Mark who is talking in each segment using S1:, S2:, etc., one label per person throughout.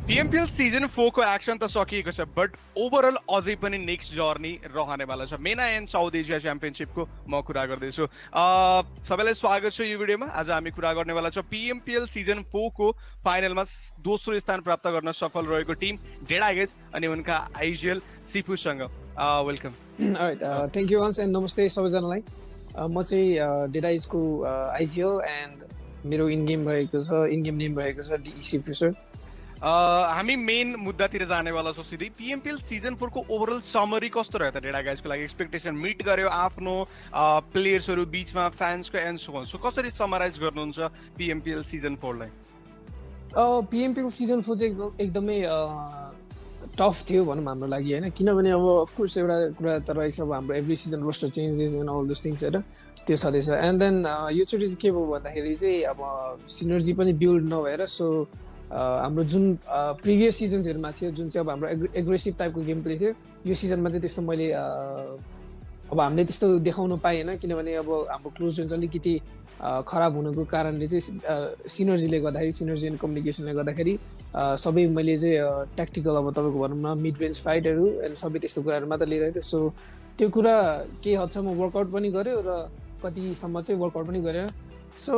S1: PMPL season 4 को action त सकिएको छ बट ओभरअल अझै पनि नेक्स्ट जर्नी रहनेवाला छ मेना एन्ड साउथ एसिया च्याम्पियनशिपको म कुरा गर्दैछु सबैलाई स्वागत छ यो भिडियोमा। आज हामी कुरा गर्नेवाला छ PMPL सिजन 4 को फाइनलमा दोस्रो स्थान प्राप्त गर्न सफल रहेको टिम डेडाइजेस अनि उनका आइजिएल सिफुसँग। Welcome.
S2: Thank you once and नमस्ते सबैजनालाई। म चाहिँ डेडाइजको आइजिएल एन्ड मेरो इन गेम नेम रहेको छ सिफु।
S1: हामी मेन मुद्दातिर जानेवाला छौँ सिधै। PMPL सिजन 4 को ओभरअल समरी कस्तो रह्यो त डेडा गाइजको लागि? एक्सपेक्टेसन मिट गर्यो आफ्नो प्लेयर्सहरू बीचमा, फ्यान्सको एन्ड सो कसरी समराइज गर्नुहुन्छ PMPL सिजन 4 लाई?
S2: PMPL सिजन 4 चाहिँ एकदमै टफ थियो भनौँ हाम्रो लागि होइन, किनभने अब अफकोर्स एउटा कुरा त रहेछ, अब हाम्रो every season roster changes and all those things होइन, त्यो छँदैछ। एन्ड देन योचोटि चाहिँ के भयो भन्दाखेरि चाहिँ अब सिनर्जी पनि बिल्ड नभएर सो हाम्रो जुन प्रिभियस सिजन्सहरूमा थियो जुन चाहिँ अब हाम्रो एग्रेसिभ टाइपको गेम प्ले थियो, यो सिजनमा चाहिँ त्यस्तो मैले अब हामीले त्यस्तो देखाउन पाएन, किनभने अब हाम्रो क्लोज रेन्ज अलिकति खराब हुनुको कारणले चाहिँ सिनर्जीले गर्दाखेरि, सिनर्जी एन्ड कम्युनिकेसनले गर्दाखेरि सबै मैले चाहिँ ट्याक्टिकल अब तपाईँको भनौँ न मिड रेन्ज फाइटहरू एन्ड सबै त्यस्तो कुराहरू मात्र लिइरहेको थिएँ। सो त्यो कुरा केही हदसम्म वर्कआउट पनि गऱ्यो र कतिसम्म चाहिँ वर्कआउट पनि गऱ्यो। सो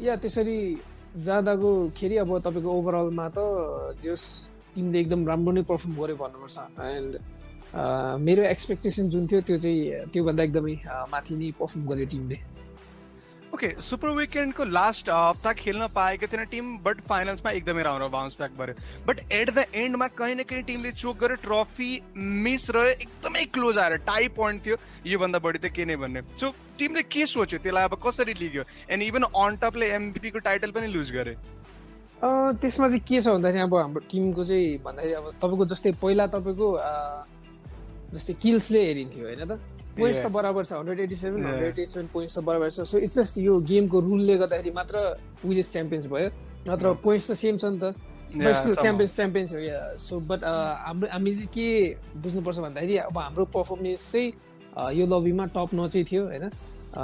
S2: या त्यसरी जाँदाको खेरि अब तपाईँको ओभरअलमा त जस टिमले एकदम राम्रो नै पर्फर्म गर्यो भन्नुपर्छ। एन्ड मेरो एक्सपेक्टेसन जुन थियो त्यो चाहिँ त्योभन्दा एकदमै माथि नै पर्फर्म गर्यो टिमले।
S1: ओके, सुपर विकेन्डको लास्ट हप्ता खेल्न पाएको थिएन टिम बट फाइनल्समा एकदमै राम्रो बाउन्स ब्याक गर्यो। बट एट द एन्डमा कहीँ न कहीँ टिमले चोक गर्यो, ट्रफी मिस रह्यो, एकदमै क्लोज आएर टाई पोइन्ट थियो। योभन्दा बढी त के नै भन्ने। सो टिमले के सोच्यो, त्यसलाई अब कसरी लिग्यो एन्ड इभन अन टपले MVP को टाइटल पनि लुज गरे?
S2: त्यसमा चाहिँ के छ भन्दाखेरि अब हाम्रो टिमको चाहिँ भन्दाखेरि अब तपाईँको जस्तै पहिला तपाईँको जस्तै किल्सले हेरिन्थ्यो होइन त, पोइन्ट्स त बराबर छ 187 पोइन्ट्स त बराबर छ। सो इट्स जस्ट यो गेमको रुलले गर्दाखेरि मात्र विजेस च्याम्पियन्स भयो, नत्र पोइन्ट्स त सेम छ नि त, च्याम्पियन्स हो या। सो बट हामी चाहिँ के बुझ्नुपर्छ भन्दाखेरि अब हाम्रो पर्फर्मेन्स चाहिँ यो लबीमा टप नचै थियो होइन,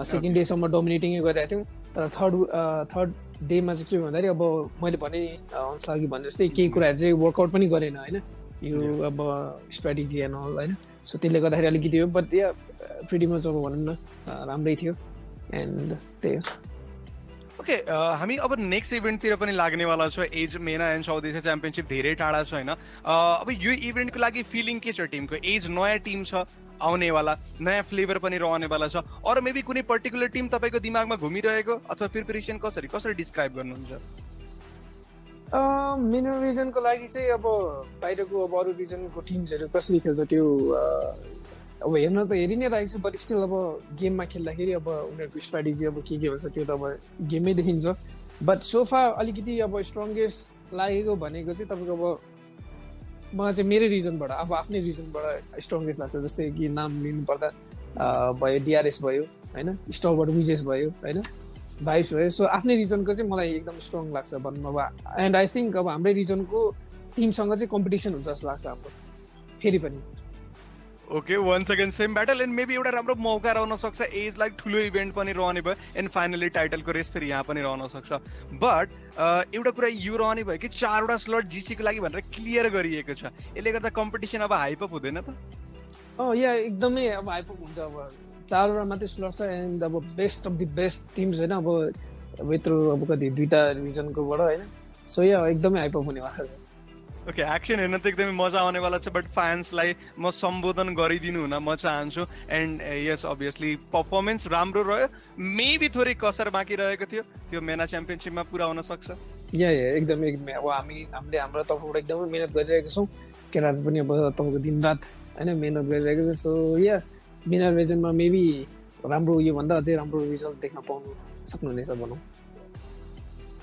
S2: सेकेन्ड डेसम्म डोमिनेटिङै गरिरहेको थियौँ। तर थर्ड डेमा चाहिँ के भन्दाखेरि अब मैले भने हन्सला अघि भने जस्तै केही कुराहरू चाहिँ वर्कआउट पनि गरेन होइन, यो अब स्ट्राटेजी एन्ड अल होइन। सो त्यसले गर्दाखेरि अलिकति हो, बट या प्रिटी मच अब भनौँ न राम्रै थियो एन्ड त्यही हो।
S1: ओके, हामी अब नेक्स्ट इभेन्टतिर पनि लाग्नेवाला छ। एज मेना एन्ड साउथ एसिया च्याम्पियनशिप धेरै टाढा छ होइन। अब यो इभेन्टको लागि फिलिङ के छ टिमको? एज नयाँ टिम छ आउनेवाला, नयाँ फ्लेभर पनि रहनेवाला छ, अरू मेबी कुनै पर्टिकुलर टिम तपाईँको दिमागमा घुमिरहेको अथवा प्रिपरेसन कसरी डिस्क्राइब गर्नुहुन्छ?
S2: मेरो रिजनको लागि चाहिँ अब बाहिरको अब अरू रिजनको टिम्सहरू कसरी खेल्छ त्यो अब हेर्न त हेरि नै रहेको छु, बट स्टिल अब गेममा खेल्दाखेरि अब उनीहरूको स्ट्राटेजी अब के हुन्छ त्यो त अब गेममै देखिन्छ। बट सोफा अलिकति अब स्ट्रङ्गेस्ट लागेको भनेको चाहिँ तपाईँको अब मलाई चाहिँ मेरै रिजनबाट अब आफ्नै रिजनबाट स्ट्रङ्गेस्ट लाग्छ। जस्तै कि नाम लिनुपर्दा भयो DRS भयो होइन, स्टलबाट विजेस भयो होइन, भाइब्स भयो। सो आफ्नै रिजनको चाहिँ मलाई एकदम स्ट्रङ लाग्छ भनौँ अब। एन्ड आई थिङ्क अब हाम्रै रिजनको टिमसँग चाहिँ कम्पिटिसन हुन्छ जस्तो लाग्छ हाम्रो फेरि पनि।
S1: Okay, once again same battle end maybe एउटा राम्रो मौका रहन सक्छ। एज लाइक ठुलो इभेन्ट पनि रहने भयो एन्ड फाइनली टाइटलको रेस फेरि यहाँ पनि रहन सक्छ। बट एउटा कुरा यो रहने भयो कि 4वटा स्लट जिसीको लागि भनेर क्लियर गरिएको छ, यसले गर्दा कम्पिटिसन अब हाइप अप हुँदैन त?
S2: या एकदमै अब हाइप अप हुन्छ। अब 4वटा मात्रै स्लट छ एन्ड अब best of the best teams होइन, अब यत्रो अब कति 2टा रिजनकोबाट होइन। सो या एकदमै हाइप अप हुनेवाला छ।
S1: ओके, एक्सन हेर्न त एकदमै मजा आउनेवाला छ, बट फ्यान्सलाई म सम्बोधन गरिदिनु हुन म चाहन्छु। एन्ड यस अभियसली पर्फर्मेन्स राम्रो रह्यो, मेबी थोरै कसर बाँकी रहेको थियो, त्यो मेना च्याम्पियनसिपमा पुरा हुन सक्छ।
S2: या एकदमै अब हामीले हाम्रो तर्फबाट एकदमै मिहिनेत गरिरहेको छौँ, केटाहरू पनि अब तपाईँको दिनरात होइन मिहिनेत गरिरहेको छ। सो या मेना रिजनमा मेबी राम्रो योभन्दा अझै राम्रो रिजल्ट देख्न पाउनु सक्नुहुनेछ भनौँ।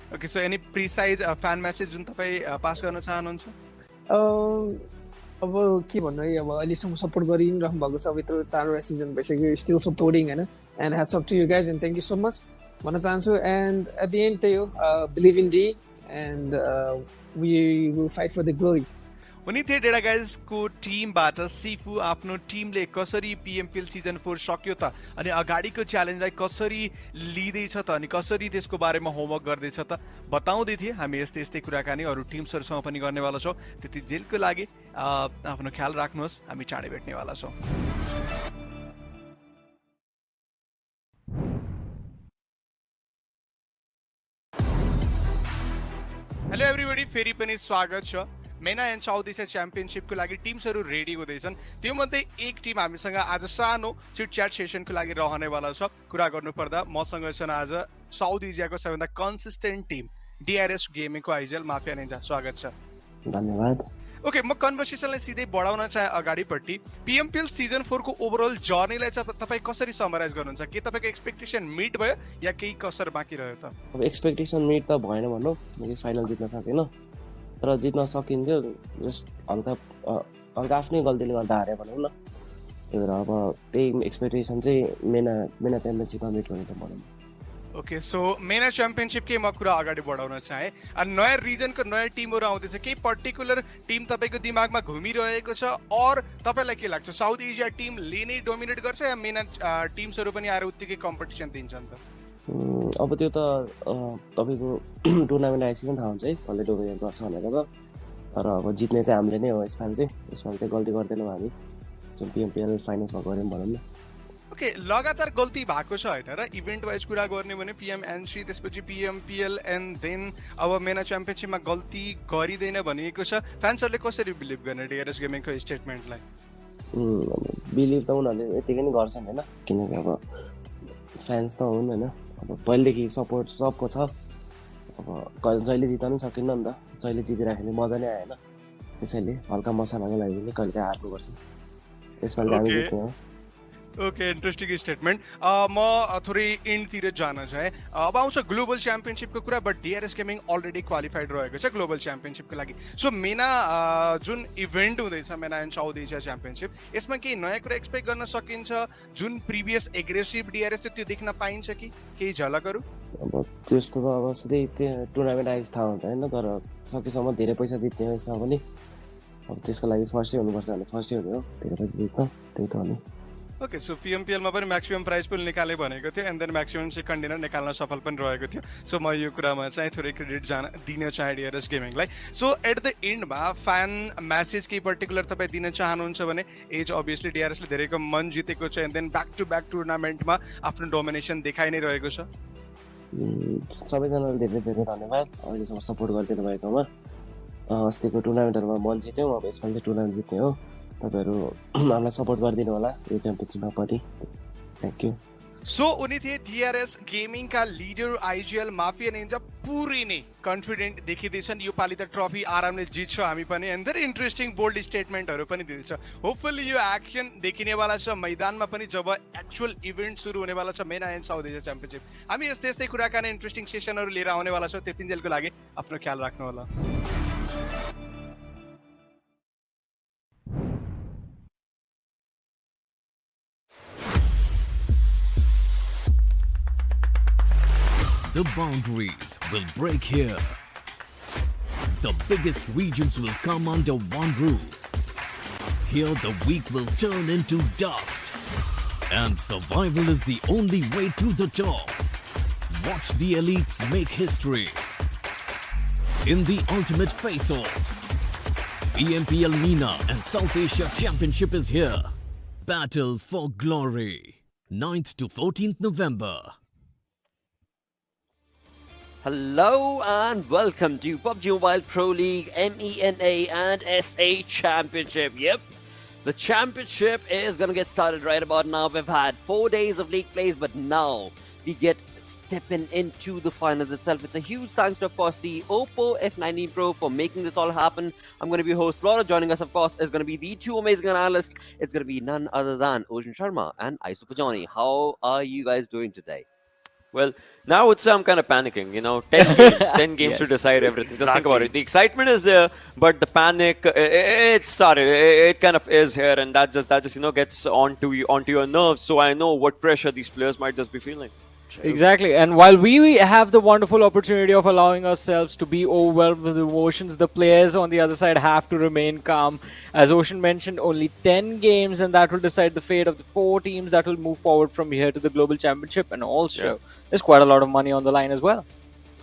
S1: Okay, so any precise fan message जुन तपाईँ पास गर्न चाहनुहुन्छ?
S2: अब के भन्नु है, अब अहिलेसम्म सपोर्ट गरिरहनु भएको छ, अब यत्रो 4वटा सिजन भइसक्यो, स्टिल सपोर्टिङ होइन। And hats up to you guys and thank you so much भन्न चाहन्छु। एन्ड एट द एन्ड त्यही हो, believe in the and we will fight for the glory.
S1: उनी थिए डेडा गाइजको टिमबाट सिफु आफ्नो टिमले कसरी PMPL सिजन 4 सक्यो त अनि अगाडिको च्यालेन्जलाई कसरी लिँदैछ त अनि कसरी त्यसको बारेमा होमवर्क गर्दैछ त बताउँदै थिए। हामी यस्तै यस्तै कुराकानी अरू टिम्सहरूसँग पनि गर्नेवाला छौँ। त्यति जेलको लागि आफ्नो ख्याल राख्नुहोस्। हामी चाँडै भेट्नेवाला छौँ। हेलो एभ्रीबडी, फेरि पनि स्वागत छ। मेना एन्ड साउथ एसिया च्याम्पियनशिपको लागि टिम्सहरू रेडी हुँदैछन्। त्यो मध्ये एक टिम हामीसँग आज सानो चिट च्याट सेसनको लागि रहनेवाला छ। कुरा गर्नुपर्दा मसँग छन् आज साउथ एसियाको सबैभन्दा कन्सिस्टेन्ट टिम DRS गेमिङको आइजिएल माफिया निन्जा। स्वागत छ।
S3: धन्यवाद।
S1: ओके, म कन्भर्सेसनलाई सिधै बढाउन चाहे अगाडिपट्टि PMPL सिजन 4 को ओभरअल जर्नीलाई चाहिँ तपाईँ कसरी समराइज गर्नुहुन्छ? के तपाईँको एक्सपेक्टेसन मिट भयो या केही कसर बाँकी रह्यो त?
S3: अब एक्सपेक्टेसन मिट त भएन भनौँ, किनकि फाइनल जित्न सकेन, तर जित्न सकिन्थ्यो। जस्ट हल्का आफ्नै गल्तीले गर्दा हारे भनौँ न। त्यही भएर अब त्यही एक्सपेक्टेसन चाहिँ मेना च्याम्पियनसिपमा मिट हुनेछ भनौँ।
S1: ओके, सो मेना च्याम्पियनशिपकै म कुरा अगाडि बढाउन चाहे। नयाँ रिजनको नयाँ टिमहरू आउँदैछ, केही पर्टिकुलर टिम तपाईँको दिमागमा घुमिरहेको छ और तपाईँलाई के लाग्छ साउथ एसिया टिमले नै डोमिनेट गर्छ या मेना टिम्सहरू पनि आएर उत्तिकै कम्पिटिसन दिन्छन् त?
S3: अब त्यो त तपाईँको टुर्नामेन्ट आएपछि पनि थाहा हुन्छ है कसले डोमिनेट गर्छ भनेर त। तर अब जित्ने चाहिँ हामीले नै हो। यसपालि चाहिँ गल्ती गर्दैनौँ हामी, जुन PMPL फाइनल्समा गऱ्यौँ भनौँ न।
S1: ओके, लगातार गल्ती भएको छ होइन र? इभेन्ट वाइज कुरा गर्ने भने PMNC, त्यसपछि PMPL एन्ड देन अब मेना च्याम्पियनसिपमा गल्ती गरिँदैन भनिएको छ। फ्यान्सहरूले कसरी बिलिभ गर्ने DRS गेमिङको स्टेटमेन्टलाई?
S3: बिलिभ त उनीहरूले यतिकै नै गर्छन् होइन, किनकि अब फ्यान्स त हुन् होइन। अब पहिलेदेखि सपोर्ट सबको छ। अब जहिले जित्न पनि सकिन्न नि त, जहिले जितिराख्यो भने मजा नै आएन। त्यसैले हल्का मसलाको लागि पनि कहिले हार्नुपर्छ। यसपालि हामी जित्ने हो।
S1: Okay, interesting statement. म थोरै इन्डतिर जान चाहे। अब आउँछ ग्लोबल च्याम्पियनशिपको कुरा, but DRS gaming already qualified रहेको छ ग्लोबल च्याम्पियनशिपको लागि। सो मेना जुन इभेन्ट हुँदैछ मेना एन्ड साउथ एसिया च्याम्पियनशिप, यसमा केही नयाँ कुरा एक्सपेक्ट गर्न सकिन्छ? जुन प्रिभियस एग्रेसिभ DRS थियो त्यो देख्न पाइन्छ कि केही झलकहरू?
S3: अब त्यस्तो त अब सधैँ त्यो टुर्नामेन्ट आएपछि थाहा हुन्छ होइन, तर सकेसम्म धेरै पैसा जित्ने हो यसमा पनि। अब त्यसको लागि फर्स्टै हुनुपर्छ भने फर्स्टै हुने हो, धेरै पैसा जित्न, त्यही त हो नि।
S1: ओके, सो PMPL मा पनि म्याक्सिमम प्राइज पुल निकाले भनेको थियो and then maximum second dinner निकाल्न सफल पनि रहेको थियो। सो म यो कुरामा चाहिँ थोरै क्रेडिट दिन चाहे DRS गेमिङलाई। सो एट द एन्डमा फ्यान म्यासेज केही पर्टिकुलर तपाईँ दिन चाहनुहुन्छ भने एज अभियसली DRSले धेरैको मन जितेको छ and then back to back टुर्नामेन्टमा आफ्नो डोमिनेसन देखाइ नै रहेको छ।
S3: सबैजनालाई धेरै धेरै धन्यवाद अहिलेसम्म सपोर्ट गरिदिनु भएकोमा। अस्तिको टुर्नामेन्टहरूमा मन जित्यौँ, अब यसपालि चाहिँ टुर्नामेन्ट जित्ने हो। तपाईँहरू हामीलाई सपोर्ट गरिदिनु होला यो च्याम्पियनसिपमा पनि। Thank you.
S1: सो उनी थिए DRS गेमिङका leader IGL mafia Ninja. पुरै नै कन्फिडेन्ट देखिँदैछन् यो पालि त ट्रफी आरामले जित्छ हामी पनि एन्ड धेरै इन्ट्रेस्टिङ बोल्ड स्टेटमेन्टहरू पनि दिँदैछ। होपफुल्ली यो एक्सन देखिनेवाला छ मैदानमा पनि जब एक्चुअल इभेन्ट सुरु हुनेवाला छ मेना एन्ड साउथ एसिया च्याम्पियनसिप। हामी यस्तै यस्तै कुराकानी इन्ट्रेस्टिङ सेसनहरू लिएर आउनेवाला छौँ। त्यतिन्जेलको लागि आफ्नो ख्याल राख्नु होला।
S4: The boundaries will break here. The biggest regions will come under one roof. Here the weak will turn into dust. And survival is the only way to the top. Watch the elites make history. In the ultimate face-off, PMPL MENA and South Asia Championship is here. Battle for glory. 9th to 14th November.
S5: Hello and welcome to PUBG Mobile Pro League MENA and SA Championship. Yep, the championship is going to get started right about now. We've had 4 days of league plays, but now we get stepping into the finals itself. It's a huge thanks to, of course, the Oppo F19 Pro for making this all happen. I'm going to be host Laura. Joining us, of course, is going to be the two amazing analysts. It's going to be none other than Ocean Sharma and Isupajani. How are you guys doing today?
S6: Well, now it's I'm kind of panicking, you know, 10 games, 10 games to decide everything. Just think about it. The excitement is there, but the panic, it started. It kind of is here, and that just you know gets onto your nerves. So I know what pressure these players might just be feeling.
S7: Exactly. And while we have the wonderful opportunity of allowing ourselves to be overwhelmed with emotions, the players on the other side have to remain calm. As Ocean mentioned, only 10 games, and that will decide the fate of the 4 teams that will move forward from here to the Global Championship. And also, there's quite a lot of money on the line as well.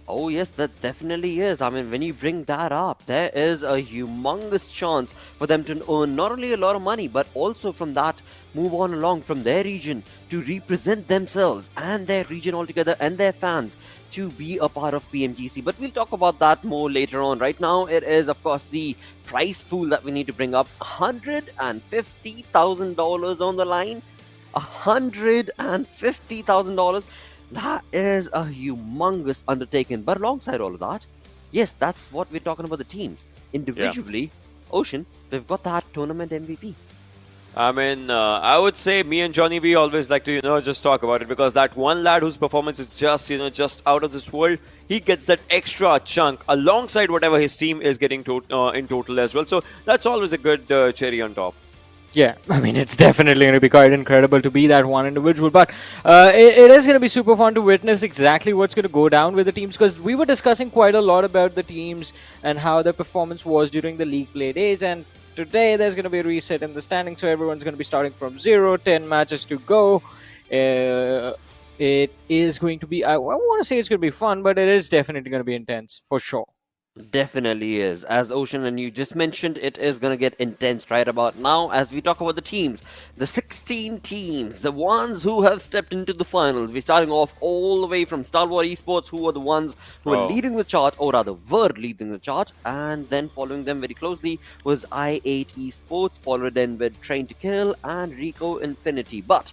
S5: Oh yes, that definitely is. I mean, when you bring that up, there is a humongous chance for them to earn not only a lot of money, but also from that move on along from their region to represent themselves and their region altogether and their fans to be a part of PMGC. But we'll talk about that more later on. Right now, it is, of course, the prize pool that we need to bring up. $150,000 on the line. $150,000. That is a humongous undertaking. But alongside all of that, yes, that's what we're talking about the teams. Individually, Ocean, we've got that tournament MVP.
S6: I mean, I would say me and Johnny, we always like to, just talk about it because that one lad whose performance is just, just out of this world, he gets that extra chunk alongside whatever his team is getting in total as well. So that's always a good cherry on top.
S7: Yeah, I mean, it's definitely going to be quite incredible to be that one individual. But it is going to be super fun to witness exactly what's going to go down with the teams, because we were discussing quite a lot about the teams and how their performance was during the league play days. And today there's going to be a reset in the standings, so everyone's going to be starting from 0, 10 matches to go. It is going to be, I want to say it's going to be fun, but it is definitely going to be intense, for sure.
S5: Definitely is. As Ocean and you just mentioned, it is going to get intense right about now as we talk about the teams. The 16 teams, the ones who have stepped into the finals. We're starting off all the way from SUDOR Esports, who are the ones who are leading the chart, or rather were leading the chart. And then following them very closely was I8 Esports, followed then with Train to Kill and Rico Infinity. But,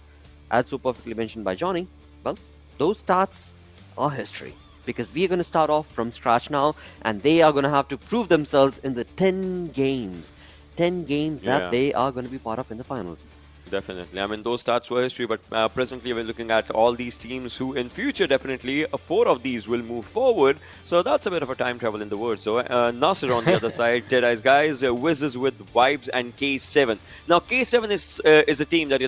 S5: as so perfectly mentioned by Johnny, well, those stats are history. Because we are going to start off from scratch now, and they are going to have to prove themselves in the 10 games. 10 games that they are going to be part of in the finals.
S6: Definitely. I mean, those stats were history, but presently we're looking at all these teams who in future definitely 4 of these will move forward. So that's a bit of a time travel in the words. So NASR on the other side, DEADEYES guys, Wizzes with Vibes and K7. Now K7 is a team that,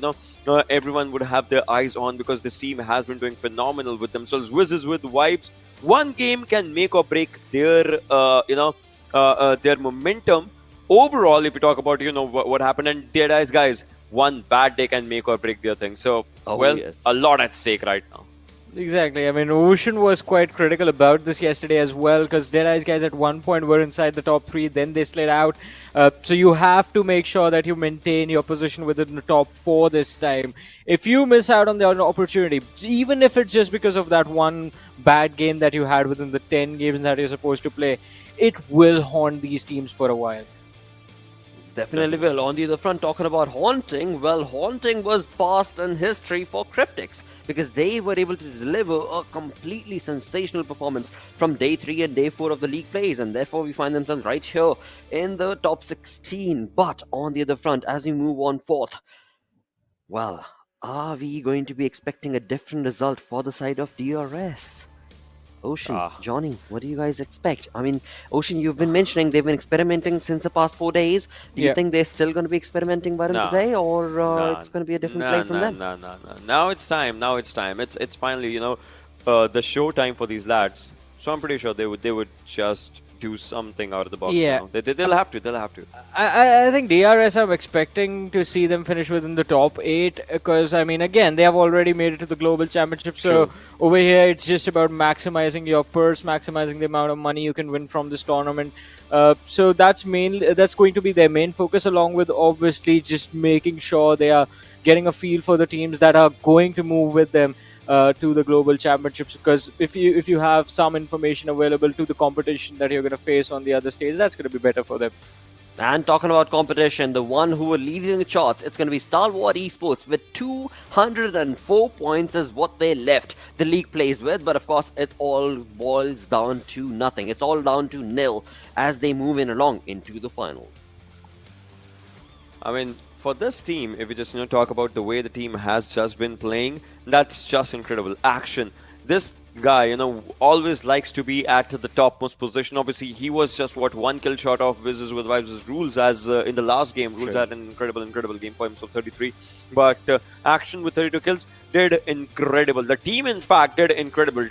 S6: everyone would have their eyes on because this team has been doing phenomenal with themselves. Wizzes with Vibes. One game can make or break their, their momentum. Overall, if you talk about, what happened, and DEADEYES guys, one bad day can make or break their thing. So, a lot at stake right now.
S7: Exactly. I mean, Ocean was quite critical about this yesterday as well, because DEADEYES guys at one point were inside the top 3, then they slid out. So you have to make sure that you maintain your position within the top 4 this time. If you miss out on the opportunity, even if it's just because of that one bad game that you had within the 10 games that you're supposed to play, it will haunt these teams for a while.
S5: Definitely will. On the other front, talking about haunting, well, haunting was past in history for Cryptics because they were able to deliver a completely sensational performance from day 3 and day 4 of the league plays, and therefore we find themselves right here in the top 16. But on the other front, as we move on forth, well, are we going to be expecting a different result for the side of DRS? Ocean, Johnny, what do you guys expect? I mean, Ocean, you've been mentioning they've been experimenting since the past 4 days. Do you think they're still going to be experimenting by today, or it's going to be a different play from them?
S6: No. Now it's time. It's finally, the show time for these lads. So I'm pretty sure they would just do something out of the box now. They'll have to.
S7: I think DRS, I'm expecting to see them finish within the top 8 because, I mean, again, they have already made it to the Global Championship. So over here, it's just about maximizing your purse, maximizing the amount of money you can win from this tournament. So that's going to be their main focus, along with obviously just making sure they are getting a feel for the teams that are going to move with them to the Global Championships, because if you have some information available to the competition that you're going to face on the other stage, that's going to be better for them.
S5: And talking about competition, the one who are leading the charts, it's going to be SUDOR Esports with 204 points is what they left the league plays with. But of course, it all boils down to nothing. It's all down to nil as they move along into the finals.
S6: I mean, for this team, if we just talk about the way the team has just been playing, that's just incredible. Action, this guy, always likes to be at the topmost position. Obviously, he was just one kill short of Wizzes with Wizzes rules as in the last game. Rules had an incredible game for himself, 33. But Action with 32 kills did incredible. The team, in fact, did incredible.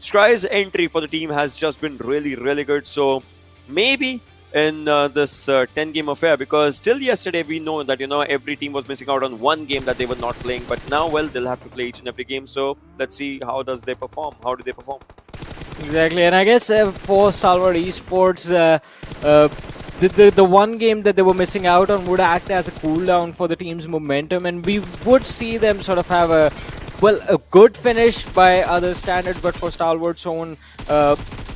S6: Scry's entry for the team has just been really good. So maybe in this 10-game affair, because till yesterday we know that every team was missing out on one game that they were not playing, but now, well, they'll have to play each and every game. So let's see how do they perform.
S7: Exactly, and I guess for Stalwart Esports, the one game that they were missing out on would act as a cooldown for the team's momentum, and we would see them sort of have a good finish by other standards, but for Stalwart's own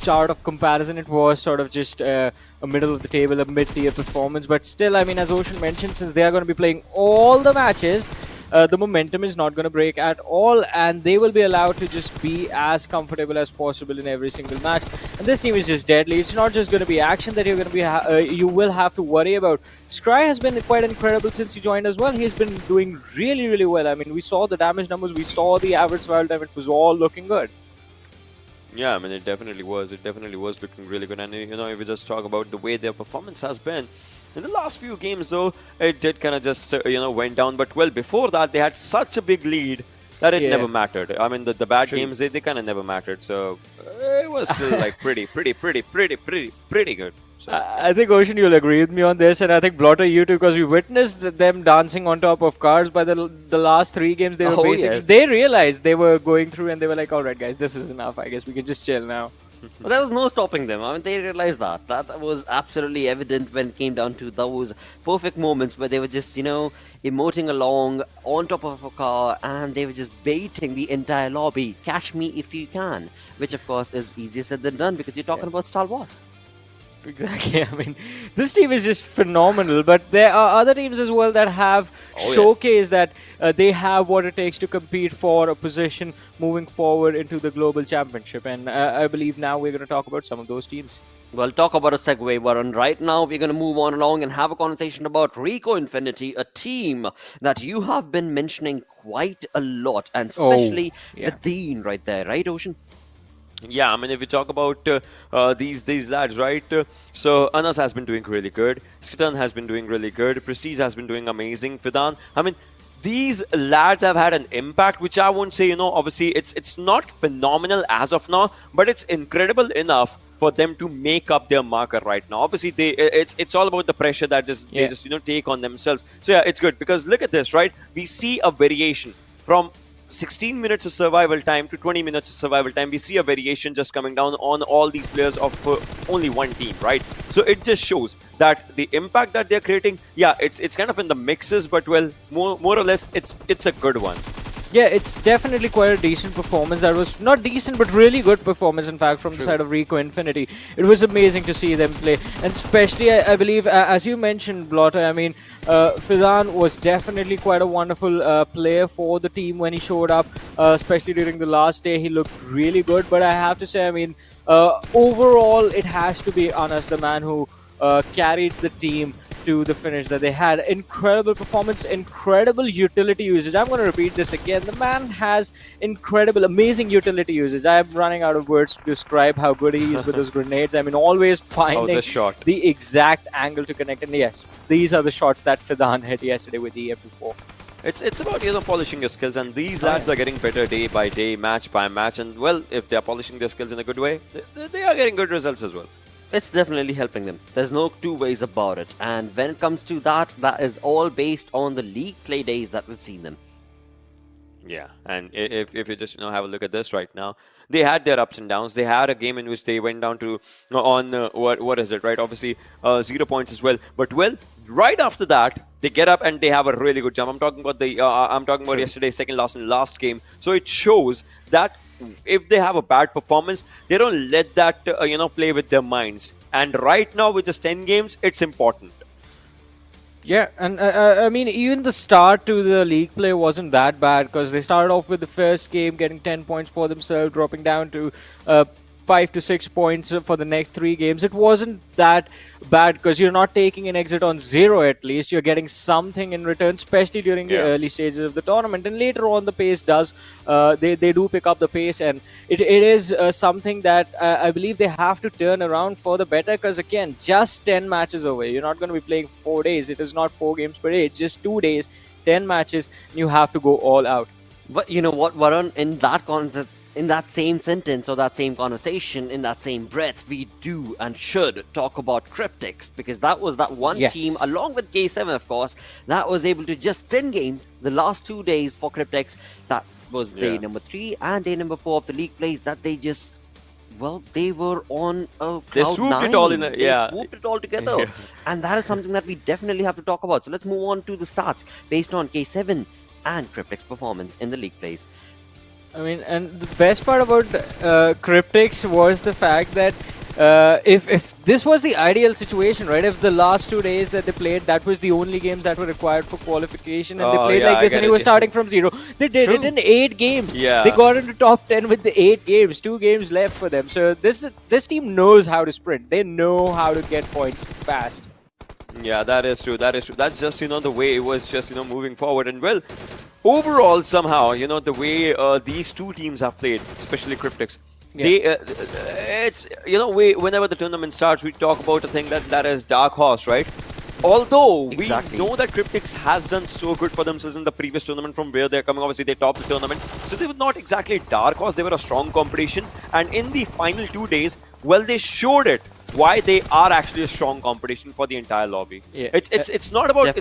S7: chart of comparison, it was sort of just a middle of the table, a mid-tier performance. But still, I mean, as Ocean mentioned, since they are going to be playing all the matches, the momentum is not going to break at all, and they will be allowed to just be as comfortable as possible in every single match. And this team is just deadly. It's not just going to be Action that you're going to be you will have to worry about. Scry has been quite incredible since he joined as well. He's been doing really well. I mean, we saw the damage numbers, we saw the average survival time. It was all looking good.
S6: Yeah, I mean, it definitely was. It definitely was looking really good. And, if we just talk about the way their performance has been, in the last few games, though, it did kind of just, went down. But, well, before that, they had such a big lead that it never mattered. I mean, the bad games, they kind of never mattered. So, it was still, like, pretty good. So.
S7: I think, Ocean, you'll agree with me on this, and I think Blotter, you too, because we witnessed them dancing on top of cars by the last 3 games. They were they realized they were going through, and they were like, all right, guys, this is enough. I guess we can just chill now.
S5: But there was no stopping them. I mean, they realized that. That was absolutely evident when it came down to those perfect moments where they were just, emoting along on top of a car, and they were just baiting the entire lobby. Catch me if you can. Which, of course, is easier said than done because you're talking about Stalwart.
S7: Exactly. I mean, this team is just phenomenal, but there are other teams as well that have showcased that they have what it takes to compete for a position moving forward into the global championship, and I believe now we're going to talk about some of those teams.
S5: Well, talk about a segue, Varun. Right now, we're going to move on along and have a conversation about Rico Infinity, a team that you have been mentioning quite a lot, and especially the Dean right there, right, Ocean?
S6: Yeah, I mean, if you talk about these lads, right? So Anas has been doing really good. Skitan has been doing really good. Prestige has been doing amazing. Fidan, I mean, these lads have had an impact, which I won't say, obviously it's not phenomenal as of now, but it's incredible enough for them to make up their marker right now. Obviously, it's all about the pressure that they just take on themselves. So yeah, it's good because look at this, right? We see a variation from 16 minutes of survival time to 20 minutes of survival time. We see a variation just coming down on all these players of only one team, right? So it just shows that the impact that they're creating, it's kind of in the mixes, but well, more or less, it's a good one.
S7: Yeah, it's definitely quite a decent performance. That was not decent, but really good performance, in fact, from the side of Rico Infinity. It was amazing to see them play. And especially, I believe, as you mentioned, Blotter, I mean, Fidan was definitely quite a wonderful player for the team when he showed up, especially during the last day. He looked really good. But I have to say, I mean, overall, it has to be Anas, the man who carried the team to the finish that they had. Incredible performance, incredible utility usage. I'm going to repeat this again. The man has amazing utility usage. I'm running out of words to describe how good he is with those grenades. I mean, always finding the exact angle to connect. And yes, these are the shots that Fidan hit yesterday with the EM24.
S6: It's about polishing your skills, and these lads are getting better day by day, match by match, and well, if they are polishing their skills in a good way, they are getting good results as well.
S5: It's definitely helping them. There's no two ways about it. And when it comes to that is all based on the league play days that we've seen them.
S6: Yeah, and if you just have a look at this right now, they had their ups and downs. They had a game in which they went down to what is it, right? Obviously 0 points as well. But well, right after that, they get up and they have a really good jump. I'm talking about yesterday's second last game. So it shows that if they have a bad performance, they don't let that play with their minds. And right now, with just 10 games, it's important.
S7: Yeah, and I mean, even the start to the league play wasn't that bad because they started off with the first game getting 10 points for themselves, dropping down to 5 to 6 points for the next 3 games. It wasn't that bad because you're not taking an exit on 0 at least. You're getting something in return, especially during the early stages of the tournament. And later on, the pace does, they do pick up the pace. And it is something that I believe they have to turn around for the better because, again, just 10 matches away. You're not going to be playing 4 days. It is not 4 games per day. It's just 2 days, 10 matches. And you have to go all out.
S5: But you know what, Varun, in that concept, in that same sentence or that same conversation, in that same breath, we do and should talk about Cryptics, because that was that one team, along with K7, of course, that was able to just 10 games, the last 2 days for Cryptics. That was day number 3 and day number 4 of the league plays that they just, well, they were on a
S6: They
S5: cloud
S6: swooped
S5: nine.
S6: it all in
S5: They swooped it all together. And that is something that we definitely have to talk about. So let's move on to the stats based on K7 and Cryptics' performance in the league plays.
S7: I mean, and the best part about Cryptics was the fact that if this was the ideal situation, right? If the last 2 days that they played, that was the only games that were required for qualification, and they played like this, and he was starting from 0. They did it in 8 games. They got into top 10 with the 8 games, 2 games left for them. So this team knows how to sprint. They know how to get points fast.
S6: Yeah, that is true. That is true. That's just, the way it was just, moving forward. And well, overall, somehow, the way these two teams have played, especially Cryptics, they, it's, whenever the tournament starts, we talk about a thing that is dark horse, right? Although we know that Cryptics has done so good for themselves in the previous tournament from where they're coming. Obviously, they topped the tournament. So they were not exactly dark horse. They were a strong competition. And in the final 2 days, well, they showed it. Why they are actually a strong competition for the entire lobby. It's not about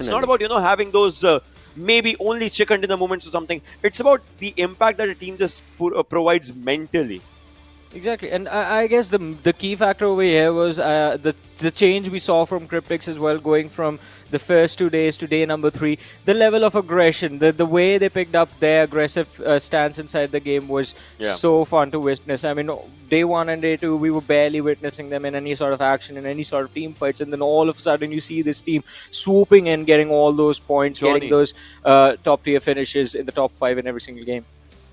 S6: having those maybe only chicken dinner moments or something. It's about the impact that a team just provides mentally.
S7: Exactly, and I guess the key factor over here was the change we saw from Cryptics as well, going from the first 2 days to day number 3. The level of aggression, the way they picked up their aggressive stance inside the game was so fun to witness. I mean, day 1 and day 2, we were barely witnessing them in any sort of action, in any sort of team fights, and then all of a sudden you see this team swooping in, getting all those points, getting those top tier finishes in the top 5 in every single game.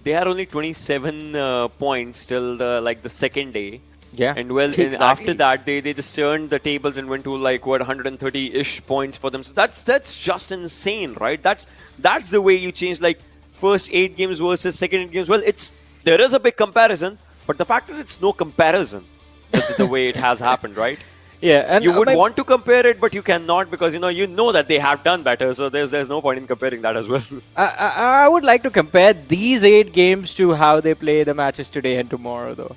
S6: They had only 27 points till the second day.
S7: Yeah.
S6: And well, after that, they just turned the tables and went to 130-ish points for them. So that's just insane, right? That's the way you change first 8 games versus second 8 games. Well, there is a big comparison, but the fact that it's no comparison the way it has happened, right?
S7: Yeah, and
S6: you would want to compare it, but you cannot because you know that they have done better. So there's no point in comparing that as well.
S7: I would like to compare these 8 games to how they play the matches today and tomorrow, though.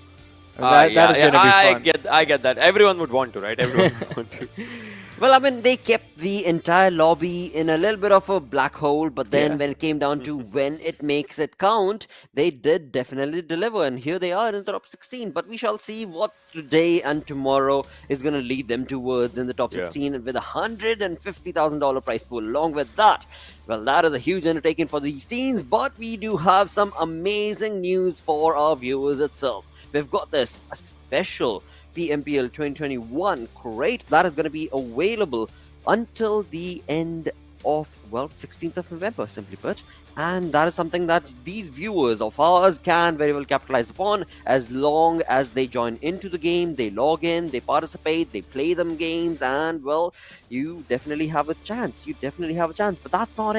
S7: That is going to be fun.
S6: I get that. Everyone would want to, right? Everyone would want to.
S5: Well, I mean, they kept the entire lobby in a little bit of a black hole, but then when it came down to when it makes it count, they did definitely deliver, and here they are in the top 16. But we shall see what today and tomorrow is going to lead them towards in the top 16 with a $150,000 prize pool. Along with that, well, that is a huge undertaking for these teams, but we do have some amazing news for our viewers itself. We've got this a special PMPL 2021 crate that is going to be available until the end of, 16th of November, simply put. And that is something that these viewers of ours can very well capitalize upon as long as they join into the game, they log in, they participate, they play them games, and, well, you definitely have a chance. But that's not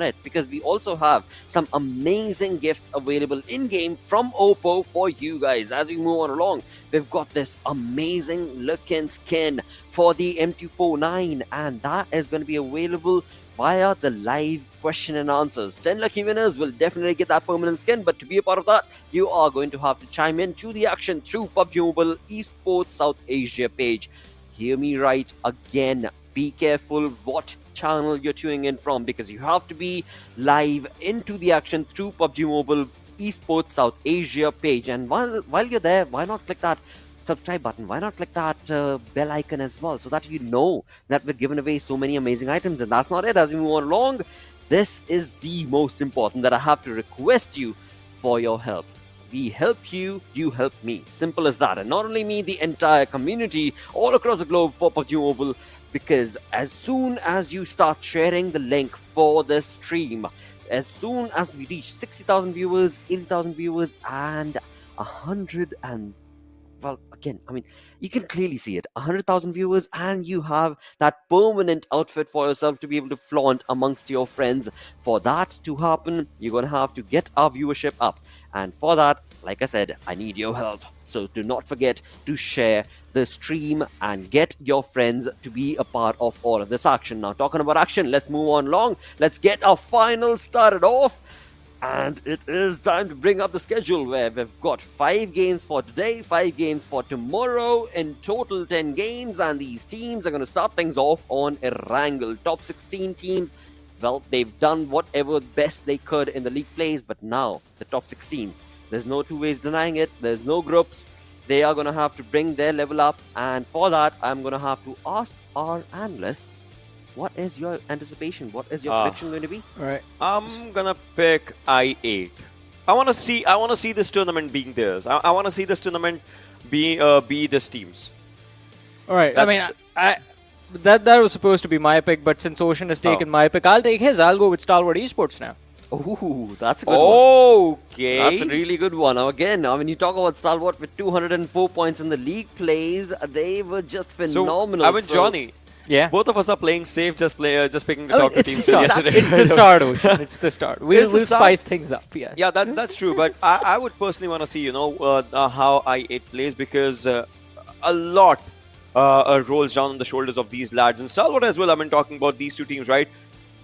S5: it. Because we also have some amazing gifts available in-game from Oppo for you guys. As we move on along, we've got this amazing looking skin for the M249, and that is going to be available via the live question and answers. 10 lucky winners will definitely get that permanent skin, but to be a part of that, you are going to have to chime in to the action through PUBG Mobile Esports South Asia page. Hear me right again. Be careful what channel you're tuning in from, because you have to be live into the action through PUBG Mobile Esports South Asia page. And while you're there, why not click that subscribe button? Why not click that bell icon as well, so that you know that we're giving away so many amazing items. And that's not it. As we move on along, this is the most important, that I have to request you for your help. We help you, you help me. Simple as that. And not only me, the entire community all across the globe for PUBG Mobile, because as soon as you start sharing the link for this stream, as soon as we reach 60,000 viewers, 80,000 viewers, and well, again, I mean, you can clearly see it. 100,000 viewers, and you have that permanent outfit for yourself to be able to flaunt amongst your friends. For that to happen, you're going to have to get our viewership up. And for that, like I said, I need your help. So do not forget to share the stream and get your friends to be a part of all of this action. Now, talking about action, let's move on along. Let's get our finals started off. And it is time to bring up the schedule, where we've got 5 games for today, 5 games for tomorrow, in total 10 games, and these teams are going to start things off on Erangel. Top 16 teams, well, they've done whatever best they could in the league plays, but now the top 16, there's no two ways denying it, there's no groups. They are going to have to bring their level up, and for that, I'm going to have to ask our analysts, what is your anticipation? What is your prediction going to be?
S7: All right.
S6: I'm gonna pick I8. I want to see this tournament being theirs. I want to see this tournament be this team's.
S7: All right.
S6: That's
S7: I mean, that was supposed to be my pick, but since Ocean has taken my pick, I'll take his. I'll go with Stalwart Esports now.
S5: Oh, that's a good one.
S6: Okay.
S5: That's a really good one. Now, again, when you talk about Stalwart with 204 points in the league plays, they were just phenomenal.
S6: I mean, Johnny.
S7: Yeah.
S6: Both of us are playing safe, just picking the top 2
S7: it's
S6: teams
S7: the start.
S6: yesterday.
S7: It's the start, Ocean. It's the start. We'll spice things up. Yeah.
S6: Yeah, that's true. But I would personally want to see, how I8 plays, because a lot rolls down on the shoulders of these lads. And Stalwart as well. I mean, talking about these 2 teams, right?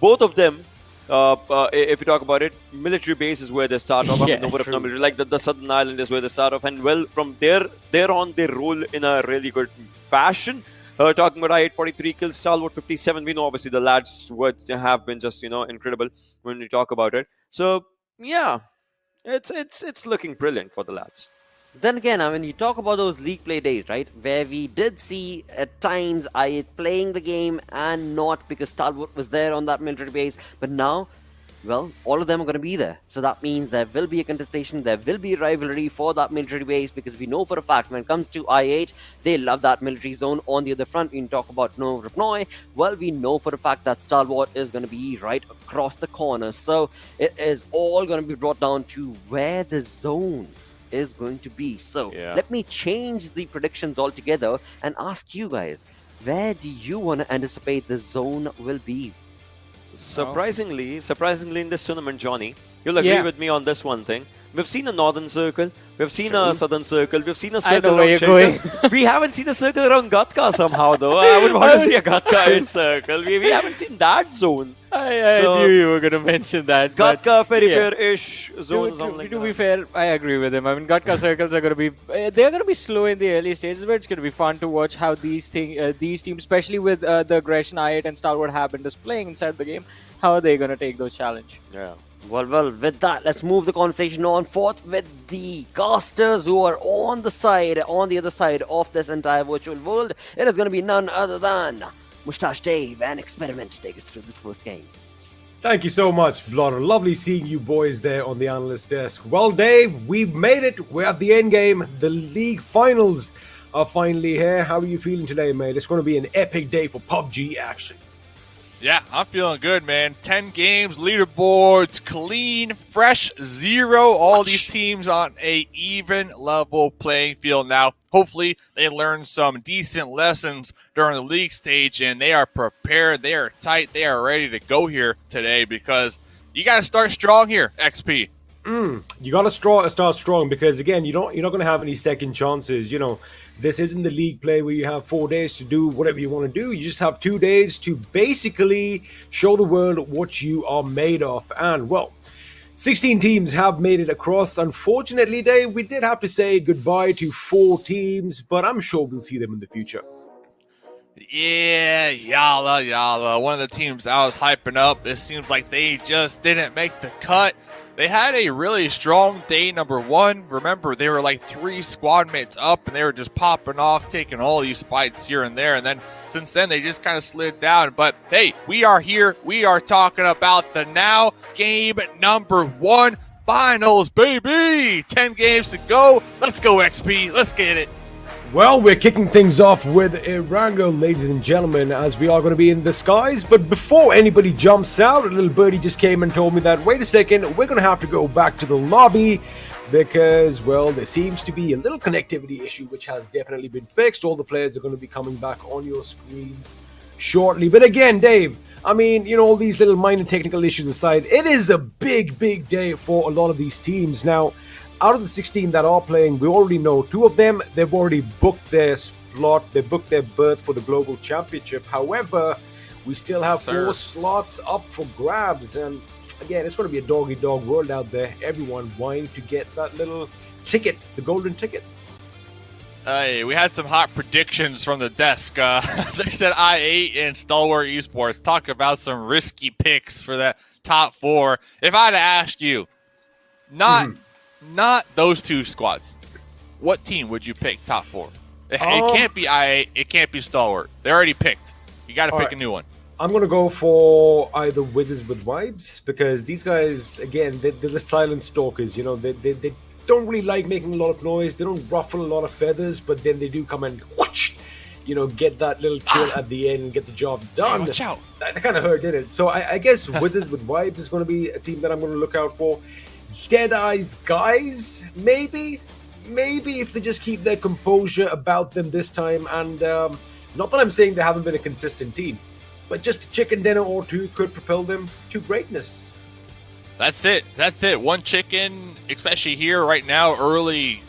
S6: Both of them, if you talk about it, military base is where they start off.
S7: Yes,
S6: military, like the Southern Island is where they start off. And well, from there on, they roll in a really good fashion. Talking about I8, 43 kills, Stalwart 57. We know obviously the lads have been just incredible when we talk about it. So yeah, it's looking brilliant for the lads.
S5: Then again, I mean, you talk about those league play days, right? Where we did see at times I8 playing the game and not, because Stalwart was there on that military base. But now, well, all of them are going to be there. So that means there will be a contestation, there will be a rivalry for that military base, because we know for a fact when it comes to I8, they love that military zone. On the other front, we talk about No Rapnoy. Well, we know for a fact that Stalwart is going to be right across the corner. So it is all going to be brought down to where the zone is going to be. So let me change the predictions altogether and ask you guys, where do you want to anticipate the zone will be?
S6: Surprisingly in this tournament, Johnny, you'll agree with me on this one thing. We've seen a northern circle, we've seen a southern circle, we've seen a circle around Shengal. We haven't seen a circle around Gatka somehow, though. I would want to see a Gatka circle. We haven't seen that zone.
S7: I knew you were going to mention that.
S6: Gatka, Ferryfair-ish zone.
S7: To be fair, I agree with him. I mean, Gatka circles are going to be they're going to be slow in the early stages, but it's going to be fun to watch how these teams, especially with the aggression I8 and Stalwart have been displaying inside the game, how are they going to take those challenges?
S6: Yeah.
S5: Well, with that, let's move the conversation on forth with the casters who are on the other side of this entire virtual world. It is going to be none other than Mustache Dave and Experiment to take us through this first game.
S8: Thank you so much, Blotter. Lovely seeing you boys there on the analyst desk. Well, Dave, we've made it. We're at the end game. The league finals are finally here. How are you feeling today, mate? It's going to be an epic day for PUBG action.
S9: Yeah, I'm feeling good, man. 10 games, leaderboards, clean, fresh, 0. All these teams on a even level playing field now. Hopefully, they learn some decent lessons during the league stage, and they are prepared. They are tight. They are ready to go here today, because you got to start strong here, XP.
S8: You got to start strong, because again, you're not going to have any second chances. This isn't the league play where you have 4 days to do whatever you want to do. You just have 2 days to basically show the world what you are made of. And well, 16 teams have made it across. Unfortunately, Dave, we did have to say goodbye to 4 teams, but I'm sure we'll see them in the future.
S9: Yeah, Yala. One of the teams I was hyping up, it seems like they just didn't make the cut. They had a really strong day number 1. Remember, they were like 3 squad mates up, and they were just popping off, taking all these fights here and there. And then since then, they just kind of slid down. But hey, we are here. We are talking about the now game number 1 finals, baby. 10 games to go. Let's go, XP. Let's get it.
S8: Well, we're kicking things off with Erangel, ladies and gentlemen, as we are going to be in the skies. But before anybody jumps out, a little birdie just came and told me that, wait a second, we're going to have to go back to the lobby because, well, there seems to be a little connectivity issue which has definitely been fixed. All the players are going to be coming back on your screens shortly. But again, Dave, I mean, you know, all these little minor technical issues aside, it is a big, big day for a lot of these teams. Now, out of the 16 that are playing, we already know 2 of them, they've already booked their slot, they booked their berth for the Global Championship. However, we still have 4 slots up for grabs. And again, it's going to be a dog-eat-dog world out there. Everyone vying to get that little ticket, the golden ticket.
S9: Hey, we had some hot predictions from the desk. They said I8 and Stalwart Esports. Talk about some risky picks for that top 4. If I had to ask you, not those 2 squads, what team would you pick top 4? It can't be I8. It can't be Stalwart. They already picked. You got to pick a new one.
S8: I'm going to go for either Wizzes with Vibes, because these guys, again, they're the silent stalkers. You know, they don't really like making a lot of noise. They don't ruffle a lot of feathers, but then they do come and whoosh, you know, get that little kill at the end and get the job done.
S9: Hey, watch out.
S8: That kind of hurt, didn't it? So I guess Wizzes with Vibes is going to be a team that I'm going to look out for. Deadeye's guys, maybe if they just keep their composure about them this time. And not that I'm saying they haven't been a consistent team, but just a chicken dinner or 2 could propel them to greatness.
S9: That's it. One chicken, especially here right now, early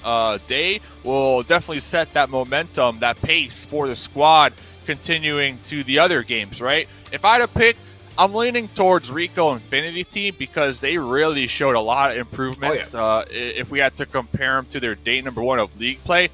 S9: day, will definitely set that momentum, that pace for the squad continuing to the other games, right? If I had to pick, I'm leaning towards Rico Infinity Team because they really showed a lot of improvements if we had to compare them to their day number 1 of league play.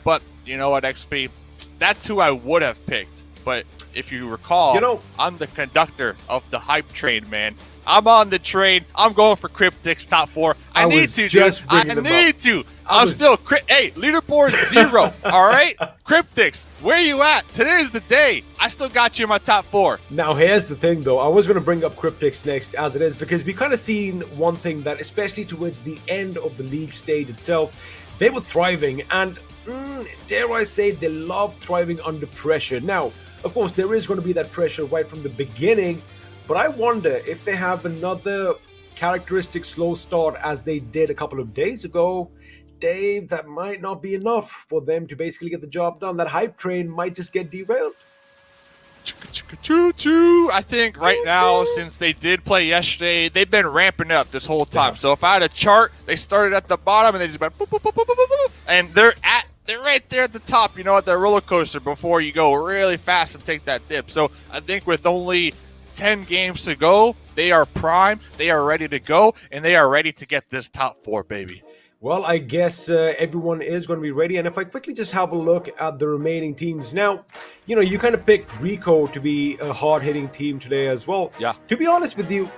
S9: But you know what, XP? That's who I would have picked. But if you recall, I'm the conductor of the hype train, man. I'm on the train. I'm going for Cryptics top 4. I need to, dude. I'm still... Hey, leaderboard 0, all right? Cryptics, where you at? Today's the day. I still got you in my top 4.
S8: Now, here's the thing, though. I was going to bring up Cryptics next, as it is, because we kind of seen one thing that, especially towards the end of the league stage itself, they were thriving. And, dare I say, they love thriving under pressure. Now, of course, there is going to be that pressure right from the beginning, but I wonder if they have another characteristic slow start as they did a couple of days ago. Dave, that might not be enough for them to basically get the job done. That hype train might just get derailed.
S9: Choo-choo. I think right now, since they did play yesterday, they've been ramping up this whole time. So if I had a chart, they started at the bottom and they just went boop, boop, boop, boop, boop, boop, and they're right there at the top, you know, at that roller coaster before you go really fast and take that dip. So I think with only 10 games to go, they are primed, they are ready to go, and they are ready to get this top 4, baby.
S8: Well, I guess everyone is going to be ready. And if I quickly just have a look at the remaining teams. Now, you know, you kind of picked Rico to be a hard-hitting team today as well.
S9: Yeah.
S8: To be honest with you,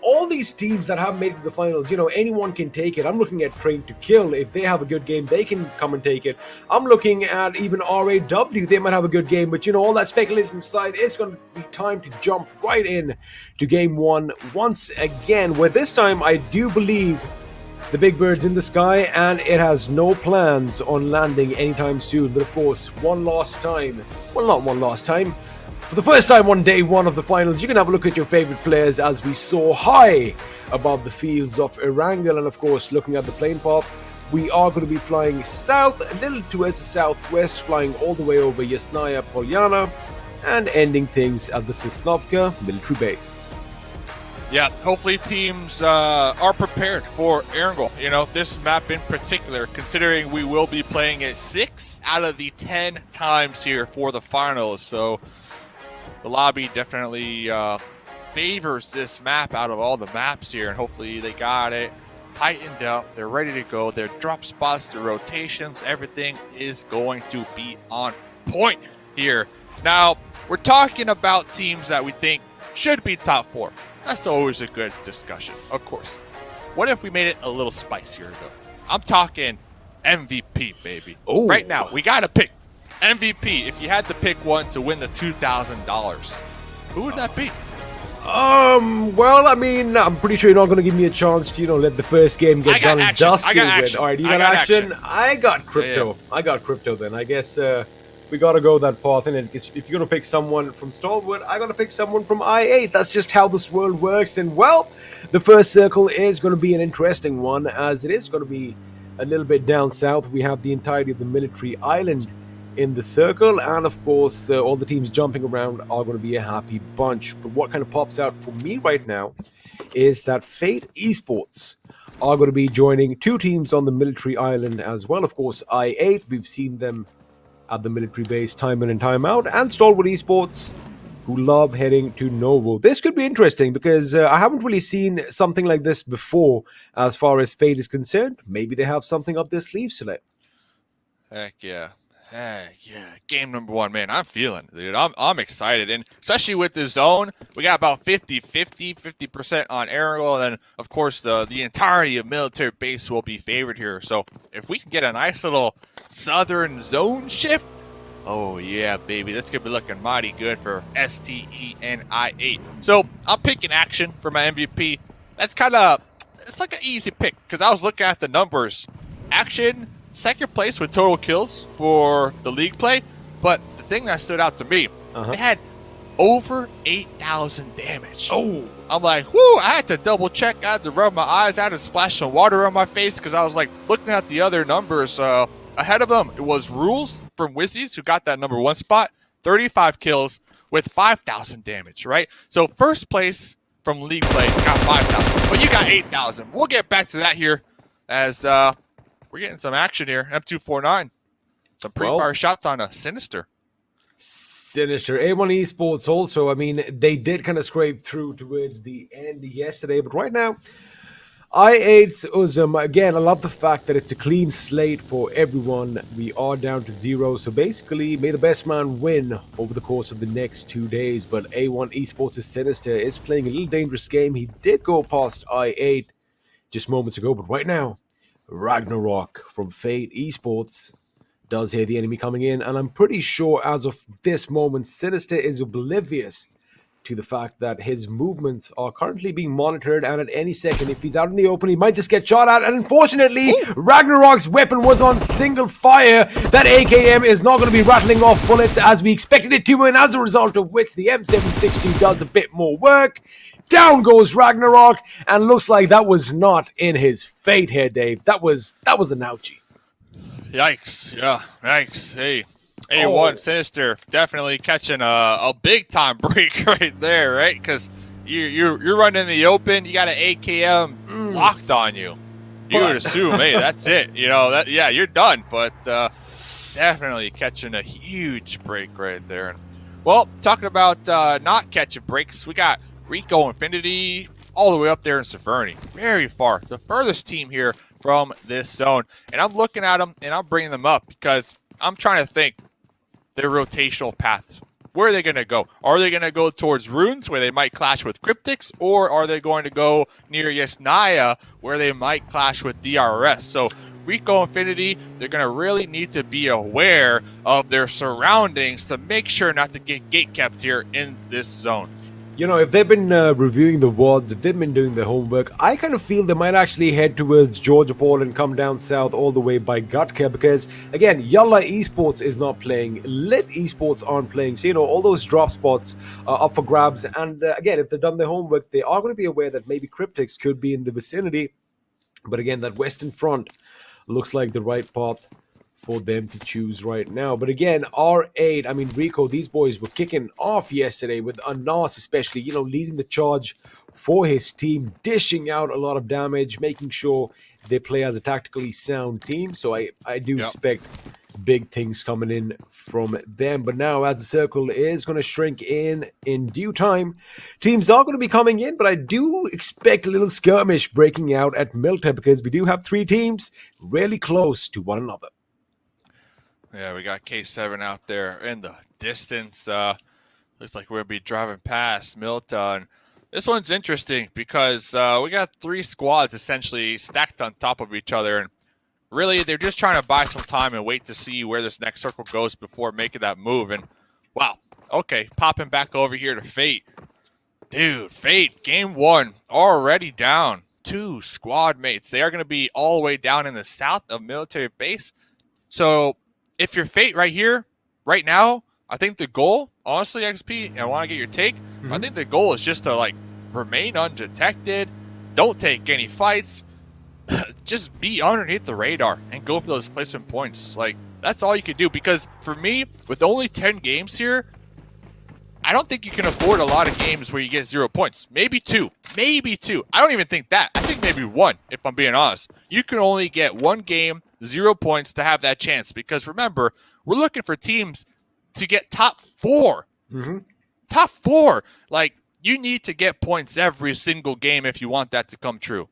S8: all these teams that have made it to the finals, you know, anyone can take it. I'm looking at Train to Kill. If they have a good game, they can come and take it. I'm looking at even RAW. They might have a good game, but, you know, all that speculation aside, it's going to be time to jump right in to game 1 once again, where this time I do believe the big bird's in the sky and it has no plans on landing anytime soon. But of course, one last time, well, not one last time, for the first time on day 1 of the finals, you can have a look at your favorite players as we soar high above the fields of Erangel. And of course, looking at the plane path, we are going to be flying south, a little towards the southwest, flying all the way over Yasnaya Polyana and ending things at the Sosnovka military base.
S9: Yeah, hopefully teams are prepared for Erangel. You know, this map in particular, considering we will be playing it 6 out of the 10 times here for the finals. So the lobby definitely favors this map out of all the maps here, and hopefully they got it tightened up. They're ready to go. Their drop spots, their rotations, everything is going to be on point here. Now, we're talking about teams that we think should be top 4. That's always a good discussion, of course. What if we made it a little spicier, though? I'm talking MVP, baby.
S8: Ooh.
S9: Right now, we got to pick MVP. If you had to pick one to win the $2,000, who would that be?
S8: Well, I mean, I'm pretty sure you're not going to give me a chance to, you know, let the first game get done and dusted.
S9: I got action.
S8: All right, you got action? I got crypto. Yeah. I got crypto then. I guess we gotta go that path. And if you're gonna pick someone from Stalwart, I gotta pick someone from I8. That's just how this world works. And well, the first circle is gonna be an interesting one, as it is gonna be a little bit down south. We have the entirety of the military island in the circle, and of course all the teams jumping around are going to be a happy bunch. But what kind of pops out for me right now is that Fate Esports are going to be joining two teams on the military island as well. Of course, I8, we've seen them at the military base time in and time out, and Stalwart Esports, who love heading to Novo. This could be interesting because I haven't really seen something like this before as far as Fate is concerned. Maybe they have something up their sleeve, Select.
S9: Heck yeah. Heck yeah. Game number 1, man. I'm feeling it, dude. I'm excited. And especially with the zone, we got about 50% on Erangel. And then, of course, the entirety of military base will be favored here. So if we can get a nice little southern zone shift, oh, yeah, baby. That's going to be looking mighty good for STENI8. So I'm picking Action for my MVP. That's kind of, it's like an easy pick because I was looking at the numbers. Action, second place with total kills for the league play. But the thing that stood out to me, they had over 8,000 damage. Oh. I'm like, whoo, I had to double check. I had to rub my eyes. I had to splash some water on my face because I was like looking at the other numbers. Ahead of them, it was Rules from Wizzes, who got that number 1 spot, 35 kills with 5,000 damage, right? So first place from league play got 5,000, but you got 8,000. We'll get back to that here as we're getting some action here. M249, some pre-fire shots on a Sinister.
S8: A1 Esports also, I mean, they did kind of scrape through towards the end yesterday, but right now, I8's Uzum, again, I love the fact that it's a clean slate for everyone. We are down to 0, so basically, may the best man win over the course of the next 2 days. But A1 Esports' Sinister is playing a little dangerous game. He did go past I8 just moments ago, but right now, Ragnarok from Fate Esports does hear the enemy coming in, and I'm pretty sure as of this moment, Sinister is oblivious to the fact that his movements are currently being monitored, and at any second, if he's out in the open, he might just get shot at. And unfortunately, Ragnarok's weapon was on single fire. That AKM is not going to be rattling off bullets as we expected it to, and as a result of which, the M762 does a bit more work. Down goes Ragnarok, and looks like that was not in his fate here, Dave. That was an ouchie.
S9: Yikes. Yeah, yikes. Hey. A1 Sinister definitely catching a big time break right there, right? Because you're running in the open, you got an AKM locked on you. You would assume, hey, that's it. You know that, yeah, you're done. But definitely catching a huge break right there. Well, talking about not catching breaks, we got Rico Infinity all the way up there in Severny, very far, the furthest team here from this zone. And I'm looking at them and I'm bringing them up because I'm trying to think their rotational path. Where are they going to go? Are they going to go towards Runes, where they might clash with Cryptics, or are they going to go near Yesnaya, where they might clash with DRS? So Rico Infinity, they're going to really need to be aware of their surroundings to make sure not to get gatekept here in this zone.
S8: You know, if they've been reviewing the WODs, if they've been doing the homework, I kind of feel they might actually head towards Georgia Paul and come down south all the way by Gutka because, again, Yalla Esports is not playing, Lit Esports aren't playing, so, you know, all those drop spots are up for grabs. And, again, if they've done their homework, they are going to be aware that maybe Cryptics could be in the vicinity. But, again, that Western Front looks like the right path for them to choose right now. But again, R8, I mean, Rico, these boys were kicking off yesterday with Anas especially, you know, leading the charge for his team, dishing out a lot of damage, making sure they play as a tactically sound team. So I do expect big things coming in from them. But now, as the circle is going to shrink in due time, teams are going to be coming in, but I do expect a little skirmish breaking out at Milta because we do have 3 teams really close to one another.
S9: Yeah, we got K7 out there in the distance. Looks like we'll be driving past Milton. This one's interesting because we got 3 squads essentially stacked on top of each other. And really, they're just trying to buy some time and wait to see where this next circle goes before making that move. And, wow, okay, popping back over here to Fate. Dude, Fate, game 1, already down 2 squad mates. They are going to be all the way down in the south of military base. So if you're Fate right here, right now, I think the goal, honestly, XP, and I want to get your take, I think the goal is just to, like, remain undetected, don't take any fights, just be underneath the radar and go for those placement points. Like, that's all you can do, because for me, with only 10 games here, I don't think you can afford a lot of games where you get 0 points. Maybe two. Maybe two. I don't even think that. I think maybe one, if I'm being honest. You can only get one game, 0 points to have that chance. Because remember, we're looking for teams to get top 4. Top 4. Like, you need to get points every single game if you want that to come true.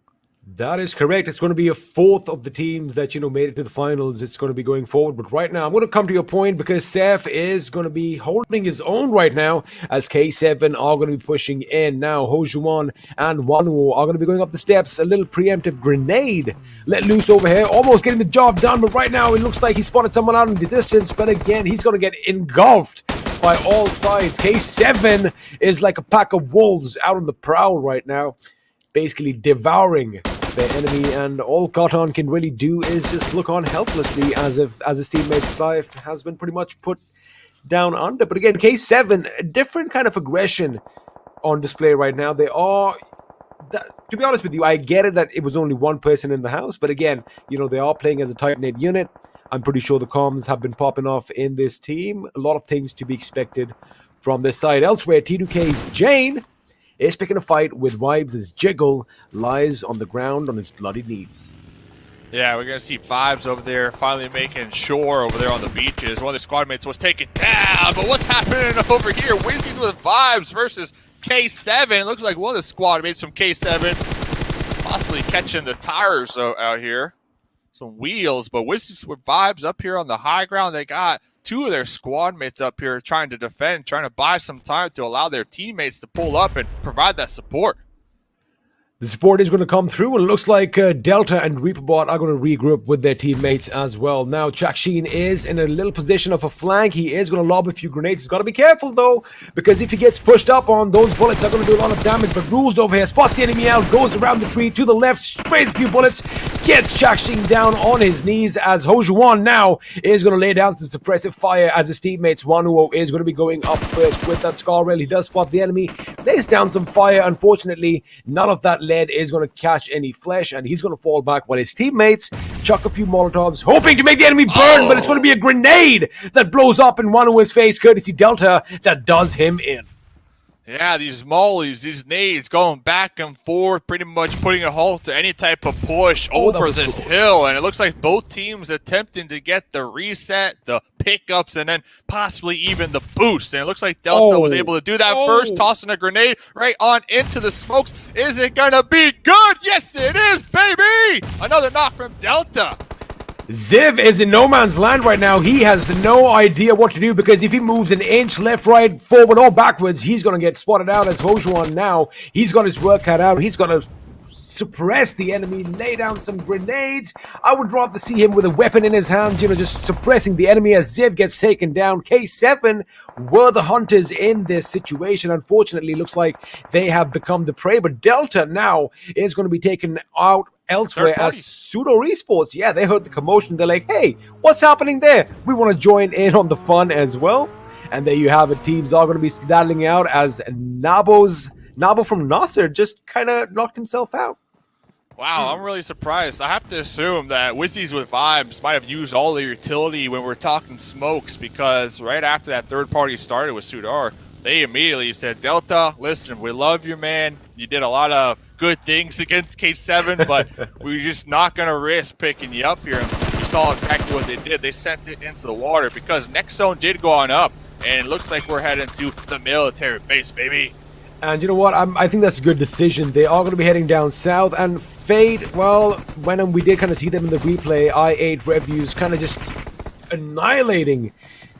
S8: That is correct. It's going to be a fourth of the teams that, made it to the finals. It's going to be going forward. But right now, I'm going to come to your point because Seth is going to be holding his own right now as K7 are going to be pushing in. Now, Hojuan and Wanwo are going to be going up the steps. A little preemptive grenade let loose over here. Almost getting the job done. But right now, it looks like he spotted someone out in the distance. But again, he's going to get engulfed by all sides. K7 is like a pack of wolves out on the prowl right now, basically devouring the enemy, and all Cotton can really do is just look on helplessly as his teammate Saif has been pretty much put down under. But again, K7, a different kind of aggression on display right now. They are, to be honest with you, I get it that it was only one person in the house, but again, they are playing as a tight-knit unit. I'm pretty sure the comms have been popping off in this team. A lot of things to be expected from this side. Elsewhere, T2K's Jane is picking a fight with Vibes as Jiggle lies on the ground on his bloody knees.
S9: Yeah, we're going to see Vibes over there finally making shore over there on the beaches. One of the squad mates was taken down, but what's happening over here? Wizzes with Vibes versus K7. It looks like one of the squad mates from K7 possibly catching the tires out here. Some wheels, but Wizzes with Vibes up here on the high ground. They got two of their squad mates up here trying to defend, trying to buy some time to allow their teammates to pull up and provide that support.
S8: The support is going to come through, and it looks like Delta and Reaperbot are going to regroup with their teammates as well. Now, Chakshin is in a little position of a flank. He is going to lob a few grenades. He's got to be careful, though, because if he gets pushed up on, those bullets are going to do a lot of damage. But Rules over here spots the enemy out, goes around the tree to the left, sprays a few bullets, gets Chakshin down on his knees as Hojuan now is going to lay down some suppressive fire as his teammates. Wanuo is going to be going up first with that Scar Rail. He does spot the enemy, lays down some fire. Unfortunately, none of that lead is going to catch any flesh, and he's going to fall back while his teammates chuck a few Molotovs, hoping to make the enemy burn, but it's going to be a grenade that blows up in Wanuo's face, courtesy Delta, that does him in.
S9: Yeah, these mollies, these nades going back and forth, pretty much putting a halt to any type of push over this hill. And it looks like both teams attempting to get the reset, the pickups, and then possibly even the boost. And it looks like Delta was able to do that first, tossing a grenade right on into the smokes. Is it going to be good? Yes, it is, baby! Another knock from Delta.
S8: Ziv is in no man's land right now. He has no idea what to do, because if he moves an inch left, right, forward, or backwards, he's going to get spotted out as Hojuan now. He's got his work cut out. He's got to suppress the enemy, lay down some grenades. I would rather see him with a weapon in his hand, just suppressing the enemy as Ziv gets taken down. K7 were the hunters in this situation. Unfortunately, looks like they have become the prey, but Delta now is going to be taken out elsewhere as SUDOR Esports. Yeah, they heard the commotion. They're like, hey, what's happening there? We want to join in on the fun as well. And there you have it. Teams are going to be skedaddling out as Nabo from NASR just kind of knocked himself out.
S9: Wow, I'm really surprised. I have to assume that Wizzes with Vibes might have used all their utility when we're talking smokes, because right after that third party started with SUDOR, they immediately said, Delta, listen, we love you, man. You did a lot of good things against K7, but we're just not going to risk picking you up here. And you saw exactly what they did. They sent it into the water because next zone did go on up, and it looks like we're heading to the military base, baby.
S8: And you know what? I think that's a good decision. They are going to be heading down south. And Fade, well, when we did kind of see them in the replay, I8 reviews kind of just annihilating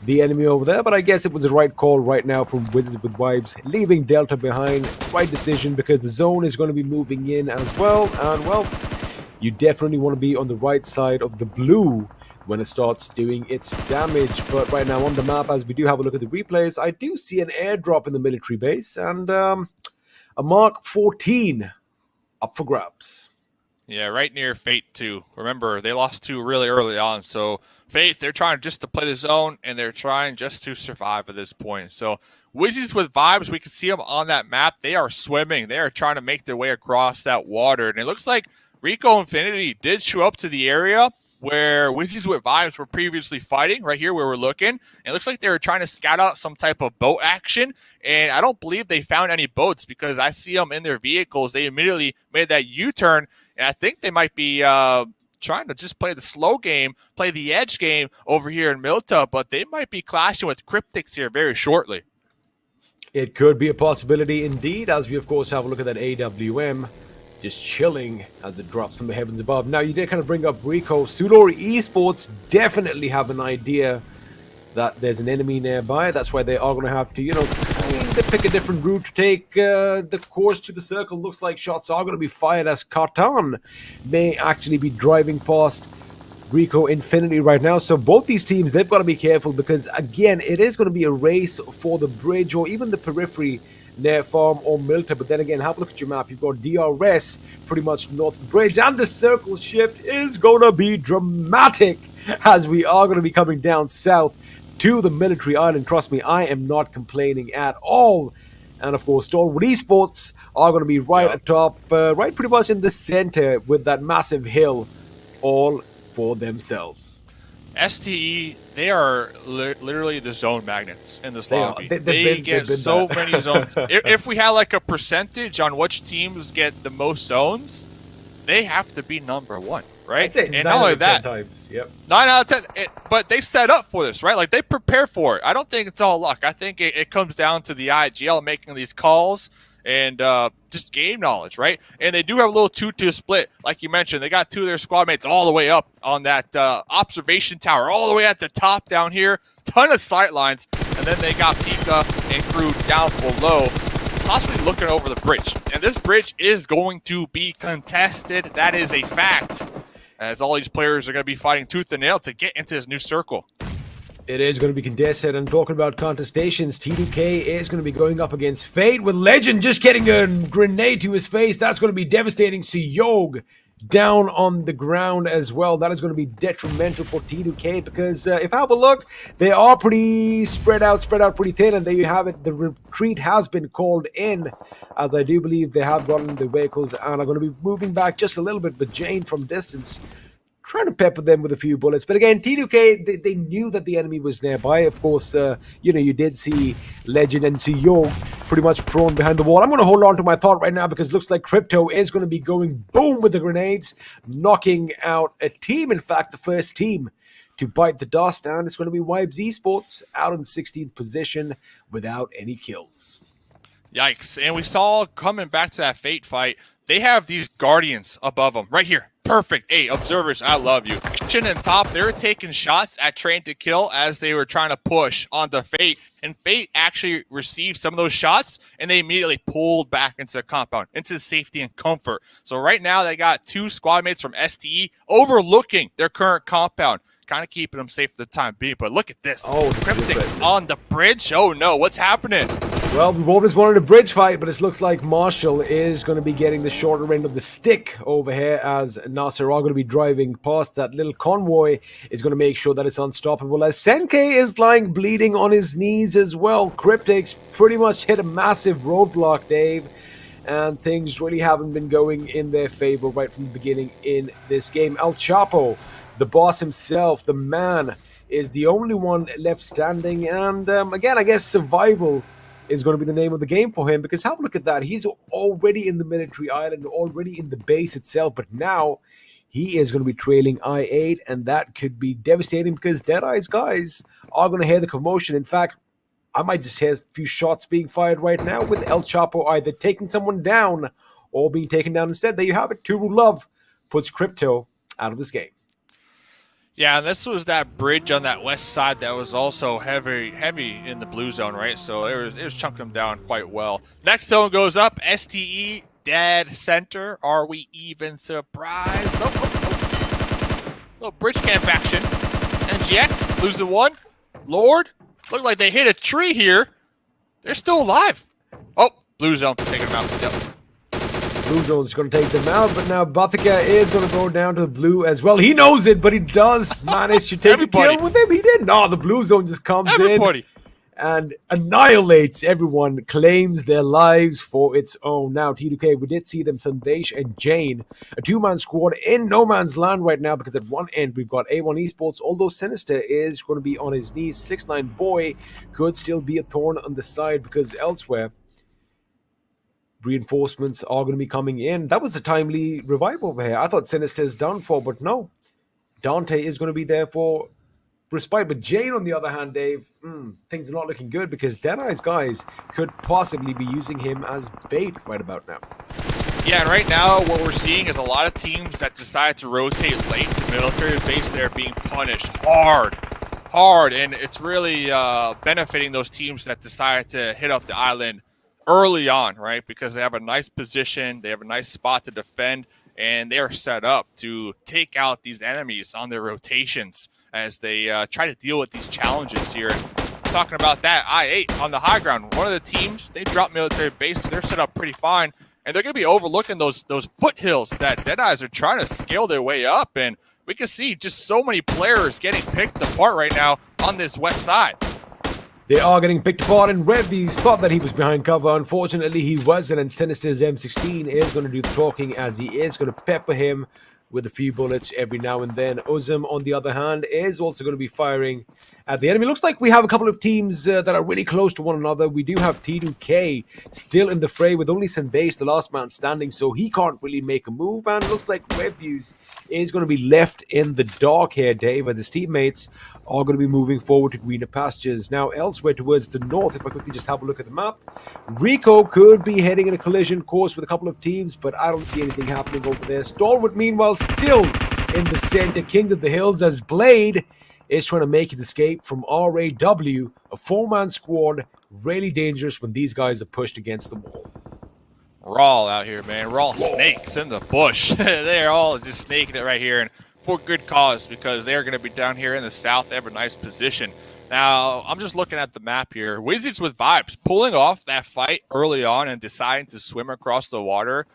S8: the enemy over there. But I guess it was the right call right now from Wizzes with Vibes, leaving Delta behind. Right decision, because the zone is going to be moving in as well. And, well, you definitely want to be on the right side of the blue when it starts doing its damage. But right now on the map, as we do have a look at the replays, I do see an airdrop in the military base and a Mark 14 up for grabs.
S9: Yeah, right near Fate too. Remember, they lost 2 really early on. So Fate, they're trying just to play the zone, and they're trying just to survive at this point. So Wizzes with vibes, we can see them on that map. They are swimming. They are trying to make their way across that water. And it looks like Rico Infinity did show up to the area where Wizzes with vibes were previously fighting, right here where we're looking. And it looks like they were trying to scout out some type of boat action. And I don't believe they found any boats because I see them in their vehicles. They immediately made that U-turn. And I think they might be trying to just play the slow game, play the edge game over here in Milta. But they might be clashing with Cryptics here very shortly.
S8: It could be a possibility indeed, as we of course have a look at that AWM just chilling as it drops from the heavens above. Now, you did kind of bring up Rico. SUDOR Esports definitely have an idea that there's an enemy nearby. That's why they are going to have to, you know, kind of pick a different route to take the course to the circle. Looks like shots are going to be fired as Katan may actually be driving past Rico Infinity right now. So both these teams, they've got to be careful because, again, it is going to be a race for the bridge or even the periphery near Farm or Milta. But then again, have a look at your map. You've got DRS pretty much north of the bridge, and the circle shift is going to be dramatic as we are going to be coming down south to the military island. Trust me, I am not complaining at all. And of course, Stalwart Esports are going to be right atop, right pretty much in the center with that massive hill all for themselves.
S9: STE, they are literally the zone magnets in this lobby.
S8: They
S9: get so many zones. If we had like a percentage on which teams get the most zones, they have to be number 1, right?
S8: I'd say
S9: and not only that,
S8: 10 times. Yep.
S9: 9 out of 10. But they set up for this, right? Like they prepare for it. I don't think it's all luck. I think it comes down to the IGL making these calls and just game knowledge, right? And they do have a little 2-2 split, like you mentioned. They got 2 of their squad mates all the way up on that observation tower, all the way at the top down here. Ton of sight lines. And then they got Pika and crew down below, possibly looking over the bridge. And this bridge is going to be contested. That is a fact, as all these players are going to be fighting tooth and nail to get into this new circle.
S8: It is going to be contested, and talking about contestations, T2K is going to be going up against Fate with Legend just getting a grenade to his face. That's going to be devastating. Siyog down on the ground as well. That is going to be detrimental for T2K because if I have a look, they are pretty spread out pretty thin, and there you have it. The retreat has been called in, as I do believe they have gotten the vehicles and are going to be moving back just a little bit, but Jane from distance trying to pepper them with a few bullets. But again, T2K, they knew that the enemy was nearby. Of course, you did see Legend and Siyog pretty much prone behind the wall. I'm going to hold on to my thought right now because it looks like Crypto is going to be going boom with the grenades, knocking out a team. In fact, the first team to bite the dust, and it's going to be Wizzes Esports out in the 16th position without any kills.
S9: Yikes. And we saw coming back to that Fate fight, they have these Guardians above them right here. Perfect. Hey, observers, I love you. Chin and top, they were taking shots at Train to Kill as they were trying to push onto Fate. And Fate actually received some of those shots, and they immediately pulled back into the compound, into safety and comfort. So right now, they got 2 squad mates from STE overlooking their current compound, kind of keeping them safe for the time being. But look at this.
S8: Oh,
S9: Cryptics on the bridge. Oh, no. What's happening?
S8: Well, we've always wanted a bridge fight, but it looks like Marshall is going to be getting the shorter end of the stick over here as NASR are going to be driving past. That little convoy is going to make sure that it's unstoppable as Senke is lying bleeding on his knees as well. Cryptics pretty much hit a massive roadblock, Dave, and things really haven't been going in their favor right from the beginning in this game. El Chapo, the boss himself, the man, is the only one left standing, and again, I guess survival is going to be the name of the game for him, because have a look at that. He's already in the military island, already in the base itself, but now he is going to be trailing I-8, and that could be devastating because Deadeye's guys are going to hear the commotion. In fact, I might just hear a few shots being fired right now with El Chapo either taking someone down or being taken down instead. There you have it. Turu Love puts Crypto out of this game.
S9: Yeah, and this was that bridge on that west side that was also heavy in the blue zone, right? So it was chunking them down quite well. Next zone goes up, STE, dead center. Are we even surprised? Oh. Little bridge camp action. NGX losing one. Lord, look like they hit a tree here. They're still alive. Oh, blue zone taking them out. Yep.
S8: blue zone's going to take them out, but now Batika is going to go down to the blue as well. He knows it, but he does manage to take a kill with him. He did. No, the blue zone just comes in and annihilates everyone, claims their lives for its own. Now, T2K, we did see them, Sandesh and Jane, a two-man squad in no man's land right now, because at one end we've got A1 Esports, although Sinister is going to be on his knees. 6ix9ine boy could still be a thorn on the side, because elsewhere reinforcements are going to be coming in. That was a timely revive over here. I thought Sinister's done for, but no. Dante is going to be there for respite. But Jane, on the other hand, Dave, things are not looking good, because DEADEYES guys could possibly be using him as bait right about now.
S9: Yeah, and right now what we're seeing is a lot of teams that decide to rotate late to military base. They're being punished hard, and it's really benefiting those teams that decide to hit up the island early on, right? Because they have a nice position, they have a nice spot to defend, and they are set up to take out these enemies on their rotations as they try to deal with these challenges here. Talking about that, I8 on the high ground, one of the teams, they dropped military base, they're set up pretty fine, and they're going to be overlooking those foothills that DEADEYES are trying to scale their way up, and we can see just so many players getting picked apart right now on this west side.
S8: They are getting picked apart, and Revvies thought that he was behind cover. Unfortunately, he wasn't, and Sinister's M16 is going to do the talking, as he is going to pepper him with a few bullets every now and then. Ozum, on the other hand, is also going to be firing at the enemy. Looks like we have a couple of teams that are really close to one another. We do have T2K still in the fray with only Sandesh, the last man standing, so he can't really make a move. And it looks like Reviews is going to be left in the dark here, Dave, as his teammates are going to be moving forward to greener pastures. Now, elsewhere towards the north, if I quickly just have a look at the map, Rico could be heading in a collision course with a couple of teams, but I don't see anything happening over there. Stalwart, meanwhile, still in the center. Kings of the Hills, as Blade is trying to make his escape from RAW, a four-man squad, really dangerous when these guys are pushed against the wall.
S9: Raw out here, man. Raw snakes in the bush. They're all just snaking it right here, and for good cause, because they're going to be down here in the south. They have a nice position. Now, I'm just looking at the map here. Wizzes with vibes, pulling off that fight early on and deciding to swim across the water.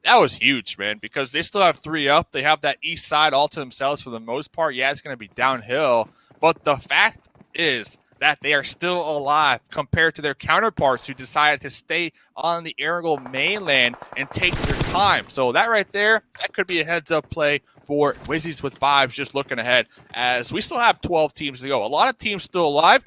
S9: That was huge, man, because they still have 3 up. They have that east side all to themselves for the most part. Yeah, it's going to be downhill, but the fact is that they are still alive compared to their counterparts who decided to stay on the Erangel mainland and take their time. So that right there, that could be a heads-up play for Wizzes with vibes, just looking ahead, as we still have 12 teams to go. A lot of teams still alive.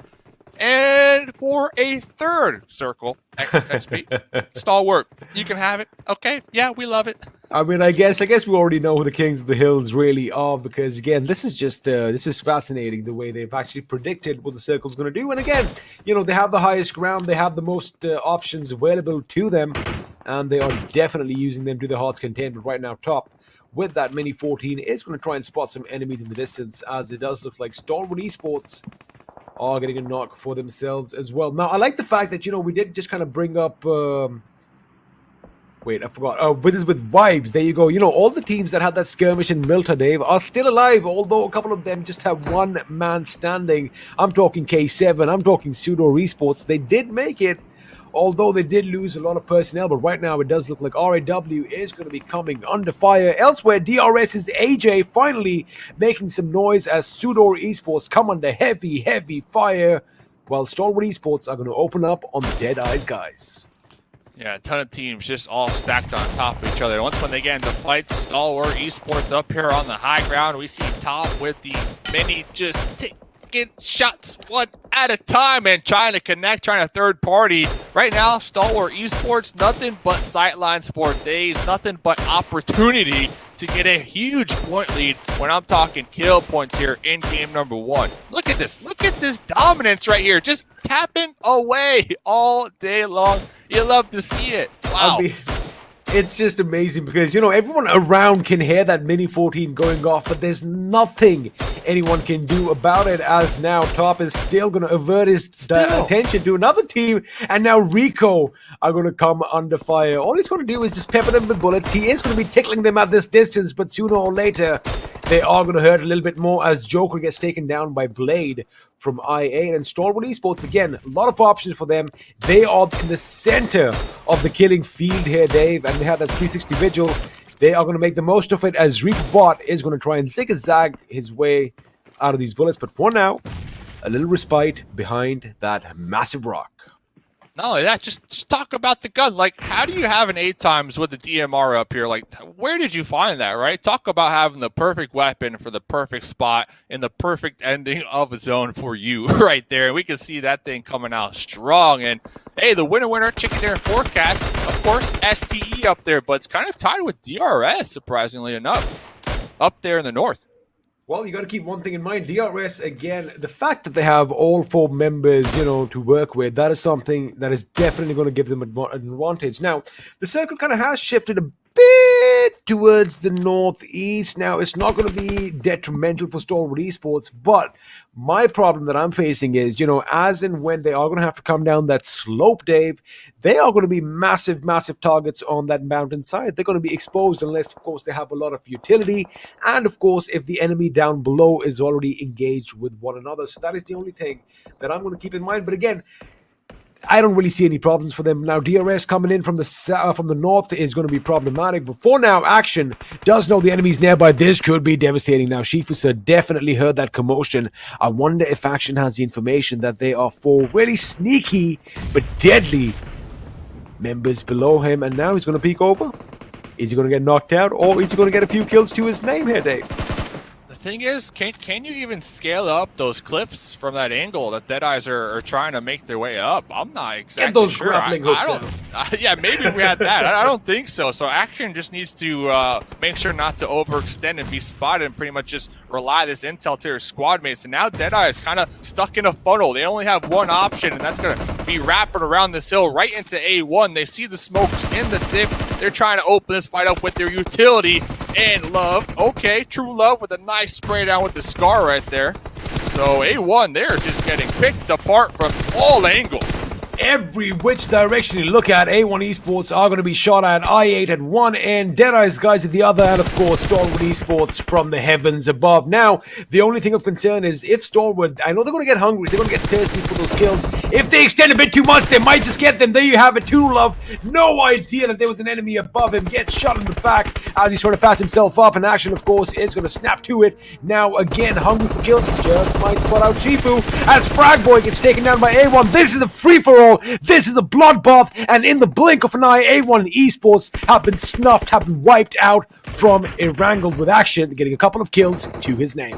S9: And for a third circle, XP, Stalwart, you can have it. Okay, yeah, we love it.
S8: I mean, I guess we already know who the Kings of the Hills really are, because again, this is just this is fascinating the way they've actually predicted what the circle's going to do. And again, you know, they have the highest ground, they have the most options available to them, and they are definitely using them to their heart's content. But right now, top with that Mini 14 is going to try and spot some enemies in the distance, as it does look like Stalwart Esports are getting a knock for themselves as well. Now, I like the fact that, you know, we did just kind of bring up... wait, I forgot. Wizzes with vibes. There you go. You know, all the teams that had that skirmish in Milta, Dave, are still alive, although a couple of them just have one man standing. I'm talking K7. I'm talking SUDOR Esports. They did make it, although they did lose a lot of personnel, but right now it does look like RAW is going to be coming under fire. Elsewhere, DRS's AJ finally making some noise as SUDOR Esports come under heavy, heavy fire, while Stalwart Esports are going to open up on the DEADEYES guys.
S9: Yeah, a ton of teams just all stacked on top of each other. Once when they get into fights, Stalwart Esports up here on the high ground. We see top with the mini just taking shots one at a time and trying to connect, trying to third party. Right now, Stalwart Esports, nothing but sidelines for days, nothing but opportunity to get a huge point lead when I'm talking kill points here in game number 1. Look at this dominance right here, just tapping away all day long. You love to see it. Wow.
S8: I mean, it's just amazing because, you know, everyone around can hear that Mini 14 going off, but there's nothing anyone can do about it, as now Top is still going to avert his attention to another team, and now Rico are going to come under fire. All he's going to do is just pepper them with bullets. He is going to be tickling them at this distance, but sooner or later, they are going to hurt a little bit more as Joker gets taken down by Blade from IA. And Stalwart Esports, again, a lot of options for them. They are in the center of the killing field here, Dave, and they have that 360 Vigil. They are going to make the most of it as Reaperbot is going to try and zigzag his way out of these bullets. But for now, a little respite behind that massive rock.
S9: Not only that, just talk about the gun. Like, how do you have an 8 times with the DMR up here? Like, where did you find that, right? Talk about having the perfect weapon for the perfect spot and the perfect ending of a zone for you right there. And we can see that thing coming out strong. And, hey, the winner, chicken dinner forecast, of course, STE up there. But it's kind of tied with DRS, surprisingly enough, up there in the north.
S8: Well, you got to keep one thing in mind. DRS, again, the fact that they have all 4 members, to work with, that is something that is definitely going to give them an advantage. Now, the circle kind of has shifted a bit towards the northeast. Now, it's not going to be detrimental for Stalwart Esports, but my problem that I'm facing is, as and when they are going to have to come down that slope, Dave, they are going to be massive, massive targets on that mountainside. They're going to be exposed unless, of course, they have a lot of utility. And, of course, if the enemy down below is already engaged with one another. So that is the only thing that I'm going to keep in mind. But again, I don't really see any problems for them. Now, DRS coming in from the north is going to be problematic. But for now, Action does know the enemy's nearby. This could be devastating. Now, Shifusa definitely heard that commotion. I wonder if Action has the information that they are 4 really sneaky but deadly members below him. And now he's going to peek over. Is he going to get knocked out? Or is he going to get a few kills to his name here, Dave?
S9: The thing is, can you even scale up those clips from that angle that Deadeyes are trying to make their way up? I'm not exactly
S8: Get those
S9: sure.
S8: grappling hooks
S9: yeah, maybe we had that. I don't think so. So Action just needs to make sure not to overextend and be spotted and pretty much just rely this intel to their squad mates. And now Deadeye is kind of stuck in a funnel. They only have one option, and that's going to be wrapping around this hill right into A1. They see the smokes in the dip. They're trying to open this fight up with their utility. And Love, okay, True Love with a nice spray down with the Scar right there. So A1, they're just getting picked apart from all angles.
S8: Every which direction you look at, A1 Esports are going to be shot at. I8 at one end, Deadeye's guys at the other, and of course Stalwart Esports from the heavens above. Now, the only thing of concern is if Stalwart, I know they're going to get hungry, they're going to get thirsty for those kills. If they extend a bit too much, they might just get them. There you have it, True Love. No idea that there was an enemy above him. Gets shot in the back as he's trying to patch himself up. And Action, of course, is going to snap to it. Now, again, hungry for kills. Just might spot out Chifu as Fragboy gets taken down by A1. This is a free-for-all. This is a bloodbath, and in the blink of an eye, A1 Esports have been snuffed, have been wiped out from Erangel with Action, getting a couple of kills to his name.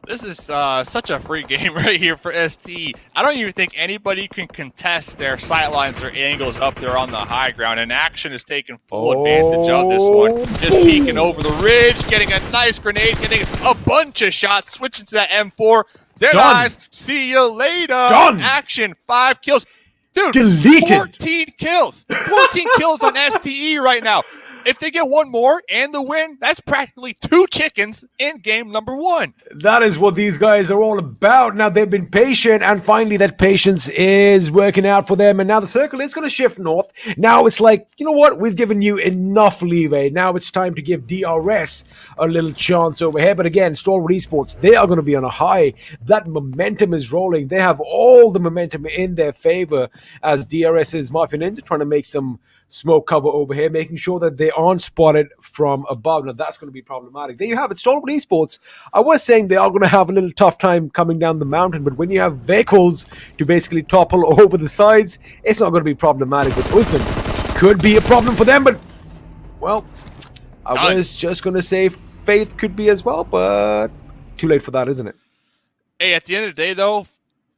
S9: This is such a free game right here for ST. I don't even think anybody can contest their sightlines or angles up there on the high ground, and Action is taking full advantage of this one. Just peeking over the ridge, getting a nice grenade, getting a bunch of shots, switching to that M4. Deadeyes, see you later.
S8: Done.
S9: Action, 5 kills. Dude,
S8: Deleted.
S9: 14 kills. 14 kills on STE right now. If they get one more and the win, that's practically 2 chickens in game number 1.
S8: That is what these guys are all about. Now, they've been patient, and finally that patience is working out for them. And now the circle is going to shift north. Now it's like, you know what? We've given you enough leeway. Now it's time to give DRS a little chance over here. But again, Stalwart Esports, they are going to be on a high. That momentum is rolling. They have all the momentum in their favor as DRS is muffing in, trying to make some smoke cover over here, making sure that they aren't spotted from above. Now, that's going to be problematic. There you have it, Stalwart Esports. I was saying they are going to have a little tough time coming down the mountain, but when you have vehicles to basically topple over the sides, it's not going to be problematic. But listen, could be a problem for them, but, well, I was just going to say Faith could be as well, but too late for that, isn't it?
S9: Hey, at the end of the day, though,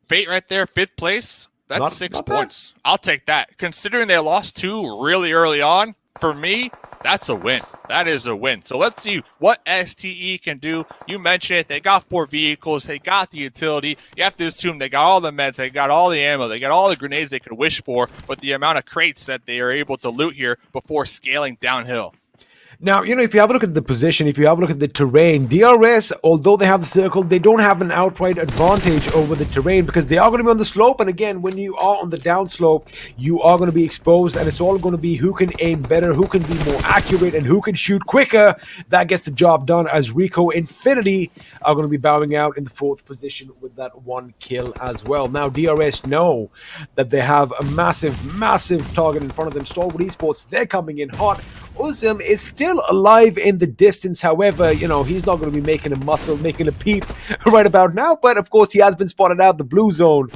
S9: Fate right there, 5th place. That's 6 points. I'll take that. Considering they lost 2 really early on, for me, that's a win. That is a win. So let's see what STE can do. You mentioned it. They got 4 vehicles. They got the utility. You have to assume they got all the meds. They got all the ammo. They got all the grenades they could wish for with the amount of crates that they are able to loot here before scaling downhill.
S8: Now, if you have a look at the position, if you have a look at the terrain, DRS, although they have the circle, they don't have an outright advantage over the terrain because they are going to be on the slope. And again, when you are on the downslope, you are going to be exposed, and it's all going to be who can aim better, who can be more accurate, and who can shoot quicker. That gets the job done, as Rico Infinity are going to be bowing out in the 4th position with that 1 kill as well. Now, DRS know that they have a massive target in front of them. Stalwart Esports, they're coming in hot. Uzum is still alive in the distance. However, he's not going to be making a peep right about now. But of course, he has been spotted out. The blue zone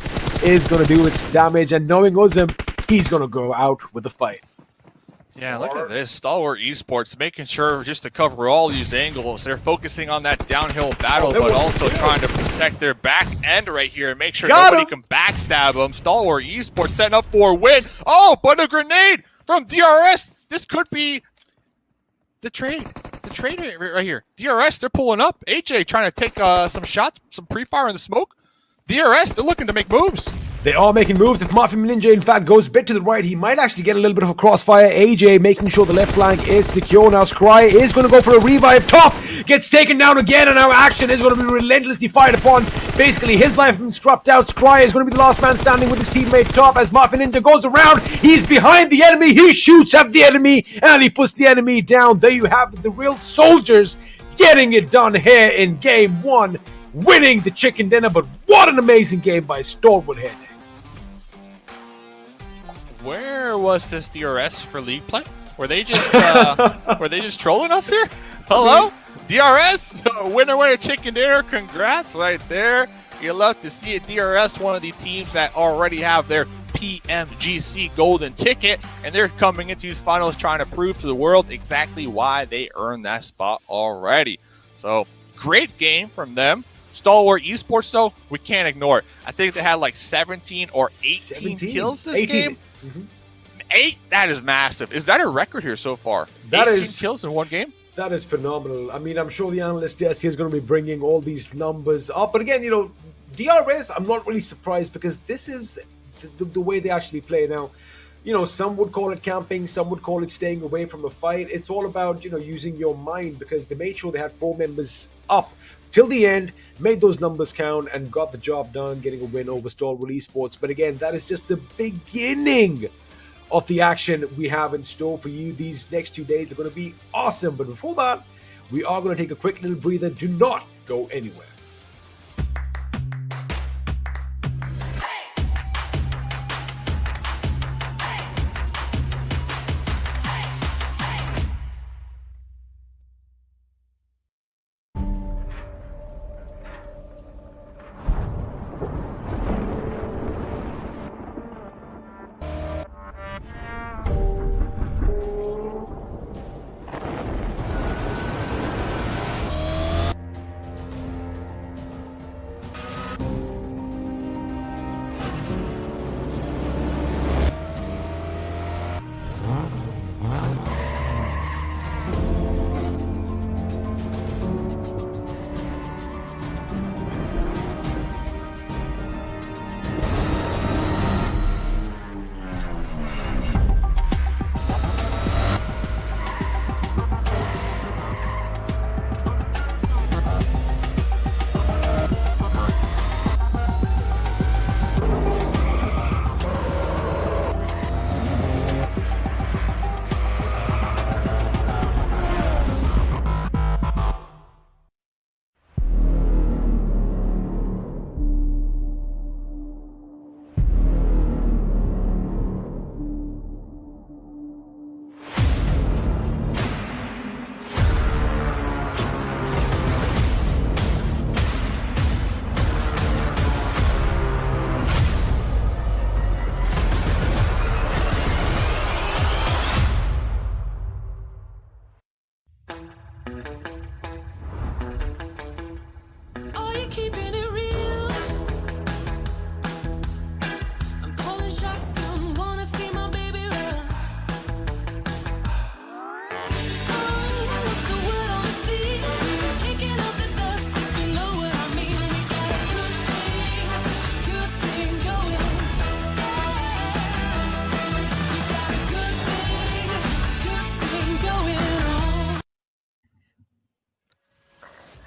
S8: is going to do its damage. And knowing Uzum, he's going to go out with the fight.
S9: Yeah, look at this. Stalwart Esports making sure just to cover all these angles. They're focusing on that downhill battle, but also trying to protect their back end right here and make sure nobody can backstab them. Stalwart Esports setting up for a win. Oh, but a grenade from DRS. This could be the trade right here. DRS, they're pulling up. AJ trying to take some shots, some pre-fire in the smoke. DRS, they're looking to make moves.
S8: They are making moves. If Mafia Ninja, in fact, goes a bit to the right, he might actually get a little bit of a crossfire. AJ making sure the left flank is secure. Now Scry is going to go for a revive. Top gets taken down again, and now Action is going to be relentlessly fired upon. Basically, his life has been scrubbed out. Scry is going to be the last man standing with his teammate Top as Mafia Ninja goes around. He's behind the enemy. He shoots at the enemy, and he puts the enemy down. There you have it, the real soldiers getting it done here in Game 1, winning the chicken dinner. But what an amazing game by Stalwart here.
S9: Where was this DRS for league play? Were they just trolling us here? Hello? DRS? Winner chicken dinner. Congrats right there. You love to see it. DRS, one of the teams that already have their PMGC golden ticket, and they're coming into these finals trying to prove to the world exactly why they earned that spot already. So, great game from them. Stalwart Esports, though, we can't ignore it. I think they had like 17 or 18 kills this game.
S8: Mm-hmm.
S9: 8? That is massive. Is that a record here so far?
S8: That
S9: 18
S8: is
S9: kills in one game?
S8: That is phenomenal. I mean, I'm sure the analyst desk is going to be bringing all these numbers up. But again, DRS, I'm not really surprised because this is the way they actually play now. Some would call it camping, some would call it staying away from a fight. It's all about, using your mind, because they made sure they had 4 members up till the end, made those numbers count, and got the job done, getting a win over Stalwart Esports. But again, that is just the beginning of the action we have in store for you. These next 2 days are going to be awesome. But before that, we are going to take a quick little breather. Do not go anywhere.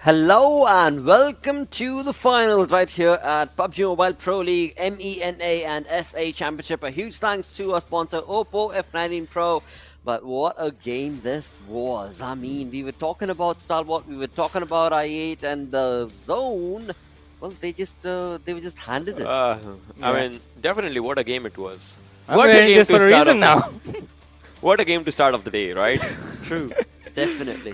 S5: Hello and welcome to the finals right here at PUBG Mobile Pro League MENA and SA Championship. A huge thanks to our sponsor Oppo F19 Pro. But what a game this was. I mean, we were talking about Stalwart, we were talking about I8 and the zone. Well, they were just handed it.
S6: I mean, definitely what a game it was.
S7: I'm
S6: What a
S7: wearing
S6: game
S7: this
S6: to
S7: for a
S6: start
S7: reason
S6: off.
S7: now.
S6: What a game to start off the day, right?
S5: True. Definitely.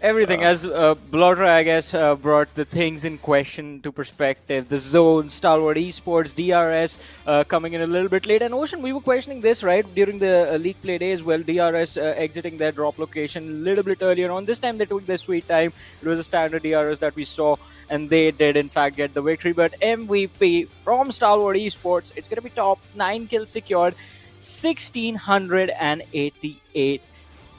S7: Everything, as Blotter, I guess, brought the things in question to perspective. The zone, Stalwart Esports, DRS coming in a little bit late. And Ocean, we were questioning this, right, during the league play days. Well, DRS exiting their drop location a little bit earlier on. This time they took their sweet time. It was a standard DRS that we saw, and they did, in fact, get the victory. But MVP from Stalwart Esports, it's going to be top 9 kills secured, 1,688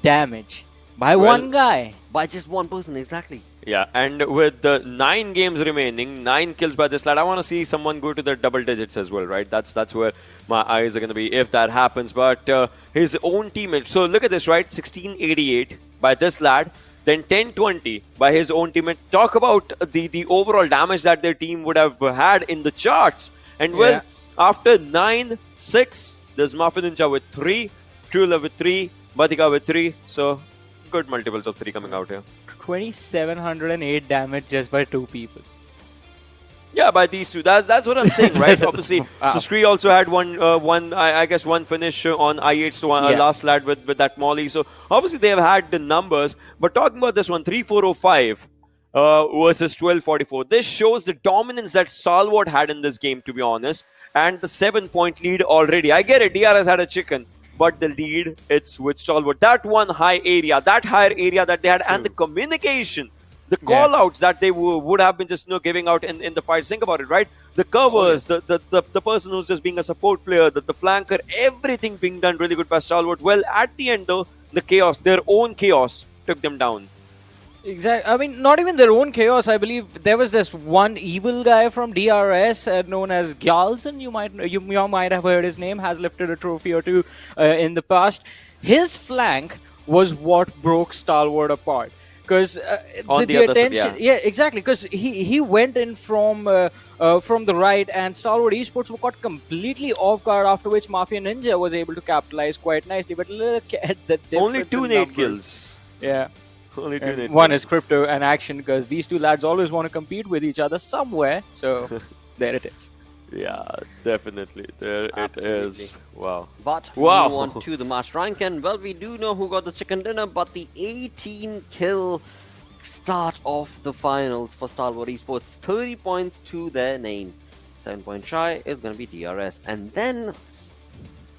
S7: damage. By one guy.
S5: By just one person, exactly.
S6: Yeah, and with the 9 games remaining, 9 kills by this lad, I want to see someone go to the double digits as well, right? That's where my eyes are going to be if that happens. But his own teammate, so look at this, right? 1688 by this lad, then 1020 by his own teammate. Talk about the overall damage that their team would have had in the charts. And well, after 9, 6, there's Muffin Ninja with 3, Trula with 3, Batika with 3. So good multiples of 3 coming out here.
S7: 2,708 damage just by 2 people.
S6: Yeah, by these two. That's what I'm saying, right? Obviously, so Scree also had one finish on I8's last lad with that molly. So obviously they have had the numbers. But talking about this one, 3405 versus 1244. This shows the dominance that Stalwart had in this game, to be honest, and the 7-point lead already. I get it. DRS had a chicken. But the lead, it's with Stalwart. That one high area, that higher area that they had, and the communication, the call-outs that they would have been just giving out in the fights. Think about it, right? The covers, the person who's just being a support player, the flanker, everything being done really good by Stalwart. Well, at the end, though, the chaos, their own chaos, took them down.
S7: Exactly. I mean, not even their own chaos. I believe there was this one evil guy from DRS known as Gyalson. You might have heard his name. Has lifted a trophy or two in the past. His flank was what broke Stalwart apart. Because the attention, exactly. Because he went in from the right, and Stalwart Esports were caught completely off guard. After which Mafia Ninja was able to capitalize quite nicely. But look at the difference.
S6: Only 2 nade kills.
S7: Yeah.
S6: Only 2 nade
S7: one
S6: kills.
S7: is Crypto and Action, because these two lads always want to compete with each other somewhere. So there it is.
S6: Yeah, definitely. There
S5: Absolutely.
S6: it is. Wow.
S5: But we move on to the match rank, and well, we do know who got the chicken dinner, but the 18-kill start of the finals for Stalwart Esports, 30 points to their name. 7-point shy is going to be DRS, and then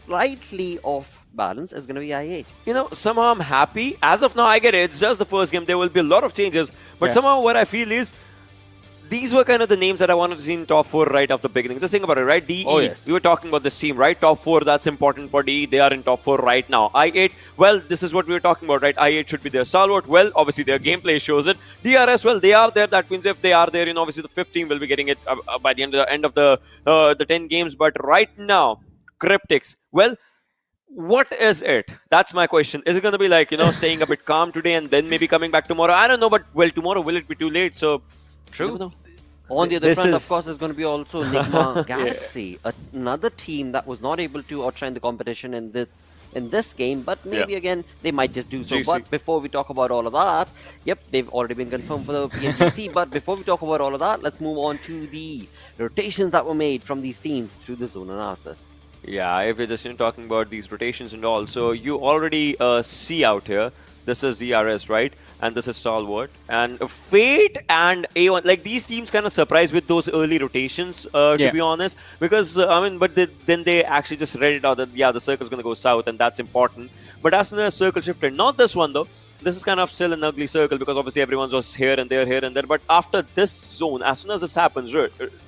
S5: slightly off balance is going to be I8.
S6: Somehow I'm happy. As of now, I get it. It's just the first game. There will be a lot of changes. But somehow what I feel is these were kind of the names that I wanted to see in top 4 right off the beginning. Just think about it, right? DE, we were talking about this team, right? Top 4, that's important for DE. They are in top 4 right now. I8, well, this is what we were talking about, right? I8 should be there. Stalwart, well, obviously their gameplay shows it. DRS, well, they are there. That means if they are there, obviously the 5th team will be getting it by the end of the 10 games. But right now, Cryptics, well, what is it? That's my question. Is it going to be like, staying a bit calm today and then maybe coming back tomorrow? I don't know, but well, tomorrow will it be too late? So,
S5: true. On the other front, of course, there's going to be also Nigma Galaxy, another team that was not able to outshine the competition in this game, but maybe again they might just do so.
S6: GC.
S5: But before we talk about all of that, they've already been confirmed for the PMGC. But before we talk about all of that, let's move on to the rotations that were made from these teams through the zone analysis.
S6: Yeah, if you're just talking about these rotations and all, so you already see out here, this is DRS, right? And this is Stalwart. And Fate and A1, like these teams kind of surprised with those early rotations, to be honest. Because, then they actually just read it out that, the circle's going to go south and that's important. But as soon as circle shifted, not this one though, this is kind of still an ugly circle because obviously everyone's just here and there. But after this zone, as soon as this happens,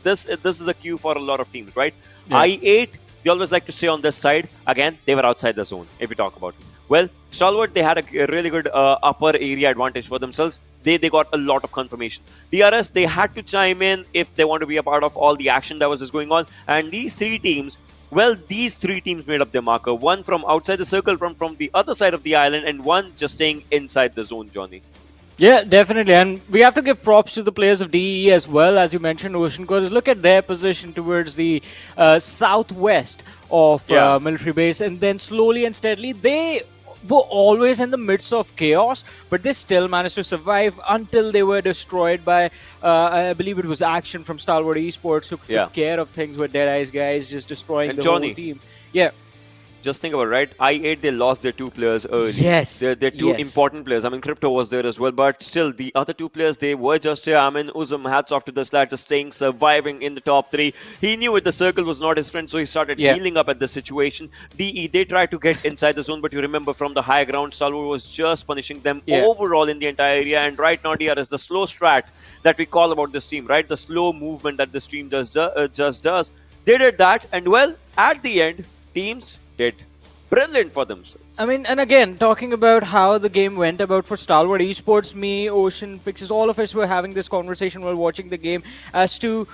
S6: this is a cue for a lot of teams, right? I8, they always like to stay on this side. Again, they were outside the zone, if we talk about it. Well, Stalwart, they had a really good upper area advantage for themselves. They got a lot of confirmation. DRS, they had to chime in if they want to be a part of all the action that was just going on. And these 3 teams, well, these 3 teams made up their marker. One from outside the circle, from the other side of the island, and one just staying inside the zone, Johnny.
S7: Yeah, definitely. And we have to give props to the players of DE as well, as you mentioned, Ocean, because look at their position towards the southwest of military base. And then slowly and steadily, they were always in the midst of chaos, but they still managed to survive until they were destroyed by, I believe it was Action from Stalwart Esports, who took care of things with Deadeye's guys, just destroying
S6: And
S7: the
S6: Johnny.
S7: whole team. Yeah.
S6: Just think about it, right? I8, they lost their 2 players early.
S7: Yes.
S6: They're 2 important players. I mean, Crypto was there as well, but still, the other 2 players, they were just here. I mean, Uzum, hats off to this lad, just staying, surviving in the top 3. He knew it, the circle was not his friend, so he started healing up at the situation. DE, they tried to get inside the zone, but you remember from the high ground, Salvo was just punishing them overall in the entire area. And right now, DRS, the slow strat that we call about this team, right? The slow movement that this team just does. They did that, and well, at the end, teams did brilliant for themselves.
S7: I mean, and again, talking about how the game went about for Stalwart Esports, me, Ocean, Fixes, all of us were having this conversation while watching the game as to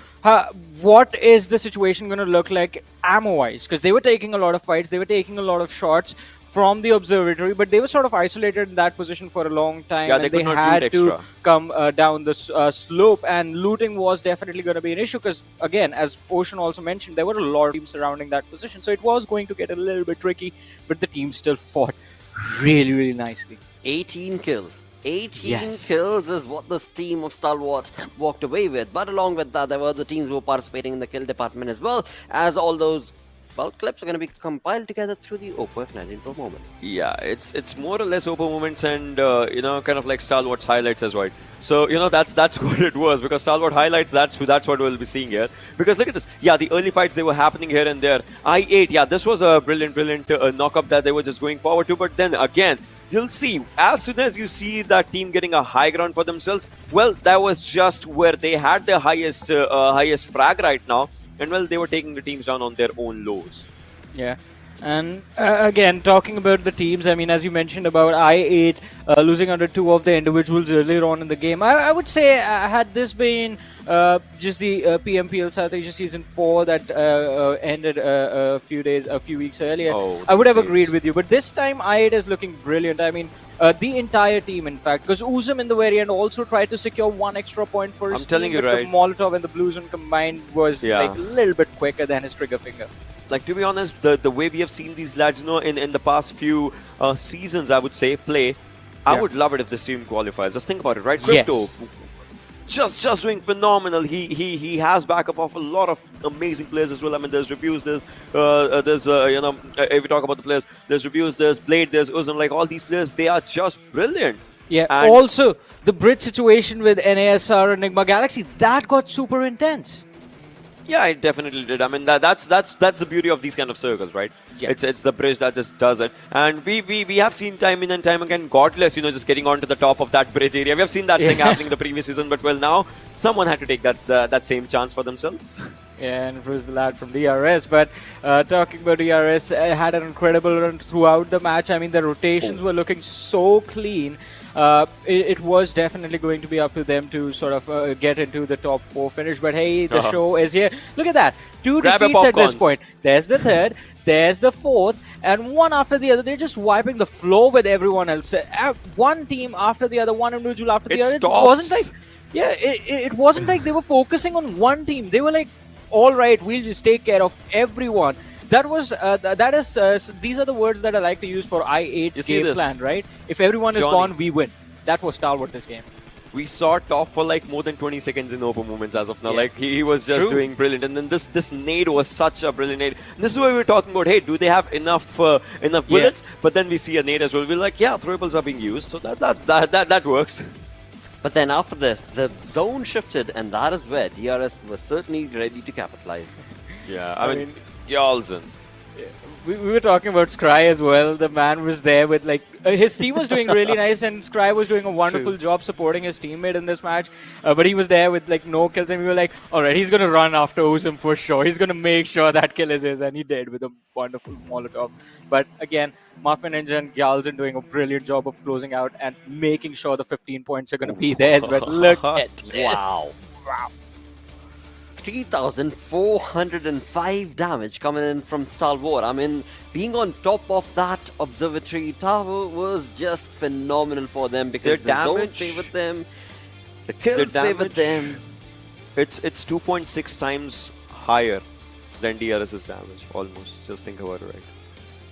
S7: what is the situation going to look like ammo-wise. Because they were taking a lot of fights, they were taking a lot of shots from the observatory, but they were sort of isolated in that position for a long time, and they had to come down the slope, and looting was definitely going to be an issue because, again, as Ocean also mentioned, there were a lot of teams surrounding that position, so it was going to get a little bit tricky, but the team still fought really, really nicely.
S5: 18 kills. 18 kills is what this team of Stalwart walked away with. But along with that, there were the teams who were participating in the kill department as well, as all those clips are going to be compiled together through the Oppo F19 Pro moments.
S6: Yeah, it's more or less Oppo moments and, kind of like Stalwart's highlights as well. So, that's what it was, because Stalwart highlights, that's what we'll be seeing here. Because look at this. Yeah, the early fights, they were happening here and there. I8, yeah, this was a brilliant knock-up that they were just going forward to. But then again, you'll see, as soon as you see that team getting a high ground for themselves, well, that was just where they had their highest frag right now. And well, they were taking the teams down on their own lows.
S7: Yeah. And again, talking about the teams, I mean, as you mentioned about I8 losing under 2 of the individuals earlier on in the game, I would say had this been just the PMPL South Asia Season 4 that ended a few weeks earlier, I would have agreed with you. But this time, I8 is looking brilliant. I mean, the entire team, in fact, because Uzum in the very end also tried to secure 1 extra point for his team. I'm telling you, right? The Molotov and the Blue Zone combined was like a little bit quicker than his trigger finger.
S6: Like, to be honest, the way we have seen these lads, in the past few seasons, I would say, play, I would love it if this team qualifies. Just think about it, right? Crypto, just doing phenomenal. He has backup of a lot of amazing players as well. I mean, there's Reviews, there's if we talk about the players, there's Reviews, there's Blade, there's Uzum, like all these players, they are just brilliant.
S7: Yeah, and also, the bridge situation with NASR Enigma Galaxy, that got super intense.
S6: Yeah, it definitely did. I mean, that's the beauty of these kind of circles, right?
S7: Yes.
S6: It's the bridge that just does it. And we have seen time in and time again, Godless, just getting onto the top of that bridge area. We have seen that thing happening the previous season, but well, now someone had to take that same chance for themselves.
S7: Yeah, and it was the lad from DRS. But talking about DRS, had an incredible run throughout the match. I mean, the rotations were looking so clean. It was definitely going to be up to them to sort of get into the top 4 finish. But hey, the show is here. Look at that. 2 defeats at this point. There's the 3rd, there's the 4th, and one after the other. They're just wiping the floor with everyone else. One team after the other, one individual after the other. It wasn't like, it wasn't like they were focusing on one team. They were like, all right, we'll just take care of everyone. That was these are the words that I like to use for I8's game plan, right? If everyone is gone, we win. That was Stalwart this game.
S6: We saw Top for like more than 20 seconds in open moments as of now. Like he was just doing brilliant. And then this nade was such a brilliant nade. And this is why we were talking about, hey, do they have enough bullets? But then we see a nade as well. We're like, yeah, throwables are being used, so that works.
S5: But then after this, the zone shifted, and that is where DRS was certainly ready to capitalize.
S6: Yeah, I mean, Yalzen.
S7: We were talking about Scry as well. The man was there with like his team was doing really nice, and Scry was doing a wonderful job supporting his teammate in this match. But he was there with like no kills, and we were like, all right, he's gonna run after Uzum for sure. He's gonna make sure that kill is his, and he did with a wonderful Molotov. But again, Muffin Ninja and Gyalzen doing a brilliant job of closing out and making sure the 15 points are gonna be theirs. But look at this.
S5: Wow. 3,405 damage coming in from Stalwart. I mean, being on top of that observatory tower was just phenomenal for them because the zone
S6: damage-
S5: favored them, the kills favored them.
S6: It's 2.6 times higher than DRS's damage, almost. Just think about it, right?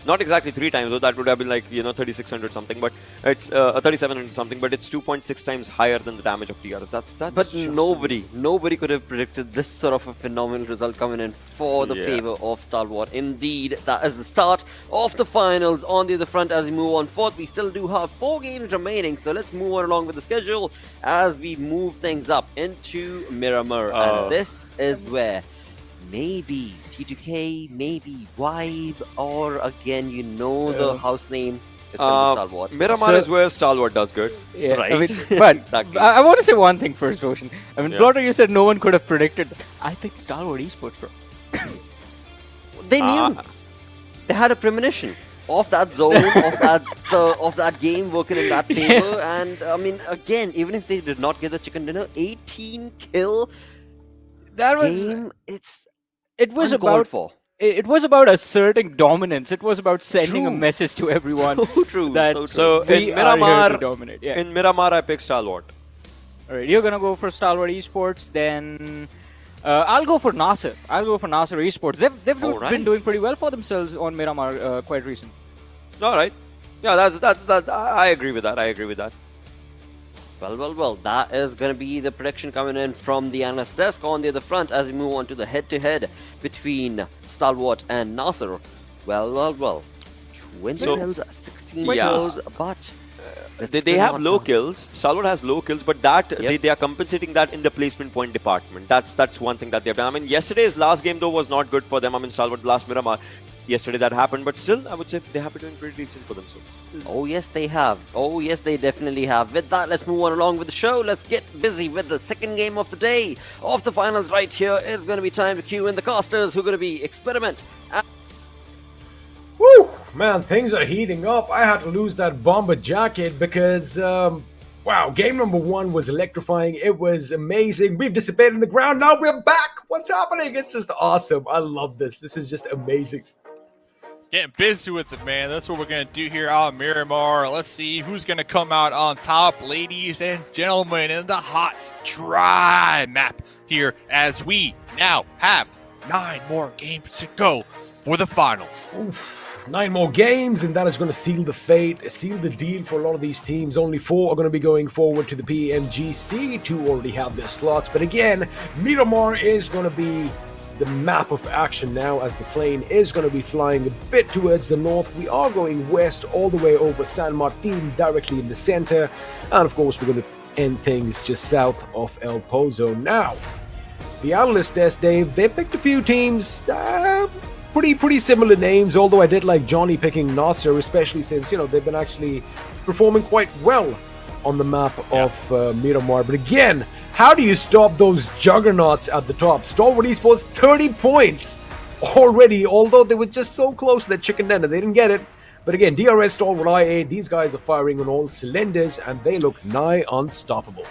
S6: Not exactly 3 times, though. That would have been like 3,600 something, but it's 3,700 something. But it's 2.6 times higher than the damage of DRS. That's.
S5: But nobody could have predicted this sort of a phenomenal result coming in for the favor of Stalwart. Indeed, that is the start of the finals. On the other front, as we move on forth, we still do have 4 games remaining. So let's move on along with the schedule as we move things up into Miramar. And this is where maybe T2K, maybe Vibe, or again, the house name. It's gonna be Stalwart.
S6: Miramar is where Stalwart does good.
S7: Yeah,
S5: Right.
S7: I mean, but
S5: Exactly.
S7: I want to say one thing first, Roshan. I mean,
S6: Yeah.
S7: Blotter, you said no one could have predicted. I picked Stalwart Esports, bro.
S5: They knew. They had a premonition of that zone, of that game working in that favor. And I mean, again, even if they did not get the chicken dinner, 18 kill
S7: That was.
S5: game,
S7: It was
S5: uncalled
S7: about.
S5: for.
S7: It was about asserting dominance. It was about sending a
S5: True.
S7: message to everyone
S5: So true.
S7: that
S5: so true.
S6: So
S7: we
S6: in
S7: are here
S6: Miramar,
S7: to dominate. Yeah.
S6: in Miramar, I picked Stalwart.
S7: All right, you're gonna go for Stalwart Esports. Then I'll go for NASR. I'll go for NASR Esports. They've
S6: All right.
S7: been doing pretty well for themselves on Miramar quite recently.
S6: All right. Yeah, that's. I agree with that.
S5: Well, that is going to be the prediction coming in from the analyst desk. On the other front, as we move on to the head-to-head between Stalwart and NASR. Well. 20
S6: So-
S5: kills, 16
S6: Yeah.
S5: kills, but
S6: They have low kills. Stalwart has low kills, but they are compensating that in the placement point department. That's one thing that they've done. I mean, yesterday's last game though was not good for them. I mean, Stalwart last Miramar. Yesterday that happened, but still, I would say they have been doing pretty decent for themselves.
S5: Oh, yes, they have. Oh, yes, they definitely have. With that, let's move on along with the show. Let's get busy with the second game of the day of the finals right here. It's going to be time to cue in the casters who are going to be Experiment.
S8: Woo! Man, things are heating up. I had to lose that bomber jacket because, wow, game number 1 was electrifying. It was amazing. We've dissipated in the ground. Now we're back. What's happening? It's just awesome. I love this. This is just amazing.
S9: Getting busy with it, man. That's what we're going to do here out in Miramar. Let's see who's going to come out on top, ladies and gentlemen, in the hot, dry map here as we now have 9 more games to go for the finals.
S8: 9 more games, and that is going to seal the fate, seal the deal for a lot of these teams. Only 4 are going to be going forward to the PMGC. 2 already have their slots. But again, Miramar is going to be the map of action now, as the plane is going to be flying a bit towards the north. We are going west all the way over San Martin, directly in the center. And of course, we're going to end things just south of El Pozo. Now, the analyst desk, Dave, they picked a few teams. Pretty similar names, although I did like Johnny picking NASR, especially since, they've been actually performing quite well on the map of Miramar. But again, how do you stop those juggernauts at the top? Stalwart Esports, 30 points already, although they were just so close to that chicken dinner. They didn't get it. But again, DRS, Stalwart, IA, these guys are firing on all cylinders, and they look nigh unstoppable.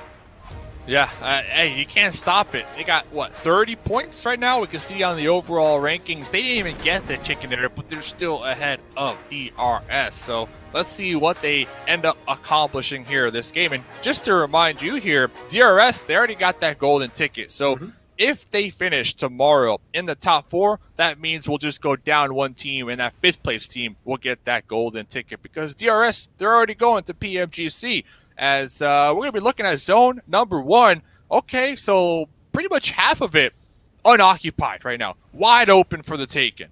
S9: Yeah, hey, you can't stop it. They got, 30 points right now? We can see on the overall rankings. They didn't even get the chicken dinner, but they're still ahead of DRS. So let's see what they end up accomplishing here this game. And just to remind you here, DRS, they already got that golden ticket. So if they finish tomorrow in the top 4, that means we'll just go down 1 team, and that 5th place team will get that golden ticket because DRS, they're already going to PMGC. As we're going to be looking at zone number 1. Okay, so pretty much half of it unoccupied right now. Wide open for the taking.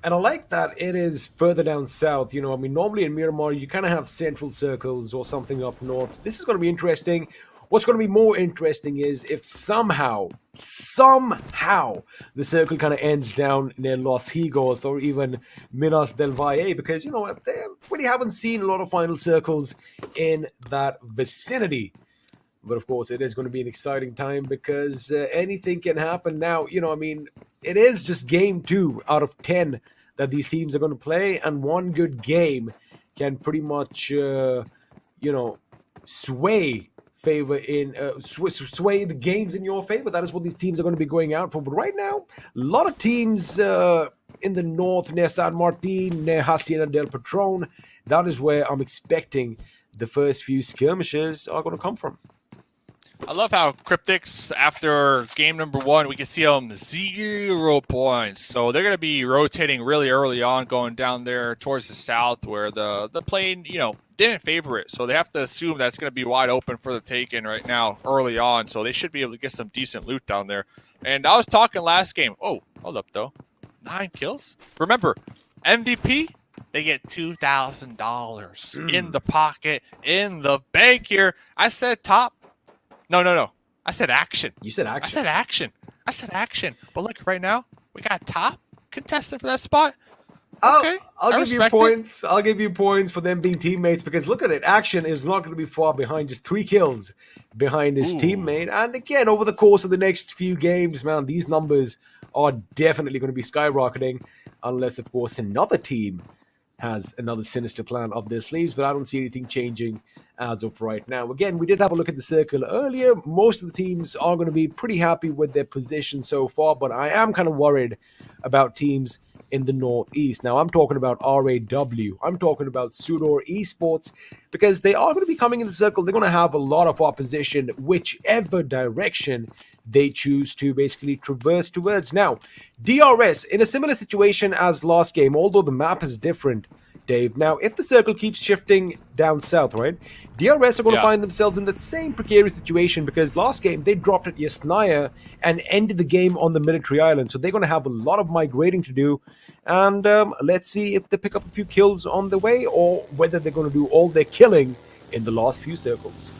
S8: And I like that it is further down south. Normally in Miramar, you kind of have central circles or something up north. This is going to be interesting. What's going to be more interesting is if somehow, the circle kind of ends down near Los Higos or even Minas del Valle, because, they really haven't seen a lot of final circles in that vicinity. But of course, it is going to be an exciting time because anything can happen now. It is just game 2 out of 10 that these teams are going to play, and one good game can pretty much, sway favor in sway the games in your favor. That is what these teams are going to be going out for. But right now, a lot of teams in the north, near San Martin, near Hacienda del Patron, that is where I'm expecting the first few skirmishes are going to come from.
S9: I love how Cryptics, after game number 1, we can see them 0 points. So they're going to be rotating really early on, going down there towards the south where the plane, didn't favor it. So they have to assume that's going to be wide open for the taking right now early on. So they should be able to get some decent loot down there. And I was talking last game. Oh, hold up, though. 9 kills? Remember, MVP, they get $2,000 in the pocket, in the bank here. I said top. No. I said action.
S8: You said action.
S9: I said action. But look, right now, we got top contestant for that spot.
S8: Okay, I'll give you points.
S9: It.
S8: I'll give you points for them being teammates because look at it. Action is not going to be far behind, just 3 kills behind his teammate. And again, over the course of the next few games, man, these numbers are definitely going to be skyrocketing unless, of course, another team has another sinister plan up their sleeves, but I don't see anything changing as of right now. Again, we did have a look at the circle earlier. Most of the teams are going to be pretty happy with their position so far, but I am kind of worried about teams in the Northeast. Now, I'm talking about RAW. I'm talking about SUDOR Esports because they are going to be coming in the circle. They're going to have a lot of opposition, whichever direction they choose to basically traverse towards. Now, DRS, in a similar situation as last game, although the map is different, Dave. Now, if the circle keeps shifting down south, right, DRS are going to find themselves in the same precarious situation because last game they dropped at Yasnaya and ended the game on the military island. So they're going to have a lot of migrating to do. And let's see if they pick up a few kills on the way or whether they're going to do all their killing in the last few circles.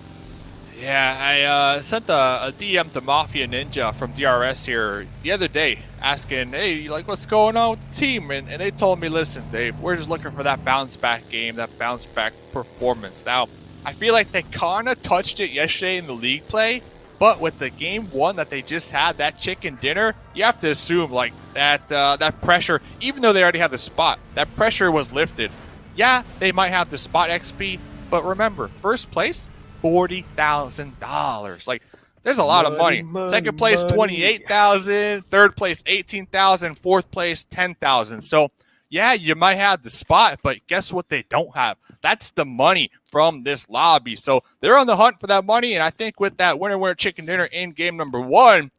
S9: Yeah, I sent a DM to Mafia Ninja from DRS here the other day asking, hey, like, what's going on with the team? And they told me, listen, Dave, we're just looking for that bounce back game, that bounce back performance. Now, I feel like they kind of touched it yesterday in the league play, but with the game 1 that they just had, that chicken dinner, you have to assume like that pressure, even though they already have the spot, that pressure was lifted. Yeah, they might have the spot XP, but remember, first place, $40,000. Like, there's a lot of money. Second place, $28,000. Third place, $18,000. Fourth place, $10,000. So, yeah, you might have the spot, but guess what they don't have? That's the money from this lobby. So they're on the hunt for that money, and I think with that winner chicken dinner in game number 1,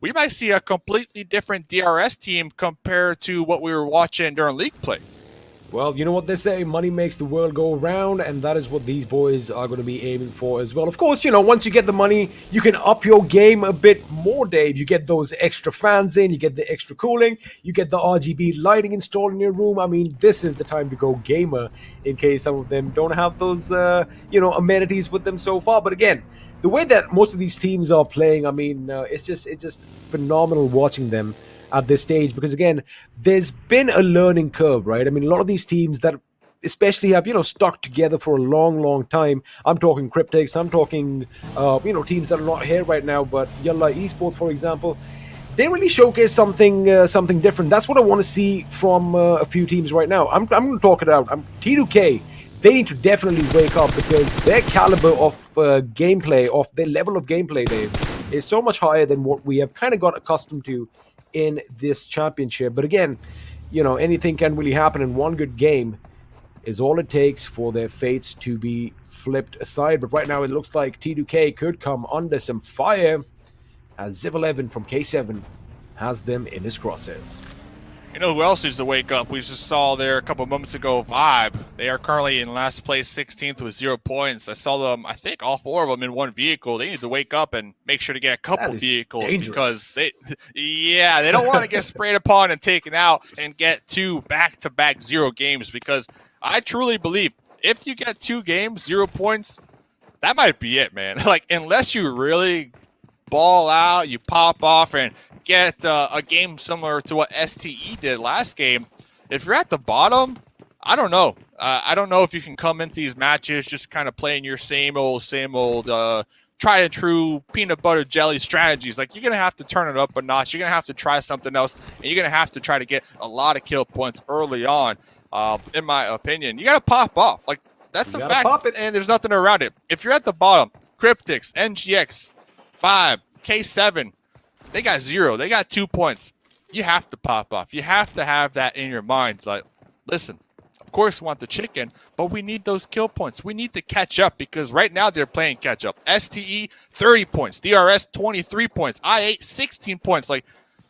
S9: we might see a completely different DRS team compared to what we were watching during league play.
S8: Well, you know what they say, money makes the world go round, and that is what these boys are going to be aiming for as well. Of course, once you get the money, you can up your game a bit more, Dave. You get those extra fans in, you get the extra cooling, you get the RGB lighting installed in your room. I mean, this is the time to go gamer in case some of them don't have those, amenities with them so far. But again, the way that most of these teams are playing, I mean, it's just phenomenal watching them at this stage because again there's been a learning curve, right? I mean, a lot of these teams that especially have stuck together for a long time, I'm talking Cryptics, I'm talking teams that are not here right now, but NASR Esports, for example, they really showcase something different. That's what I want to see from a few teams right now. I'm going to talk it out. T2K, they need to definitely wake up because their caliber of gameplay, of their level of gameplay, Dave, is so much higher than what we have kind of got accustomed to in this championship. But again, anything can really happen, and one good game is all it takes for their fates to be flipped aside. But right now it looks like T2K could come under some fire as Ziv11 from K7 has them in his crosshairs.
S9: You know who else needs to wake up? We just saw there a couple moments ago, Vibe. They are currently in last place, 16th with 0 points. I saw them, I think all 4 of them in one vehicle. They need to wake up and make sure to get a couple vehicles because they don't want to get sprayed upon and taken out and get 2 back-to-back 0 games because I truly believe if you get 2 games, 0 points, that might be it, man. Like, unless you really ball out, you pop off and get a game similar to what STE did last game. If you're at the bottom, I don't know. I don't know if you can come into these matches just kind of playing your same old tried and true peanut butter jelly strategies. Like, you're going to have to turn it up a notch. You're going to have to try something else, and you're going to have to try to get a lot of kill points early on, in my opinion. You got to pop off. Like, that's a fact, and there's nothing around it. If you're at the bottom, Cryptics, NGX, 5, K7, they got 0. They got 2 points. You have to pop off. You have to have that in your mind. Like, listen, of course we want the chicken, but we need those kill points. We need to catch up because right now they're playing catch up. STE, 30 points. DRS, 23 points. I8, 16 points. Like,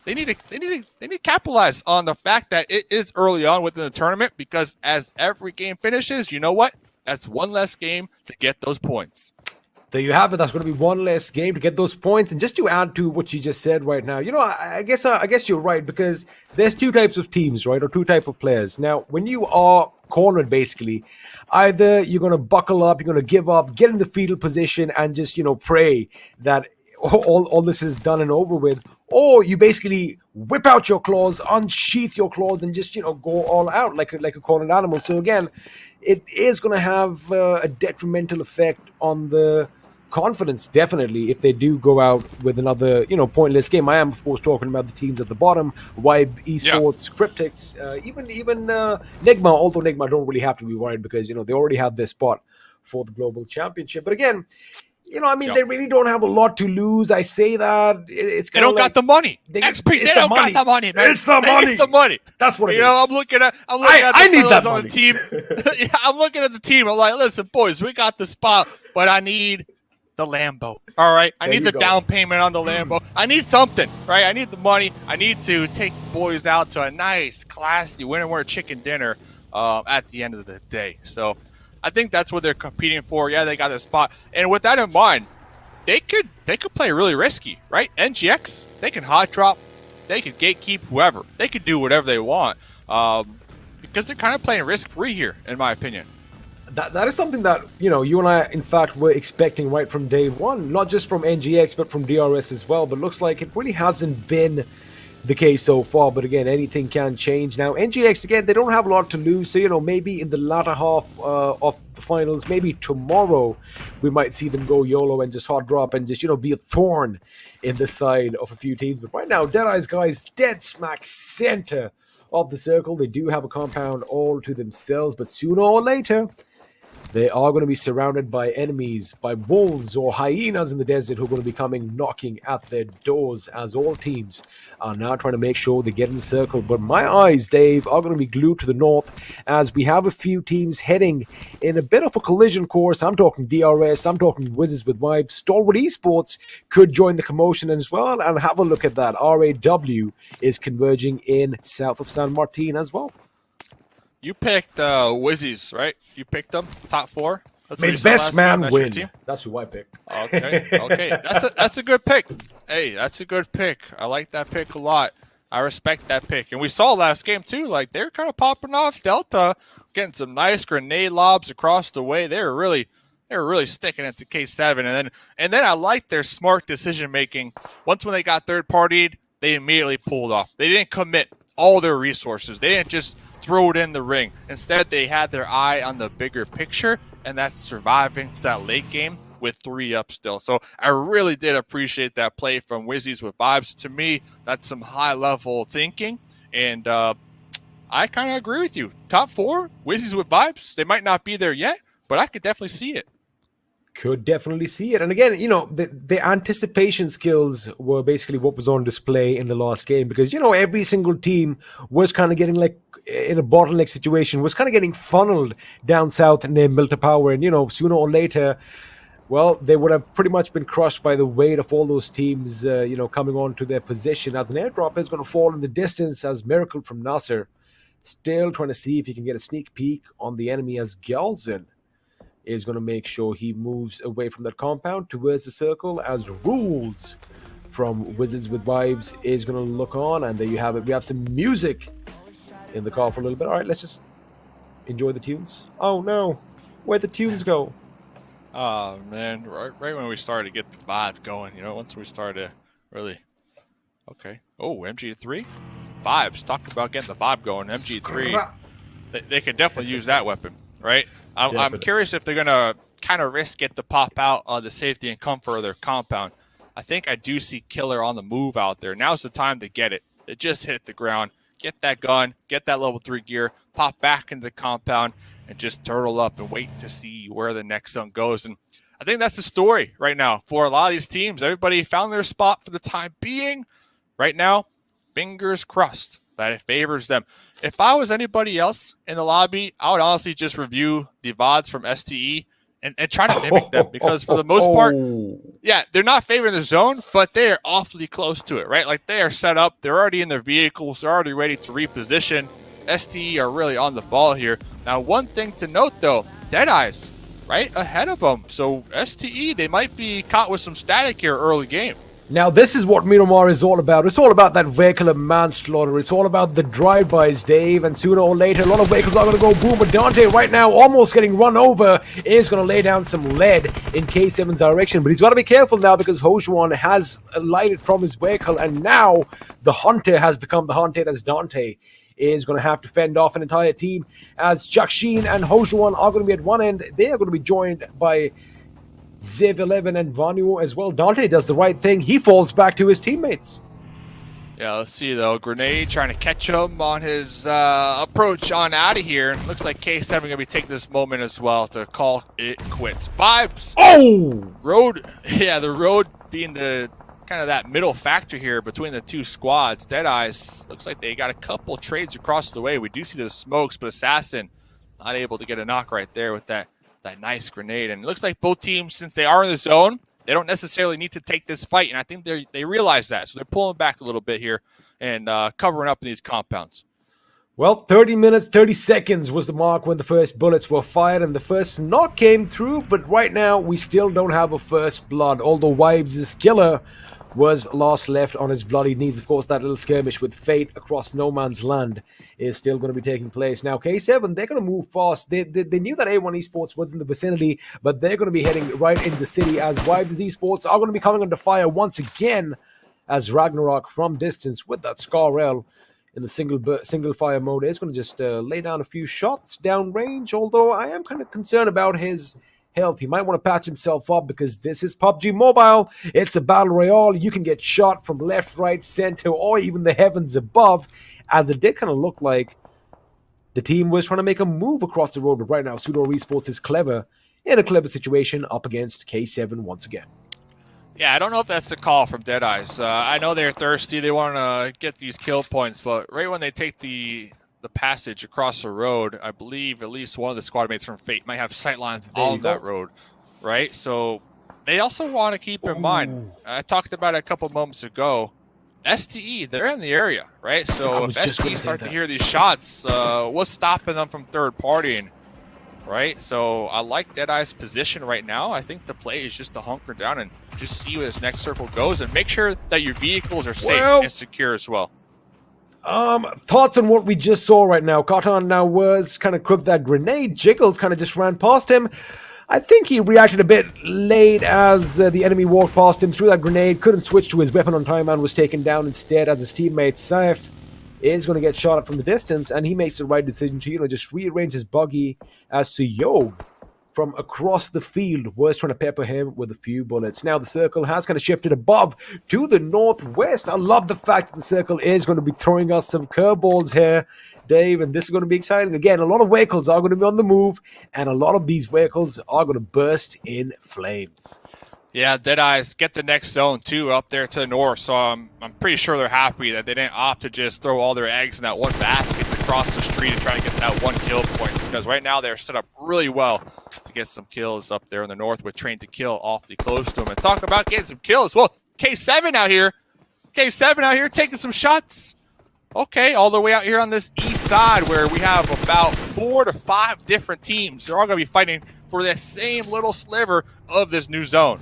S9: they need to capitalize on the fact that it is early on within the tournament because as every game finishes, you know what? That's one less game to get those points.
S8: There you have it. That's going to be one less game to get those points. And just to add to what you just said right now, I guess you're right because there's two types of teams, right, or two types of players. Now, when you are cornered, basically, either you're going to buckle up, you're going to give up, get in the fetal position, and just pray that all this is done and over with, or you basically whip out your claws, unsheath your claws, and just go all out like a cornered animal. So again, it is going to have a detrimental effect on the confidence, definitely, if they do go out with another pointless game. I am of course talking about the teams at the bottom, Wibe Esports, Cryptics, even Nigma. Although Nigma don't really have to be worried because they already have their spot for the global championship. But again, they really don't have a lot to lose. I say that it's
S9: they don't got the money. XP, they don't got the money, man.
S8: It's the money.
S9: Need the money.
S8: That's what it is.
S9: I'm looking at the
S8: need that
S9: on
S8: money.
S9: the team. Yeah, I'm looking at the team. I'm like, listen, boys, we got the spot, but I need the Lambo. All right, I need the down payment on the Lambo. I need something, right? I need the money. I need to take boys out to a nice, classy winter chicken dinner at the end of the day. So I think that's what they're competing for. Yeah, they got the spot. And with that in mind, they could play really risky, right? NGX, they can hot drop, they could gatekeep whoever. They could do whatever they want because they're kind of playing risk-free here, in my opinion.
S8: That is something that, you and I, in fact, were expecting right from day one, not just from NGX, but from DRS as well. But looks like it really hasn't been the case so far. But again, anything can change. Now, NGX, again, they don't have a lot to lose. So, maybe in the latter half of the finals, maybe tomorrow, we might see them go YOLO and just hot drop and just, be a thorn in the side of a few teams. But right now, Deadeye's guys dead smack center of the circle. They do have a compound all to themselves, but sooner or later, they are going to be surrounded by enemies, by wolves or hyenas in the desert who are going to be coming knocking at their doors as all teams are now trying to make sure they get in the circle. But my eyes, Dave, are going to be glued to the north as we have a few teams heading in a bit of a collision course. I'm talking DRS, I'm talking Wizzes with Vibes. Stalwart Esports could join the commotion as well, and have a look at that. RAW is converging in south of San Martin as well.
S9: You picked Wizzes, right? You picked them, top 4. That's
S8: May the best man win. That's who I picked.
S9: Okay. That's a good pick. Hey, that's a good pick. I like that pick a lot. I respect that pick. And we saw last game too, like they're kind of popping off. Delta getting some nice grenade lobs across the way. They were really sticking it to K7. And then I like their smart decision making. Once when they got third partied, they immediately pulled off. They didn't commit all their resources. They didn't just throw it in the ring. Instead, they had their eye on the bigger picture, and that's surviving to that late game with 3 up still. So I really did appreciate that play from Wizzes with Vibes. To me, that's some high-level thinking, and I kind of agree with you. Top 4, Wizzes with Vibes. They might not be there yet, but I could definitely see it.
S8: Could definitely see it. And again, the anticipation skills were basically what was on display in the last game because, every single team was kind of getting like in a bottleneck situation, was kind of getting funneled down south near Milta Power. And, sooner or later, well, they would have pretty much been crushed by the weight of all those teams, coming on to their position. As an airdrop is going to fall in the distance as Miracle from NASR still trying to see if he can get a sneak peek on the enemy as Galzin is going to make sure he moves away from that compound towards the circle as Rules from Wizzes with Vibes is going to look on. And there you have it. We have some music in the car for a little bit. All right, let's just enjoy the tunes. Oh, no. Where'd the tunes go?
S9: Oh, man. Right when we started to get the vibe going, once we started to really... Okay. Oh, MG3? Vibes. Talk about getting the vibe going. MG3, they could definitely use that weapon, right? I'm curious if they're going to kind of risk it to pop out the safety and comfort of their compound. I think I do see Killer on the move out there. Now's the time to get it. It just hit the ground. Get that gun, get that level 3 gear, pop back into the compound, and just turtle up and wait to see where the next zone goes. And I think that's the story right now for a lot of these teams. Everybody found their spot for the time being. Right now, fingers crossed that it favors them. If I was anybody else in the lobby, I would honestly just review the VODs from STE and try to mimic them, because for the most part, yeah, they're not favoring the zone, but they are awfully close to it, right? Like, they are set up. They're already in their vehicles. They're already ready to reposition. STE are really on the ball here. Now, one thing to note, though, Deadeyes right ahead of them. So STE, they might be caught with some static here early game.
S8: Now, this is what Miramar is all about. It's all about that vehicular manslaughter. It's all about the drive-bys, Dave. And sooner or later, a lot of vehicles are going to go boom. But Dante, right now, almost getting run over, is going to lay down some lead in K7's direction. But he's got to be careful now, because Hojuan has alighted from his vehicle. And now the hunter has become the hunted, as Dante is going to have to fend off an entire team, as Jakshin and Hojuan are going to be at one end. They are going to be joined by Ziv11 and Vanu as well. Dante does the right thing. He falls back to his teammates.
S9: Yeah, let's see, though. Grenade trying to catch him on his approach on out of here. And looks like K7 going to be taking this moment as well to call it quits. Vibes.
S8: Oh!
S9: Road. Yeah, the road being the kind of that middle factor here between the two squads. Deadeyes looks like they got a couple trades across the way. We do see the smokes, but Assassin not able to get a knock right there with that nice grenade. And it looks like both teams, since they are in the zone, they don't necessarily need to take this fight. And I think they realize that. So they're pulling back a little bit here and covering up in these compounds.
S8: Well, 30 minutes, 30 seconds was the mark when the first bullets were fired and the first knock came through. But right now, we still don't have a first blood, although Wibbes' killer was last left on his bloody knees. Of course, that little skirmish with Fate across no man's land is still going to be taking place. Now, K7, they're going to move fast. They knew that A1 Esports was in the vicinity, but they're going to be heading right into the city, as Wibbes Esports are going to be coming under fire once again, as Ragnarok from distance with that Scar-L in the single fire mode is going to just lay down a few shots down range, although I am kind of concerned about his health. He might want to patch himself up, because this is PUBG Mobile. It's a battle royale. You can get shot from left, right, center, or even the heavens above, as it did kind of look like the team was trying to make a move across the road. But right now, SUDOR Esports is clever in a clever situation up against K7 once again.
S9: Yeah, I don't know if that's the call from Deadeyes. I know they're thirsty. They want to get these kill points, but right when they take the passage across the road, I believe at least one of the squad mates from Fate might have sightlines on that road, right? So they also want to keep in mind, I talked about it a couple moments ago, STE, they're in the area, right? So if STE start to hear these shots, what's stopping them from third partying, right? So I like Deadeye's position right now. I think the play is just to hunker down and just see where this next circle goes and make sure that your vehicles are safe and secure as well.
S8: Thoughts on what we just saw right now. Cotton now was kind of crooked that grenade. Jiggles kind of just ran past him. I think he reacted a bit late as the enemy walked past him, threw that grenade, couldn't switch to his weapon on time and was taken down instead, as his teammate Saif is going to get shot at from the distance, and he makes the right decision to, just rearrange his buggy as to Yog from across the field was trying to pepper him with a few bullets. Now the circle has kind of shifted above to the northwest. I love the fact that the circle is going to be throwing us some curveballs here, Dave, and this is going to be exciting. Again, a lot of vehicles are going to be on the move, and a lot of these vehicles are going to burst in flames.
S9: Yeah, Deadeyes get the next zone too up there to the north, so I'm pretty sure they're happy that they didn't opt to just throw all their eggs in that one basket across the street and try to get that one kill point, because right now they're set up really well to get some kills up there in the north with Train to Kill awfully close to them. And talk about getting some kills. Well, K7 out here taking some shots. Okay, all the way out here on this east side where we have about 4 to 5 different teams. They're all going to be fighting for the same little sliver of this new zone.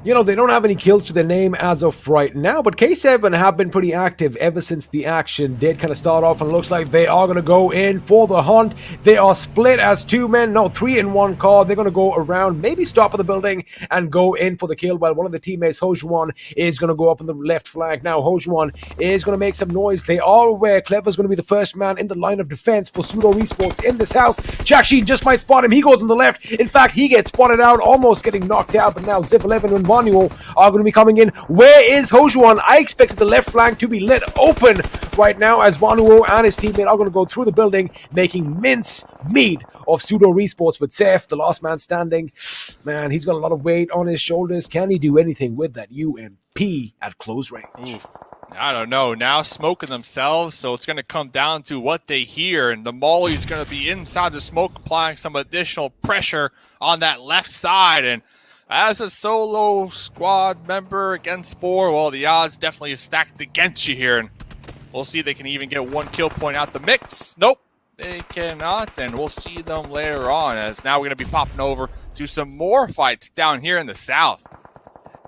S8: They don't have any kills to their name as of right now, but K7 have been pretty active ever since the action did kind of start off, and it looks like they are going to go in for the hunt. They are split as 2 men, no, 3 in 1 car. They're going to go around, maybe stop at the building and go in for the kill, while one of the teammates, Hojuan, is going to go up on the left flank. Now, Hojuan is going to make some noise. They are aware Clever's going to be the first man in the line of defense for SUDOR Esports in this house. Jakshin just might spot him. He goes on the left. In fact, he gets spotted out, almost getting knocked out, but now Ziv11 and Vanu are going to be coming in. Where is Hojuan? I expected the left flank to be lit open right now, as Vanuo and his teammate are going to go through the building, making mince meat of SUDOR Esports with Seth, the last man standing. Man, he's got a lot of weight on his shoulders. Can he do anything with that UMP at close range?
S9: Ooh, I don't know. Now smoking themselves, so it's going to come down to what they hear. And the Molly's going to be inside the smoke, applying some additional pressure on that left side. And as a solo squad member against 4, well, the odds definitely stacked against you here. And we'll see if they can even get 1 kill point out the mix. Nope, they cannot. And we'll see them later on, as now we're going to be popping over to some more fights down here in the south.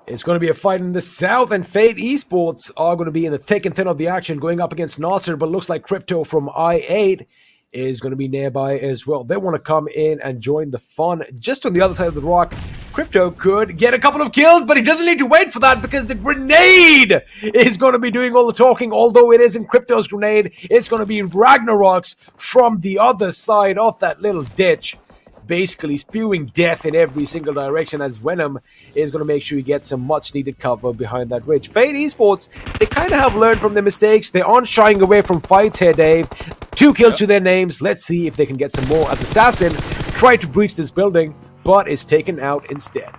S8: It's going to be a fight in the south, and Fate Esports are going to be in the thick and thin of the action, going up against NASR, but looks like Crypto from I8 is going to be nearby as well. They want to come in and join the fun. Just on the other side of the rock, Crypto could get a couple of kills, but he doesn't need to wait for that because the grenade is going to be doing all the talking. Although it isn't Crypto's grenade, it's going to be Ragnarok's from the other side of that little ditch, basically spewing death in every single direction, as Venom is going to make sure he gets some much needed cover behind that ridge. Fate Esports, they kind of have learned from their mistakes. They aren't shying away from fights here, Dave. 2 kills to their names. Let's see if they can get some more, as Assassin tried to breach this building but is taken out instead.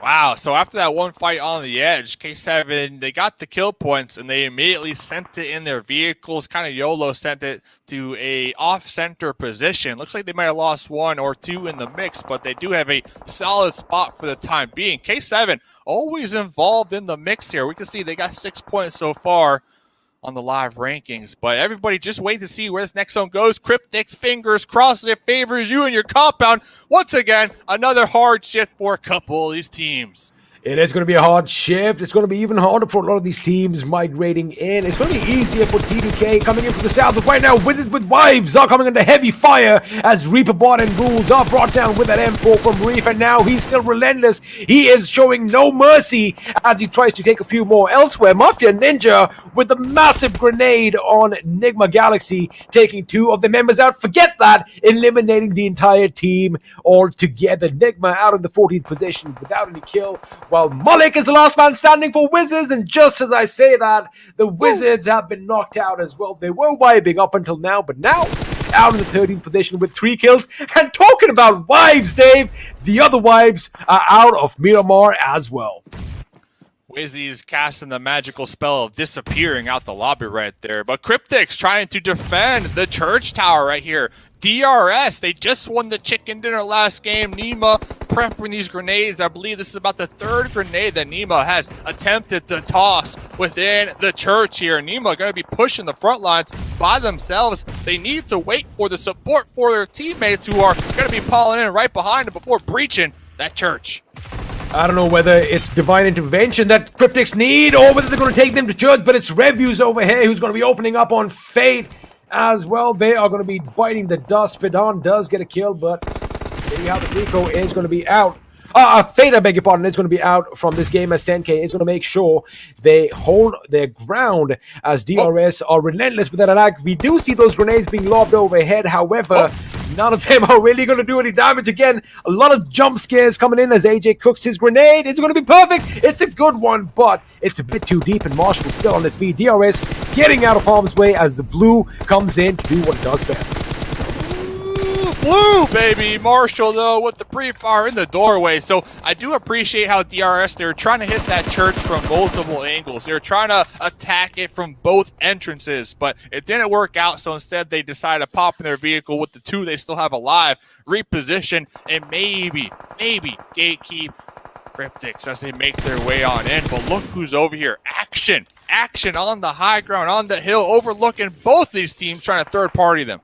S9: Wow, so after that one fight on the edge, K7, they got the kill points and they immediately sent it in their vehicles, kind of YOLO sent it to a off-center position. Looks like they might have lost 1 or 2 in the mix, but they do have a solid spot for the time being. K7 always involved in the mix here. We can see they got 6 points so far on the live rankings, but everybody just wait to see where this next zone goes. Cryptics, fingers crossed, it favors you and your compound. Once again, another hard shift for a couple of these teams.
S8: It is going to be a hard shift. It's going to be even harder for a lot of these teams migrating in. It's going to be easier for TDK coming in from the south. But right now, Wizzes with Vibes are coming under heavy fire as Reaper Bot and Ghouls are brought down with that M4 from Reef. And now he's still relentless. He is showing no mercy as he tries to take a few more elsewhere. Mafia Ninja with the massive grenade on Nigma Galaxy, taking 2 of the members out. Forget that, eliminating the entire team altogether. Nigma out in the 14th position without any kill, while Malik is the last man standing for Wizzes. And just as I say that, the Wizards have been knocked out as well. They were vibing up until now, but now out in the 13th position with 3 kills. And talking about wives, Dave, the other wives are out of Miramar as well.
S9: Wizzy is casting the magical spell of disappearing out the lobby right there. But Cryptics trying to defend the church tower right here. DRS, they just won the chicken dinner last game. Nima prepping these grenades. I believe this is about the 3rd grenade that Nima has attempted to toss within the church here. Nima going to be pushing the front lines by themselves. They need to wait for the support for their teammates who are going to be piling in right behind them before breaching that church.
S8: I don't know whether it's divine intervention that Cryptics need or whether they're going to take them to church, but it's Reviews over here who's going to be opening up on Fate as well. They are going to be biting the dust. Fidan does get a kill, but there you have it. Rico is going to be out. Fate, I beg your pardon, is going to be out from this game as Senke is going to make sure they hold their ground as DRS are relentless with that attack. We do see those grenades being lobbed overhead. However, none of them are really going to do any damage. Again, a lot of jump scares coming in as AJ cooks his grenade. It's going to be perfect. It's a good one, but it's a bit too deep, and Marshall still on his feet. DRS getting out of harm's way as the blue comes in to do what it does best.
S9: Blue, baby. Marshall, though, with the pre-fire in the doorway. So I do appreciate how DRS, they're trying to hit that church from multiple angles. They're trying to attack it from both entrances, but it didn't work out. So instead, they decided to pop in their vehicle with the 2 they still have alive, reposition, and maybe gatekeep Cryptics as they make their way on in. But look who's over here. Action on the high ground, on the hill, overlooking both these teams, trying to third-party them.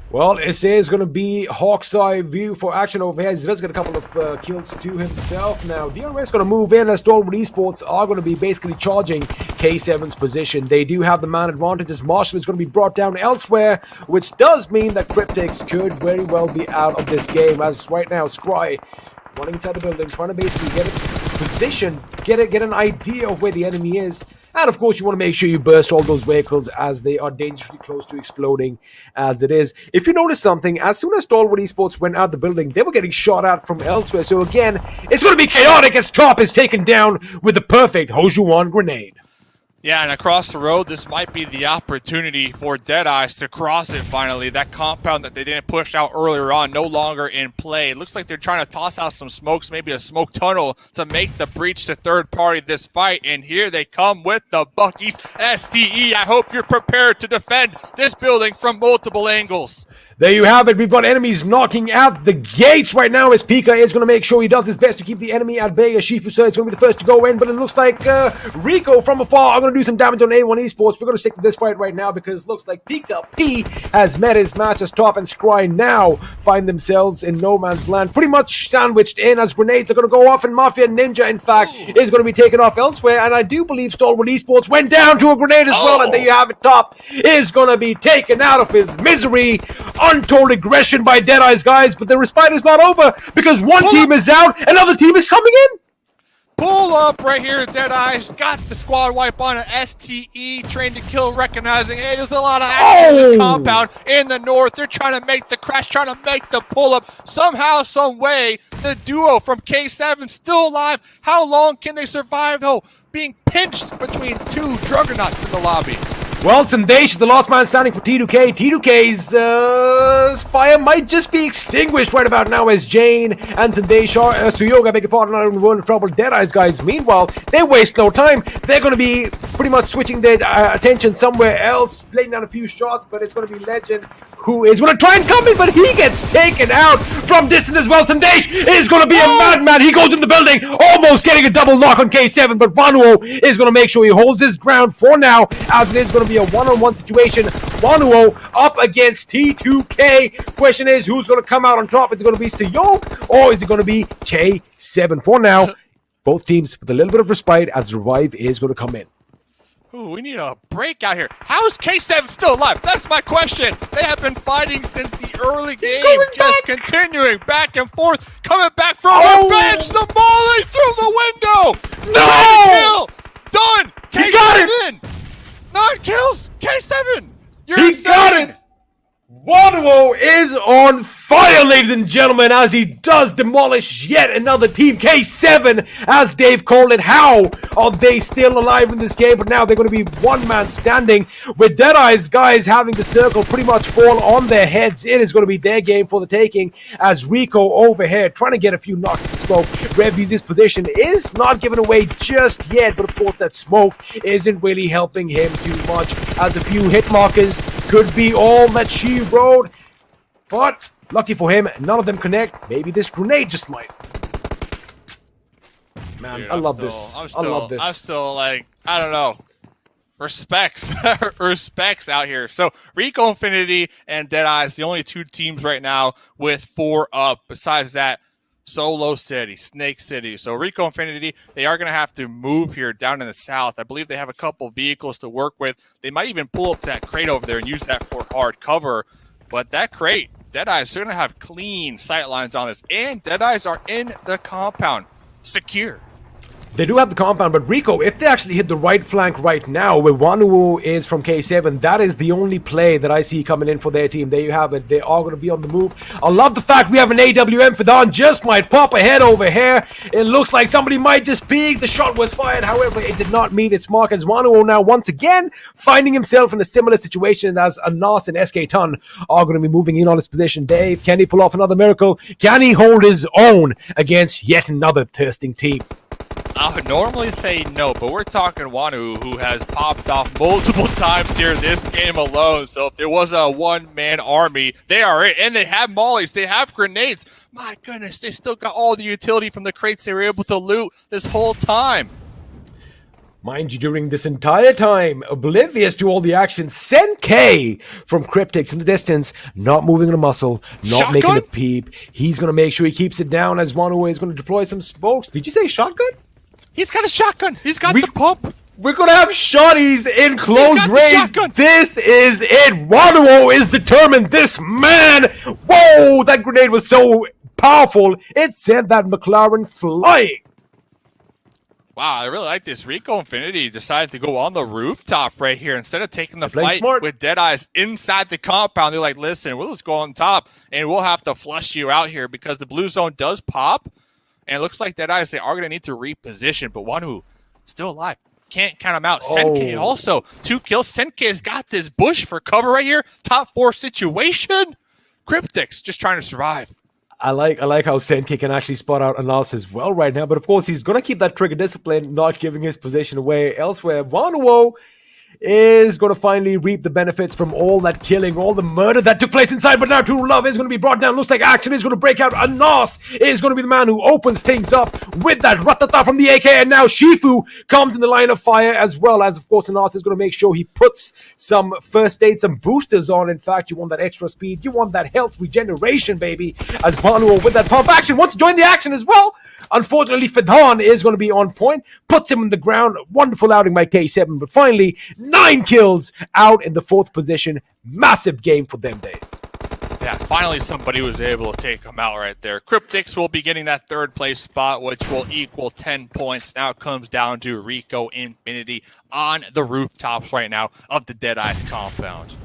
S8: Well, SA is going to be Hawk's Eye view for action over here. He does get a couple of kills to himself. Now, DRS is going to move in as Stalwart Esports are going to be basically charging K7's position. They do have the man advantage as Marshall is going to be brought down elsewhere, which does mean that Cryptics could very well be out of this game, as right now, Scry running inside the building, trying to basically get a position, get an idea of where the enemy is. And of course, you want to make sure you burst all those vehicles as they are dangerously close to exploding as it is. If you notice something, as soon as Stalwart Esports went out the building, they were getting shot at from elsewhere. So again, it's going to be chaotic as Top is taken down with the perfect Hojuan grenade.
S9: Yeah, and across the road, this might be the opportunity for Deadeyes to cross it finally. That compound that they didn't push out earlier on, no longer in play. It looks like they're trying to toss out some smokes, maybe a smoke tunnel to make the breach to third party this fight. And here they come with the Buckies STE. I hope you're prepared to defend this building from multiple angles.
S8: There you have it. We've got enemies knocking at the gates right now as Pika is going to make sure he does his best to keep the enemy at bay. As Shifusa is going to be the first to go in, but it looks like Rico from afar are going to do some damage on A1 Esports. We're going to stick with this fight right now because it looks like Pika P has met his match as Top and Scry now find themselves in no man's land, pretty much sandwiched in as grenades are going to go off, and Mafia Ninja, in fact, is going to be taken off elsewhere. And I do believe Stalwart Esports went down to a grenade as well, and there you have it. Top is going to be taken out of his misery. Untold aggression by Deadeyes, guys, but the respite is not over because one team is out, another team is coming in.
S9: Pull up right here, Deadeyes. Got the squad wipe on an STE, trained to kill, recognizing, hey, there's a lot of action in this compound in the north. They're trying to make the crash, trying to make the pull up. Somehow, some way, the duo from K7 still alive. How long can they survive, though, being pinched between two juggernauts in the lobby?
S8: Well, Sandesh is the last man standing for T2K. T2K's fire might just be extinguished right about now as Jane and Sandesh Suyoga, beg your pardon, are in the world of trouble. Deadeyes, guys, meanwhile, they waste no time. They're going to be pretty much switching their attention somewhere else, laying down a few shots, but it's going to be Legend who is going to try and come in, but he gets taken out from distance as well. Sandesh is going to be a madman. He goes in the building, almost getting a double knock on K7, but Vanuo is going to make sure he holds his ground for now, as it is going to be a one-on-one situation. Vanuo up against T2K. Question is, who's going to come out on top? Is it going to be Seyo or is it going to be K7? For now, both teams with a little bit of respite as the revive is going to come in.
S9: Ooh, we need a break out here. How's K7 still alive? That's my question. They have been fighting since the early game, just continuing back and forth, coming back from revenge. The volley through the window.
S8: No!
S9: Kill. Done.
S8: He got
S9: it. 9 kills. K7.
S8: He got it. Vanuo is on fire, ladies and gentlemen, as he does demolish yet another team. K7, as Dave called it. How are they still alive in this game? But now they're going to be one man standing with Deadeyes, guys, having the circle pretty much fall on their heads. It is going to be their game for the taking as Rico over here trying to get a few knocks in smoke. Revuse's position is not given away just yet, but of course that smoke isn't really helping him too much, as a few hit markers could be all that she wrote. But lucky for him, none of them connect. Maybe this grenade just might. Man,
S9: Dude,
S8: I love this. I love this.
S9: I'm still like, I don't know. Respects. Respects out here. So Rico Infinity and Deadeyes, the only two teams right now with 4 up. Besides that, Solo City, Snake City. So Rico Infinity, they are going to have to move here down in the south. I believe they have a couple vehicles to work with. They might even pull up that crate over there and use that for hard cover. But that crate, Deadeyes are going to have clean sight lines on this. And Deadeyes are in the compound, secure.
S8: They do have the compound, but Rico, if they actually hit the right flank right now, where Vanuo is from K7, that is the only play that I see coming in for their team. There you have it. They are going to be on the move. I love the fact we have an AWM. Fidon just might pop ahead over here. It looks like somebody might just peek. The shot was fired. However, it did not meet its mark, as Vanuo now once again finding himself in a similar situation as Anas and SK Ton are going to be moving in on his position. Dave, can he pull off another miracle? Can he hold his own against yet another thirsting team?
S9: I would normally say no, but we're talking Wanu, who has popped off multiple times here this game alone. So if there was a one-man army, they are it. And they have mollies, they have grenades. My goodness, they still got all the utility from the crates they were able to loot this whole time.
S8: Mind you, during this entire time, oblivious to all the action, Senk from Cryptics in the distance, not moving a muscle, not making a peep. He's going to make sure he keeps it down as Vanuo is going to deploy some smokes. Did you say shotgun?
S9: He's got a shotgun. He's got the pump.
S8: We're going to have shotties in close range. This is it. Vanuo is determined. This man. Whoa, that grenade was so powerful. It sent that McLaren flying.
S9: Wow, I really like this. Rico Infinity decided to go on the rooftop right here. Instead of taking the fight with Deadeyes inside the compound, they're like, listen, we'll just go on top, and we'll have to flush you out here because the blue zone does pop. And it looks like Deadeyes, they are going to need to reposition, but Wanu still alive. Can't count him out. Senke also 2 kills. Senke's got this bush for cover right here. Top 4 situation. Cryptics just trying to survive.
S8: I like how Senke can actually spot out Anas as well right now. But of course, he's going to keep that trigger discipline, not giving his position away elsewhere. Vanuo is going to finally reap the benefits from all that killing, all the murder that took place inside. But now True Love is going to be brought down. Looks like action is going to break out. Anas is going to be the man who opens things up with that Ratata from the AK. And now Shifu comes in the line of fire, as well as, of course, Anas is going to make sure he puts some first aid, some boosters on. In fact, you want that extra speed. You want that health regeneration, baby. As Vanuo with that pump action wants to join the action as well. Unfortunately, Fidhan is going to be on point, puts him in the ground. Wonderful outing by K7, but finally, 9 kills out in the 4th position. Massive game for them, Dave.
S9: Yeah, finally somebody was able to take him out right there. Cryptics will be getting that 3rd place spot, which will equal 10 points. Now it comes down to Rico Infinity on the rooftops right now of the Deadeye's compound.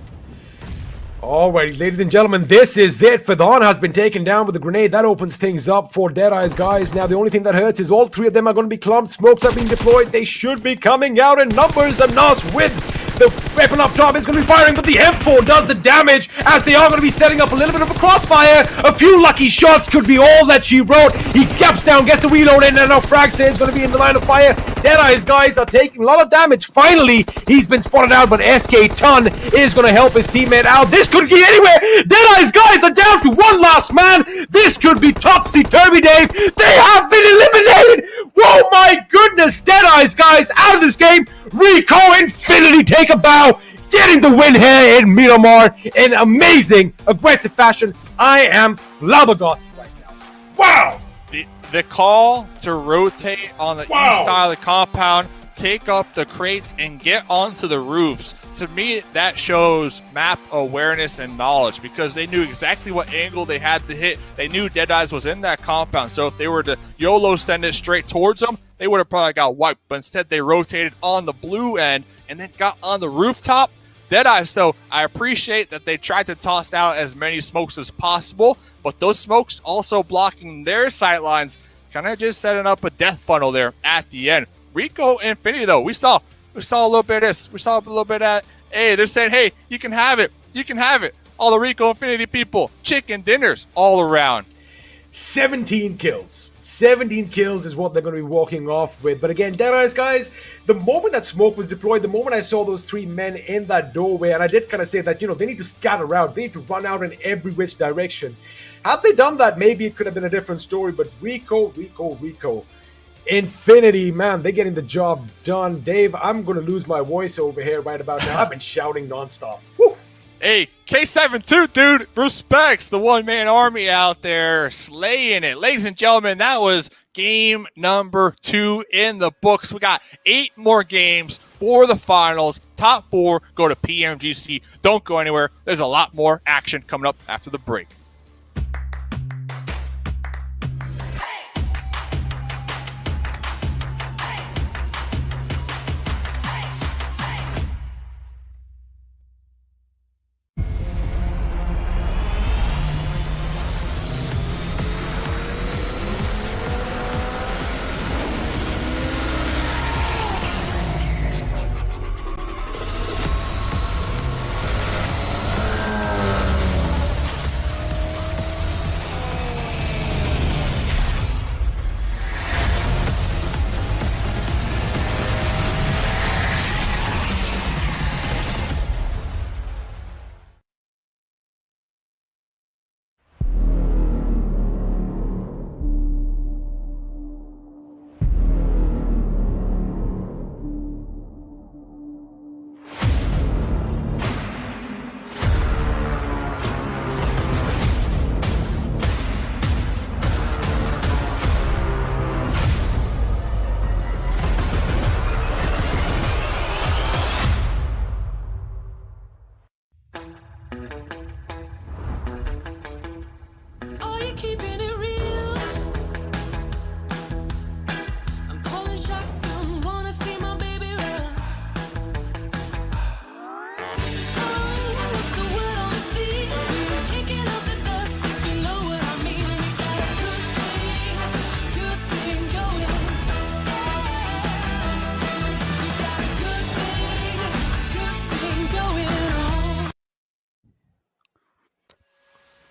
S8: Alrighty, ladies and gentlemen, this is it. Fidhan has been taken down with a grenade. That opens things up for Deadeye's guys. Now, the only thing that hurts is all 3 of them are going to be clumped. Smokes are being deployed. They should be coming out in numbers. And Nas with the weapon up top is going to be firing, but the M4 does the damage as they are going to be setting up a little bit of a crossfire. A few lucky shots could be all that she wrote. He gaps down, gets the reload in, and now Fragsa is going to be in the line of fire. Deadeye's guys are taking a lot of damage. Finally, he's been spotted out, but SK Ton is going to help his teammate out. This could be anywhere. Deadeye's guys are down to 1 last man. This could be topsy-turvy, Dave. They have been eliminated. Whoa, my goodness. Deadeye's guys out of this game. Rico Infinity take a bow, getting the win here in Miramar in amazing, aggressive fashion. I am flabbergasted right now. Wow!
S9: The call to rotate on the east side of the compound, take up the crates, and get onto the roofs. To me, that shows map awareness and knowledge, because they knew exactly what angle they had to hit. They knew Deadeyes was in that compound, so if they were to YOLO send it straight towards them, they would have probably got wiped. But instead, they rotated on the blue end and then got on the rooftop. Deadeyes, though, I appreciate that they tried to toss out as many smokes as possible, but those smokes also blocking their sightlines, kind of just setting up a death funnel there at the end. Rico Infinity, though, we saw a little bit of this. We saw a little bit of that. Hey, they're saying, hey, you can have it. You can have it. All the Rico Infinity people, chicken dinners all around.
S8: 17 kills. 17 kills is what they're going to be walking off with. But again, Deadeyes, guys, the moment that smoke was deployed, the moment I saw those 3 men in that doorway, and I did kind of say that, they need to scatter out. They need to run out in every which direction. Had they done that, maybe it could have been a different story. But Rico Infinity, man, they're getting the job done. Dave, I'm going to lose my voice over here right about now. I've been shouting nonstop. Woo!
S9: Hey, K7 too, dude. Respects the one-man army out there slaying it. Ladies and gentlemen, that was game number 2 in the books. We got 8 more games for the finals. Top 4 go to PMGC. Don't go anywhere. There's a lot more action coming up after the break.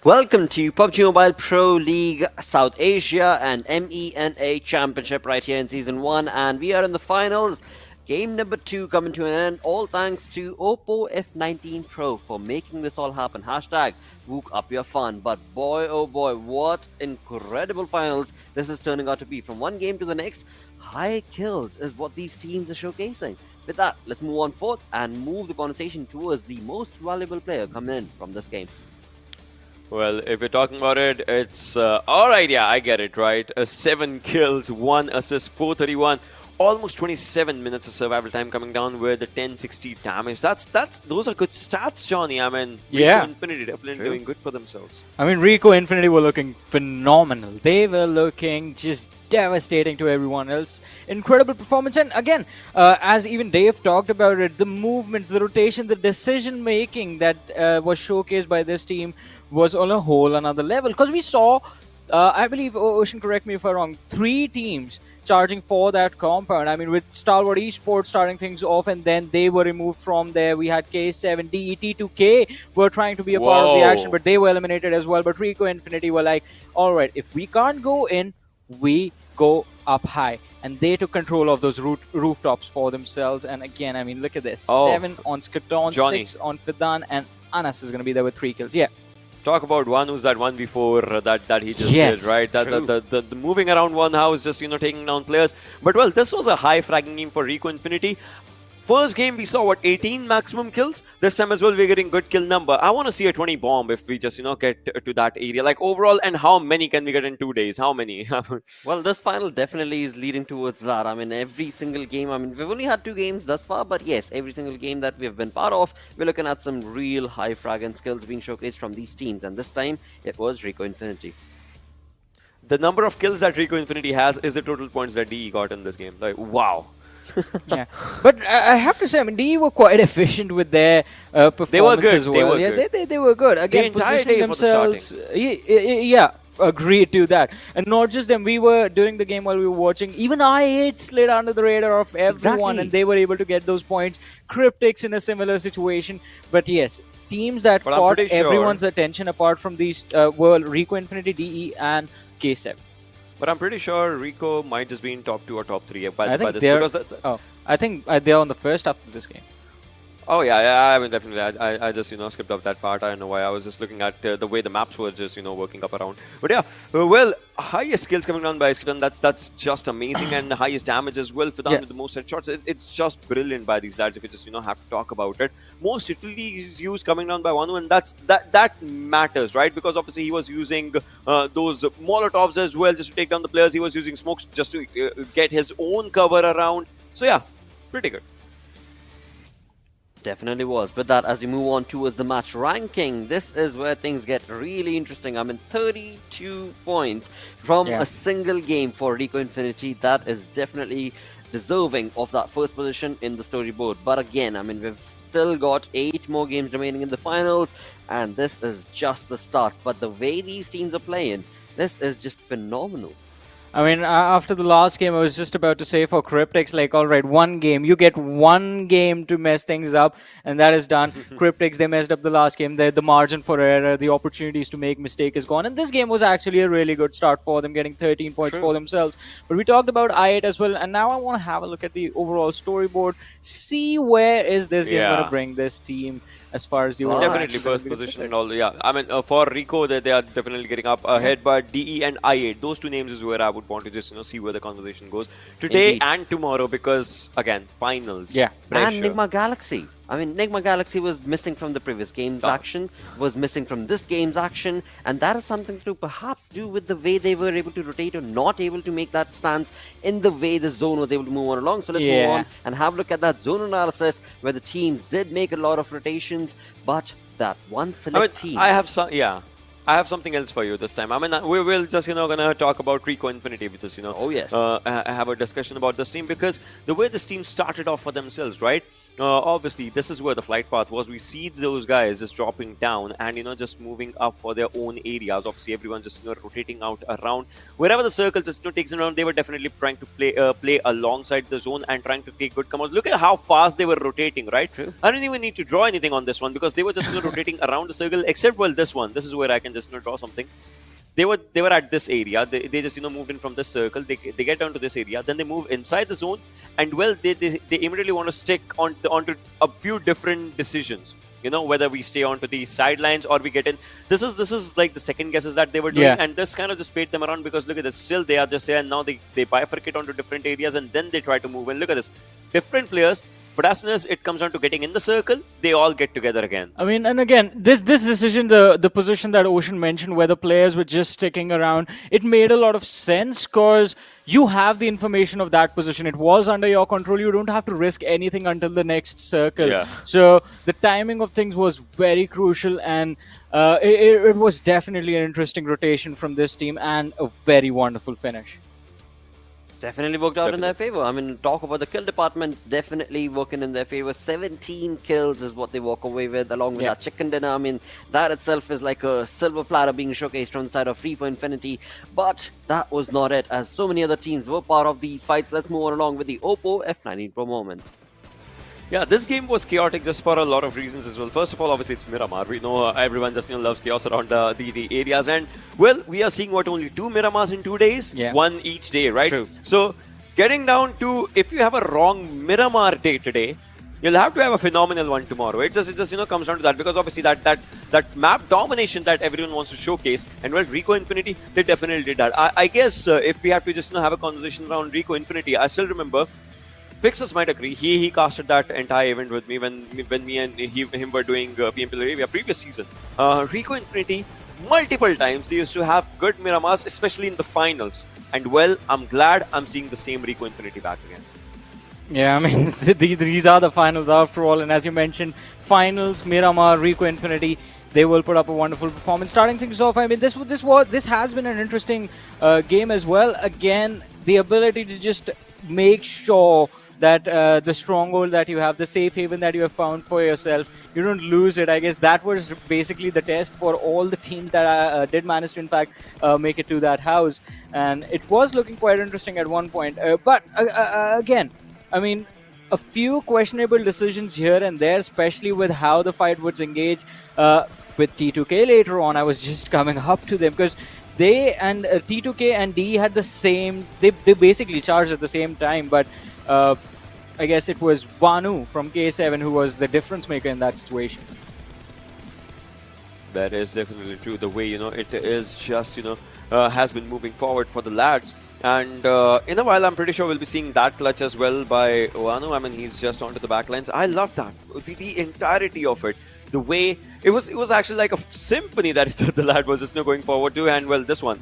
S5: Welcome to PUBG Mobile Pro League South Asia and MENA Championship right here in Season 1, and we are in the finals. Game number 2 coming to an end, all thanks to Oppo F19 Pro for making this all happen. Hashtag Wook up your fun. But boy oh boy, what incredible finals this is turning out to be. From one game to the next, high kills is what these teams are showcasing. With that, let's move on forth and move the conversation towards the most valuable player coming in from this game.
S6: Well, if you're talking about it, it's alright, yeah, I get it, right? 7 kills, 1 assist, 431, almost 27 minutes of survival time coming down with the 1060 damage. Those are good stats, Johnny. I mean,
S7: Yeah.
S6: Rico Infinity definitely doing good for themselves.
S7: I mean, Rico Infinity were looking phenomenal. They were looking just devastating to everyone else. Incredible performance. And again, as even Dave talked about it, the movements, the rotation, the decision making that was showcased by this team was on a whole another level. Because we saw, I believe, Ocean, correct me if I'm wrong, 3 teams charging for that compound. I mean, with Stalwart Esports starting things off, and then they were removed from there. We had K7, DET2K were trying to be a part of the action, but they were eliminated as well. But Rico Infinity were like, all right, if we can't go in, we go up high. And they took control of those rooftops for themselves. And again, I mean, look at this. 7 on Skaton,
S6: Johnny.
S7: 6 on Fidan, and Anas is going to be there with 3 kills. Yeah.
S6: Talk about one who's that one before that he just
S7: Yes,
S6: did, right? The moving around one house, just taking down players. But well, this was a high fragging game for Rico Infinity. First game we saw 18 maximum kills. This time as well we're getting good kill number. I want to see a 20 bomb if we just get to that area. Like overall, and how many can we get in 2 days? How many?
S5: Well, this final definitely is leading towards that. I mean, every single game, I mean, we've only had 2 games thus far, but yes, every single game that we've been part of, we're looking at some real high frag and skills being showcased from these teams, and this time it was Rico Infinity.
S6: The number of kills that Rico Infinity has is the total points that DE got in this game. Like, wow.
S7: Yeah, but I have to say, I mean, DE were quite efficient with their performance
S6: They were good.
S7: as well.
S6: They were
S7: yeah,
S6: good.
S7: They were good. Again,
S6: entire
S7: positioning
S6: day for the
S7: themselves. Yeah, agreed to that. And not just them. We were doing the game while we were watching. Even I8 slid under the radar of everyone,
S5: Exactly.
S7: and they were able to get those points. Cryptics in a similar situation. But yes, teams that
S6: But I'm
S7: caught
S6: pretty sure-
S7: everyone's attention apart from these were Rico Infinity, DE, and K7.
S6: But I'm pretty sure Rico might just be in top 2 or top 3 by
S7: I think
S6: this.
S7: they're.
S6: Because
S7: I think they're on the first half of this game.
S6: Oh yeah, I mean definitely. I just skipped off that part. I don't know why. I was just looking at the way the maps were just working up around. But yeah, well, highest skills coming down by Skaton. That's just amazing, and the highest damage as well for with the most headshots. It's just brilliant by these lads. If you just have to talk about it, most utilities used coming down by Wanu, and that matters, right? Because obviously he was using those Molotovs as well just to take down the players. He was using smokes just to get his own cover around. So yeah, pretty good.
S5: Definitely was. But that, as we move on towards the match ranking, this is where things get really interesting. I mean, 32 points from a single game for Rico Infinity. That is definitely deserving of that first position in the storyboard. But again, I mean, we've still got 8 more games remaining in the finals, and this is just the start. But the way these teams are playing, this is just phenomenal.
S7: I mean, after the last game, I was just about to say for Cryptics, like, all right, one game. You get one game to mess things up, and that is done. Cryptics, they messed up the last game. The margin for error, the opportunities to make mistake is gone. And this game was actually a really good start for them, getting 13 points for themselves. But we talked about i8 as well, and now I want to have a look at the overall storyboard, see where is this game going to bring this team as far as the overall
S6: Definitely first position and all. Yeah, I mean, for Rico, they are definitely getting up ahead, but DE and i8, those 2 names is where I would want to just see where the conversation goes today and tomorrow, because again, finals.
S7: Yeah,
S5: and Nigma Galaxy. I mean, Nigma Galaxy was missing from the previous game's action, was missing from this game's action, and that is something to perhaps do with the way they were able to rotate or not able to make that stance in the way the zone was able to move on along. So let's move on and have a look at that zone analysis where the teams did make a lot of rotations, but that one select team.
S6: I have something else for you this time. I mean, we will just gonna talk about Rico Infinity, which is
S5: oh yes,
S6: have a discussion about this team, because the way this team started off for themselves, right? obviously this is where the flight path was. We see those guys just dropping down and just moving up for their own areas. Obviously everyone just rotating out around wherever the circle just takes them around. They were definitely trying to play alongside the zone and trying to take good commands. Look at how fast they were rotating, right?
S5: True.
S6: I don't even need to draw anything on this one because they were just rotating around the circle, except this one. This is where I can just draw something. They were at this area. They just moved in from this circle. They get down to this area. Then they move inside the zone, and they immediately want to stick onto a few different decisions. Whether we stay onto the sidelines or we get in. This is like the second guesses that they were doing, and this kind of just played them around because look at this. Still they are just there, and now they bifurcate onto different areas, and then they try to move. And look at this, different players. But as soon as it comes down to getting in the circle, they all get together again.
S7: I mean, and again, this decision, the position that Ocean mentioned, where the players were just sticking around, it made a lot of sense because you have the information of that position. It was under your control. You don't have to risk anything until the next circle.
S6: Yeah.
S7: So the timing of things was very crucial, and it was definitely an interesting rotation from this team and a very wonderful finish.
S5: Definitely worked out in their favor. I mean, talk about the kill department, definitely working in their favor. 17 kills is what they walk away with, along with that chicken dinner. I mean, that itself is like a silver platter being showcased on the side of Free for Infinity. But that was not it, as so many other teams were part of these fights. Let's move on along with the Oppo F19 Pro moments.
S6: Yeah, this game was chaotic just for a lot of reasons as well. First of all, obviously it's Miramar. We know everyone just loves chaos around the areas, and well, we are seeing only 2 Miramars in 2 days, one each day, right?
S5: True.
S6: So getting down to, if you have a wrong Miramar day today, you'll have to have a phenomenal one tomorrow. It just comes down to that, because obviously that map domination that everyone wants to showcase, and well, Rico Infinity, they definitely did that. I guess if we have to just have a conversation around Rico Infinity, I still remember. Fixers might agree. He casted that entire event with me when me and him were doing PMPL MENA previous season. Rico Infinity, multiple times they used to have good Miramars, especially in the finals. And well, I'm glad I'm seeing the same Rico Infinity back again.
S7: Yeah, I mean, these are the finals after all, and as you mentioned, finals, Miramar, Rico Infinity, they will put up a wonderful performance. Starting things off, I mean, this has been an interesting game as well. Again, the ability to just make sure that the stronghold that you have, the safe haven that you have found for yourself, you don't lose it. I guess that was basically the test for all the teams that did manage to, in fact, make it to that house. And it was looking quite interesting at one point. But again, I mean, a few questionable decisions here and there, especially with how the fight would engage with T2K later on. I was just coming up to them because they and T2K and DE had the same, they basically charged at the same time, but I guess it was Vanu from K7 who was the difference maker in that situation.
S6: That is definitely true. The way, it is just, has been moving forward for the lads. And in a while, I'm pretty sure we'll be seeing that clutch as well by Vanu. I mean, he's just onto the backlines. I love that. The entirety of it. The way it was actually like a symphony that the lad was just going forward to. And well, this one,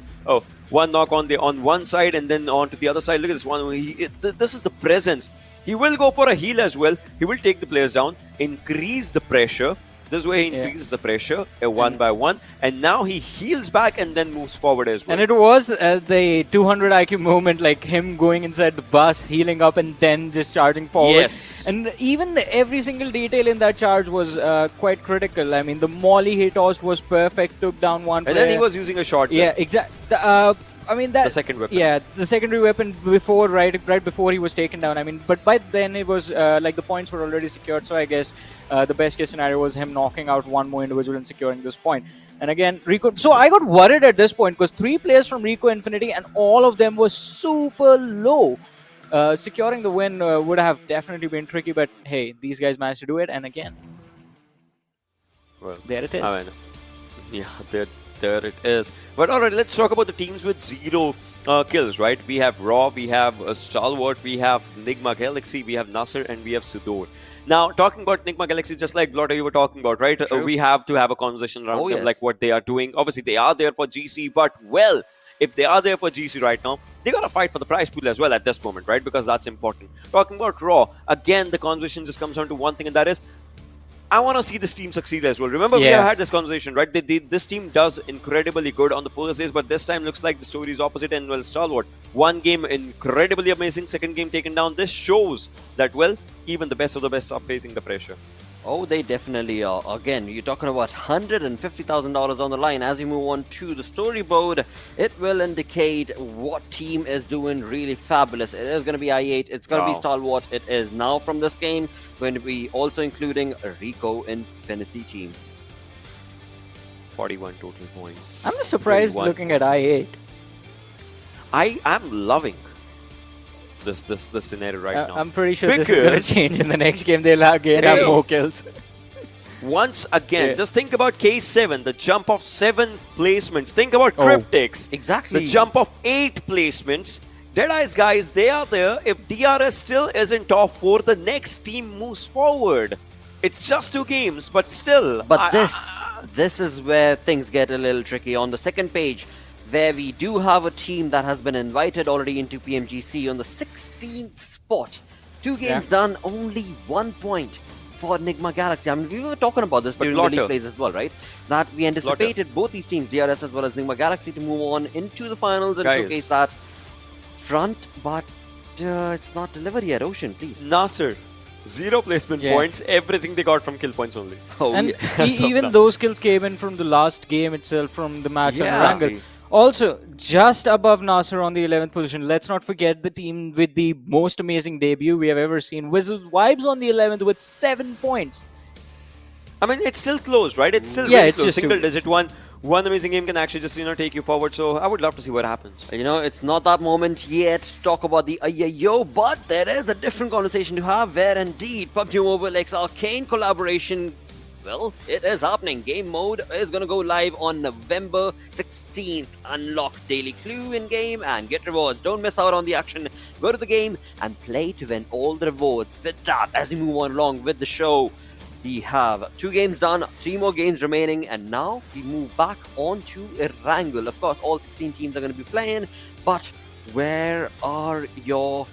S6: one knock on one side and then on to the other side. Look at this one. This is the presence. He will go for a heal as well. He will take the players down, increase the pressure. This way he increases the pressure one by one, and now he heals back and then moves forward as well.
S7: And it was the 200 IQ moment, like him going inside the bus, healing up, and then just charging forward.
S6: Yes.
S7: And even every single detail in that charge was quite critical. I mean, the molly he tossed was perfect, took down one player.
S6: And then he was using a shotgun.
S7: Yeah, exactly. I mean that
S6: the second weapon.
S7: Yeah, the secondary weapon before, right before he was taken down. I mean, but by then it was like the points were already secured. So I guess the best case scenario was him knocking out one more individual and securing this point. And again, Rico. So I got worried at this point because 3 players from Rico Infinity and all of them were super low. Securing the win would have definitely been tricky, but hey, these guys managed to do it. And again,
S6: well,
S7: there it is.
S6: I mean, yeah, there it is. But alright, let's talk about the teams with 0 kills, right? We have Raw, we have Stalwart, we have Nigma Galaxy, we have NASR, and we have SUDOR. Now, talking about Nigma Galaxy, just like Blotter you were talking about, right? We have to have a conversation around them, like what they are doing. Obviously, they are there for GC, but well, if they are there for GC right now, they got to fight for the prize pool as well at this moment, right? Because that's important. Talking about Raw, again, the conversation just comes down to one thing, and that is, I want to see this team succeed as well. Remember, we have had this conversation, right? This team does incredibly good on the first days, but this time looks like the story is opposite. And well, Stalwart, one game incredibly amazing, second game taken down. This shows that, well, even the best of the best are facing the pressure.
S5: Oh, they definitely are. Again, you're talking about $150,000 on the line. As you move on to the storyboard, it will indicate what team is doing really fabulous. It is going to be I8. It's going to be Stalwart. It is now from this game going to be also including a Rico Infinity team.
S6: 41 total points.
S7: I'm just surprised
S6: 21.
S7: looking at I8.
S6: I am loving this scenario right now.
S7: I'm pretty sure this is going to change in the next game. They'll again have more kills.
S6: Once again, just think about K7, the jump of 7 placements. Think about Cryptics.
S5: Exactly.
S6: The jump of 8 placements. Deadeye's guys, they are there. If DRS still isn't top 4, the next team moves forward. It's just 2 games, but still.
S5: But this is where things get a little tricky. On the second page, where we do have a team that has been invited already into PMGC on the 16th spot. 2 games done, only 1 point for Enigma Galaxy. I mean, we were talking about this during the league plays as well, right? That we anticipated both these teams, DRS as well as Enigma Galaxy, to move on into the finals and showcase that front, but it's not delivered yet. Ocean, please.
S6: NASR, 0 placement points, everything they got from kill points only.
S7: And even those kills came in from the last game itself, from the match on Erangel. Also, just above NASR on the 11th position, let's not forget the team with the most amazing debut we have ever seen. Wizzes Vibes on the 11th with 7 points.
S6: I mean, it's still close, right? It's still really
S7: it's
S6: close.
S7: just
S6: Single digit one amazing game can actually just, take you forward. So I would love to see what happens.
S5: It's not that moment yet to talk about the Ayayo, but there is a different conversation to have where indeed PUBG Mobile X Arcane collaboration, well, it is happening. Game mode is going to go live on November 16th. Unlock daily clue in game and get rewards. Don't miss out on the action. Go to the game and play to win all the rewards. With that, as we move on along with the show, we have 2 games done, 3 more games remaining, and now we move back on to Erangel. Of course, all 16 teams are going to be playing, but where are your,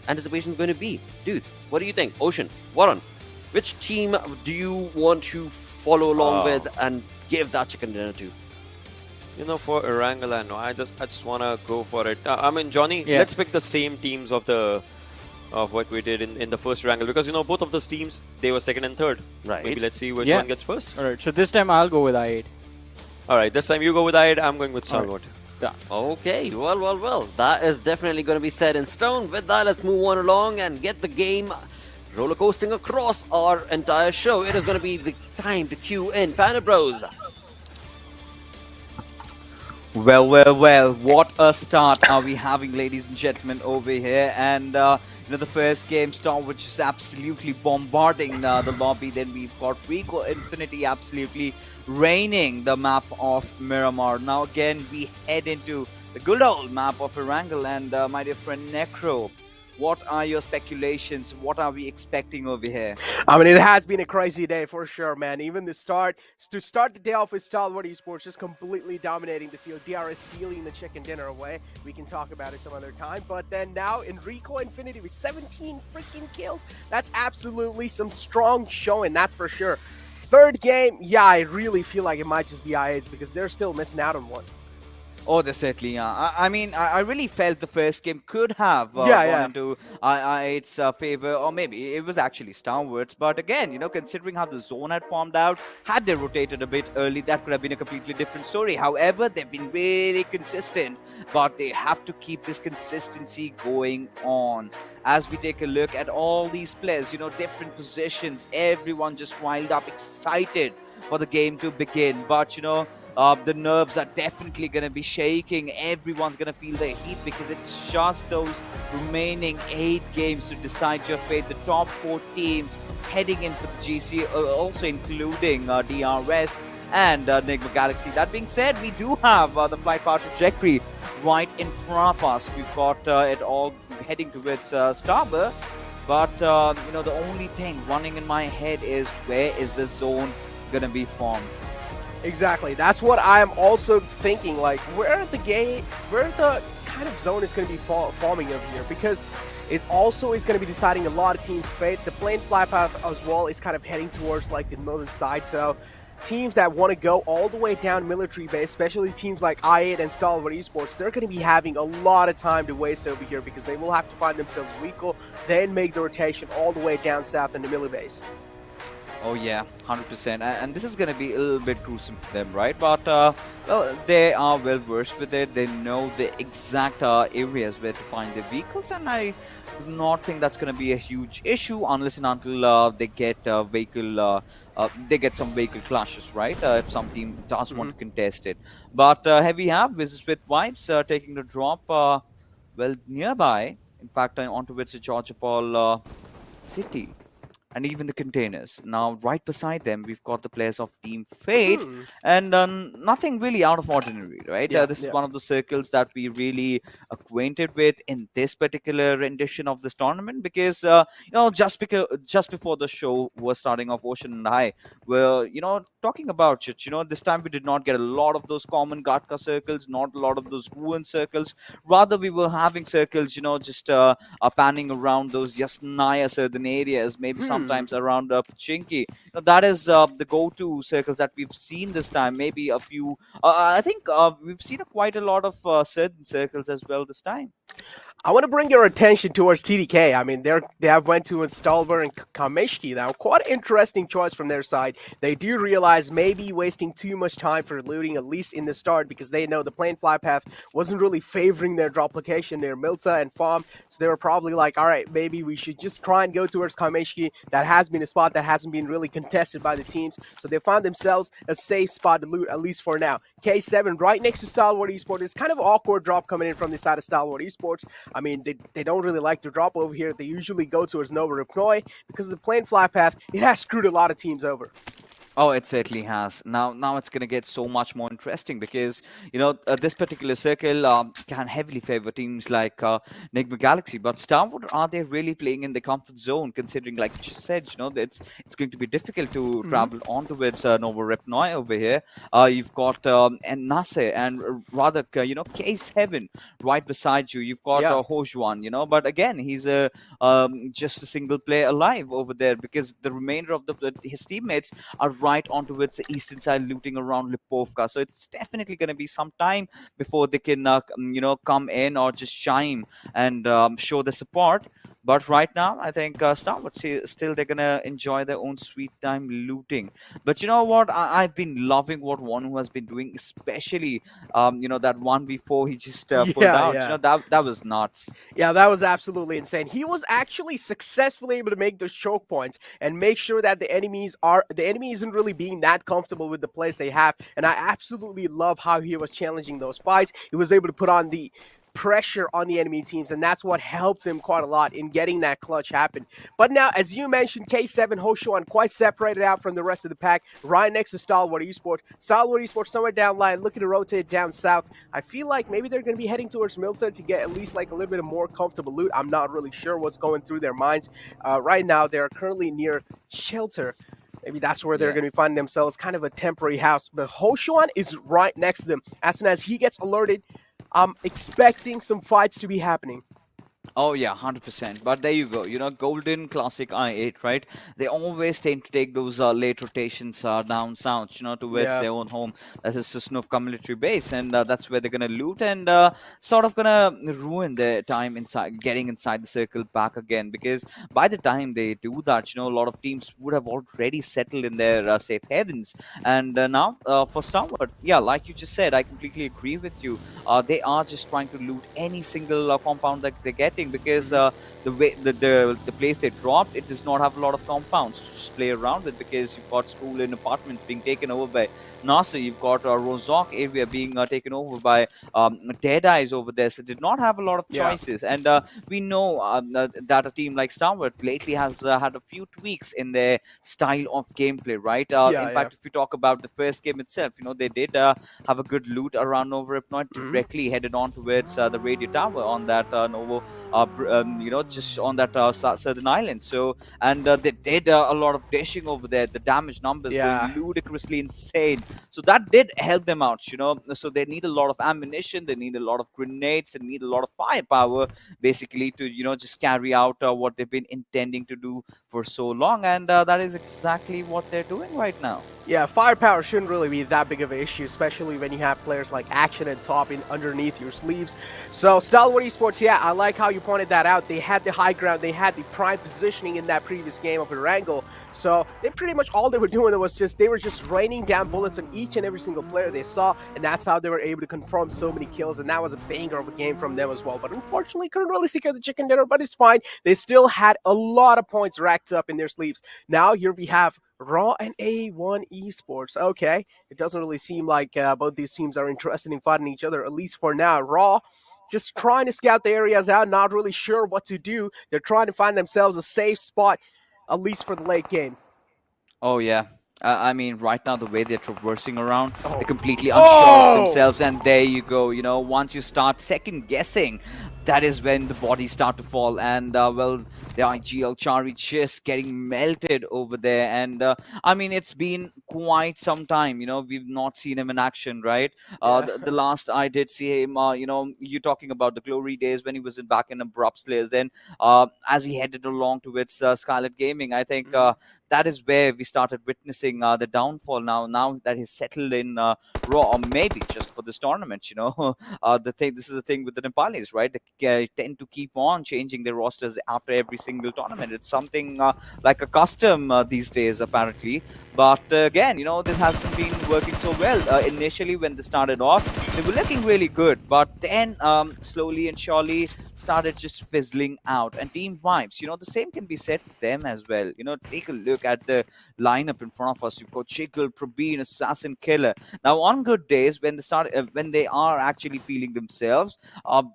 S5: anticipations going to be? Dudes, what do you think? Ocean, Warren, which team do you want to follow along with and give that chicken dinner to?
S6: For Erangel, I know. I just want to go for it. I mean, Johnny, let's pick the same teams of what we did in the first Erangel, because both of those teams, they were second and third.
S5: Right.
S6: Maybe let's see which one gets first.
S7: Alright, so this time I'll go with I8.
S6: Alright, this time you go with I8, I'm going with Stalwart.
S7: Done.
S5: Okay, well. That is definitely going to be set in stone. With that, let's move on along and get the game roller coasting across our entire show. It is going to be the time to cue in Panda Bros.
S10: Well, what a start are we having, ladies and gentlemen, over here. And the first game start, which is absolutely bombarding the lobby. Then we've got Rico Infinity absolutely raining the map of Miramar. Now again, we head into the good old map of Erangel. And my dear friend Necro, what are your speculations? What are we expecting over here?
S11: I mean, it has been a crazy day for sure, man. Even to start the day off with Stalwart Esports just completely dominating the field. DRS stealing the chicken dinner away. We can talk about it some other time. But then now in Rico Infinity with 17 freaking kills. That's absolutely some strong showing, that's for sure. Third game, I really feel like it might just be I8s because they're still missing out on one.
S10: Oh, they certainly are. I mean, I really felt the first game could have gone into I8's favor, or maybe it was actually Stalwart's. But again, considering how the zone had formed out, had they rotated a bit early, that could have been a completely different story. However, they've been very consistent, but they have to keep this consistency going on. As we take a look at all these players, different positions, everyone just wild up, excited for the game to begin. But, the nerves are definitely going to be shaking. Everyone's going to feel the heat because it's just those remaining 8 games to decide your fate. The top 4 teams heading in for the GC, also including DRS and Enigma Galaxy. That being said, we do have the flight path trajectory right in front of us. We've got it all heading towards Starboard. But, the only thing running in my head is, where is the zone going to be formed?
S11: Exactly. That's what I'm also thinking. Like, where the kind of zone is going to be forming over here? Because it also is going to be deciding a lot of teams' fate. The plane fly path as well is kind of heading towards like the northern side, so teams that want to go all the way down military base, especially teams like i8 and Stalwart Esports, they're going to be having a lot of time to waste over here because they will have to find themselves a vehicle, then make the rotation all the way down south in the military base.
S10: Oh yeah, 100%. And this is going to be a little bit gruesome for them, right? But well, they are well versed with it. They know the exact areas where to find their vehicles, and I do not think that's going to be a huge issue unless and until they get they get some vehicle clashes, right? If some team does want to contest it. But here we have Wizzes with Vibes taking the drop well nearby. In fact, onto which the Georgia Paul City. And even the containers. Now, right beside them, we've got the players of Team Fate, and nothing really out of ordinary, right? This is one of the circles that we really acquainted with in this particular rendition of this tournament, because you know, just before the show was starting off, Ocean and I were talking about it. This time we did not get a lot of those common Gatka circles, not a lot of those ruin circles. Rather, we were having circles, just panning around those Yasnaya certain areas, maybe sometimes around Pachinki. That is the go-to circles that we've seen this time. Maybe a few. I think we've seen quite a lot of certain circles as well this time.
S11: I want to bring your attention towards TDK. I mean, they have went to Stalwart and Kameshki now. Quite an interesting choice from their side. They do realize maybe wasting too much time for looting, at least in the start, because they know the plane fly path wasn't really favoring their drop location near Milta and Farm. So they were probably like, all right, maybe we should just try and go towards Kameshki. That has been a spot that hasn't been really contested by the teams. So they found themselves a safe spot to loot, at least for now. K7 right next to Stalwart Esports. It's kind of an awkward drop coming in from the side of Stalwart Esports. I mean, they don't really like to drop over here. They usually go towards Nova Ripnoi because of the plane fly path. It has screwed a lot of teams over.
S10: Oh, it certainly has. Now it's going to get so much more interesting because, this particular circle can heavily favor teams like Nigma Galaxy. But Starwood, are they really playing in the comfort zone, considering, like you said, it's going to be difficult to travel on towards Nova Repnoi over here. You've got NASR and rather, Case Heaven right beside you. You've got Hojuan, but again, he's just a single player alive over there because the remainder of his teammates are right onto the eastern side looting around Lipovka. So it's definitely going to be some time before they can, come in or just shine and show the support. But right now, I think Starwood still they're going to enjoy their own sweet time looting. But you know what? I've been loving what Wonu has been doing, especially, that 1v4 he just pulled out.
S11: Yeah.
S10: That was nuts.
S11: Yeah, that was absolutely insane. He was actually successfully able to make those choke points and make sure that the enemy isn't really being that comfortable with the plays they have. And I absolutely love how he was challenging those fights. He was able to put on the pressure on the enemy teams, and that's what helped him quite a lot in getting that clutch happen. But now, as you mentioned, K7 Hoshuan quite separated out from the rest of the pack, right next to Stalwart Esports. Stalwart Esports somewhere down line, looking to rotate down south. I feel like maybe they're going to be heading towards Milton to get at least like a little bit of more comfortable loot. I'm not really sure what's going through their minds. Right now, they're currently near Shelter. Maybe that's where they're going to be finding themselves, kind of a temporary house. But Hoshuan is right next to them. As soon as he gets alerted, I'm expecting some fights to be happening.
S10: Oh yeah, 100%. But there you go. Golden Classic i8, right? They always tend to take those late rotations down south, towards their own home. That is Susnov military base, and that's where they're gonna loot and sort of gonna ruin their time getting inside the circle back again. Because by the time they do that, a lot of teams would have already settled in their safe havens. And now for Starwood, yeah, like you just said, I completely agree with you. They are just trying to loot any single compound that they're getting. Because the way the place they dropped, it does not have a lot of compounds to just play around with, because you've got school and apartments being taken over by NASR, you've got Rozok area being taken over by Deadeyes over there, so did not have a lot of choices. And we know that a team like Starwood lately has had a few tweaks in their style of gameplay, right? In fact, if we talk about the first game itself, they did have a good loot around Nova Ripnoi, directly headed on towards the radio tower on that Novo, just on that southern island. So, and they did a lot of dashing over there. The damage numbers were ludicrously insane. So that did help them out, you know. So they need a lot of ammunition, they need a lot of grenades, and need a lot of firepower, basically, to, you know, just carry out what they've been intending to do for so long, and that is exactly what they're doing right now.
S11: Yeah, firepower shouldn't really be that big of an issue, especially when you have players like Action and Top in underneath your sleeves. So, Stalwart Esports, yeah, I like how you pointed that out. They had the high ground, they had the prime positioning in that previous game of Erangel. So, they pretty much all they were doing was they were just raining down bullets on each and every single player they saw, and that's how they were able to confirm so many kills, and that was a banger of a game from them as well. But unfortunately, couldn't really secure the chicken dinner, but it's fine. They still had a lot of points racked up in their sleeves. Now, here we have Raw and A1 Esports. Okay, it doesn't really seem like both these teams are interested in fighting each other, at least for now. Raw just trying to scout the areas out, not really sure what to do. They're trying to find themselves a safe spot, at least for the late game.
S10: Oh, yeah. I mean, right now, the way they're traversing around, they're completely unsure of themselves. And there you go. You know, once you start second guessing, that is when the bodies start to fall. And, well, the IGL Chari just getting melted over there. And, I mean, it's been quite some time. You know, we've not seen him in action, right? The last I did see him, you know, you're talking about the glory days when he was back in Abrupt Slayers. Then, as he headed along towards Scarlet Gaming, I think that is where we started witnessing the downfall now that he's settled in Raw, or maybe just for this tournament, you know. This is the thing with the Nepalis, right? They tend to keep on changing their rosters after every single tournament. It's something like a custom these days, apparently. But again, you know, this hasn't been working so well. Initially, when they started off, they were looking really good, but then slowly and surely started just fizzling out. And team vibes, you know, the same can be said for them as well. You know, take a look at the lineup in front of us. You've got Jiggle, Probeen, Assassin, Killer. Now, on good days, when they are actually feeling themselves,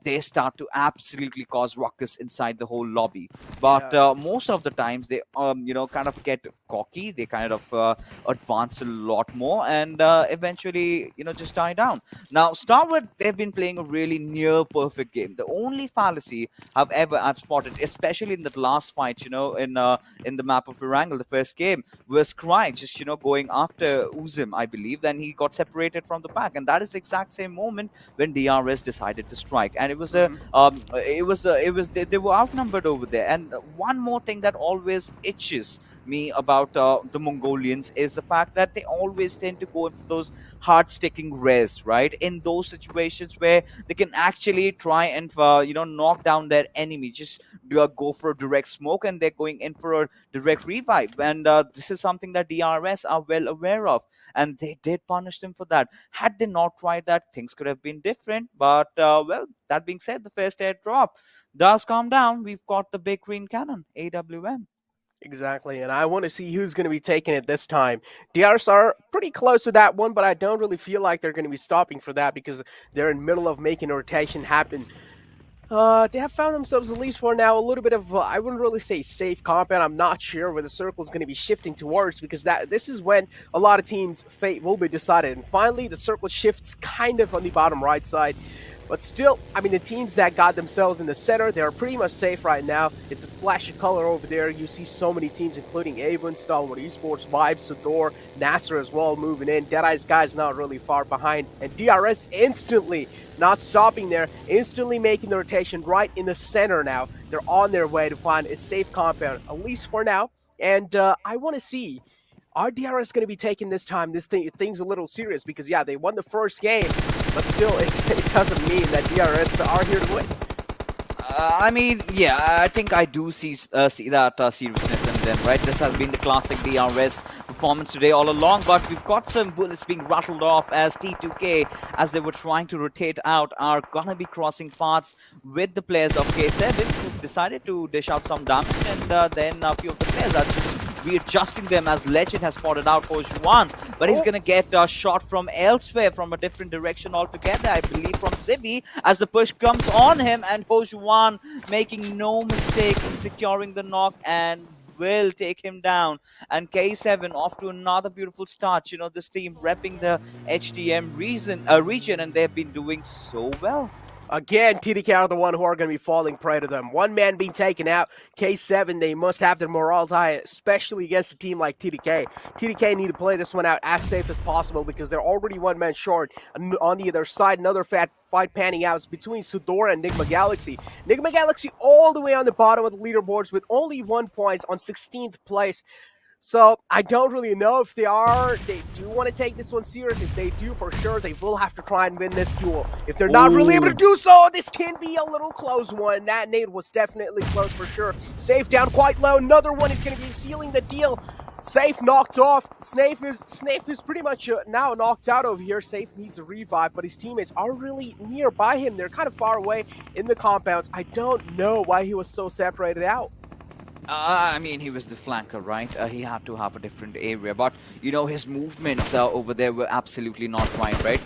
S10: they start to absolutely cause ruckus inside the whole lobby. But most of the times, they you know, kind of get cocky. They kind of advance a lot more, and eventually, you know, just die down. Now, Starwood, they've been playing a really near perfect game. The only fallacy I've spotted, especially in that last fight, you know, in the map of Erangel, the first game, was Cry just, you know, going after Uzim, I believe. Then he got separated from the pack, and that is the exact same moment when DRS decided to strike. And it was they were outnumbered over there. And one more thing that always itches me about the Mongolians is the fact that they always tend to go in for those hard-sticking res, right? In those situations where they can actually try and you know, knock down their enemy, just go for a direct smoke, and they're going in for a direct revive. And this is something that DRS are well aware of, and they did punish them for that. Had they not tried that, things could have been different. But well, that being said, the first airdrop does calm down. We've got the big green cannon, AWM.
S11: Exactly, and I want to see who's going to be taking it this time. DRS are pretty close to that one, but I don't really feel like they're going to be stopping for that because they're in the middle of making a rotation happen. They have found themselves, at least for now, a little bit of, I wouldn't really say safe compound. I'm not sure where the circle is going to be shifting towards, because this is when a lot of teams' fate will be decided. And finally, the circle shifts kind of on the bottom right side. But still, I mean, the teams that got themselves in the center, they're pretty much safe right now. It's a splash of color over there. You see so many teams, including Avon, Stalwart Esports, Vibes, SUDOR, NASR as well, moving in. Deadeye's guys not really far behind. And DRS instantly, not stopping there, instantly making the rotation right in the center now. They're on their way to find a safe compound, at least for now. And I want to see, are DRS going to be taking this time? This thing's a little serious because, yeah, they won the first game, but still, it doesn't mean that DRS are here to win.
S10: I mean, yeah, I think I do see that seriousness in them, right? This has been the classic DRS performance today all along, but we've got some bullets being rattled off as T2K, as they were trying to rotate out, are gonna be crossing paths with the players of K7, who decided to dish out some damage, and then a few of the players are just readjusting them, as Legend has spotted out Hojuan, but he's gonna get a shot from elsewhere, from a different direction altogether, I believe from Zivi, as the push comes on him, and Hojuan making no mistake in securing the knock and will take him down. And K7 off to another beautiful start. You know, this team repping the HDM region, and they've been doing so well.
S11: Again, TDK are the one who are going to be falling prey to them. One man being taken out. K7, they must have their morale high, especially against a team like TDK. TDK need to play this one out as safe as possible because they're already one man short. On the other side, another fight panning out between SUDOR and Nigma Galaxy. Nigma Galaxy all the way on the bottom of the leaderboards with only 1 point on 16th place. So I don't really know if they do want to take this one serious. If they do, for sure, they will have to try and win this duel. If they're not really able to do so, this can be a little close one. That nade was definitely close for sure. Safe down quite low. Another one is going to be sealing the deal. Safe knocked off. Snape is pretty much now knocked out over here. Safe needs a revive, but his teammates are really nearby him. They're kind of far away in the compounds. I don't know why he was so separated out.
S10: I mean, he was the flanker, right? He had to have a different area, but you know, his movements over there were absolutely not right?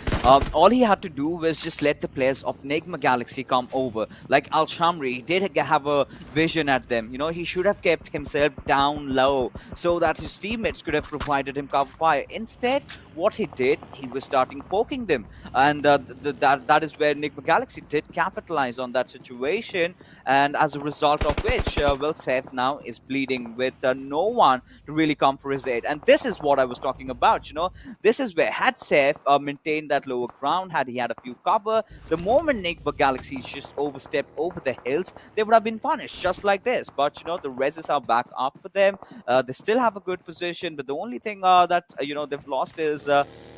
S10: All he had to do was just let the players of Nigma Galaxy come over. Like Al-Shamri did have a vision at them. You know, he should have kept himself down low so that his teammates could have provided him cover fire. Instead, what he did, he was starting poking them, and that is where Nigma Galaxy did capitalize on that situation, and as a result of which, well, Seth now is bleeding with no one to really come for his aid. And this is what I was talking about, you know. This is where had Seth maintained that lower ground, had he had a few cover, the moment Nigma Galaxy just overstepped over the hills, they would have been punished just like this. But, you know, the reses are back up for them. They still have a good position, but the only thing that, you know, they've lost is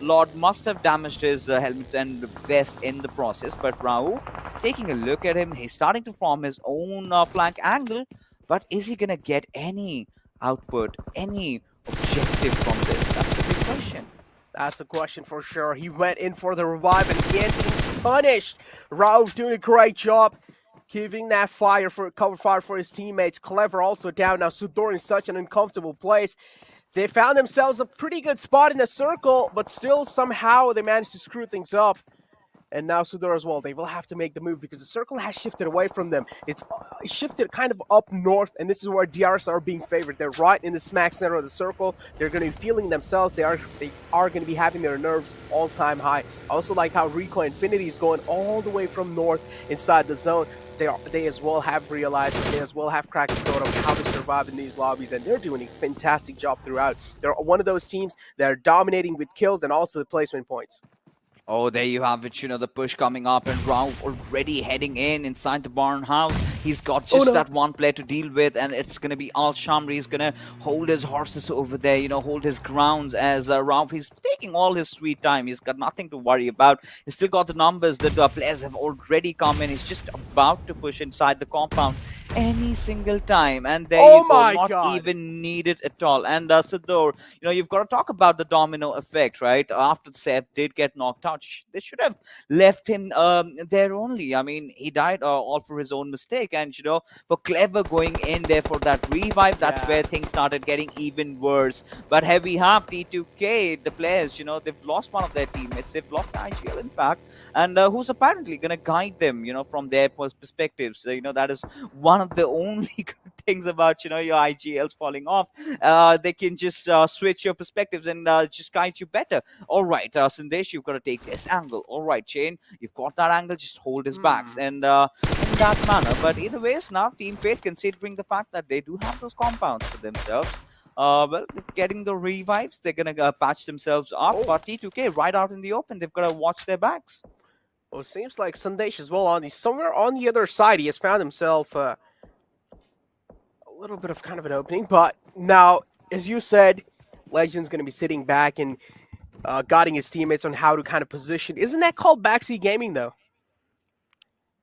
S10: Lord must have damaged his helmet and vest in the process. But Rauf, taking a look at him, he's starting to form his own flank angle. But is he going to get any output, any objective from this? That's a big question.
S11: That's a question for sure. He went in for the revive and again being punished. Rauf doing a great job giving that cover fire for his teammates. Clever also down. Now SUDOR in such an uncomfortable place. They found themselves a pretty good spot in the circle, but still somehow they managed to screw things up. And now SUDOR as well. They will have to make the move because the circle has shifted away from them. It's shifted kind of up north, and this is where DRs are being favored. They're right in the smack center of the circle. They're going to be feeling themselves. They are going to be having their nerves all-time high. I also like how Rico Infinity is going all the way from north inside the zone. They as well have realized, they as well have cracked the code of how to survive in these lobbies, and they're doing a fantastic job throughout. They're one of those teams that are dominating with kills and also the placement points.
S10: Oh, there you have it, you know, the push coming up and Rauf already heading inside the barn house. He's got just that one player to deal with, and it's going to be Al-Shamri. He's going to hold his horses over there, you know, hold his grounds as Rauf. He's taking all his sweet time. He's got nothing to worry about. He's still got the numbers that the players have already come in. He's just about to push inside the compound any single time, and there you go, not even needed at all. And SUDOR, you know, you've got to talk about the domino effect, right? After Seth did get knocked out, they should have left him there only. I mean, he died all for his own mistake, and you know, for Clever going in there for that revive, that's where things started getting even worse. But here we have T2K, the players, you know, they've lost one of their teammates, they've lost IGL in fact, and who's apparently going to guide them, you know, from their perspectives. So, you know, that is one of the only good things about, you know, your IGLs falling off. They can just switch your perspectives and just guide you better. All right, Sandesh, you've got to take this angle. All right, Chain, you've got that angle, just hold his backs and in that manner. But either ways, now Team Fate, considering the fact that they do have those compounds for themselves, well, getting the revives, they're going to patch themselves up. But T2K right out in the open, they've got to watch their backs.
S11: Well, it seems like Sandesh as well somewhere on the other side. He has found himself a little bit of kind of an opening. But now, as you said, Legend's going to be sitting back and guiding his teammates on how to kind of position. Isn't that called backseat gaming, though?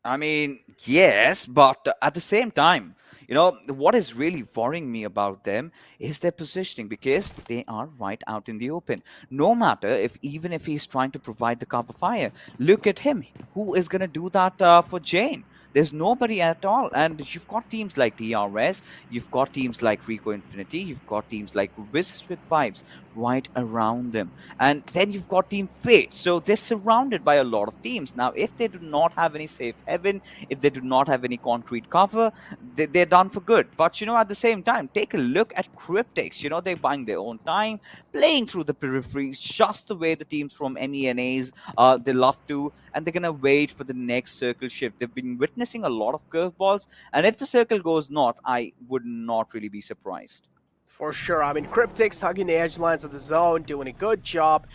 S10: I mean, yes, but at the same time, you know, what is really worrying me about them is their positioning, because they are right out in the open. No matter even if he's trying to provide the cover fire, look at him. Who is going to do that for Jane? There's nobody at all. And you've got teams like DRS, you've got teams like Rico Infinity, you've got teams like Wizzes with Vibes right around them. And then you've got Team Fate. So they're surrounded by a lot of teams. Now, if they do not have any safe haven, if they do not have any concrete cover, they're done for good. But, at the same time, take a look at Cryptics. They're buying their own time, playing through the peripheries, just the way the teams from MENAs, they love to, and they're going to wait for the next circle shift. They've been witnessing a lot of curveballs, and if the circle goes north, I would not really be surprised.
S11: For sure. I mean, Cryptics hugging the edge lines of the zone, doing a good job.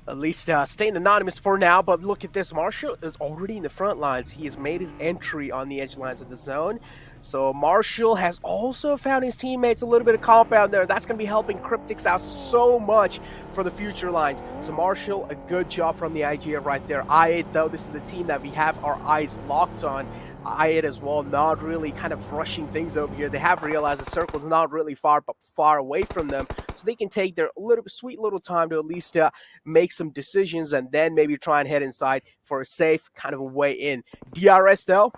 S11: At least staying anonymous for now, but look at this. Marshall is already in the front lines. He has made his entry on the edge lines of the zone. So Marshall has also found his teammates a little bit of compound there. That's going to be helping Cryptics out so much for the future lines. So Marshall, a good job from the IGA right there. I8, though, this is the team that we have our eyes locked on. I8 as well, not really kind of rushing things over here. They have realized the circle is not really far, but far away from them. So they can take their sweet little time to at least make some decisions and then maybe try and head inside for a safe kind of a way in. DRS, though,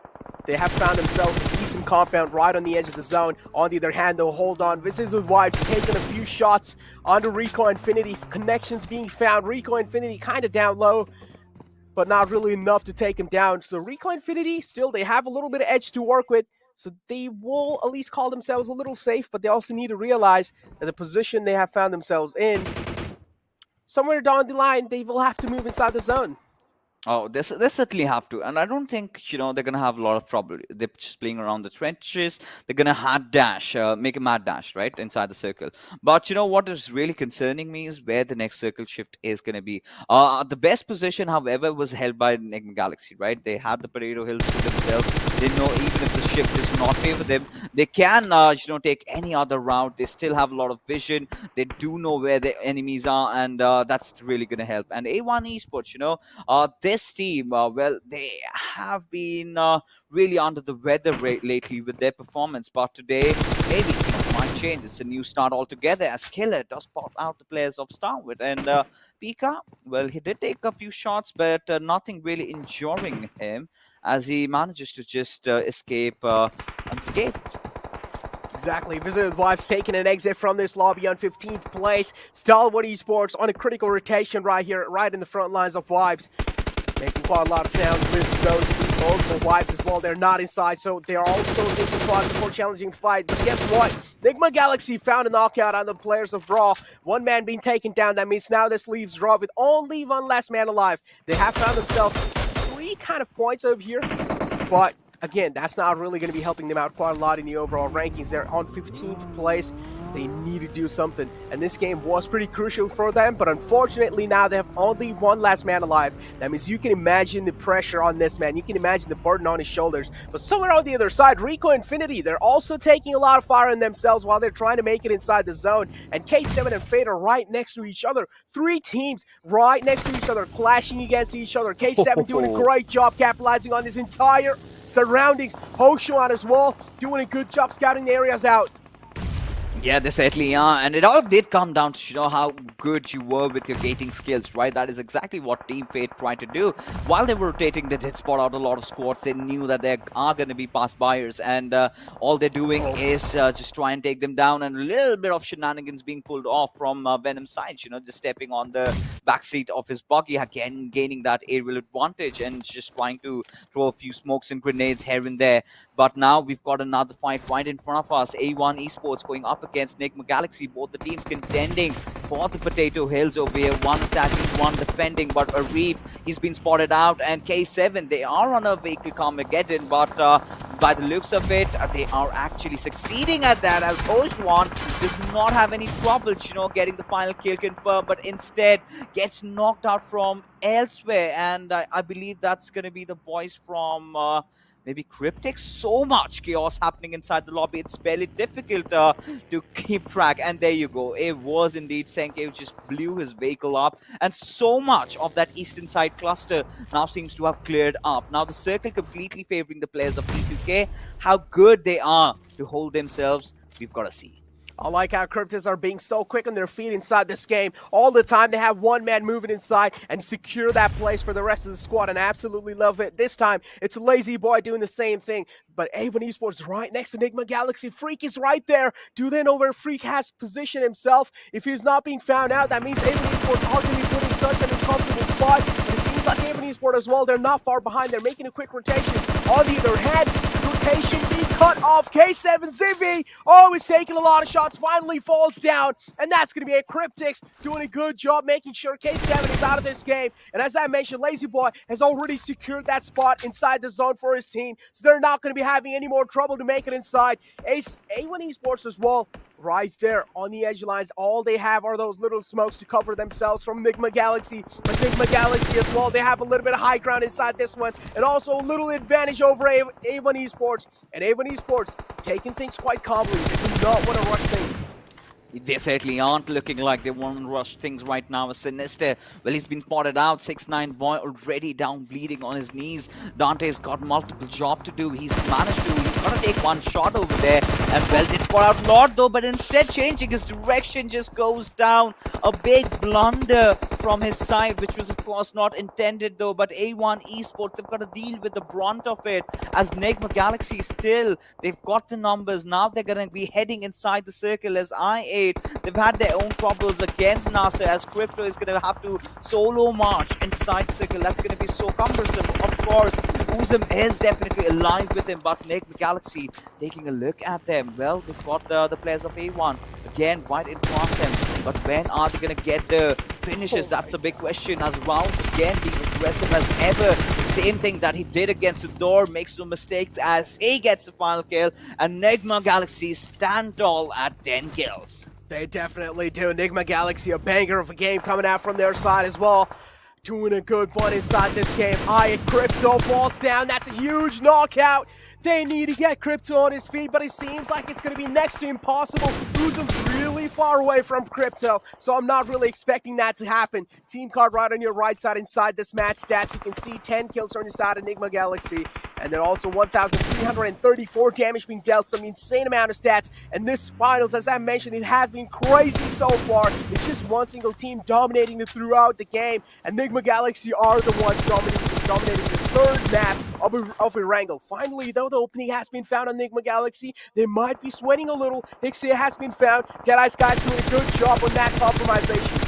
S11: they have found themselves a decent compound right on the edge of the zone. On the other hand, though, hold on. Wizzes with Vibes taking a few shots onto Rico Infinity. Connections being found. Rico Infinity kind of down low, but not really enough to take him down. So Rico Infinity, still, they have a little bit of edge to work with. So they will at least call themselves a little safe, but they also need to realize that the position they have found themselves in, somewhere down the line, they will have to move inside the zone.
S10: Oh, they certainly have to. And I don't think, they're going to have a lot of trouble. They're just playing around the trenches. They're going to hard dash, make a mad dash, right, inside the circle. But what is really concerning me is where the next circle shift is going to be. The best position, however, was held by Enigma Galaxy, right? They had the potato hills to themselves. They know even if the shift does not favor them, they can, take any other route. They still have a lot of vision. They do know where the enemies are, and that's really going to help. And A1 Esports, this team, well, they have been really under the weather lately with their performance. But today, maybe things might change. It's a new start altogether as Killer does pop out the players of Starwood. And Pika, well, he did take a few shots, but nothing really injuring him as he manages to just escape unscathed.
S11: Exactly. Visited Vibes taking an exit from this lobby on 15th place. Stalwart Esports on a critical rotation right here, right in the front lines of Vibes. Making quite a lot of sounds with those multiple Vibes as well. They're not inside, so they are also taking quad before challenging the fight. But guess what? Enigma Galaxy found a knockout on the players of Raw. One man being taken down. That means now this leaves Raw with only one last man alive. They have found themselves 3 kind of points over here, but again, that's not really going to be helping them out quite a lot in the overall rankings. They're on 15th place. They need to do something. And this game was pretty crucial for them, but unfortunately now they have only one last man alive. That means you can imagine the pressure on this man. You can imagine the burden on his shoulders. But somewhere on the other side, Rico Infinity, they're also taking a lot of fire on themselves while they're trying to make it inside the zone. And K7 and Fate are right next to each other. 3 teams right next to each other, clashing against each other. K7 doing a great job capitalizing on this entire surroundings. Hoshuan as well, doing a good job scouting the areas out.
S10: Yeah, they certainly are. And it all did come down to, how good you were with your gating skills, right? That is exactly what Team Fate tried to do. While they were rotating, they did spot out a lot of squads. They knew that there are going to be pass buyers. And all they're doing is just try and take them down. And a little bit of shenanigans being pulled off from Venom's side, just stepping on the backseat of his buggy, again, gaining that aerial advantage and just trying to throw a few smokes and grenades here and there. But now we've got another fight right in front of us. A1 Esports going up against Enigma Galaxy. Both the teams contending for the potato hills over here. One attacking, one defending. But Arif, he's been spotted out. And K7, they are on a vehicle Carmageddon. But by the looks of it, they are actually succeeding at that, as Hoshuan does not have any trouble, getting the final kill confirmed. But instead gets knocked out from elsewhere. And I believe that's going to be the boys from maybe Cryptics. So much chaos happening inside the lobby. It's barely difficult to keep track. And there you go. It was indeed Senke who just blew his vehicle up. And so much of that eastern side cluster now seems to have cleared up. Now the circle completely favoring the players of P2K. How good they are to hold themselves, we've got to see.
S11: I like how Cryptics are being so quick on their feet inside this game. All the time they have one man moving inside and secure that place for the rest of the squad, and I absolutely love it. This time, it's Lazy Boy doing the same thing. But A1 Esports right next to Enigma Galaxy. Freak is right there. Do they know where Freak has positioned himself? If he's not being found out, that means A1 Esports are going to be putting such an uncomfortable spot. And it seems like A1 Esports as well, they're not far behind. They're making a quick rotation. On the other hand, rotation being cut off. K7 Zivy, oh, he's taking a lot of shots, finally falls down. And that's going to be a Cryptics doing a good job making sure K7 is out of this game. And as I mentioned, Lazy Boy has already secured that spot inside the zone for his team. So they're not going to be having any more trouble to make it inside. A1 Esports as well, right there on the edge lines. All they have are those little smokes to cover themselves from Enigma Galaxy. But Enigma Galaxy as well, they have a little bit of high ground inside this one. And also a little advantage over A1 Esports. And A1 Esports taking things quite calmly. They do not want to rush things.
S10: They certainly aren't looking like they want to rush things right now. Sinister, well, he's been spotted out. 6'9" boy already down bleeding on his knees. Dante's got multiple job to do. He's managed to. He's got to take one shot over there. And well, did spot out Lord though, but instead changing his direction just goes down. A big blunder from his side, which was of course not intended though. But A1 Esports, they've got to deal with the brunt of it. As Enigma Galaxy still, they've got the numbers. Now they're going to be heading inside the circle as IA. They've had their own problems against NASR, as Crypto is going to have to solo march inside the circle. That's going to be so cumbersome. Of course, Uzum is definitely alive with him, but Enigma Galaxy taking a look at them. Well, they've got the players of A1 again right in front of them. But when are they going to get the finishes? That's a big question. As Round again being aggressive as ever. Same thing that he did against SUDOR, makes no mistakes as he gets the final kill. And Enigma Galaxy stand tall at 10 kills.
S11: They definitely do. Enigma Galaxy, a banger of a game coming out from their side as well. Doing a good one inside this game. Crypto falls down. That's a huge knockout. They need to get Crypto on his feet, but it seems like it's going to be next to impossible. Uzum's really far away from Crypto, so I'm not really expecting that to happen. Team card right on your right side inside this match stats. You can see 10 kills on your side, Enigma Galaxy, and then also 1,334 damage being dealt, some insane amount of stats. And this finals, as I mentioned, it has been crazy so far. It's just one single team dominating it throughout the game, and Enigma Galaxy are the ones dominating the third map of Erangel. Finally, though, the opening has been found on Enigma Galaxy. They might be sweating a little. Hixia has been found. Deadeye's guys doing a good job on that compromisation.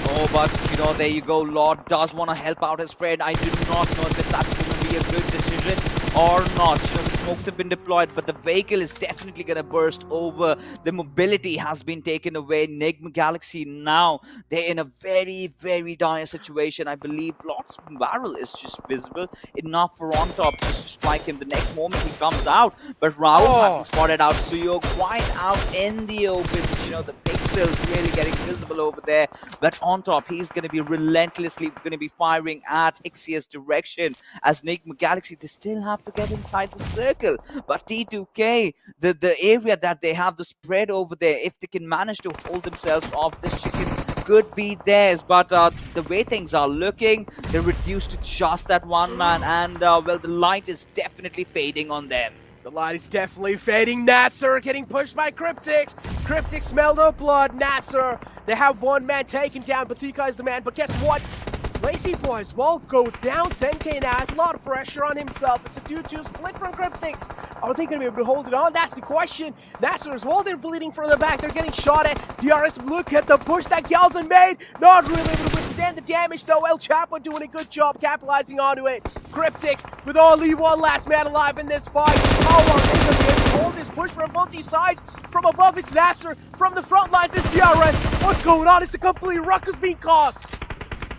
S10: Oh, but, you know, there you go. Lord does want to help out his friend. I do not know if that's going to be a good decision or not. You know, the smokes have been deployed, but the vehicle is definitely going to burst over. The mobility has been taken away. Enigma Galaxy now, they're in a very, very dire situation. I believe Lord's barrel is just visible enough for on top just to strike him the next moment he comes out. But Raul having spotted out Suyo quite out in the open. You know, the pixels really getting visible over there. But on top, he's going to be relentlessly going to be firing at Hixia's direction. As Enigma Galaxy, they still have to get inside the circle. But T2K, the area that they have, the spread over there, if they can manage to hold themselves off, this chicken could be theirs. But the way things are looking, they're reduced to just that one man. And, well, the light is definitely fading on them.
S11: The light is definitely fading. NASR getting pushed by Cryptics. Cryptics smell the blood. NASR, they have one man taken down. Bathika is the man. But guess what? Lazy Boy as well goes down. Senke now has a lot of pressure on himself. It's a 2-2 split from Cryptics. Are they going to be able to hold it on? That's the question. NASR as well, they're bleeding from the back. They're getting shot at. DRS, look at the push that Galzin made. Not really able to withstand the damage though. El Chapo doing a good job capitalizing onto it. Cryptics with only one last man alive in this fight. How are they going to be able to hold this push from both these sides? From above, it's NASR. From the front lines, it's DRS. What's going on? It's a complete ruckus being caused.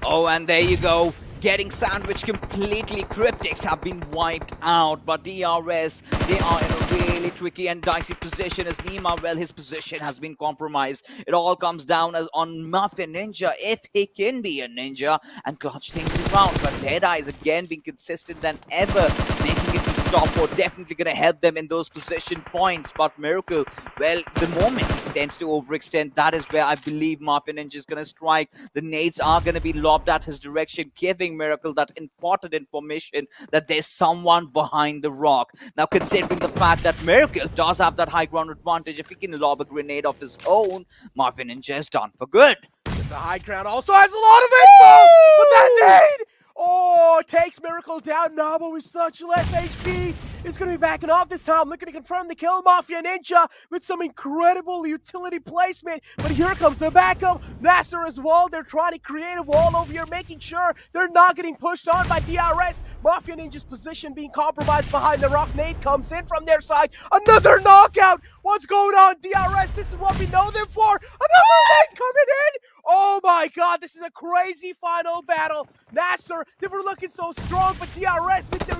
S10: Oh, and there you go. Getting sandwiched completely. Cryptics have been wiped out. But DRS, they are in a really tricky and dicey position as Nima, well, his position has been compromised. It all comes down as on Muffin Ninja, if he can be a ninja and clutch things around. But Deadeye is again being consistent than ever, making it to the top 4, definitely going to help them in those position points. But Miracle, well, the moment he tends to overextend, that is where I believe Mafia Ninja is going to strike. The nades are going to be lobbed at his direction, giving Miracle that important information that there's someone behind the rock. Now, considering the fact that Miracle does have that high ground advantage, if he can lob a grenade of his own, Mafia Ninja is done for good.
S11: The high ground also has a lot of info, but that nade, oh, takes Miracle down. Nabo with such less HP is going to be backing off this time, looking to confirm the kill. Mafia Ninja with some incredible utility placement, but here comes the backup. NASR as well, they're trying to create a wall over here, making sure they're not getting pushed on by DRS. Mafia Ninja's position being compromised behind the rock. Nade comes in from their side. Another knockout. What's going on, DRS? This is what we know them for. Another nade coming in. Oh my god, this is a crazy final battle. NASR, they were looking so strong, but DRS with their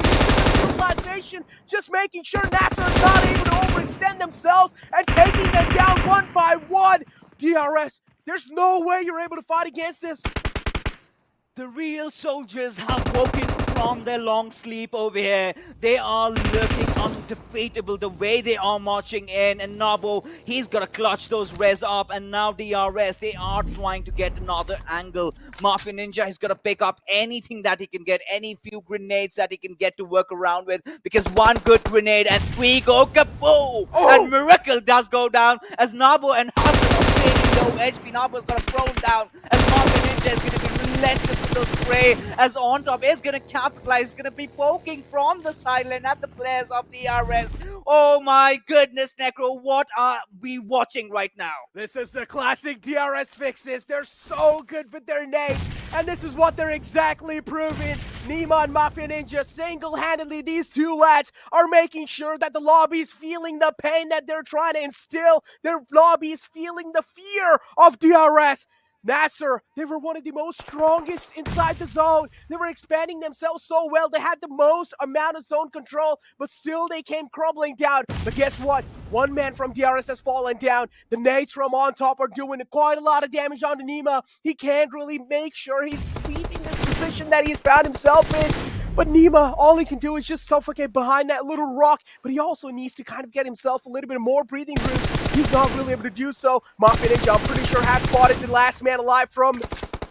S11: utilization, just making sure NASR is not able to overextend themselves and taking them down one by one. DRS, there's no way you're able to fight against this.
S10: The real soldiers have woken from their long sleep over here. They are looking undefeatable the way they are marching in. And Nabo, he's got to clutch those res up. And now DRS, they are trying to get another angle. Mafia Ninja, he's got to pick up anything that he can get, any few grenades that he can get to work around with. Because one good grenade and 3 go kapoo!
S11: Oh.
S10: And Miracle does go down as Nabo and Hudson are staying low. HP Nabo's got to throw him down. And Mafia Ninja is going to be relentless with those spray as On Top is going to capitalize, going to be poking from the sideline at the players of DRS. Oh my goodness, Necro, what are we watching right now?
S11: This is the classic DRS fixes. They're so good with their nades, and this is what they're exactly proving. Nima and Mafia Ninja, single-handedly, these two lads are making sure that the lobby's feeling the pain that they're trying to instill. Their lobby's feeling the fear of DRS. NASR, they were one of the most strongest inside the zone. They were expanding themselves so well. They had the most amount of zone control, but still they came crumbling down. But guess what? One man from DRS has fallen down. The nades from On Top are doing quite a lot of damage on Nima. He can't really make sure he's leaving this position that he's found himself in. But Nima, all he can do is just suffocate behind that little rock, but he also needs to kind of get himself a little bit more breathing room. He's not really able to do so. Mafia Ninja, I'm pretty sure, has spotted the last man alive from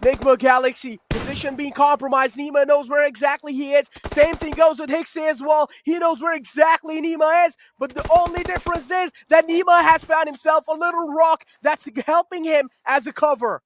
S11: Enigma Galaxy. Position being compromised. Nima knows where exactly he is. Same thing goes with Hixie as well. He knows where exactly Nima is, but the only difference is that Nima has found himself a little rock that's helping him as a cover.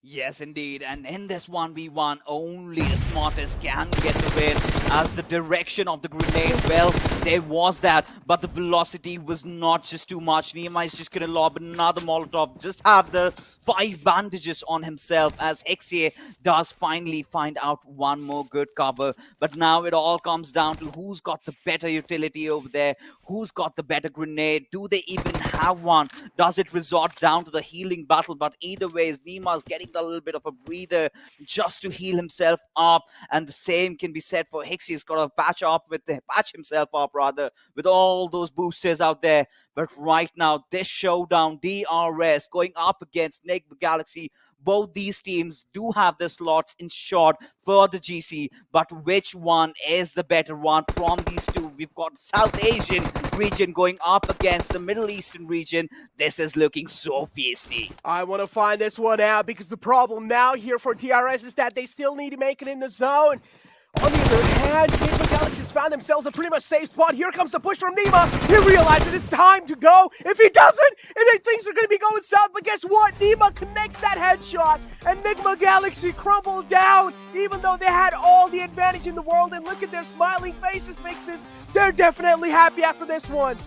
S10: Yes, indeed. And in this 1v1, only the smartest can get the win. As the direction of the grenade, well, there was that, but the velocity was not just too much. Nehemiah is just going to lob another Molotov, just have the 5 bandages on himself as Hexie does finally find out one more good cover. But now it all comes down to who's got the better utility over there, who's got the better grenade, do they even have one? Does it resort down to the healing battle? But either ways, Nima's getting a little bit of a breather just to heal himself up, and the same can be said for Hixie. He's got to patch himself up rather with all those boosters out there. But right now, this showdown, DRS going up against Enigma Galaxy, both these teams do have their slots in short for the GC, but which one is the better one from these two? We've got South Asian region going up against the Middle Eastern region. This is looking so feisty.
S11: I want to find this one out, because the problem now here for DRS is that they still need to make it in the zone. On the other hand, Enigma Galaxy has found themselves a pretty much safe spot. Here comes the push from Nima. He realizes it's time to go. If he doesn't, then things are going to be going south. But guess what? Nima connects that headshot, and Enigma Galaxy crumbled down, even though they had all the advantage in the world. And look at their smiling faces, Mixes. They're definitely happy after this one.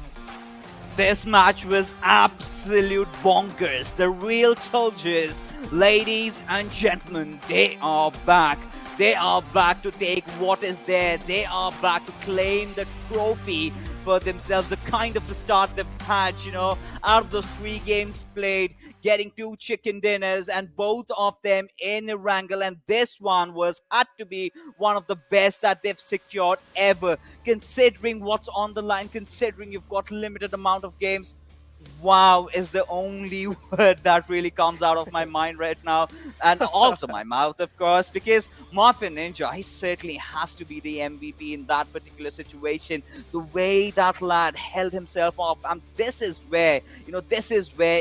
S10: This match was absolute bonkers. The real soldiers, ladies and gentlemen, they are back. They are back to take what is there. They are back to claim the trophy for themselves. The kind of a start they've had, you know, out of those 3 games played, getting 2 chicken dinners, and both of them in Erangel. And this one had to be one of the best that they've secured ever, considering what's on the line, considering you've got limited amount of games. wow is the only word that really comes out of my mind right now, and also my mouth, of course, because Morphin Ninja, he certainly has to be the MVP in that particular situation. The way that lad held himself up, and this is where,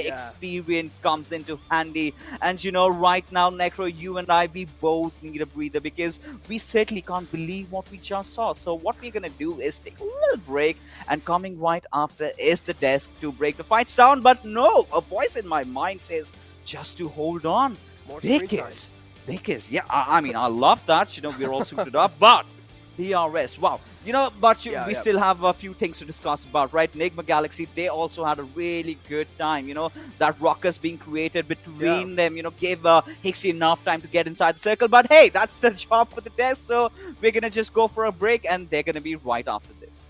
S10: experience comes into handy. And right now, Necro, you and I, we both need a breather because we certainly can't believe what we just saw. So what we're gonna do is take a little break, and coming right after is the desk to break the fights down. But no, a voice in my mind says just to hold on. Because, yeah, I mean, I love that. We're all suited up, but DRS, wow. We still have a few things to discuss about, right? Enigma Galaxy, they also had a really good time. That ruckus being created between them, gave Hixie enough time to get inside the circle. But hey, that's the job for the desk. So we're going to just go for a break, and they're going to be right after this.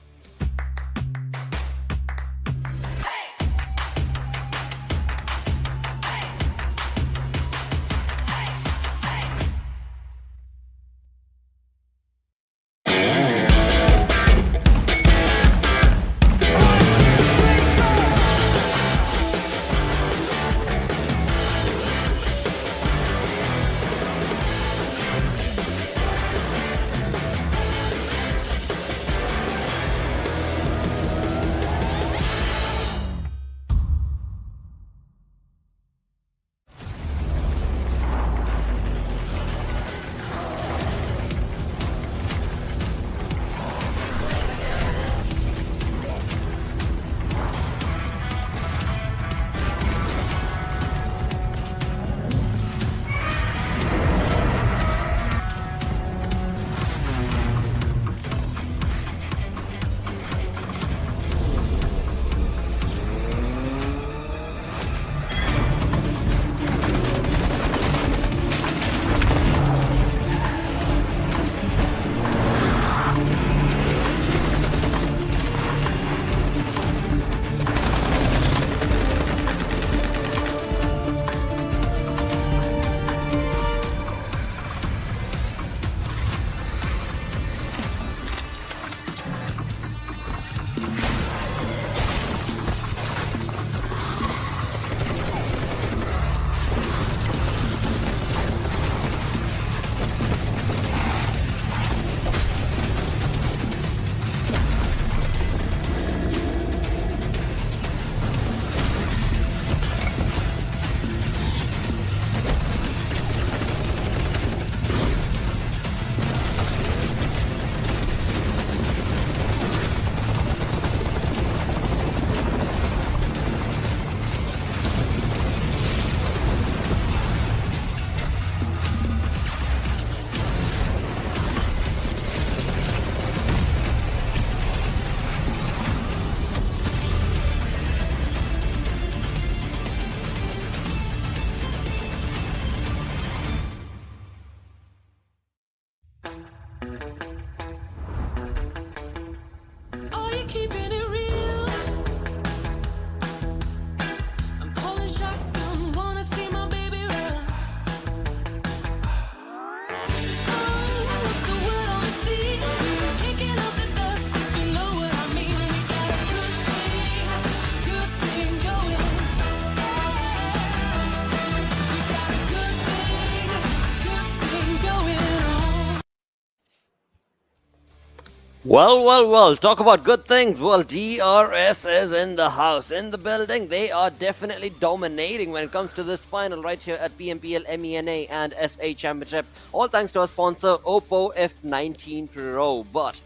S5: Well, talk about good things. Well, DRS is in the house, in the building. They are definitely dominating when it comes to this final right here at PMPL MENA and SA Championship. All thanks to our sponsor, Oppo F19 Pro. But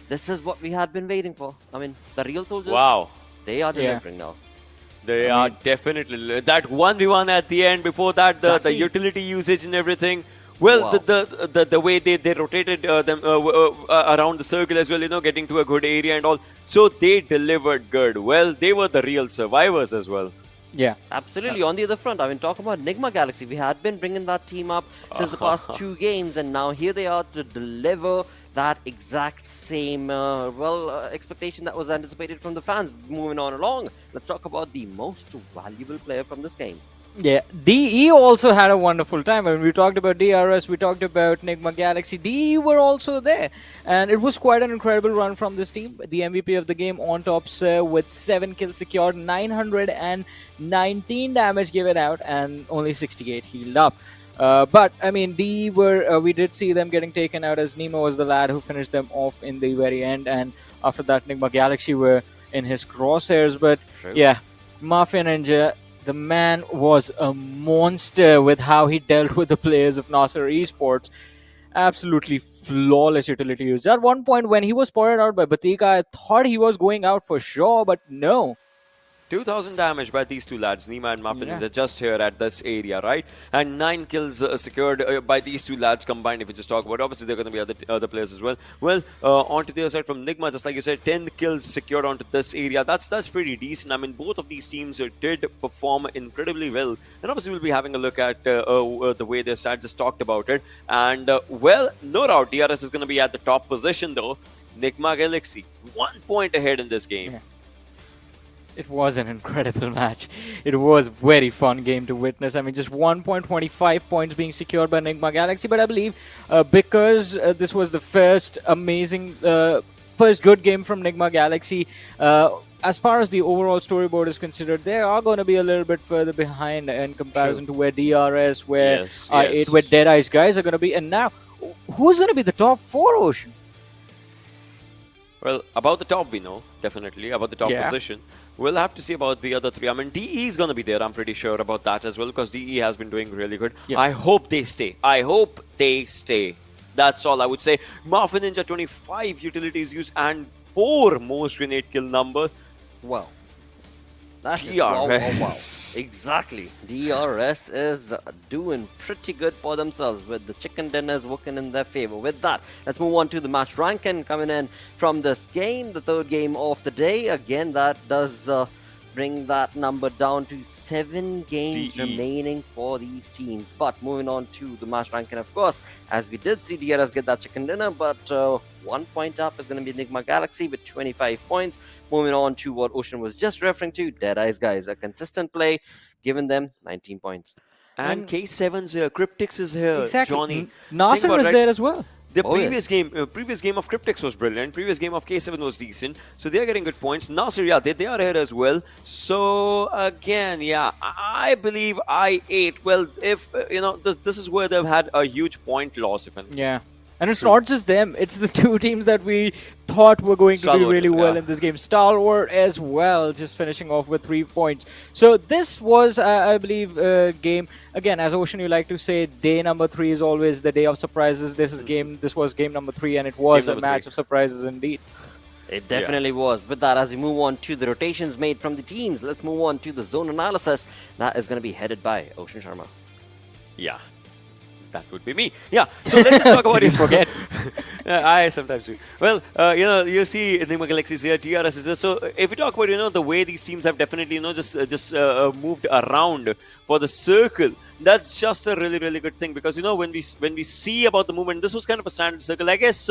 S5: this is what we had been waiting for. I mean, the real soldiers, they are delivering now.
S6: They are definitely. That 1v1 at the end, before that, the utility usage and everything. Well, the way they rotated them around the circle as well, getting to a good area and all. So they delivered good. Well, they were the real survivors as well.
S7: Yeah,
S5: absolutely. On the other front, I mean, talk about Enigma Galaxy. We had been bringing that team up since the past 2 games, and now here they are to deliver that exact same expectation that was anticipated from the fans. Moving on along, let's talk about the most valuable player from this game.
S7: Yeah, DE also had a wonderful time. I mean, we talked about DRS, we talked about Nigma Galaxy. DE were also there, and it was quite an incredible run from this team. The MVP of the game on top, sir, with 7 kills secured, 919 damage given out, and only 68 healed up. But I mean, DE were we did see them getting taken out, as Nemo was the lad who finished them off in the very end, and after that, Nigma Galaxy were in his crosshairs. But yeah, Mafia Ninja, the man was a monster with how he dealt with the players of NASR Esports. Absolutely flawless utility use. At one point, when he was spotted out by Batika, I thought he was going out for sure, but no.
S6: 2,000 damage by these two lads, Nima and Muffin, is just here at this area, right? And 9 kills secured by these two lads combined, if we just talk about. Obviously, there are going to be other players as well. Well, onto the other side from Nigma, just like you said, 10 kills secured onto this area. That's pretty decent. I mean, both of these teams did perform incredibly well. And obviously, we'll be having a look at the way their stats just talked about it. And, well, no doubt, DRS is going to be at the top position, though. Nigma Galaxy, 1 point ahead in this game.
S7: Yeah. It was an incredible match. It was a very fun game to witness. I mean, just 1.25 points being secured by Nigma Galaxy. But I believe because this was the first first good game from Nigma Galaxy, as far as the overall storyboard is considered, they are going to be a little bit further behind in comparison to where DRS, where I8, where Deadeye's guys are going to be. And now, who's going to be the top 4, Ocean?
S6: Well, about the top we know, definitely, about the top position. We'll have to see about the other 3. I mean, DE is going to be there, I'm pretty sure about that as well, because DE has been doing really good. I hope they stay. I hope they stay. That's all I would say. Mafia Ninja, 25 utilities used and 4 most grenade kill numbers.
S5: Wow. That is,
S6: wow.
S5: Exactly. DRS is doing pretty good for themselves with the chicken dinners working in their favor. With that, let's move on to the match ranking coming in from this game, the 3rd game of the day. Again, that does bring that number down to 7 games remaining for these teams. But moving on to the match ranking, of course, as we did see DRS get that chicken dinner, but 1 point up is going to be Nigma Galaxy with 25 points. Moving on to what Ocean was just referring to, Deadeye's guys, a consistent play, giving them 19 points.
S6: And K7's here, Cryptics is here, Johnny.
S7: NASR was there as well.
S6: The previous game of Cryptics was brilliant. Previous game of K7 was decent. So they are getting good points. NASR, they are here as well. So again, I believe I8. Well, if this is where they've had a huge point loss.
S7: And it's not just them. It's the 2 teams that we thought were going to do really well in this game. Stalwart as well, just finishing off with 3 points. So this was, I believe, a game. Again, as Ocean, you like to say, day number 3 is always the day of surprises. This was game number 3, and it was a match of surprises indeed.
S5: It definitely was. With that, as we move on to the rotations made from the teams, let's move on to the zone analysis. That is going to be headed by Ocean Sharma.
S6: Yeah. That would be me. Yeah. So let's just talk about it.
S7: Forget.
S6: I sometimes do. Well, you see Nigma Galaxy is here, DRS is here. So if we talk about, the way these teams have definitely, just moved around for the circle, that's just a really, really good thing. Because, when we see about the movement, this was kind of a standard circle. I guess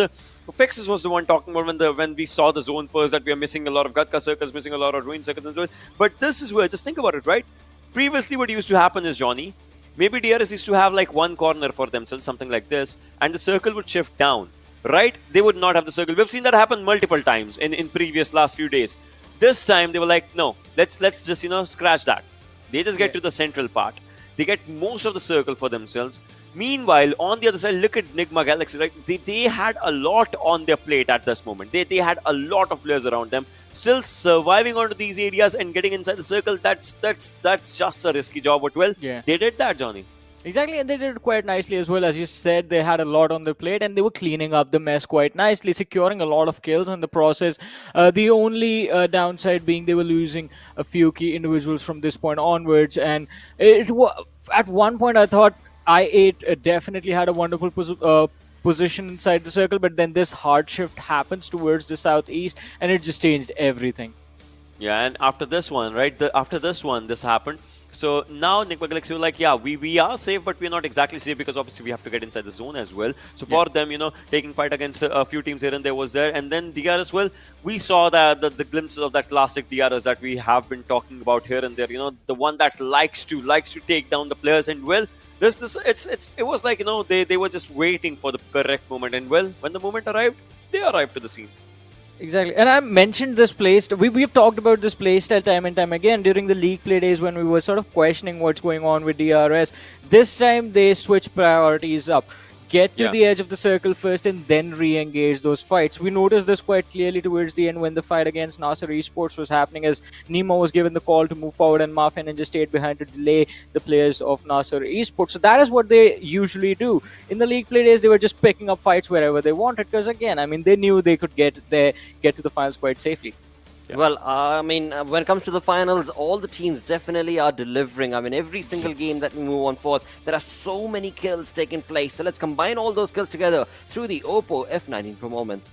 S6: Fixes was the one talking about when we saw the zone first that we are missing a lot of Gatka circles, missing a lot of Ruin circles and so on. But this is where, just think about it, right? Previously, what used to happen is, Johnny, maybe DRS used to have like one corner for themselves, something like this, and the circle would shift down, right? They would not have the circle. We've seen that happen multiple times in previous last few days. This time, they were like, no, let's just, scratch that. They just get to the central part. They get most of the circle for themselves. Meanwhile, on the other side, look at Nigma Galaxy, right? They had a lot on their plate at this moment. They had a lot of players around them. Still surviving onto these areas and getting inside the circle, that's just a risky job. But well, they did that, Johnny.
S7: Exactly, and they did it quite nicely as well. As you said, they had a lot on their plate and they were cleaning up the mess quite nicely, securing a lot of kills in the process. The only downside being they were losing a few key individuals from this point onwards. And at one point, I thought I8 definitely had a wonderful position inside the circle, but then this hard shift happens towards the southeast and it just changed everything.
S6: Yeah, and after this one, right? After this one, this happened. So now Nick McGalaxy were like, yeah, we are safe, but we're not exactly safe because obviously we have to get inside the zone as well. So for them, taking fight against a few teams here and there was there. And then DRS, well, we saw that the glimpses of that classic DRS that we have been talking about here and there. The one that likes to take down the players. And well, it was like they were just waiting for the correct moment. And well, when the moment arrived, they arrived to the scene.
S7: Exactly, and I mentioned this playstyle. We've talked about this playstyle time and time again during the league play days when we were sort of questioning what's going on with DRS. This time they switched priorities up. Get to the edge of the circle first and then re-engage those fights. We noticed this quite clearly towards the end when the fight against NASR Esports was happening, as Nemo was given the call to move forward and Mafia Ninja stayed behind to delay the players of NASR Esports. So that is what they usually do. In the league play days, they were just picking up fights wherever they wanted because, again, I mean, they knew they could get to the finals quite safely.
S5: Well, I mean, when it comes to the finals, all the teams definitely are delivering. I mean, every single game that we move on forth, there are so many kills taking place. So let's combine all those kills together through the Oppo F19 Pro moments.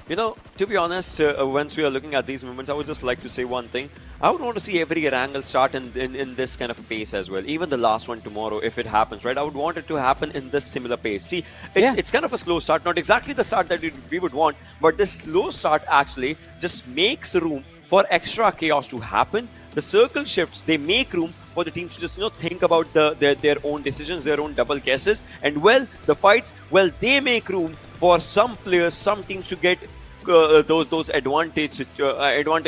S6: To be honest, once we are looking at these moments, I would just like to say one thing. I would want to see every Erangel start in this kind of a pace as well. Even the last one tomorrow, if it happens, right? I would want it to happen in this similar pace. See, it's kind of a slow start, not exactly the start that we would want, but this slow start actually just makes room for extra chaos to happen. The circle shifts, they make room for the teams to just think about their own decisions, their own double guesses, and well, the fights, well, they make room for some players, some teams to get those advantage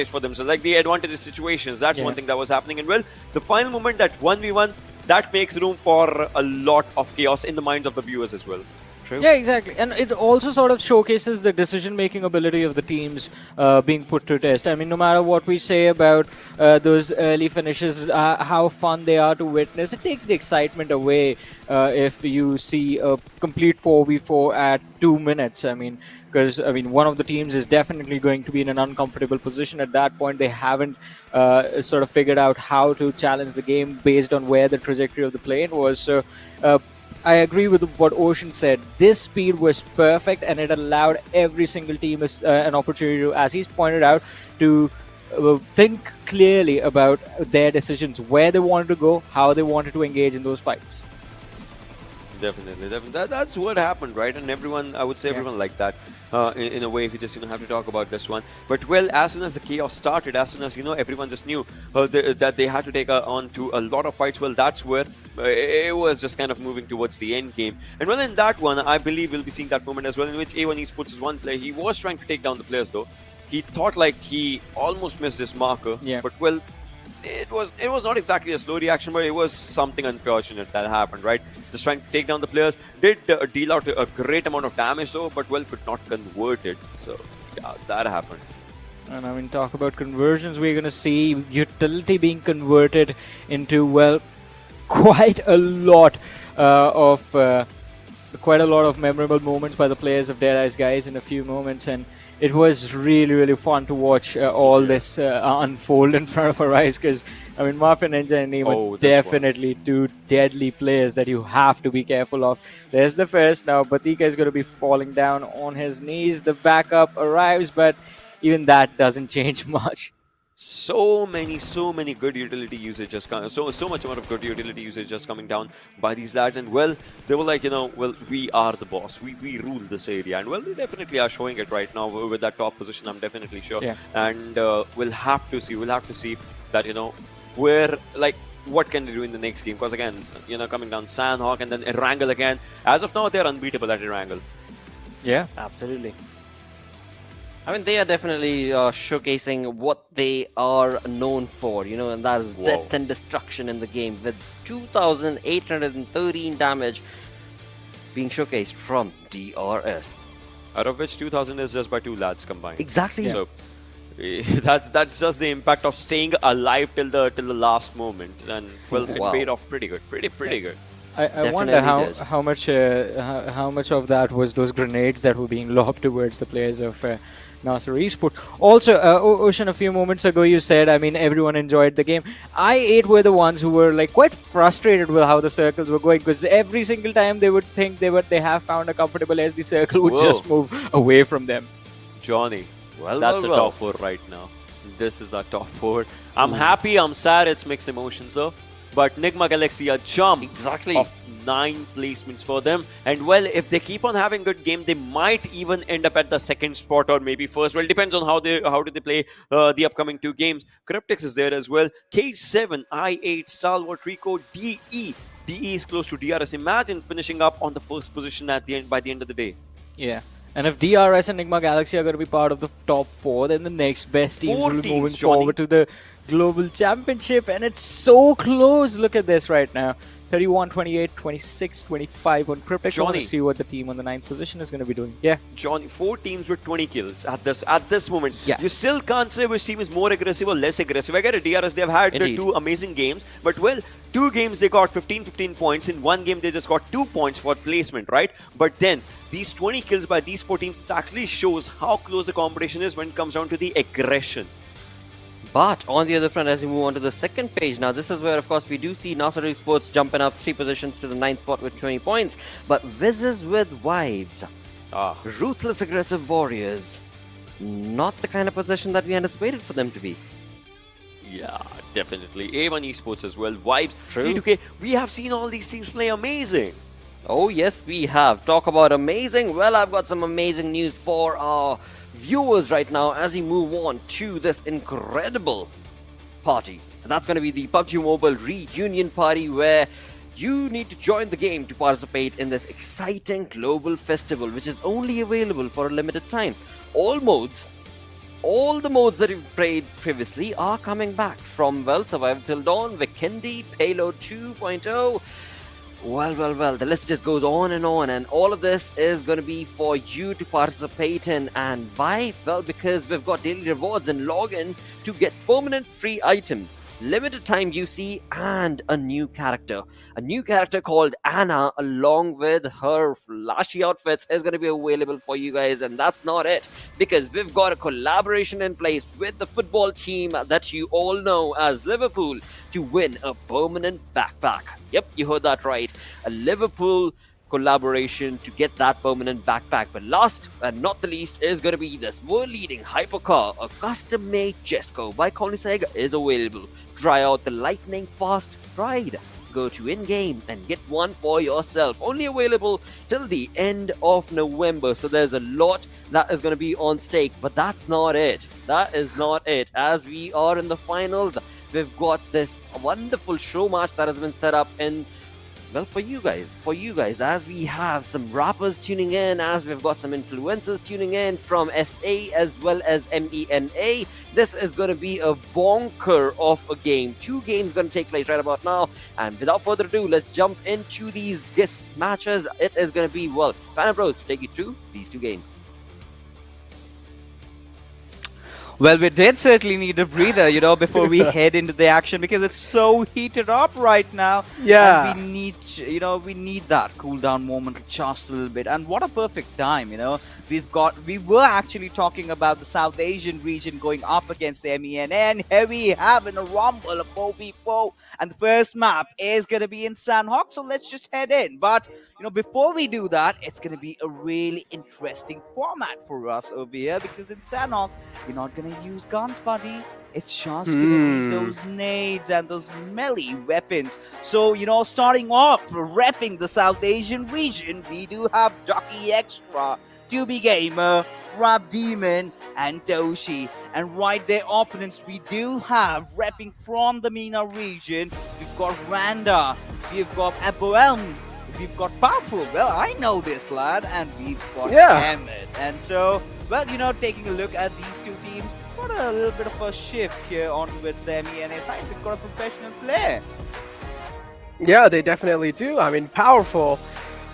S6: for themselves, like the advantage situations. That's one thing that was happening. And well, the final moment, that 1v1, that makes room for a lot of chaos in the minds of the viewers as well.
S7: True. Yeah, exactly. And it also sort of showcases the decision-making ability of the teams being put to test. I mean, no matter what we say about those early finishes, how fun they are to witness, it takes the excitement away if you see a complete 4v4 at 2 minutes. I mean, because one of the teams is definitely going to be in an uncomfortable position at that point. They haven't sort of figured out how to challenge the game based on where the trajectory of the plane was. So I agree with what Ocean said. This speed was perfect, and it allowed every single team an opportunity to, as he's pointed out, to think clearly about their decisions, where they wanted to go, how they wanted to engage in those fights.
S6: Definitely. That's what happened, right? And everyone, I would say everyone liked that in a way, if you just have to talk about this one. But well, as soon as the chaos started, as soon as everyone just knew that they had to take on to a lot of fights, well, that's where it was just kind of moving towards the end game. And well, in that one, I believe we'll be seeing that moment as well, in which A1 Esports' one player, he was trying to take down the players though. He thought like he almost missed his marker, but well, it was not exactly a slow reaction, but it was something unfortunate that happened, right? Just trying to take down the players, did deal out a great amount of damage though, but well, could not convert it. So yeah, that happened.
S7: And I mean, talk about conversions, we're going to see utility being converted into, well, quite a lot of memorable moments by the players of DEADEYES, guys, in a few moments. And it was really, really fun to watch all this unfold in front of our eyes, because, I mean, Mafia Ninja and Nemo definitely two deadly players that you have to be careful of. There's the first. Now, Batika is going to be falling down on his knees. The backup arrives, but even that doesn't change much.
S6: So many good utility usage just so much amount of good utility usage just coming down by these lads. And well, they were like, well, we are the boss, we rule this area. And well, they definitely are showing it right now with that top position, I'm definitely sure. And we'll have to see that where, like, what can they do in the next game, because again, coming down Sanhok and then Erangel again. As of now, they're unbeatable at Erangel.
S5: Yeah, absolutely. I mean, they are definitely showcasing what they are known for, and that is depth and destruction in the game, with 2,813 damage being showcased from DRS.
S6: Out of which 2,000 is just by 2 lads combined.
S5: Exactly.
S6: So that's just the impact of staying alive till the last moment, and well, it paid off pretty good, pretty good.
S7: I wonder how much of that was those grenades that were being lobbed towards the players of NASR Esports. Also, Ocean, a few moments ago you said, I mean, everyone enjoyed the game. I8 were the ones who were like quite frustrated with how the circles were going, because every single time they would think they have found a comfortable edge, the circle would just move away from them.
S6: Johnny, that's a top 4 right now. This is our top 4. I'm happy, I'm sad, it's mixed emotions though. but Nigma Galaxy a jump
S5: Exactly.
S6: of 9 placements for them. And well, if they keep on having good game, they might even end up at the second spot or maybe first. Well, it depends on how do they play the upcoming 2 games. Cryptics is there as well. K7, I8, Stalwart, Rico, DE. DE is close to DRS. Imagine finishing up on the first position at the end by the end of the day.
S7: Yeah. And if DRS and Nigma Galaxy are going to be part of the top 4, then the next best teams will be moving forward to the Global Championship. And it's so close. Look at this right now. 31, 28, 26, 25 on Cryptics. I want to see what the team on the 9th position is going to be doing. Yeah.
S6: Johnny, 4 teams with 20 kills at this moment.
S7: Yes.
S6: You still can't say which team is more aggressive or less aggressive. I get it, DRS, they've had 2 amazing games, but well, 2 games they got 15 points. In 1 game they just got 2 points for placement, right? But then these 20 kills by these 4 teams actually shows how close the competition is when it comes down to the aggression.
S5: But on the other front, as we move on to the second page, now this is where, of course, we do see NASR Esports jumping up 3 positions to the 9th spot with 20 points. But Wizzes with Wives, Ruthless Aggressive Warriors, not the kind of position that we anticipated for them to be.
S6: Yeah, definitely. A1 Esports as well. Vibes.
S5: True.
S6: T2K. We have seen all these teams play amazing.
S5: Oh, yes, we have. Talk about amazing. Well, I've got some amazing news for our viewers right now as we move on to this incredible party. And that's going to be the PUBG Mobile reunion party, where you need to join the game to participate in this exciting global festival, which is only available for a limited time. All the modes that you've played previously are coming back, from, well, Survival Till Dawn, Vikendi, Payload 2.0. Well, the list just goes on, and all of this is going to be for you to participate in. And why? Well, because we've got daily rewards and login to get permanent free items, limited time UC, and a new character. A new character called Anna, along with her flashy outfits, is going to be available for you guys. And that's not it, because we've got a collaboration in place with the football team that you all know as Liverpool to win a permanent backpack. Yep, you heard that right. A Liverpool collaboration to get that permanent backpack. But last and not the least is going to be this world-leading hypercar, a custom-made Jesco by Koenigsegg, is available. Try out the lightning-fast ride. Go to in-game and get one for yourself. Only available till the end of November. So there's a lot that is going to be on stake. But that's not it. That is not it. As we are in the finals, we've got this wonderful show match that has been set up in, well, for you guys, as we have some rappers tuning in, as we've got some influencers tuning in from SA as well as MENA. This is going to be a bonker of a game. 2 games going to take place right about now. And without further ado, let's jump into these guest matches. It is going to be, well, Fan Bros to take you through these 2 games.
S10: Well, we did certainly need a breather, before we head into the action, because it's so heated up right now.
S11: Yeah.
S10: And we need that cool down moment just a little bit. And what a perfect time, We were actually talking about the South Asian region going up against the MENA, and here we have in a rumble, a 4v4, and the first map is going to be in Sanhok, so let's just head in. But, before we do that, it's going to be a really interesting format for us over here, because in Sanhok, we're not going to use guns, buddy. It's just going to be those nades and those melee weapons. So, starting off, repping the South Asian region, we do have Ducky Extra, 2B Gamer, Rap Demon, and Doshi. And right there, opponents, we do have repping from the MENA region. We've got Randa, we've got Aboelm, we've got Powerful. Well, I know this lad, and we've got Emmett. And so, well, taking a look at these 2 teams, got a little bit of a shift here on towards the MENA side. They've got a professional player.
S11: Yeah, they definitely do. I mean, Powerful.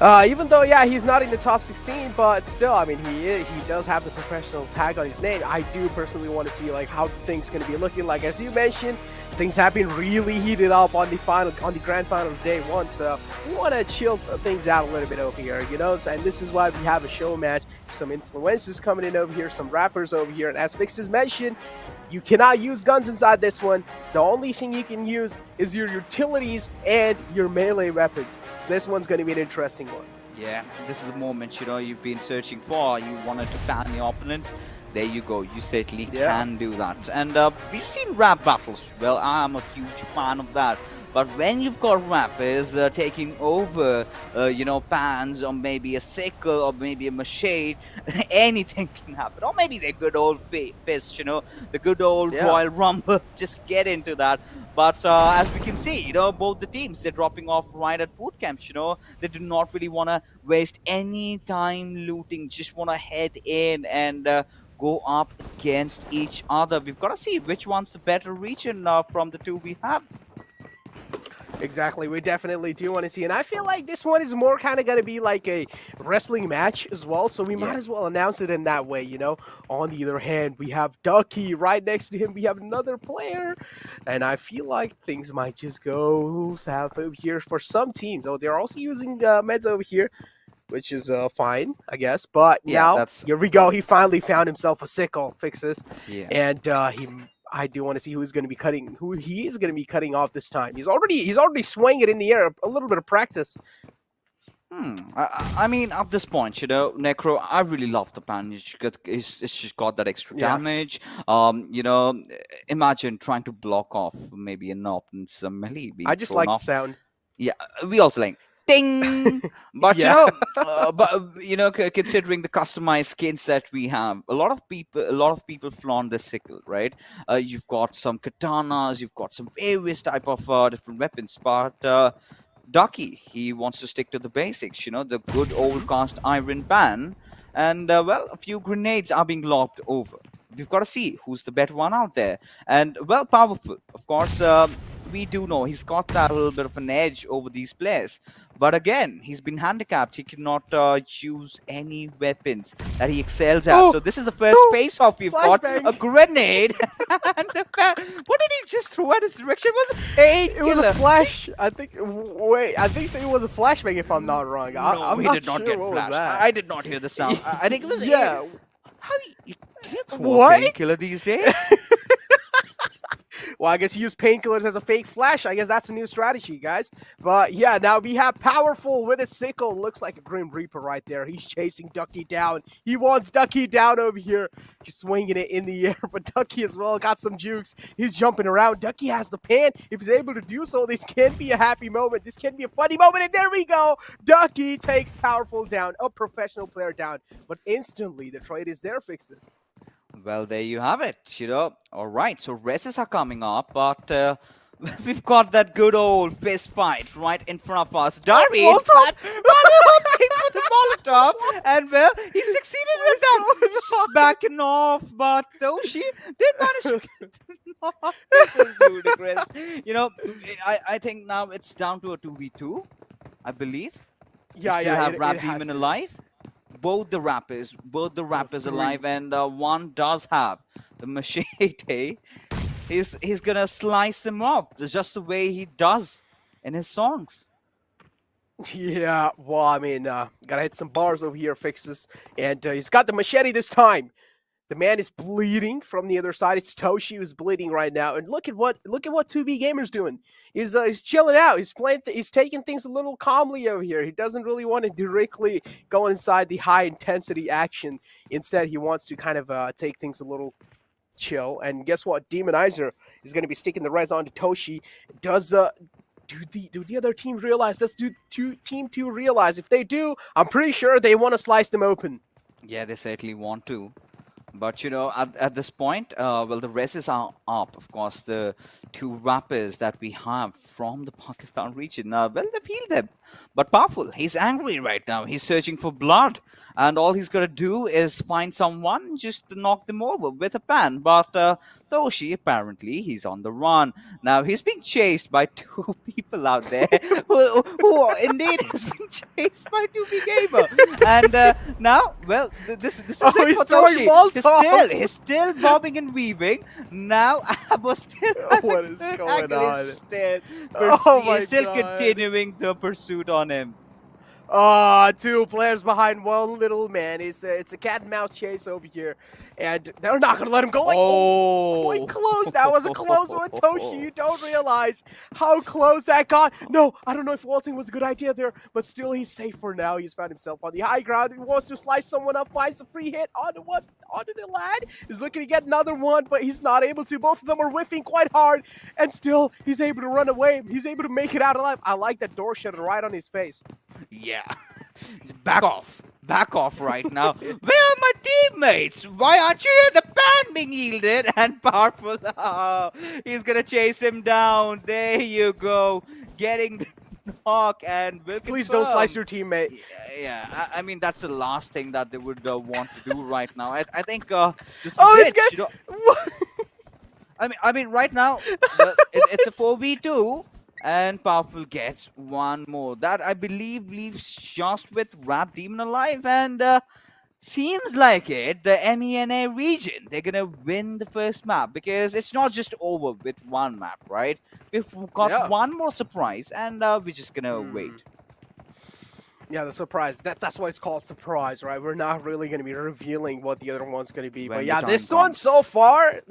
S11: Even though, he's not in the top 16, but still, I mean, he does have the professional tag on his name. I do personally want to see how things going to be looking like. As you mentioned, things have been really heated up on the grand finals day 1, so we want to chill things out a little bit over here, and this is why we have a show match. Some influencers coming in over here, some rappers over here, and as Fixes mentioned, you cannot use guns inside this one. The only thing you can use is your utilities and your melee weapons. So this one's going to be an interesting one.
S10: Yeah, this is the moment, you've been searching for. You wanted to ban your opponents. There you go. You certainly can do that. And we've seen rap battles. Well, I'm a huge fan of that. But when you've got rappers taking over, pans or maybe a sickle or maybe a machete, anything can happen. Or maybe the good old fist, the good old Royal Rumble. Just get into that. But as we can see, both the teams, they're dropping off right at boot camps. They do not really want to waste any time looting. Just want to head in and go up against each other. We've got to see which one's the better region from the two we have.
S11: Exactly, we definitely do want to see, and I feel like this one is more kind of going to be like a wrestling match as well, so we might as well announce it in that way, On the other hand, we have Ducky right next to him. We have another player, and I feel like things might just go south over here for some teams. Oh, they're also using meds over here, which is fine, I guess. But now, here we go. He finally found himself a sickle, fixes, and I do want to see who he is going to be cutting off this time. He's already swinging it in the air. A little bit of practice.
S10: I mean, at this point, Necro, I really love the pan. It's just got that extra damage. Imagine trying to block off maybe an opponent's melee.
S11: I just like the sound.
S10: Yeah, we also like ding. But considering the customized skins that we have, a lot of people flaunt the sickle, right? You've got some katanas, you've got some various type of different weapons, but Ducky, he wants to stick to the basics, the good old cast iron ban, and a few grenades are being lobbed over. We've got to see who's the better one out there, and powerful, of course. We do know he's got that little bit of an edge over these players. But again, he's been handicapped. He cannot use any weapons that he excels at. So this is the first face-off. We've got a grenade. And what did he just throw at his direction?
S11: It was a flash. I think it was a flashbang, if I'm not wrong.
S10: No, he did not get flashed. I did not hear the sound. I think it was...
S11: Yeah.
S10: How do you throw a painkiller these days?
S11: Well, I guess he used painkillers as a fake flash. I guess that's a new strategy, guys. But yeah, now we have Powerful with a sickle. Looks like a Grim Reaper right there. He's chasing Ducky down. He wants Ducky down over here. Just swinging it in the air. But Ducky as well got some jukes. He's jumping around. Ducky has the pan. If he's able to do so, this can be a happy moment. This can be a funny moment. And there we go. Ducky takes Powerful down. A professional player down. But instantly, the trade is there, Fixes.
S10: Well, there you have it, All right, so races are coming up, but we've got that good old fist fight right in front of us. Darby with the Molotov, and he succeeded with that. Just backing off, but Toshi did manage to get off. This is ludicrous. I think now it's down to a 2v2, I believe.
S11: Yeah,
S10: we still have Rap Demon alive. Both the rappers alive, and one does have the machete. He's gonna slice them off. It's just the way he does in his songs.
S11: Yeah, well, I mean, gotta hit some bars over here, Fixes, and he's got the machete this time. The man is bleeding from the other side. It's Toshi who's bleeding right now, and look at what 2B Gamer's doing. He's chilling out. He's playing. He's taking things a little calmly over here. He doesn't really want to directly go inside the high intensity action. Instead, he wants to kind of take things a little chill. And guess what? Demonizer is going to be sticking the res onto Toshi. Does do the other teams realize? Does Team 2 realize? If they do, I'm pretty sure they want to slice them open.
S10: Yeah, they certainly want to. But, at this point, the races are up. Of course, the two rappers that we have from the Pakistan region, they feel them. But Powerful, he's angry right now. He's searching for blood. And all he's got to do is find someone just to knock them over with a pan. But Toshi, apparently, he's on the run. Now, he's being chased by two people out there who indeed has been chased by 2B Gamer. And now, this is it
S11: he's
S10: for
S11: throwing
S10: Toshi. He's still bobbing and weaving. Now, Abo still has
S11: what is going on?
S10: He's still continuing the pursuit on him.
S11: Two players behind one little man. It's a cat and mouse chase over here, and they're not gonna let him go. Like, quite close. That was a close one, Toshi. You don't realize how close that got. No, I don't know if waltzing was a good idea there, but still, he's safe for now. He's found himself on the high ground. He wants to slice someone up, finds a free hit onto the lad. He's looking to get another one, but he's not able to. Both of them are whiffing quite hard, and still, he's able to run away. He's able to make it out alive. I like that door shut right on his face.
S10: Yeah. Back off. Back off right now. Where are my teammates? Why aren't you here? The ban being yielded and powerful. Oh, he's gonna chase him down. There you go. Getting the knock and will
S11: Please don't slice your teammate.
S10: Yeah. I mean, that's the last thing that they would want to do right now. I think this is
S11: it's
S10: it. I mean, right now it's a 4v2. And Powerful gets one more. That, I believe, leaves just with Rap Demon alive. And seems like it, the MENA region, they're going to win the first map. Because it's not just over with one map, right? We've got one more surprise. And we're just going to wait.
S11: Yeah, the surprise. That's why it's called surprise, right? We're not really going to be revealing what the other one's going to be. But yeah, this one so far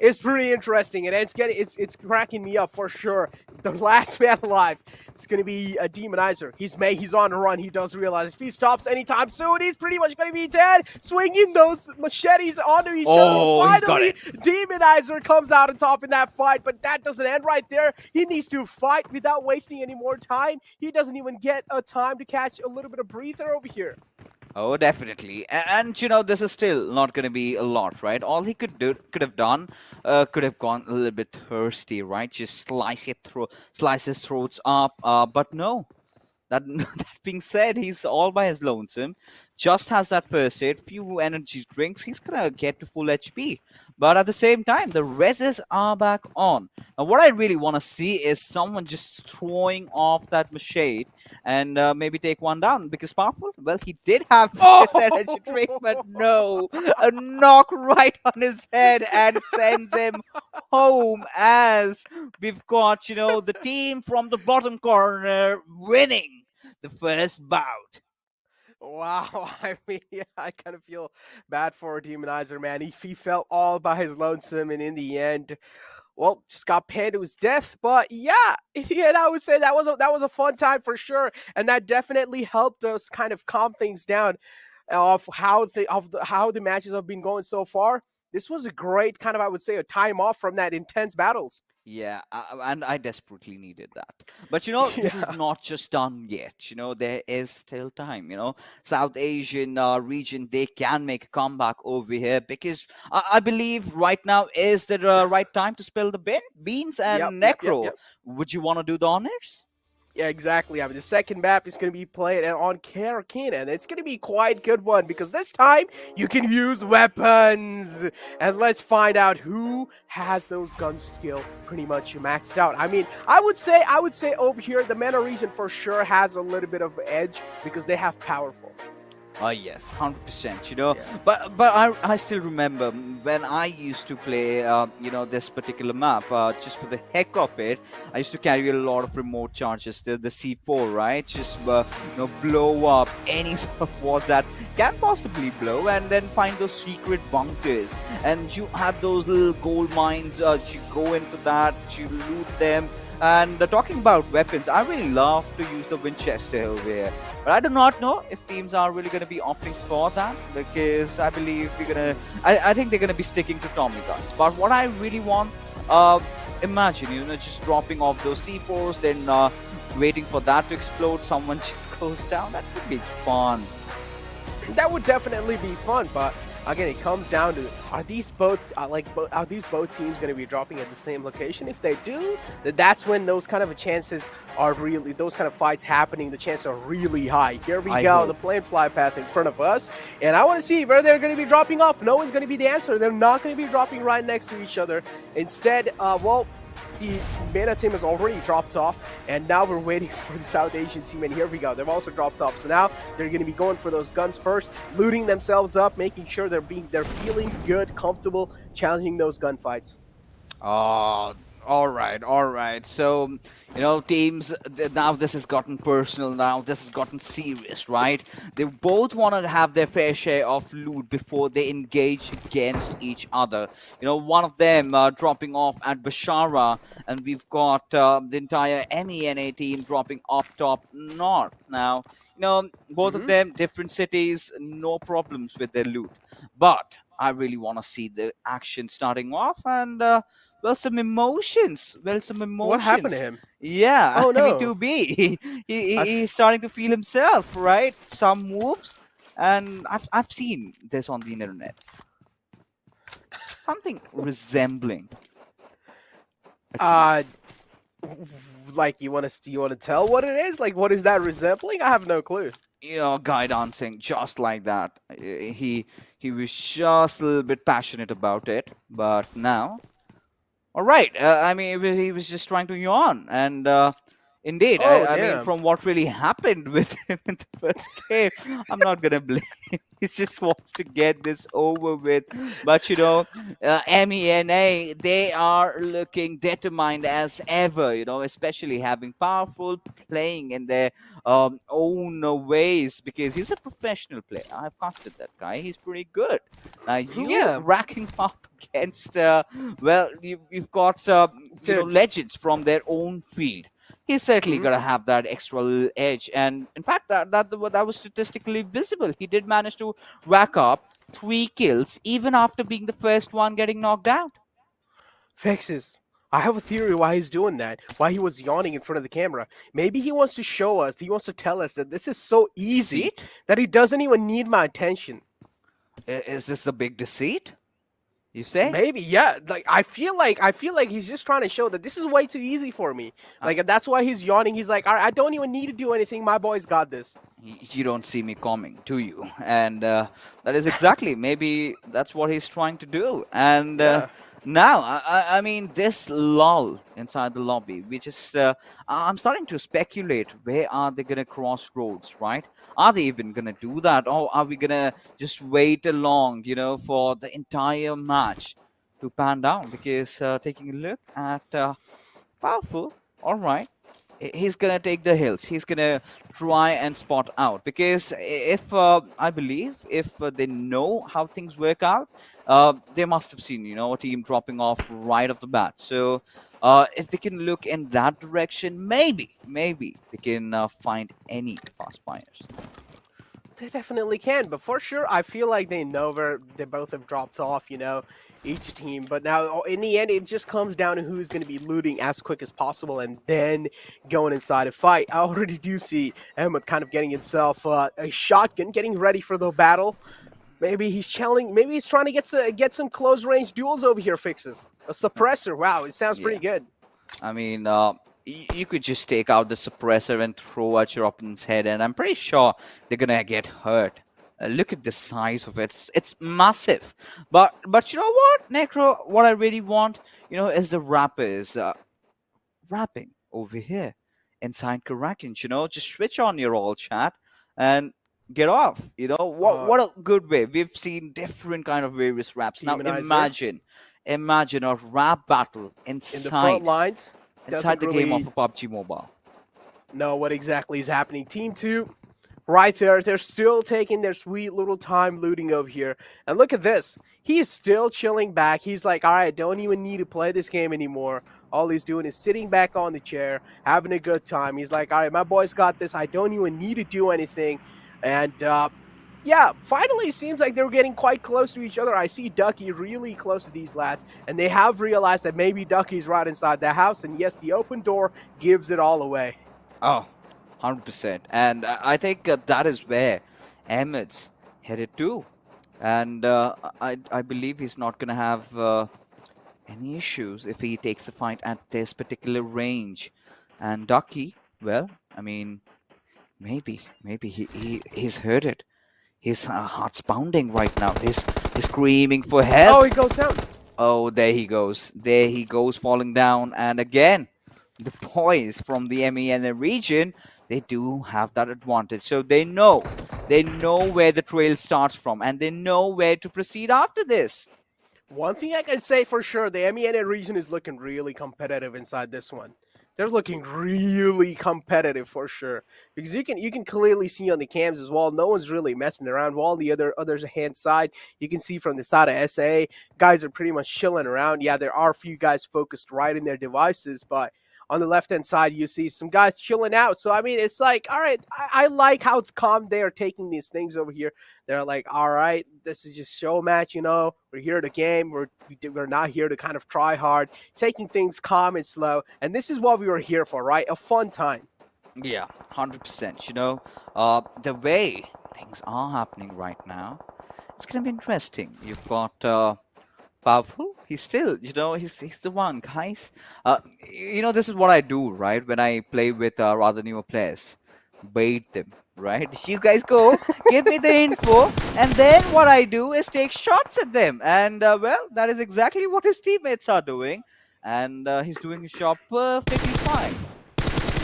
S11: is pretty interesting, and it's cracking me up for sure. The last man alive is going to be a Demonizer. He's on the run. He does realize if he stops anytime soon, he's pretty much going to be dead. Swinging those machetes onto each other. Finally, Demonizer comes out on top in that fight, but that doesn't end right there. He needs to fight without wasting any more time. He doesn't even get a time to catch a little bit of breather over here.
S10: Oh, definitely. And you know, this is still not going to be a lot, right? All he could have done, could have gone a little bit thirsty, right? Just slice his throats up. But no. That being said, he's all by his lonesome. Just has that first aid, few energy drinks. He's gonna get to full HP. But at the same time, the reses are back on. Now, what I really want to see is someone just throwing off that machete and maybe take one down. Because Powerful, well, he did have this energy drink, but no, a knock right on his head and sends him home. As we've got, you know, the team from the bottom corner winning the first bout.
S11: Wow, I mean, yeah, I kind of feel bad for Demonizer, man. He felt all by his lonesome, and in the end, well, just got pinned to his death. But yeah, I would say that was a fun time for sure, and that definitely helped us kind of calm things down of how the matches have been going so far. This was a great kind of, I would say, a time off from that intense battles.
S10: Yeah, and I desperately needed that. But, you know, this is not just done yet. You know, there is still time, you know. South Asian region, they can make a comeback over here because I believe right now is the right time to spill the beans. And Necro, would you want to do the honors?
S11: Yeah, exactly. I mean, the second map is going to be played on Karakina, and it's going to be quite a good one because this time you can use weapons. And let's find out who has those gun skill pretty much maxed out. I mean, I would say over here the MENA region for sure has a little bit of edge because they have powerful.
S10: Yes, 100%, you know, but I still remember when I used to play, you know, this particular map, just for the heck of it, I used to carry a lot of remote charges, the C4, right, just, you know, blow up any sort of walls that can possibly blow, and then find those secret bunkers, and you have those little gold mines, you go into that, you loot them. And talking about weapons, I really love to use the Winchester over here. But I do not know if teams are really going to be opting for that because I believe I think they're going to be sticking to Tommy guns. But what I really want, imagine, you know, just dropping off those C4s, then waiting for that to explode, someone just goes down. That would be fun.
S11: That would definitely be fun, but again, it comes down to are these both teams going to be dropping at the same location? If they do, then that's when those kind of chances are really, those kind of fights happening, the chances are really high. Here we go, the plane fly path in front of us, and I want to see where they're going to be dropping off. No one's going to be the answer. They're not going to be dropping right next to each other. Instead, well, the MENA team has already dropped off, and now we're waiting for the South Asian team, and here we go. They've also dropped off, so now they're going to be going for those guns first, looting themselves up, making sure they're feeling good, comfortable, challenging those gunfights.
S10: All right. So, teams, now this has gotten personal. Now this has gotten serious, right? They both want to have their fair share of loot before they engage against each other. One of them dropping off at Bashara, and we've got the entire MENA team dropping up top north. Now, both of them, different cities, no problems with their loot. But I really want to see the action starting off, and some emotions.
S11: What happened to him?
S10: Yeah,
S11: Oh, no.
S10: 2B. He's starting to feel himself, right? Some moves, and I've seen this on the internet. Something resembling.
S11: Like you want to tell what it is? Like what is that resembling? I have no clue.
S10: Guy dancing just like that. He was just a little bit passionate about it, but now. All right. He was just trying to yawn, and indeed, I mean, from what really happened with him in the first game, I'm not gonna blame him. He just wants to get this over with. But MENA, they are looking determined as ever. Especially having powerful playing in their own ways, because he's a professional player. I've casted that guy. He's pretty good. You're racking up against you've got legends from their own field. He's certainly gonna have that extra little edge, and in fact, that was statistically visible. He did manage to rack up 3 kills even after being the first one getting knocked out.
S11: Fixes. I have a theory why he's doing that. Why he was yawning in front of the camera. Maybe he wants to show us. He wants to tell us that this is so easy that he doesn't even need my attention.
S10: Is this a big deceit? You say?
S11: Maybe, yeah. Like I feel like he's just trying to show that this is way too easy for me. Like that's why he's yawning. He's like, all right, I don't even need to do anything. My boys got this.
S10: You don't see me coming, do you? And that is exactly, maybe that's what he's trying to do. And now, I mean, this lull inside the lobby, I'm starting to speculate, where are they going to cross roads, right? Are they even going to do that? Or are we going to just wait along, for the entire match to pan down? Because taking a look at Powerful, all right, he's going to take the hills. He's going to try and spot out. Because I believe, if they know how things work out, they must have seen, a team dropping off right off the bat. So if they can look in that direction, maybe they can find any fast buyers.
S11: They definitely can, but for sure, I feel like they know where they both have dropped off, each team. But now, in the end, it just comes down to who's going to be looting as quick as possible and then going inside a fight. I already do see Ahmed kind of getting himself a shotgun, getting ready for the battle. Maybe he's trying to get some close range duels over here. Fixes a suppressor. Wow, it sounds pretty good.
S10: I mean, you could just take out the suppressor and throw at your opponent's head, and I'm pretty sure they're gonna get hurt. Look at the size of it; it's massive. But you know what, Necro? What I really want, is the rappers rapping over here inside Karakin. Just switch on your all chat and get off. What a good way. We've seen different kind of various raps. Now imagine a rap battle inside
S11: in the front lines.
S10: Inside the game of PUBG Mobile.
S11: Know what exactly is happening. Team 2, right there. They're still taking their sweet little time looting over here. And look at this. He's still chilling back. He's like, all right, I don't even need to play this game anymore. All he's doing is sitting back on the chair, having a good time. He's like, all right, my boys got this. I don't even need to do anything. And yeah, finally it seems like they're getting quite close to each other. I see Ducky really close to these lads, and they have realized that maybe Ducky's right inside the house, and yes, the open door gives it all away.
S10: Oh, 100%. And I think that is where Ahmed's headed to. And I believe he's not going to have any issues if he takes the fight at this particular range. And Ducky, well, I mean, maybe he's heard it. His heart's pounding right now. He's screaming for help.
S11: Oh, he goes down.
S10: Oh, there he goes. There he goes, falling down. And again, the boys from the MENA region, they do have that advantage. So they know where the trail starts from, and they know where to proceed after this.
S11: One thing I can say for sure, the MENA region is looking really competitive inside this one. They're looking really competitive for sure, because you can clearly see on the cams as well. No one's really messing around. While the other hand side, you can see from the side of SA, guys are pretty much chilling around. Yeah, there are a few guys focused right in their devices, but on the left-hand side, you see some guys chilling out. So, I mean, it's like, all right, I like how calm they are taking these things over here. They're like, all right, this is just show match, you know. We're here to game. We're not here to kind of try hard. Taking things calm and slow. And this is what we were here for, right? A fun time.
S10: Yeah, 100%. You know, the way things are happening right now, it's going to be interesting. You've got... Powerful. He's still, you know, he's the one, guys. You know, this is what I do, right? When I play with rather newer players, bait them, right? You guys go, give me the info, and then what I do is take shots at them. And well, that is exactly what his teammates are doing, and he's doing his job perfectly fine.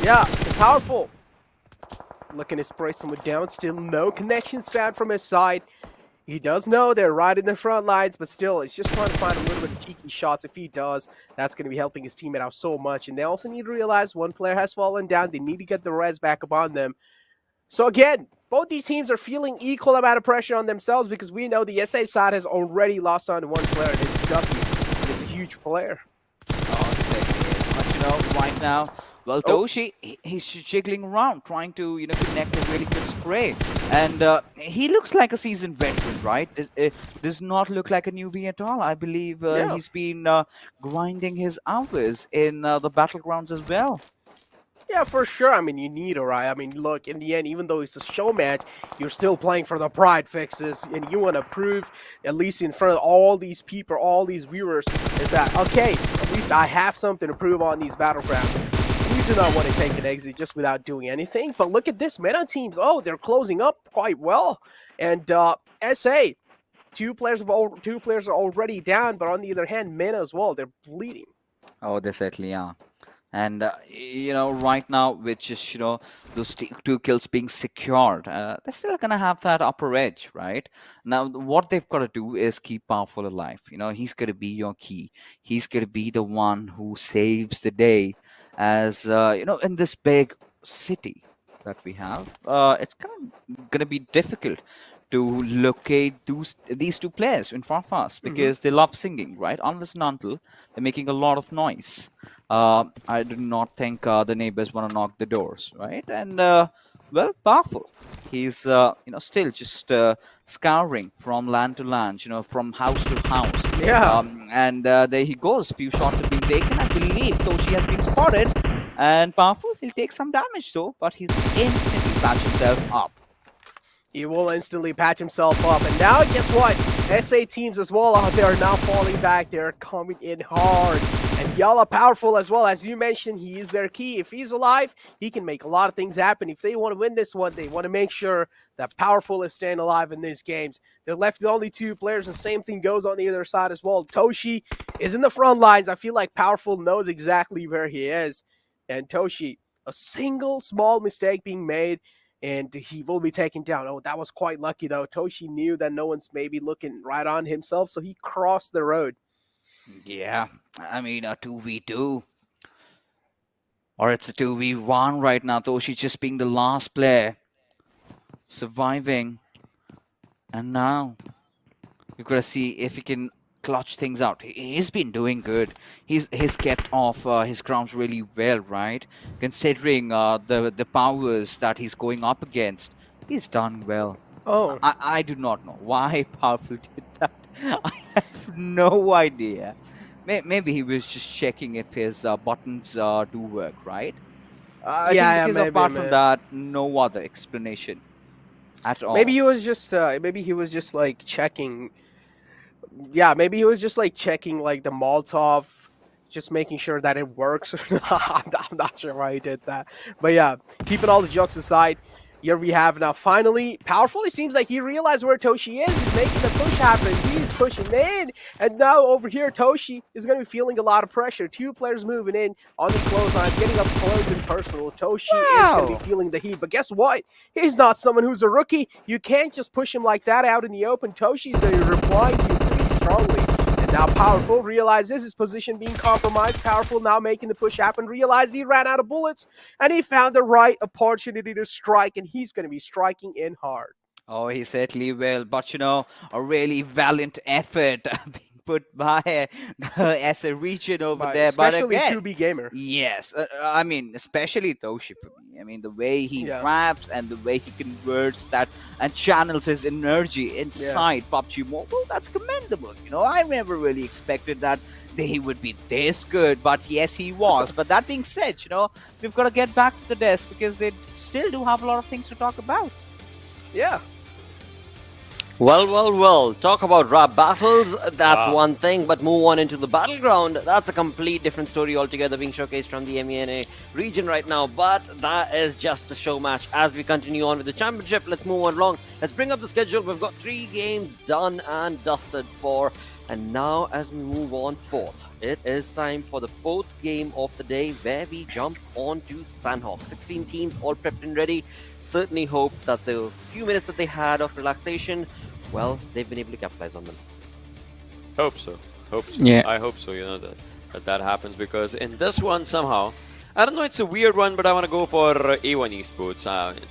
S11: Yeah, powerful. Looking to spray someone down. Still no connections found from his side. He does know they're right in the front lines, but still, he's just trying to find a little bit of cheeky shots. If he does, that's going to be helping his teammate out so much. And they also need to realize one player has fallen down. They need to get the res back upon them. So again, both these teams are feeling equal amount of pressure on themselves, because we know the SA side has already lost on to one player, and it's Ducky. And it's a huge player.
S10: Oh, exactly. But you know, right now, well, Toshi, he's jiggling around, trying to, you know, connect a really good spray. And he looks like a seasoned veteran, right? It does not look like a newbie at all. I believe he's been grinding his hours in the battlegrounds as well.
S11: Yeah, for sure. I mean, you need a right. I mean, look, in the end, even though it's a show match, you're still playing for the pride fixes, and you want to prove, at least in front of all these people, all these viewers, is that, okay, at least I have something to prove on these battlegrounds. We do not want to take an exit just without doing anything. But look at this, MENA teams. Oh, they're closing up quite well. And SA, two players are already down, but on the other hand, MENA as well. They're bleeding.
S10: Oh, they certainly are. And, you know, right now, with just, you know, those two kills being secured, they're still going to have that upper edge, right? Now, what they've got to do is keep Powerful alive. You know, he's going to be your key. He's going to be the one who saves the day. As, you know, in this big city that we have, it's going to be difficult to locate these two players in Farfast, because they love singing, right? Unless and until they're making a lot of noise. I do not think the neighbors want to knock the doors, right? And well, Powerful. He's you know, still just scouring from land to land, you know, from house to house.
S11: Yeah.
S10: And there he goes. Few shots have been taken. I believe Toshi has been spotted. And Powerful, he'll take some damage though, but he's instantly patched himself up.
S11: He will instantly patch himself up. And now, guess what? SA teams as well, they are now falling back. They're coming in hard. And Yala Powerful as well. As you mentioned, he is their key. If he's alive, he can make a lot of things happen. If they want to win this one, they want to make sure that Powerful is staying alive in these games. They're left with only two players. The same thing goes on the other side as well. Toshi is in the front lines. I feel like Powerful knows exactly where he is. And Toshi, a single small mistake being made, and he will be taken down. Oh, that was quite lucky, though. Toshi knew that no one's maybe looking right on himself, so he crossed the road.
S10: Yeah, I mean, a 2v2. Or it's a 2v1 right now. Toshi just being the last player. Surviving. And now, you've got to see if he can clutch things out. He's been doing good. He's kept off his grounds really well, right? Considering the powers that he's going up against, he's done well.
S11: Oh,
S10: I do not know why Powerful did that. I have no idea. Maybe he was just checking if his buttons do work, right? I think because apart from that, no other explanation at all.
S11: Maybe he was just like checking. Yeah, maybe he was just like checking like the Molotov, just making sure that it works. I'm not sure why he did that. But yeah, keeping all the jokes aside, here we have now finally Powerful. It seems like he realized where Toshi is. He's making the push happen. He's pushing in. And now over here, Toshi is going to be feeling a lot of pressure. Two players moving in on the clotheslines, getting up close and personal. Toshi is going to be feeling the heat. But guess what? He's not someone who's a rookie. You can't just push him like that out in the open. Toshi's going to reply to you pretty strongly. And Now Powerful realizes his position being compromised. Powerful now making the push happen, realized he ran out of bullets, and he found the right opportunity to strike, and he's going to be striking in hard.
S10: Oh, he certainly will. But, a really valiant effort being put by as a region over there.
S11: Especially
S10: but again,
S11: 2B Gamer.
S10: Yes. I mean, especially Toshi for me. I mean, the way he raps and the way he converts that and channels his energy inside PUBG Mobile, that's commendable. I never really expected that they would be this good, but yes, he was. But that being said, we've got to get back to the desk because they still do have a lot of things to talk about.
S11: Yeah.
S5: Well. Talk about rap battles, that's one thing, but move on into the battleground. That's a complete different story altogether being showcased from the MENA region right now. But that is just a show match. As we continue on with the championship, let's move on along. Let's bring up the schedule. We've got 3 games done and dusted for. And now as we move on forth, it is time for the 4th game of the day where we jump on to Sanhok. 16 teams all prepped and ready. Certainly hope that the few minutes that they had of relaxation, well, they've been able to capitalize on them.
S6: Hope so.
S7: Yeah.
S6: I hope so, that happens, because in this one somehow, I don't know, it's a weird one, but I want to go for A1 Esports.
S7: Alright,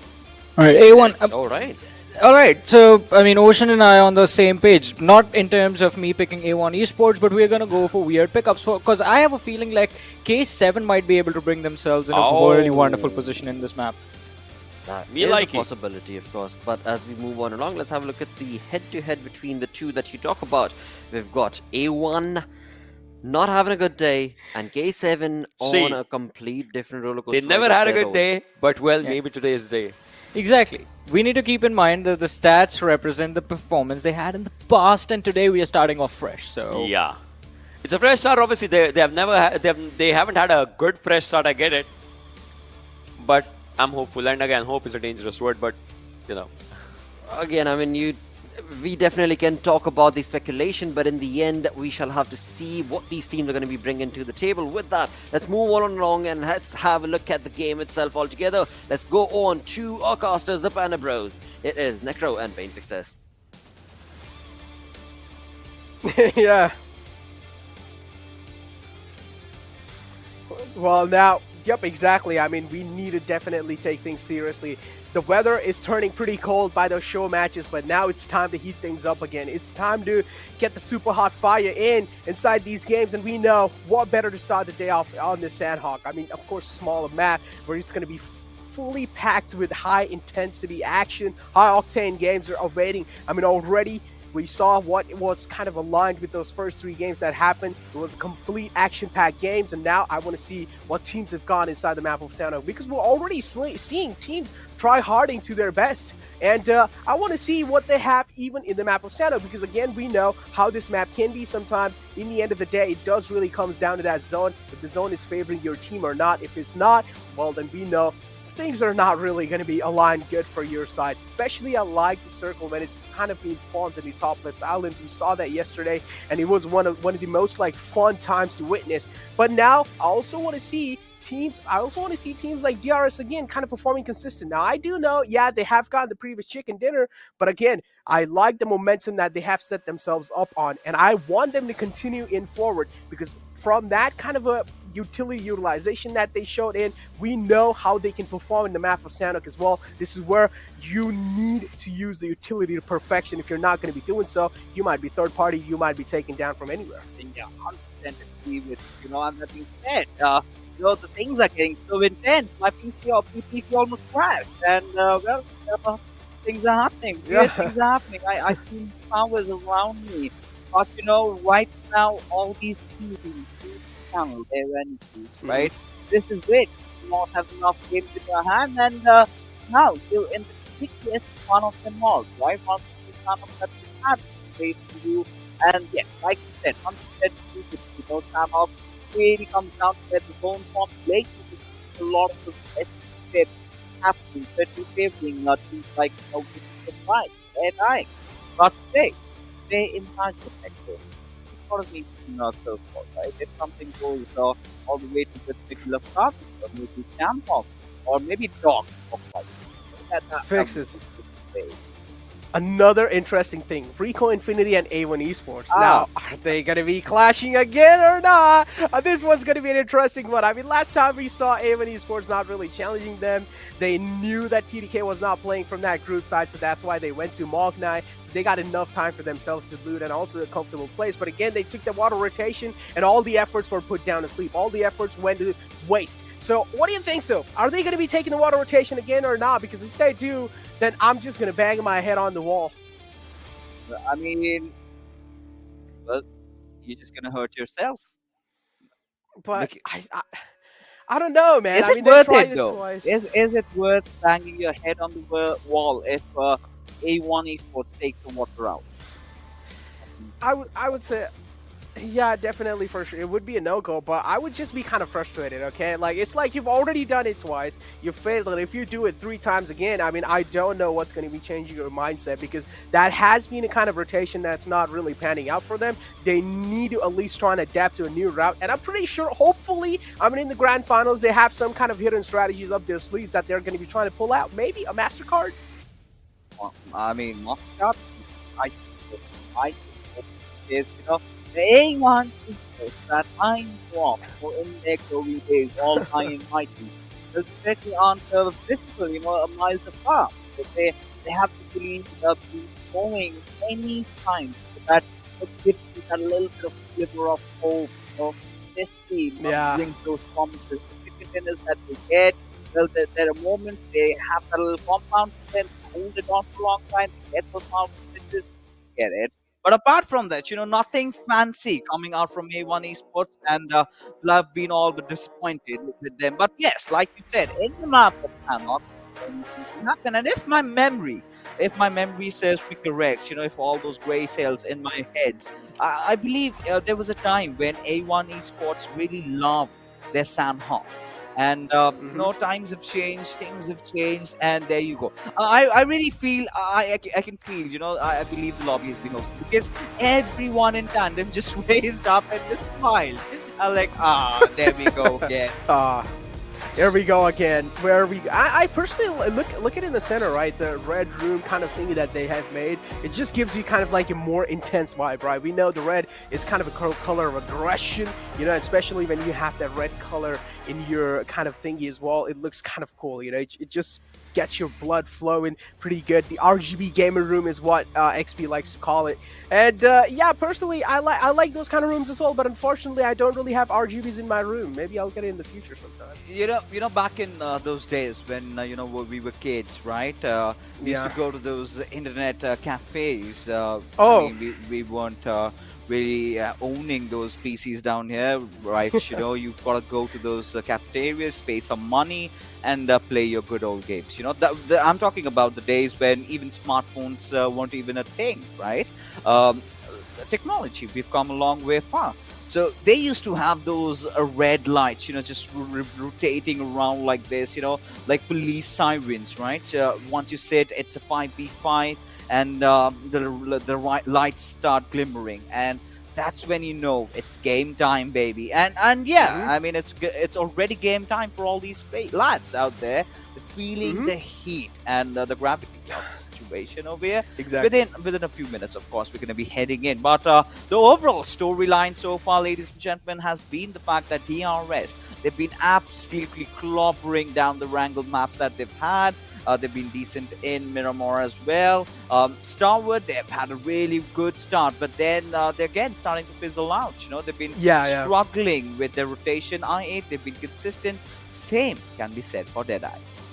S7: A1.
S5: Alright.
S7: So, I mean, Ocean and I are on the same page. Not in terms of me picking A1 Esports, but we're going to go for weird pickups. Because I have a feeling like K7 might be able to bring themselves in a really wonderful position in this map.
S5: That is a possibility, of course. But as we move on along, let's have a look at the head-to-head between the two that you talk about. We've got A1 not having a good day, and K7 on a complete different roller coaster.
S6: They never had a good day, but maybe today's day.
S7: Exactly. We need to keep in mind that the stats represent the performance they had in the past, and today we are starting off fresh. So
S6: yeah, it's a fresh start. Obviously, they haven't had a good fresh start. I get it, but I'm hopeful. And again, hope is a dangerous word, but
S5: again, I mean, we definitely can talk about the speculation, but in the end, we shall have to see what these teams are going to be bringing to the table. With that, let's move on along and let's have a look at the game itself altogether. Let's go on to our casters, the Panda Bros. It is Necro and Pain Fixes.
S11: Yeah. Well, now, yep, exactly. I mean, we need to definitely take things seriously. The weather is turning pretty cold by those show matches, but now it's time to heat things up again. It's time to get the super hot fire inside these games, and we know what better to start the day off on this Sanhok. I mean, of course, smaller map where it's going to be fully packed with high intensity action, high octane games are awaiting. I mean, already we saw what was kind of aligned with those first 3 games that happened. It was complete action-packed games, and now I want to see what teams have gone inside the map of Sanhok, because we're already seeing teams try harding to their best. And I want to see what they have even in the map of Sanhok, because again, we know how this map can be sometimes. In the end of the day, it does really comes down to that zone, if the zone is favoring your team or not. If it's not, well, then we know things are not really going to be aligned good for your side. Especially I like the circle when it's kind of being formed in the top left island. We saw that yesterday, and it was one of the most fun times to witness. But now I also want to see teams like DRS again kind of performing consistent. Now I do know, yeah, they have gotten the previous chicken dinner, but again, I like the momentum that they have set themselves up on, and I want them to continue in forward, because from that kind of a utility utilization that they showed in, we know how they can perform in the map of Sanhok as well. This is where you need to use the utility to perfection. If you're not going to be doing so, you might be third party, you might be taken down from anywhere.
S10: Yeah, 100% agree with and that being said, the things are getting so intense. My PC almost crashed, and things are happening. Weird things are happening. I feel powers around me, but right now all these teams channel their energies, right? This is it. You don't have enough games in your hand, and now you're in the quickest one of them all, right? One of the channels that you have to do, and yeah, like you said, 100% Sanhok really comes down to where the zone form late. A lot of the best happening, especially favoring teams like Wizzes, they're dying. But today in the sector, sort of needs to be so far, right? If something goes all the way to the particular province, or maybe Sanhok, or maybe Dog,
S11: Fixes. another interesting thing. Rico Infinity and A1 Esports. Now, are they going to be clashing again or not? This one's going to be an interesting one. I mean, last time we saw A1 Esports not really challenging them. They knew that TDK was not playing from that group side, so that's why they went to Magnai. So they got enough time for themselves to loot and also a comfortable place. But again, they took the water rotation and all the efforts were put down to sleep. All the efforts went to waste. So what do you think so? Are they going to be taking the water rotation again or not? Because if they do, then I'm just going to bang my head on the wall.
S10: I mean, well, you're just going to hurt yourself.
S11: But I don't know, man.
S10: Is
S11: I
S10: it
S11: mean,
S10: worth it, though?
S11: Twice.
S10: Is it worth banging your head on the wall if A1 Esports takes the water out?
S11: I would say, yeah, definitely for sure. It would be a no-go, but I would just be kind of frustrated, okay? Like, it's like you've already done it twice. You failed it. If you do it 3 times again, I mean, I don't know what's going to be changing your mindset because that has been a kind of rotation that's not really panning out for them. They need to at least try and adapt to a new route, and I'm pretty sure, hopefully, I mean, in the grand finals, they have some kind of hidden strategies up their sleeves that they're going to be trying to pull out. Maybe a MasterCard?
S10: I mean, MasterCard, I is, the A1 Esports that I know of for in their glory days, all high and mighty, especially on the physical, miles apart. So they have to believe be going any time so that gives you that little bit of sliver of hope. This team brings those promises. The contenders that they get, well, there are moments they have that little compound, then hold it on for a long time, get those mountains, get it. But apart from that, nothing fancy coming out from A1 Esports, and I've been all but disappointed with them. But yes, like you said, in the map of Sanhok, happen. And if my memory serves me correct, if all those grey cells in my head, I believe there was a time when A1 Esports really loved their Sanhok. And times have changed, things have changed, and there you go. I really feel, I can feel, I believe the lobby has been hosted because everyone in tandem just raised up and just smiled. I'm like, there we go again.
S11: There we go again. Where I personally look at it in the center, right? The red room kind of thing that they have made. It just gives you kind of like a more intense vibe, right? We know the red is kind of a color of aggression, especially when you have that red color in your kind of thingy as well. It looks kind of cool, It just gets your blood flowing pretty good. The RGB gamer room is what XP likes to call it. And yeah, personally, I like those kind of rooms as well. But unfortunately, I don't really have RGBs in my room. Maybe I'll get it in the future sometime.
S10: Back in those days when we were kids, right? We used to go to those internet cafes. I mean, we weren't really owning those PCs down here, right? You've got to go to those cafeterias, pay some money, and play your good old games. I'm talking about the days when even smartphones weren't even a thing, right? Technology, we've come a long way far. So they used to have those red lights, just rotating around like this, like police sirens, right? Once you sit, it's a 5v5, and the lights start glimmering, and that's when it's game time, baby. And yeah, I mean, it's already game time for all these lads out there, feeling the heat and the gravity of the situation over here.
S11: Exactly.
S10: Within a few minutes, of course, we're going to be heading in. But the overall storyline so far, ladies and gentlemen, has been the fact that DRS, they've been absolutely clobbering down the Erangel maps that they've had. They've been decent in Miramar as well. Starward, they've had a really good start, but then they're again starting to fizzle out. They've been struggling with their rotation. I8, they've been consistent. Same can be said for Deadeyes.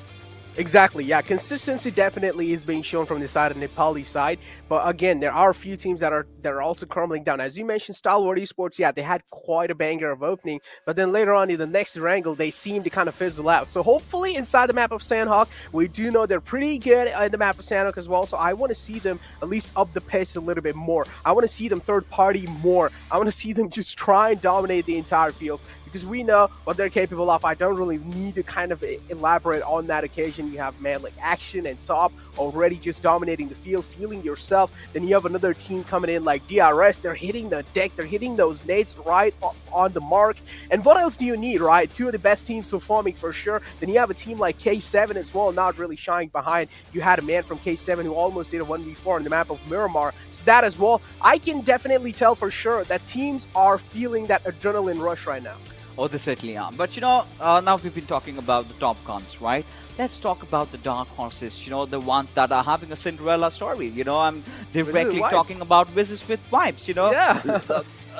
S11: Exactly, yeah. Consistency definitely is being shown from the side of Nepali side, but again, there are a few teams that are also crumbling down. As you mentioned, Stalwart Esports, yeah, they had quite a banger of opening, but then later on in the next Erangel, they seem to kind of fizzle out. So hopefully inside the map of Sanhok, we do know they're pretty good in the map of Sanhok as well, so I want to see them at least up the pace a little bit more. I want to see them third party more. I want to see them just try and dominate the entire field. because we know what they're capable of. I don't really need to kind of elaborate on that occasion. You have man like Action and Top already just dominating the field, feeling yourself. Then you have another team coming in like DRS. They're hitting the deck, they're hitting those nades right on the mark. And what else do you need, right? Two of the best teams performing for sure. Then you have a team like K7 as well, not really shying behind. You had a man from K7 who almost did a 1v4 on the map of Miramar. So that as well, I can definitely tell for sure that teams are feeling that adrenaline rush right now.
S10: Oh, they certainly are. But now we've been talking about the top guns, right? Let's talk about the dark horses, the ones that are having a Cinderella story. I'm directly talking about Wizzes with Vibes,
S11: Yeah.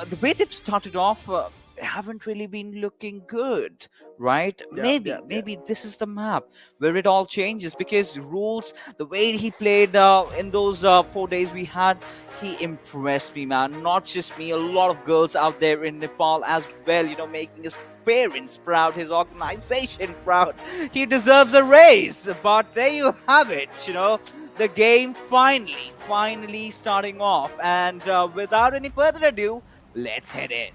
S10: The way they've started off, they haven't really been looking good, right? Maybe this is the map where it all changes, because Rules, the way he played in those 4 days we had, he impressed me, man. Not just me, a lot of girls out there in Nepal as well, making his parents proud, his organization proud. He deserves a raise. But there you have it, the game finally starting off. And without any further ado, let's head in.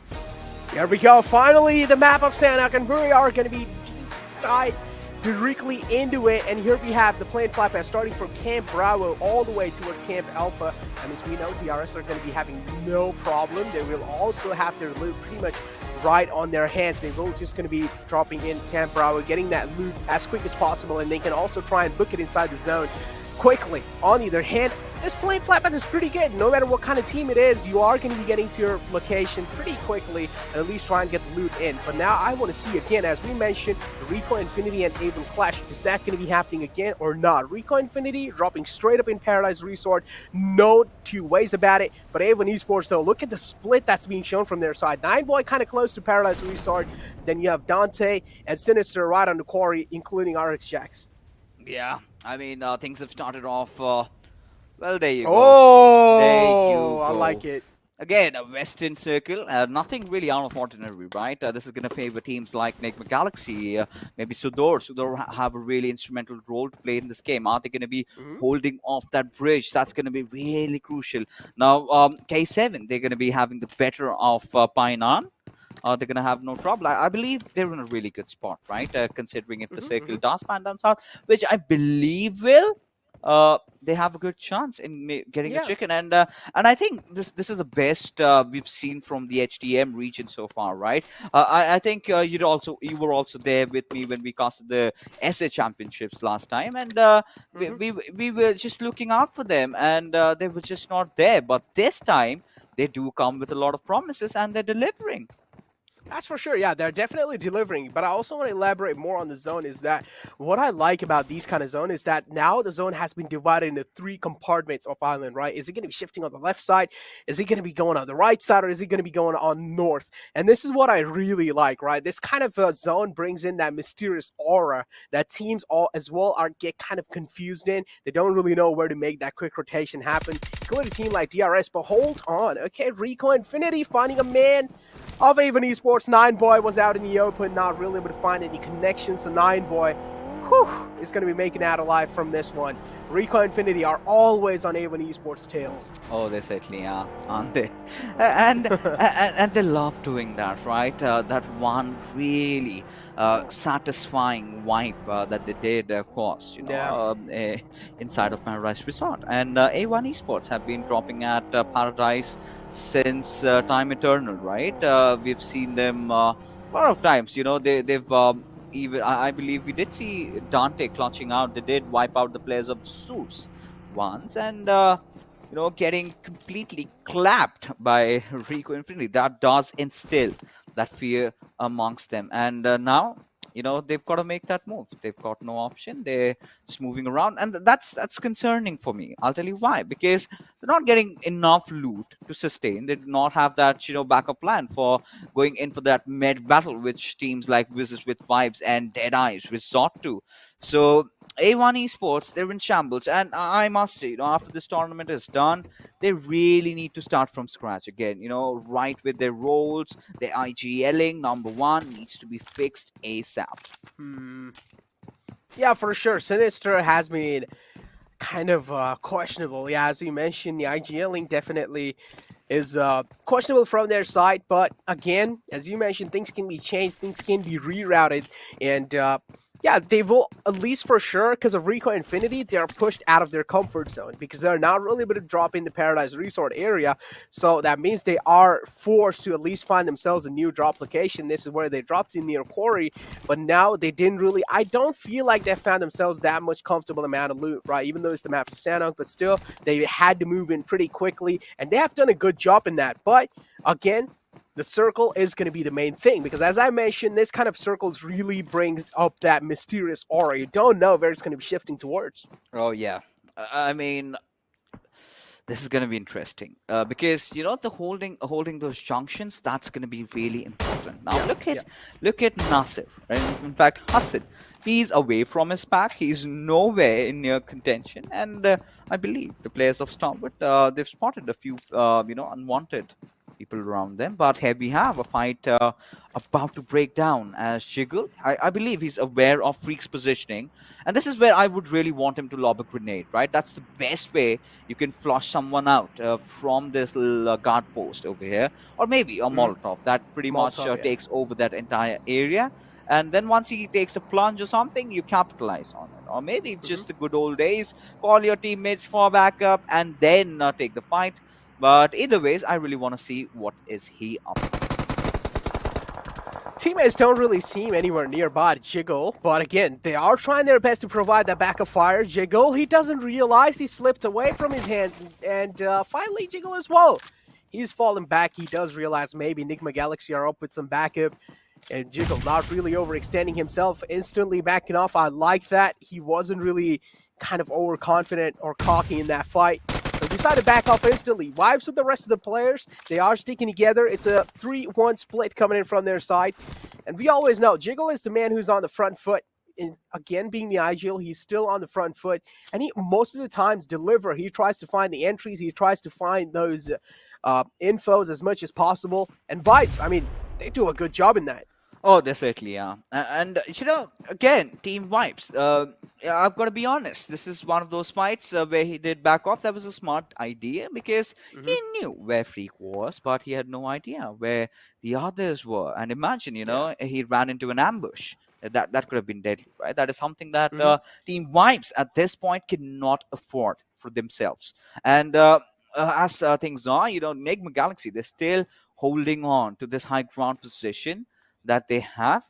S11: Here we go. Finally, the map of Sanhok and Buri are going to be tied directly into it. And here we have the plane flight path starting from Camp Bravo all the way towards Camp Alpha. That means we know DRS are going to be having no problem. They will also have their loot pretty much right on their hands. They will just going to be dropping in Camp Bravo, getting that loot as quick as possible, and they can also try and book it inside the zone quickly. On either hand, this plane flat path is pretty good. No matter what kind of team it is, you are going to be getting to your location pretty quickly and at least try and get the loot in. But now I want to see again, as we mentioned, the Rico Infinity and Avon Clash. Is that going to be happening again or not? Rico Infinity dropping straight up in Paradise Resort. No two ways about it. But Avon Esports, though, look at the split that's being shown from their side. Nineboy kind of close to Paradise Resort. Then you have Dante and Sinister right on the quarry, including RX Jax.
S10: Yeah, I mean, things have started off... well, there you go.
S11: Oh,
S10: there you go.
S11: I like it.
S10: Again, a Western Circle, nothing really out of ordinary, right? This is going to favor teams like Nigma Galaxy, maybe SUDOR. SUDOR have a really instrumental role to play in this game. Are they going to be holding off that bridge? That's going to be really crucial. Now, K7, they're going to be having the better of Painan. They're going to have no trouble. I believe they're in a really good spot, right? Considering if the Circle does pan down south, which I believe will. They have a good chance in getting a chicken, and I think this is the best we've seen from the HDM region so far, right? I think you were also there with me when we casted the SA Championships last time, and we were just looking out for them, and they were just not there. But this time they do come with a lot of promises, and they're delivering.
S11: That's for sure. Yeah, they're definitely delivering. But I also want to elaborate more on the zone is that what I like about these kind of zone is that now the zone has been divided into 3 compartments of island, right? Is it going to be shifting on the left side? Is it going to be going on the right side? Or is it going to be going on north? And this is what I really like, right? This kind of zone brings in that mysterious aura that teams all as well get kind of confused in. They don't really know where to make that quick rotation happen. Including a team like DRS, but hold on. Okay, Rico Infinity finding a man of Avon Esports. Nineboy was out in the open, not really able to find any connections. So Nineboy, is going to be making out alive from this one. Rico Infinity are always on Avon Esports' tails.
S10: Oh, they certainly are, aren't they? And they love doing that, right? That one really satisfying wipe that they did cause, inside of Paradise Resort. And A1 Esports have been dropping at Paradise since time eternal, right? We've seen them a lot of times. They've even I believe we did see Dante clutching out. They did wipe out the players of Zeus once, and getting completely clapped by Rico Infinity. That does instill that fear amongst them, and now they've got to make that move. They've got no option. They're just moving around, and that's concerning for me. I'll tell you why. Because they're not getting enough loot to sustain. They do not have that backup plan for going in for that med battle, which teams like Wizzes with Vibes and Deadeyes resort to. So A1 Esports, they're in shambles, and I must say, after this tournament is done, they really need to start from scratch again. Right with their roles, their IGLing, number 1, needs to be fixed ASAP.
S11: Yeah, for sure. Sinister has been kind of questionable. Yeah, as you mentioned, the IGLing definitely is questionable from their side. But again, as you mentioned, things can be changed, things can be rerouted, and yeah, they will, at least for sure, because of Rico Infinity, they are pushed out of their comfort zone because they're not really able to drop in the Paradise Resort area. So that means they are forced to at least find themselves a new drop location. This is where they dropped in near Quarry, but now they didn't really, I don't feel like they found themselves that much comfortable amount of loot, right? Even though it's the map of Sanhok, but still, they had to move in pretty quickly, and they have done a good job in that. But again, the circle is going to be the main thing, because as I mentioned, this kind of circles really brings up that mysterious aura. You don't know where it's going to be shifting towards.
S10: Oh, yeah. I mean, this is going to be interesting because, you know, the holding those junctions, that's going to be really important. Now, look at Nasir, right? In fact, Hassan, he's away from his pack. He's nowhere in near contention. And I believe the players of Starwood, they've spotted a few, unwanted people around them. But here we have a fight about to break down as Jiggle. I believe he's aware of Freak's positioning. And this is where I would really want him to lob a grenade, right? That's the best way you can flush someone out from this little guard post over here. Or maybe a Molotov that pretty much takes over that entire area. And then once he takes a plunge or something, you capitalize on it. Or maybe just the good old days, call your teammates for backup and then take the fight. But either ways, I really want to see what is he up to.
S11: Teammates don't really seem anywhere nearby Jiggle, but again, they are trying their best to provide that backup fire. Jiggle, he doesn't realize he slipped away from his hands, and finally Jiggle as well. He's fallen back. He does realize maybe Enigma Galaxy are up with some backup, and Jiggle not really overextending himself, instantly backing off. I like that. He wasn't really kind of overconfident or cocky in that fight. So decided to back off instantly. Vibes with the rest of the players. They are sticking together. It's a 3-1 split coming in from their side. And we always know Jiggle is the man who's on the front foot. And again, being the IGL, he's still on the front foot. And he most of the times deliver. He tries to find the entries. He tries to find those infos as much as possible. And Vibes, I mean, they do a good job in that.
S10: Oh, they certainly are. And, you know, again, Team Vibes, I've got to be honest. This is one of those fights where he did back off. That was a smart idea because he knew where Freak was, but he had no idea where the others were. And imagine, you know, he ran into an ambush. That could have been deadly, right? That is something that Team Vibes at this point cannot afford for themselves. And as things are, you know, Enigma Galaxy, they're still holding on to this high ground position that they have,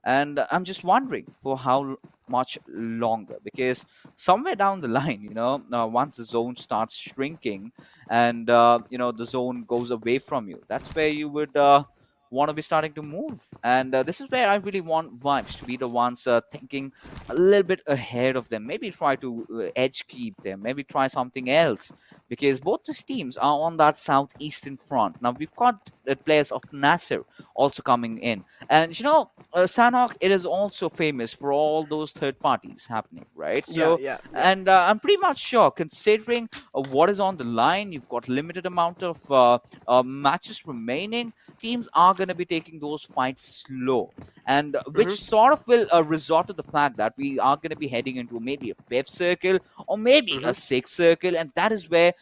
S10: and I'm just wondering for how much longer, because somewhere down the line, you know, once the zone starts shrinking and you know, the zone goes away from you, that's where you would want to be starting to move. And this is where I really want Vibes to be the ones thinking a little bit ahead of them, maybe try to edge keep them, maybe try something else, because both these teams are on that southeastern front. Now we've got the players of NASR also coming in, and you know, Sanhok, it is also famous for all those third parties happening, right? So and I'm pretty much sure, considering what is on the line, you've got limited amount of matches remaining, teams are going to be taking those fights slow, and which sort of will resort to the fact that we are going to be heading into maybe a 5th circle or maybe a 6th circle, and that is where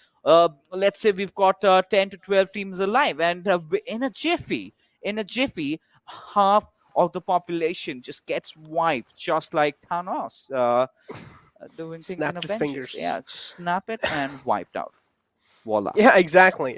S10: let's say we've got 10 to 12 teams alive, and in a jiffy, half of the population just gets wiped, just like Thanos doing things
S11: Snapped
S10: in
S11: his
S10: Avengers.
S11: fingers.
S10: Yeah, just snap it and wiped out. Voila.
S11: Yeah, exactly.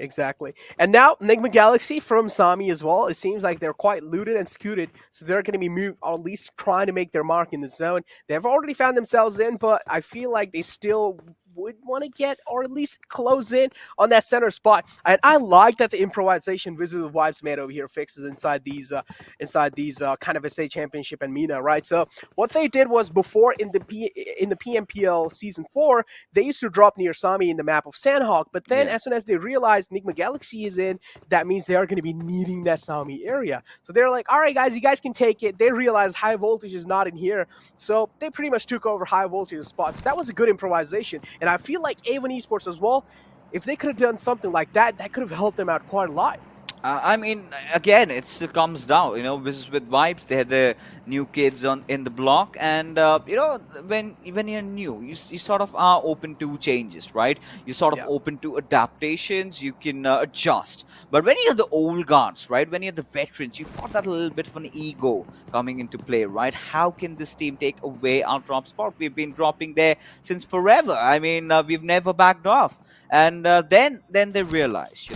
S11: And now Enigma Galaxy from Sami as well. It seems like they're quite looted and scooted, so they're going to be moved, or at least trying to make their mark in the zone. They've already found themselves in, but I feel like they still would want to get, or at least close in on that center spot. And I like that the improvisation Wizzes with Vibes made over here fixes inside these kind of SA Championship and MENA, right? So what they did was, before in the PMPL Season 4, they used to drop near Sami in the map of Sanhok, but then as soon as they realized Enigma Galaxy is in, that means they are going to be needing that Sami area. So they're like, all right, guys, you guys can take it. They realized high voltage is not in here, so they pretty much took over high voltage spots. So that was a good improvisation. And I feel like A1 Esports as well, if they could have done something like that, that could have helped them out quite a lot.
S10: I mean, again, it comes down. Wizzes with vibes. They had the new kids in the block, and when you're new, you sort of are open to changes, right? You're sort of open to adaptations. You can adjust. But when you're the old guards, right? When you're the veterans, you've got that little bit of an ego coming into play, right? How can this team take away our drop spot? We've been dropping there since forever. I mean, we've never backed off, and then they realize,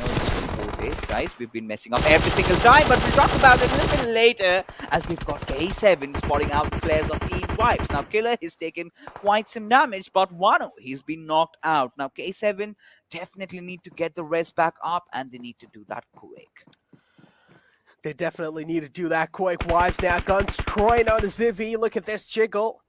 S10: days, guys. We've been messing up every single time, but we'll talk about it a little bit later as we've got K7 spotting out the players of Team Vibes. Now, Killer has taken quite some damage, but Wano, he's been knocked out. Now, K7 definitely need to get the rest back up, and they need to do that quick.
S11: They definitely need to do that quick. Vibes now, guns trying on Zivvy. Look at this jiggle.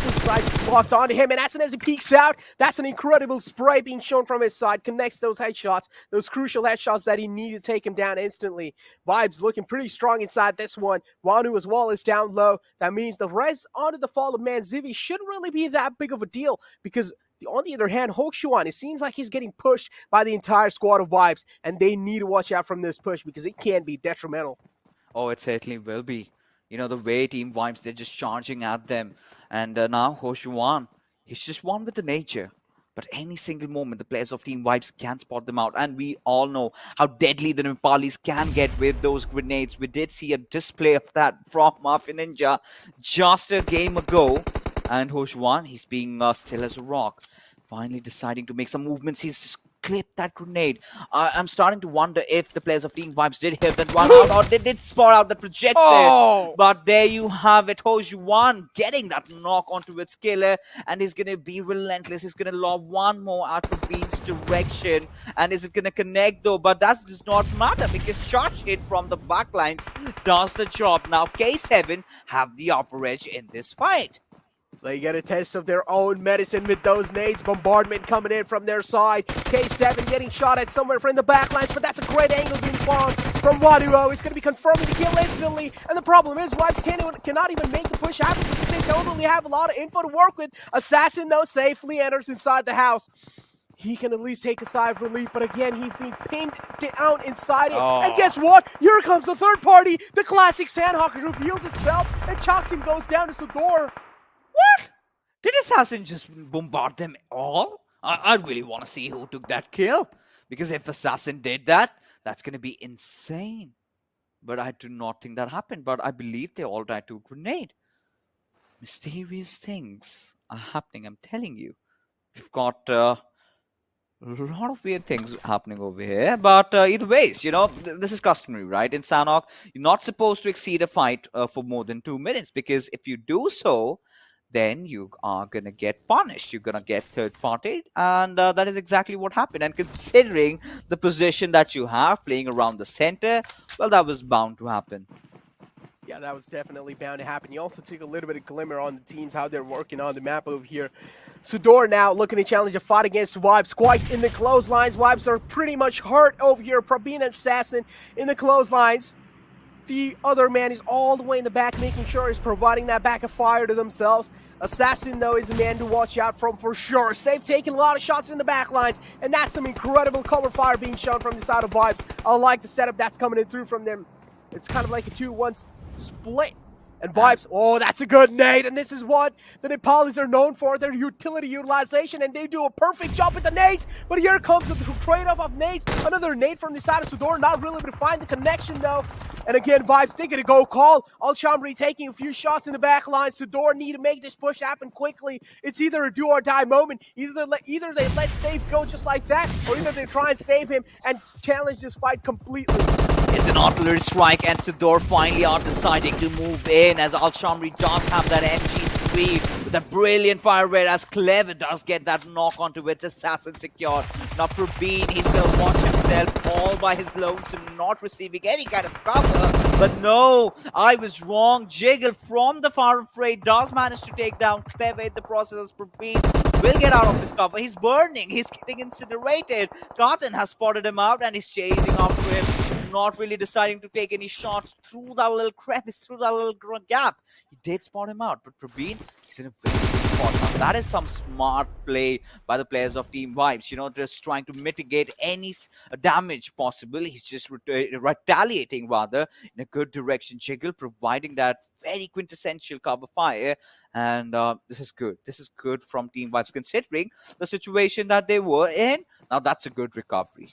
S11: His side's locked onto him, and as he peeks out, that's an incredible spray being shown from his side. Connects those headshots, those crucial headshots that he needed to take him down instantly. Vibes looking pretty strong inside this one. Wanu as well is down low. That means the res onto the fallen man Zivvy shouldn't really be that big of a deal, because on the other hand, Hokshuan, it seems like he's getting pushed by the entire squad of Vibes, and they need to watch out from this push because it can be detrimental.
S10: Oh, it certainly will be. The way Team Vibes, they're just charging at them. And now Hokshuan, he's just one with the nature. But any single moment, the players of Team Vibes can spot them out. And we all know how deadly the Nepalis can get with those grenades. We did see a display of that from Mafia Ninja just a game ago. And Hokshuan, he's being still as a rock. Finally deciding to make some movements. He's just clipped that grenade. I'm starting to wonder if the players of Team Vibes did hit that one out, or they did spot out the projectile. But there you have it. Hokshuan getting that knock onto its killer, and he's going to be relentless. He's going to lob one more out of Bean's direction. And is it going to connect though? But that does not matter because shot hit from the backlines does the job. Now K7 have the upper edge in this fight.
S11: They get a test of their own medicine with those nades. Bombardment coming in from their side. K7 getting shot at somewhere from the backlines, but that's a great angle being found from Waduo. He's going to be confirming the kill instantly. And the problem is, Vibes cannot even make the push happen because they don't really have a lot of info to work with. Assassin, though, safely enters inside the house. He can at least take a sigh of relief, but again, he's being pinned down inside it. And guess what? Here comes the third party. The classic Sanhok reveals itself, and Choxin goes down to Sudor.
S10: What? Did Assassin just bombard them all? I really want to see who took that kill. Because if Assassin did that, that's going to be insane. But I do not think that happened. But I believe they all died to a grenade. Mysterious things are happening, I'm telling you. We've got a lot of weird things happening over here. But either ways, this is customary, right? In Sanhok, you're not supposed to exceed a fight for more than 2 minutes. Because if you do so, then you are going to get punished. You're going to get third-partied, and that is exactly what happened. And considering the position that you have, playing around the center, well, that was bound to happen.
S11: Yeah, that was definitely bound to happen. You also took a little bit of glimmer on the teams, how they're working on the map over here. Sudor now looking to challenge a fight against Vibes, quite in the clotheslines. Vibes are pretty much hurt over here. Probina Assassin in the clotheslines. The other man is all the way in the back, making sure he's providing that back of fire to themselves. Assassin, though, is a man to watch out from for sure. Safe taking a lot of shots in the back lines, and that's some incredible cover fire being shown from the side of Vibes. I like the setup that's coming in through from them. It's kind of like a 2-1 split. And Vibes, oh, that's a good nade, and this is what the Nepalis are known for, their utility utilization, and they do a perfect job with the nades. But here comes the trade-off of nades. Another nade from the side of Sudor, not really able to find the connection, though. And again, Vibes thinking to go call. Al-Shamri taking a few shots in the back line. Sudor need to make this push happen quickly. It's either a do-or-die moment. Either they let Safe go just like that, or either they try and save him and challenge this fight completely.
S10: It's an artillery strike, and Sudor finally are deciding to move in as Al-Shamri does have that MG3 with a brilliant fire rate, as Clever does get that knock onto its assassin secured. Now Probeen, he's going to watch himself all by his lonesome, not receiving any kind of cover. But no, I was wrong. Jiggle from the far fray does manage to take down Clever in the process, as Probeen will get out of his cover. He's burning, he's getting incinerated. Cotton has spotted him out and he's chasing after him. Not really deciding to take any shots through that little crevice, through that little gap. He did spot him out, but Probeen He's in a very good spot now. That is some smart play by the players of Team Vibes, you know, just trying to mitigate any damage possible. He's just retaliating rather in a good direction. Jiggle providing that very quintessential cover fire, and this is good. This is good from Team Vibes considering the situation that they were in. Now that's a good recovery.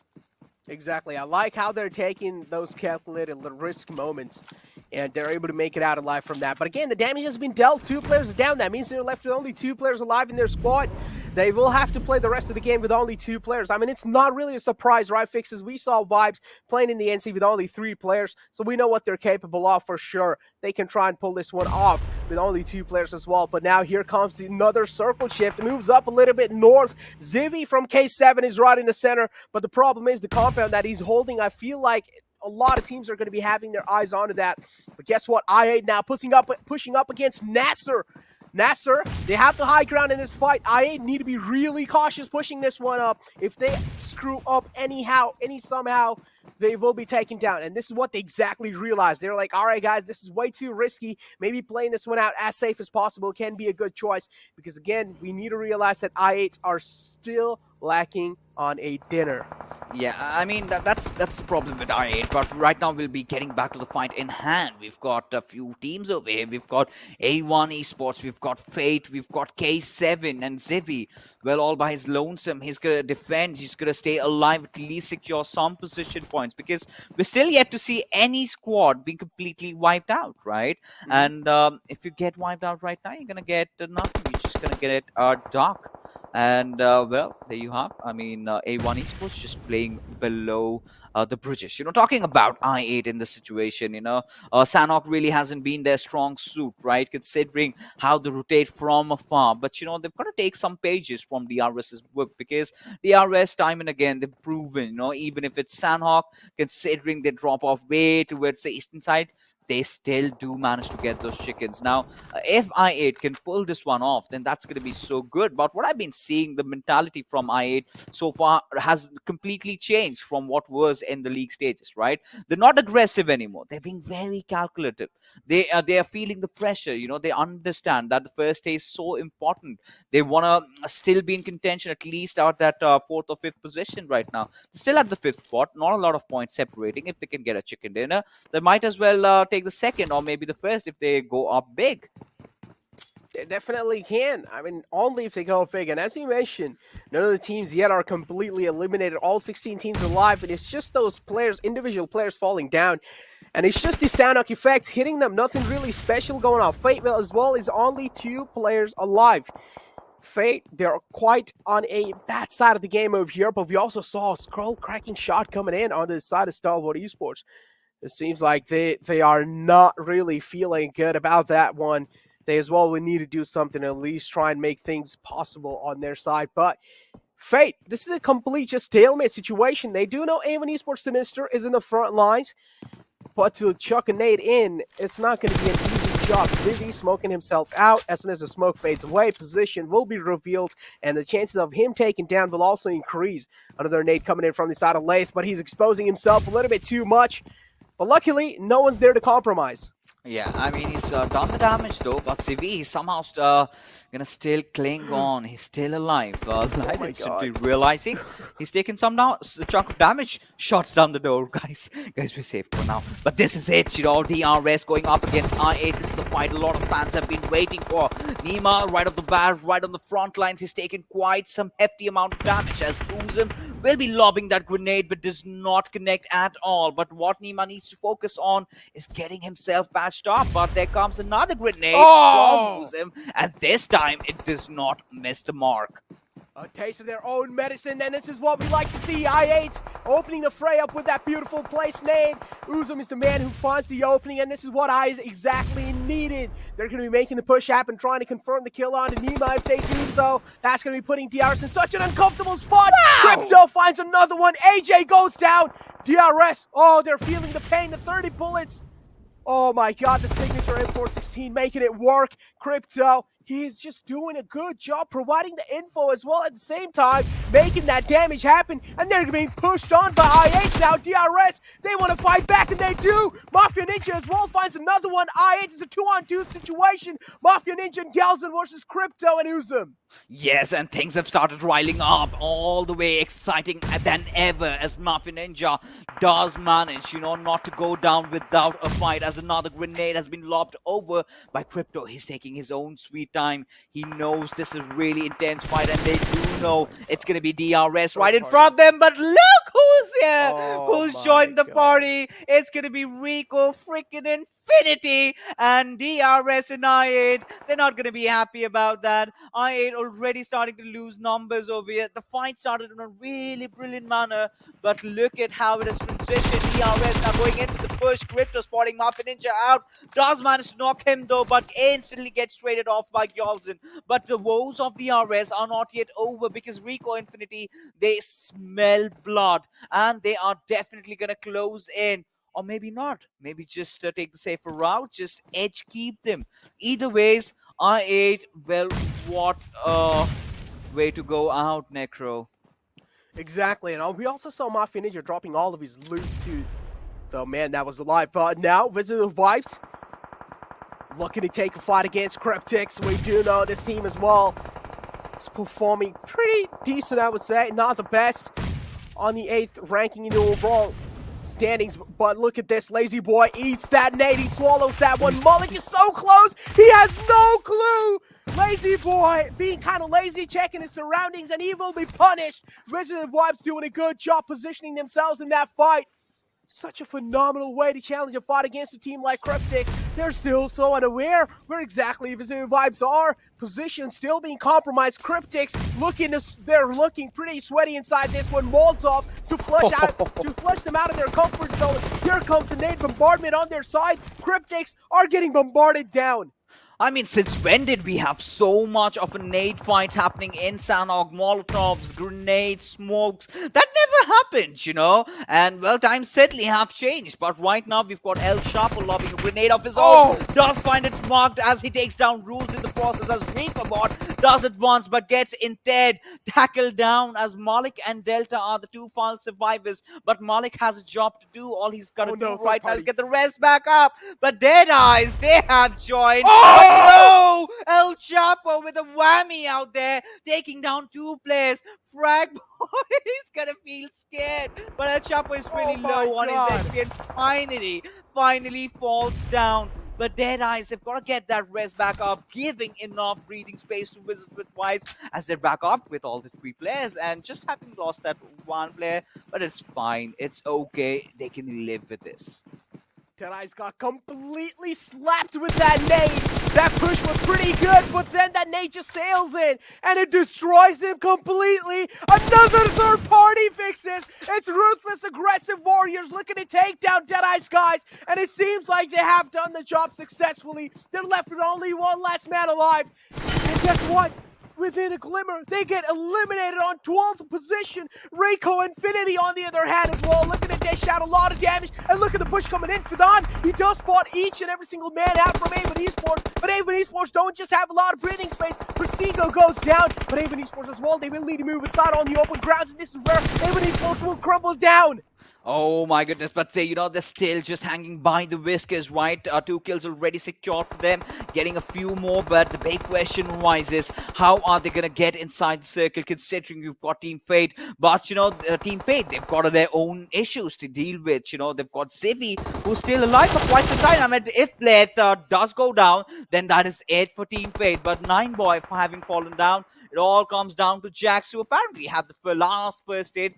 S11: Exactly. I like how they're taking those calculated risk moments, and they're able to make it out alive from that. But again, the damage has been dealt. 2 players down. That means they're left with only 2 players alive in their squad. They will have to play the rest of the game with only 2 players. I mean, it's not really a surprise, right, Fixes? We saw Vibes playing in the NC with only 3 players, so we know what they're capable of for sure. They can try and pull this one off with only 2 players as well. But now here comes another circle shift. Moves up a little bit north. Zivy from K7 is right in the center, but the problem is the compound that he's holding. I feel like a lot of teams are going to be having their eyes onto that. But guess what? I8 now pushing up against NASR. NASR, they have the high ground in this fight. I8 need to be really cautious pushing this one up. If they screw up somehow, they will be taken down. And this is what they exactly realized. They're like, all right, guys, this is way too risky. Maybe playing this one out as safe as possible can be a good choice. Because, again, we need to realize that I8s are still lacking on a dinner.
S10: Yeah, I mean, that's the problem with I8, but right now we'll be getting back to the fight in hand. We've got a few teams over here. We've got A1 Esports, we've got Fate, we've got K7 and Zivy. Well, all by his lonesome. He's going to defend, he's going to stay alive, at least secure some position points, because we're still yet to see any squad being completely wiped out, right? And if you get wiped out right now, you're going to get nothing. You're just going to get dark. And well, there you have. I mean, A1 Esports just playing below the bridges. You know, talking about I8 in this situation, you know, Sanhok really hasn't been their strong suit, right? Considering how they rotate from afar. But, you know, they've got to take some pages from DRS's book, because DRS time and again, they've proven, you know, even if it's Sanhok, considering they drop off way towards the eastern side, they still do manage to get those chickens. Now, if I8 can pull this one off, then that's going to be so good. But what I've been seeing, the mentality from I8 so far has completely changed from what was in the league stages, right? They're not aggressive anymore. They're being very calculative. They are feeling the pressure. You know, they understand that the first day is so important. They want to still be in contention, at least out that 4th or 5th position right now. Still at the 5th spot, not a lot of points separating. If they can get a chicken dinner, they might as well take the 2nd or maybe the 1st if they go up big.
S11: They definitely can. I mean, only if they go big. And as you mentioned, none of the teams yet are completely eliminated. All 16 teams are alive, and it's just those players, individual players falling down. And it's just the Sanhok effects hitting them. Nothing really special going on. Fate as well is only 2 players alive. Fate, they're quite on a bad side of the game over here, but we also saw a scroll-cracking shot coming in on the side of Stalwart Esports. It seems like they are not really feeling good about that one. They as well would need to do something, at least try and make things possible on their side. But Fate, this is a complete just stalemate situation. They do know A1 Esports Sinister is in the front lines, but to chuck a nade in, it's not going to be an easy job. Vivi smoking himself out. As soon as the smoke fades away, position will be revealed, and the chances of him taking down will also increase. Another nade coming in from the side of Lathe, but he's exposing himself a little bit too much. But luckily, no one's there to compromise.
S10: Yeah, I mean, he's done the damage though, but CV, he's somehow gonna still cling on. He's still alive. Instantly realizing he's taken some chunk of damage. Shots down the door, guys. Guys, we're safe for now. But this is it, you know, DRS going up against I8. This is the fight a lot of fans have been waiting for. Nima, right off the bat, right on the front lines, he's taken quite some hefty amount of damage as Uzum will be lobbing that grenade, but does not connect at all. But what Nima needs to focus on is getting himself patched up. But there comes another grenade from Uzum, and this time it does not miss the mark.
S11: A taste of their own medicine, and this is what we like to see. I8 opening the fray up with that beautiful place nade. Uzum is the man who finds the opening, and this is what I exactly needed. They're going to be making the push happen, trying to confirm the kill on to Nima. If they do so, that's going to be putting DRS in such an uncomfortable spot. Wow. Crypto finds another one. AJ goes down. DRS, oh, they're feeling the pain. The 30 bullets. Oh my god, the signature M416 making it work. Crypto, he is just doing a good job providing the info as well at the same time, making that damage happen, and they're being pushed on by IH now. DRS, they want to fight back, and they do. Mafia Ninja as well finds another one. IH is a 2-on-2 situation. Mafia Ninja and Galzin versus Crypto and Uzum.
S10: Yes, and things have started riling up all the way exciting than ever as Mafia Ninja does manage, not to go down without a fight as another grenade has been lobbed over by Crypto. He's taking his own sweet time. He knows this is a really intense fight, and they do know it's going to be DRS right in front of them, but look who's here! Who's joined the party? It's going to be Rico freaking Infinity and DRS and I8. They're not going to be happy about that. I8 already starting to lose numbers over here. The fight started in a really brilliant manner, but look at how it has transitioned. DRS now going into the push. Crypto spotting Mafia Ninja out. Does manage to knock him though, but instantly gets traded off by Gyalzin. But the woes of DRS are not yet over because Rico Infinity, they smell blood and they are definitely going to close in. Or maybe not. Maybe just take the safer route. Just edge keep them. Either ways, I8, well, what a way to go out, Necro.
S11: Exactly, and we also saw Mafia Ninja dropping all of his loot to the man that was alive. But now, Visit the Vibes looking to take a fight against Cryptics. We do know this team as well is performing pretty decent, I would say. Not the best on the 8th ranking in the overall standings, but look at this. Lazy Boy eats that nade. He swallows that one. Mullik is so close. He has no clue. Lazy Boy being kind of lazy, checking his surroundings, and he will be punished. Resident Vibes doing a good job positioning themselves in that fight. Such a phenomenal way to challenge a fight against a team like Cryptics. They're still so unaware where exactly Visit Vibes are. Position still being compromised. Cryptics they're looking pretty sweaty inside this one. Molotov to flush them out of their comfort zone. Here comes the nade bombardment on their side. Cryptics are getting bombarded down.
S10: I mean, since when did we have so much of a nade fight happening in Sanhok? Molotovs, grenades, smokes. That never happened, And, well, times certainly have changed. But right now, we've got El Chapo lobbing a grenade of his own. Does find it marked as he takes down Rules in the process as Reaperbot does it once, but gets instead tackled down as Malik and Delta are the two final survivors. But Malik has a job to do. All he's got to do right now is get the rest back up. But Deadeyes, they have joined. No! El Chapo with a whammy out there, taking down 2 players. Frag Boy is gonna feel scared, but El Chapo is really low on his HP and finally falls down. But Deadeyes, they've got to get that rest back up, giving enough breathing space to Wizzes with Vibes as they're back up with all the 3 players and just having lost that 1 player. But it's fine, it's okay, they can live with this.
S11: Deadeyes got completely slapped with that nade. That push was pretty good, but then that nade just sails in and it destroys them completely. Another third party fixes. It's Ruthless Aggressive Warriors looking to take down Deadeyes, guys, and it seems like they have done the job successfully. They're left with only 1 last man alive. And guess what? Within a glimmer, they get eliminated on 12th position. Reiko Infinity on the other hand as well, looking to dish out a lot of damage. And look at the push coming in. Fidon, he does spot each and every single man out from Avon Esports. But Avon Esports don't just have a lot of breathing space. Prestigo goes down, but Avon Esports as well, they will need to move inside on the open grounds. And this is where Avon Esports will crumble down.
S10: Oh my goodness, but they're still just hanging by the whiskers, right? 2 kills already secured for them, getting a few more, but the big question arises, how are they gonna get inside the circle considering you've got Team Fate? But, Team Fate, they've got their own issues to deal with, they've got Zivi, who's still alive for quite some time. I mean, if Leth does go down, then that is it for Team Fate, but 9boy having fallen down, it all comes down to Jax, who apparently had the last first aid,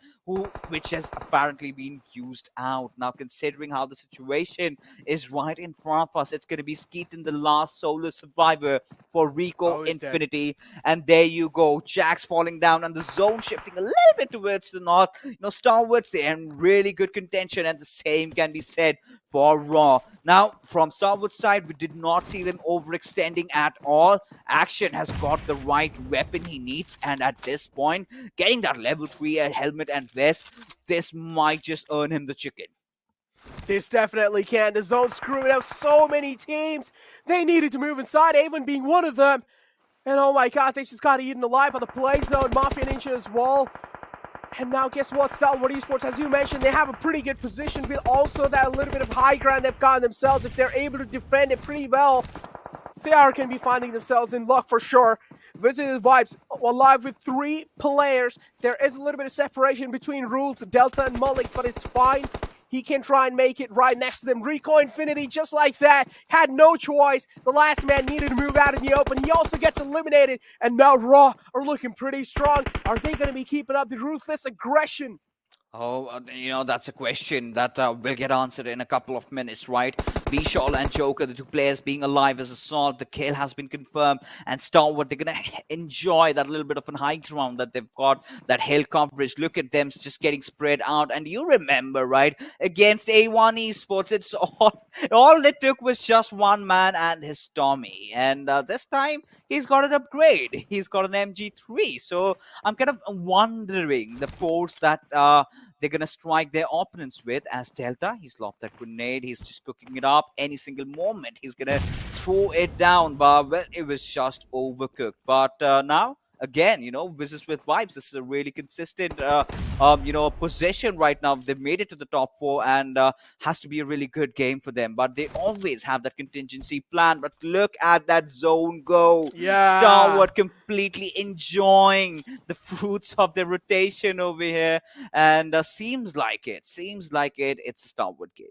S10: which has apparently been used out. Now, considering how the situation is right in front of us, it's going to be Skeeton, the last solo survivor for Rico Infinity. And there you go, Jax falling down and the zone shifting a little bit towards the north. Starwards, they're in really good contention, and the same can be said for Raw. Now, from Starwood's side, we did not see them overextending at all. Action has got the right weapon he needs, and at this point, getting that level 3 helmet and vest, this might just earn him the chicken.
S11: This definitely can. The zone's screwing up so many teams. They needed to move inside, Avon being one of them. And oh my god, they just got eaten alive by the play zone. Mafia Ninja as well. And now guess what, Stalwart Esports, as you mentioned, they have a pretty good position with also that little bit of high ground they've gotten themselves. If they're able to defend it pretty well, they are going to be finding themselves in luck for sure. Wizzes Vibes alive with 3 players. There is a little bit of separation between Rules, Delta, and Malik, but it's fine. He can try and make it right next to them. Rico Infinity, just like that, had no choice. The last man needed to move out in the open. He also gets eliminated, and now Raw are looking pretty strong. Are they going to be keeping up the ruthless aggression?
S10: Oh, that's a question that will get answered in a couple of minutes, right? Vishal and Joker, the 2 players being alive as Assault. The kill has been confirmed. And Stalwart, they're going to enjoy that little bit of a high ground that they've got, that hill coverage. Look at them just getting spread out. And you remember, right? Against A1 Esports, it's all it took was just one man and his Tommy. And this time, he's got an upgrade. He's got an MG3. So I'm kind of wondering the force that they're going to strike their opponents with. As Delta, he's lobbed that grenade. He's just cooking it up. Any single moment, he's going to throw it down. But, well, it was just overcooked. But now, again, Wizzes with Vibes. This is a really consistent, possession right now. They've made it to the top 4 and has to be a really good game for them. But they always have that contingency plan. But look at that zone go.
S11: Yeah.
S10: Stalwart completely enjoying the fruits of their rotation over here. And seems like it's a Stalwart game.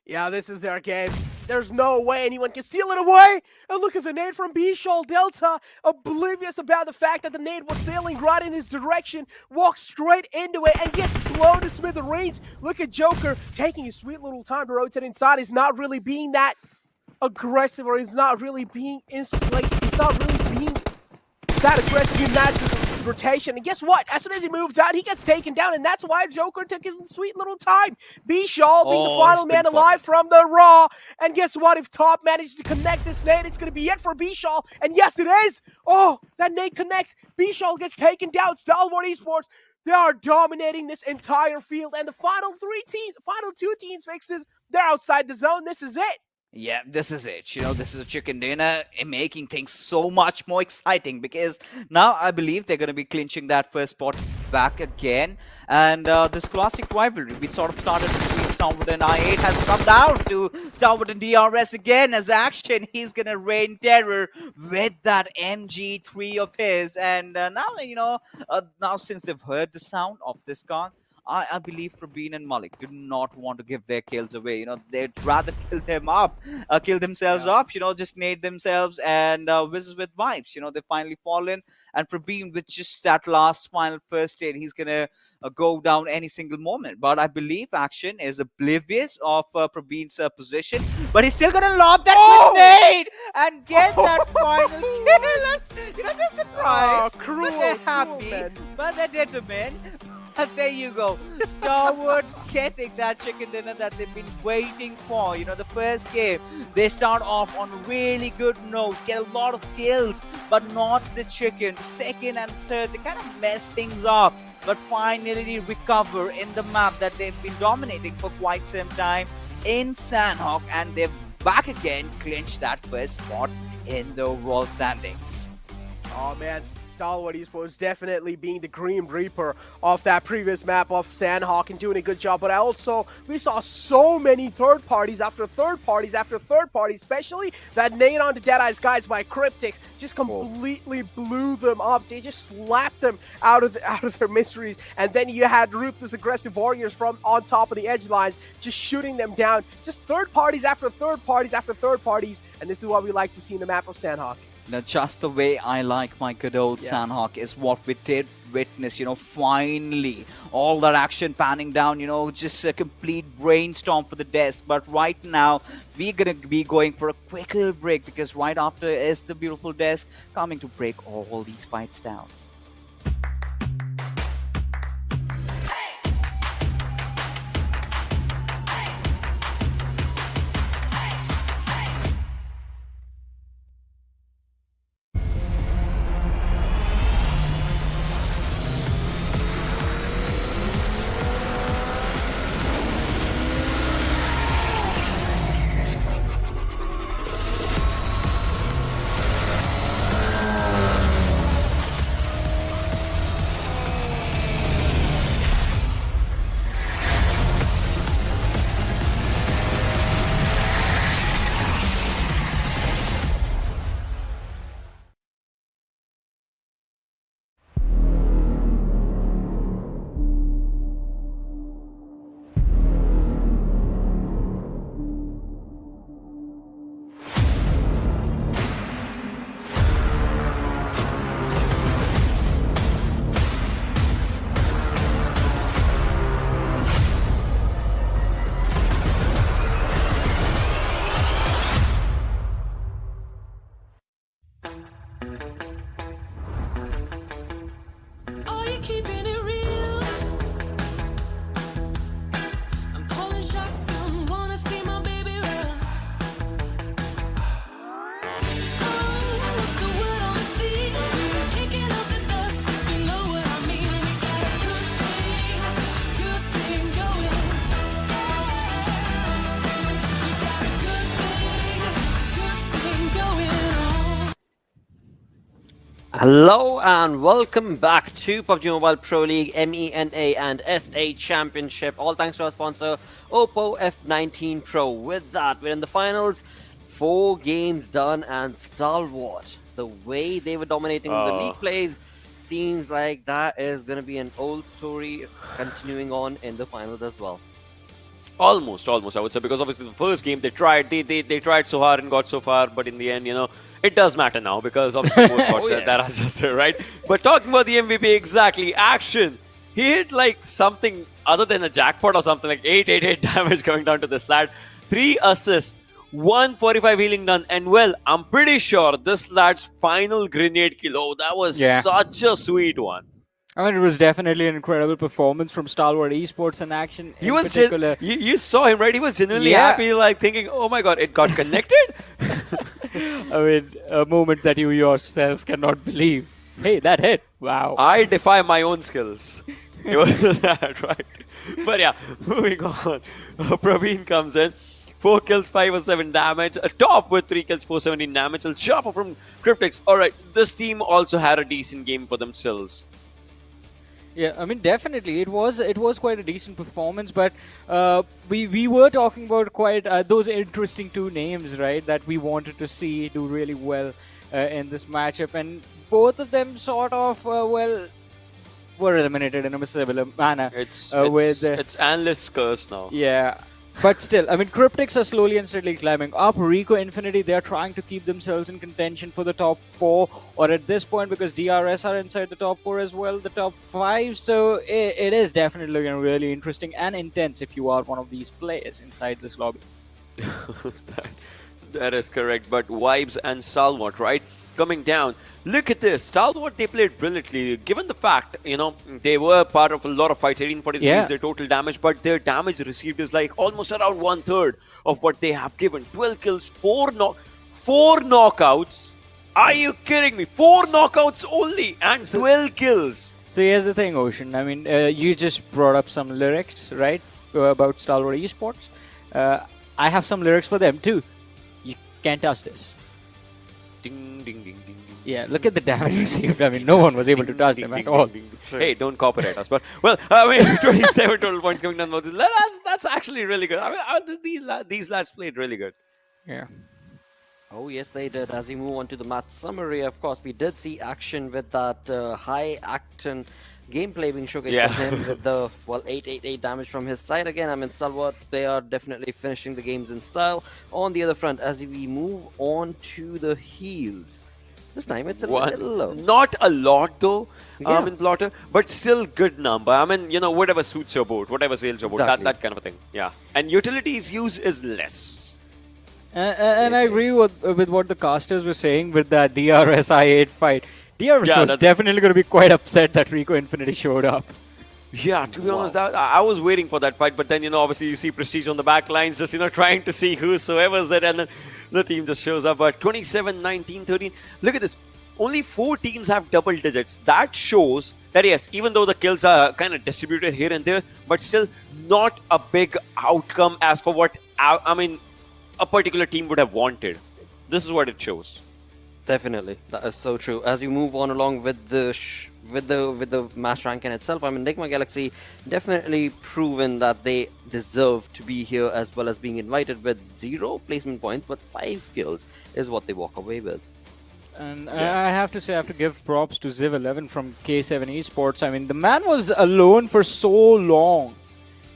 S11: Yeah, this is their game. There's no way anyone can steal it away. And look at the nade from Bishal. Delta, oblivious about the fact that the nade was sailing right in his direction, walks straight into it and gets blown to smithereens. Look at Joker taking his sweet little time to rotate inside. He's not really being that aggressive, or he's not really being he's not really being that aggressive in that rotation. And guess what? As soon as he moves out, he gets taken down, and that's why Joker took his sweet little time. Bishal being the final man alive from the Raw. And guess what? If Top manages to connect this nade, it's going to be it for Bishal. And yes, it is. Oh, that nade connects. Bishal gets taken down. Stalwart Esports, they are dominating this entire field. And the final 2 teams fixes, they're outside the zone. This is it.
S10: Yeah, this is it. This is a chicken dinner, making things so much more exciting, because now I believe they're going to be clinching that first spot back again. And this classic rivalry, we sort of started between Stalwart and I8, has come down to Stalwart and DRS again as Action. He's going to rain terror with that MG3 of his. And now since they've heard the sound of this gun, I believe Praveen and Malik do not want to give their kills away. They'd rather kill themselves up, just nade themselves. And Wizzes with Vibes, they've finally fallen. And Praveen, with just that last final first aid, he's going to go down any single moment. But I believe Action is oblivious of Praveen's position. But he's still going to lob that grenade and get that final kill. They're surprised, but they're happy, but they're determined. And there you go, Stalwart getting that chicken dinner that they've been waiting for. The first game, they start off on a really good note, get a lot of kills, but not the chicken. Second and third, they kind of mess things up, but finally recover in the map that they've been dominating for quite some time in Sanhok, and they've back again clinched that first spot in the overall standings.
S11: Oh man, Stalwart Esports definitely being the Grim Reaper of that previous map of Sanhok and doing a good job. But we saw so many third parties after third parties after third parties, especially that nade on the DEADEYES guys by Cryptics just completely blew them up. They just slapped them out of their miseries. And then you had Ruthless aggressive warriors from on top of the edge lines just shooting them down. Just third parties after third parties after third parties. And this is what we like to see in the map of Sanhok.
S10: Just the way I like my good old Sanhok is what we did witness, finally. All that action panning down, just a complete brainstorm for the desk. But right now, we're going to be going for a quick little break, because right after is the beautiful desk coming to break all these fights down.
S5: Hello and welcome back to PUBG Mobile Pro League MENA and SA Championship. All thanks to our sponsor Oppo F19 Pro. With that, we're in the finals. 4 games done and stalwart. The way they were dominating the league plays seems like that is going to be an old story continuing on in the finals as well.
S6: Almost, I would say, because obviously the first game they tried so hard and got so far, but in the end, it does matter now because obviously most spots that are just there, right? But talking about the MVP exactly, Action, he hit like something other than a jackpot or something, like 888 damage going down to this lad, 3 assists, 145 healing done, and well, I'm pretty sure this lad's final grenade kill, that was such a sweet one.
S7: I mean, it was definitely an incredible performance from Stalwart Esports and Action.
S6: He was you saw him, right? He was genuinely happy, like thinking, "Oh my god, it got connected."
S7: I mean, a moment that you yourself cannot believe. Hey, that hit! Wow.
S6: I defy my own skills. It was that, right? But yeah, moving on. Praveen comes in. 4 kills, 507 damage. A top with 3 kills, 417 damage. A chopper from Cryptics. All right, this team also had a decent game for themselves.
S7: Yeah, I mean, definitely, it was quite a decent performance, but we were talking about quite those interesting 2 names, right, that we wanted to see do really well in this matchup, and both of them sort of were eliminated in a similar manner.
S6: It's Analyst's curse now.
S7: Yeah. But still, I mean, Cryptics are slowly and steadily climbing up. Rico Infinity, they are trying to keep themselves in contention for the top 4, or at this point, because DRS are inside the top 4 as well, the top 5. So it is definitely looking really interesting and intense if you are one of these players inside this lobby.
S6: That is correct. But Vibes and Stalwart, right? Coming down. Look at this. Stalwart, they played brilliantly. Given the fact, they were part of a lot of fights, 1843 is their total damage, but their damage received is like almost around 1/3 of what they have given. 12 kills, 4 knockouts. Are you kidding me? 4 knockouts only and 12 kills.
S7: So here's the thing, Ocean. I mean, you just brought up some lyrics, right, about Stalwart Esports. I have some lyrics for them too. You can't touch this.
S6: Ding, ding, ding, ding.
S7: Yeah, look at the damage received. I mean, no one was able to touch them at all.
S6: Hey, don't copyright us. But, well, I mean, 27 total points coming down. That's actually really good. I mean, these lads played really good.
S7: Yeah.
S5: Oh, yes, they did. As we move on to the match summary, of course, we did see Action with that high Acton gameplay being showcased from him with the 888 damage from his side. Again, I mean, Stalwart, they are definitely finishing the games in style. On the other front, as we move on to the heals, this time it's a little low.
S6: Not a lot though, in Blotter, but still good number. I mean, whatever suits your boat, whatever sails your boat, that kind of a thing. Yeah, and utilities use is less.
S7: And I agree with what the casters were saying with that DRS I8 fight. DRS was definitely going to be quite upset that Rico Infinity showed up.
S6: Yeah, to be honest, I was waiting for that fight, but then, obviously you see Prestige on the back lines, just, trying to see whosoever's there, and then the team just shows up. But 27, 19, 13, look at this. Only 4 teams have double digits. That shows that, yes, even though the kills are kind of distributed here and there, but still not a big outcome as for what, a particular team would have wanted. This is what it shows.
S5: Definitely, that is so true. As we move on along with the match ranking itself, I mean, Enigma Galaxy definitely proven that they deserve to be here, as well as being invited with 0 placement points, but 5 kills is what they walk away with.
S7: And I have to say, I have to give props to Ziv11 from K7 Esports. I mean, the man was alone for so long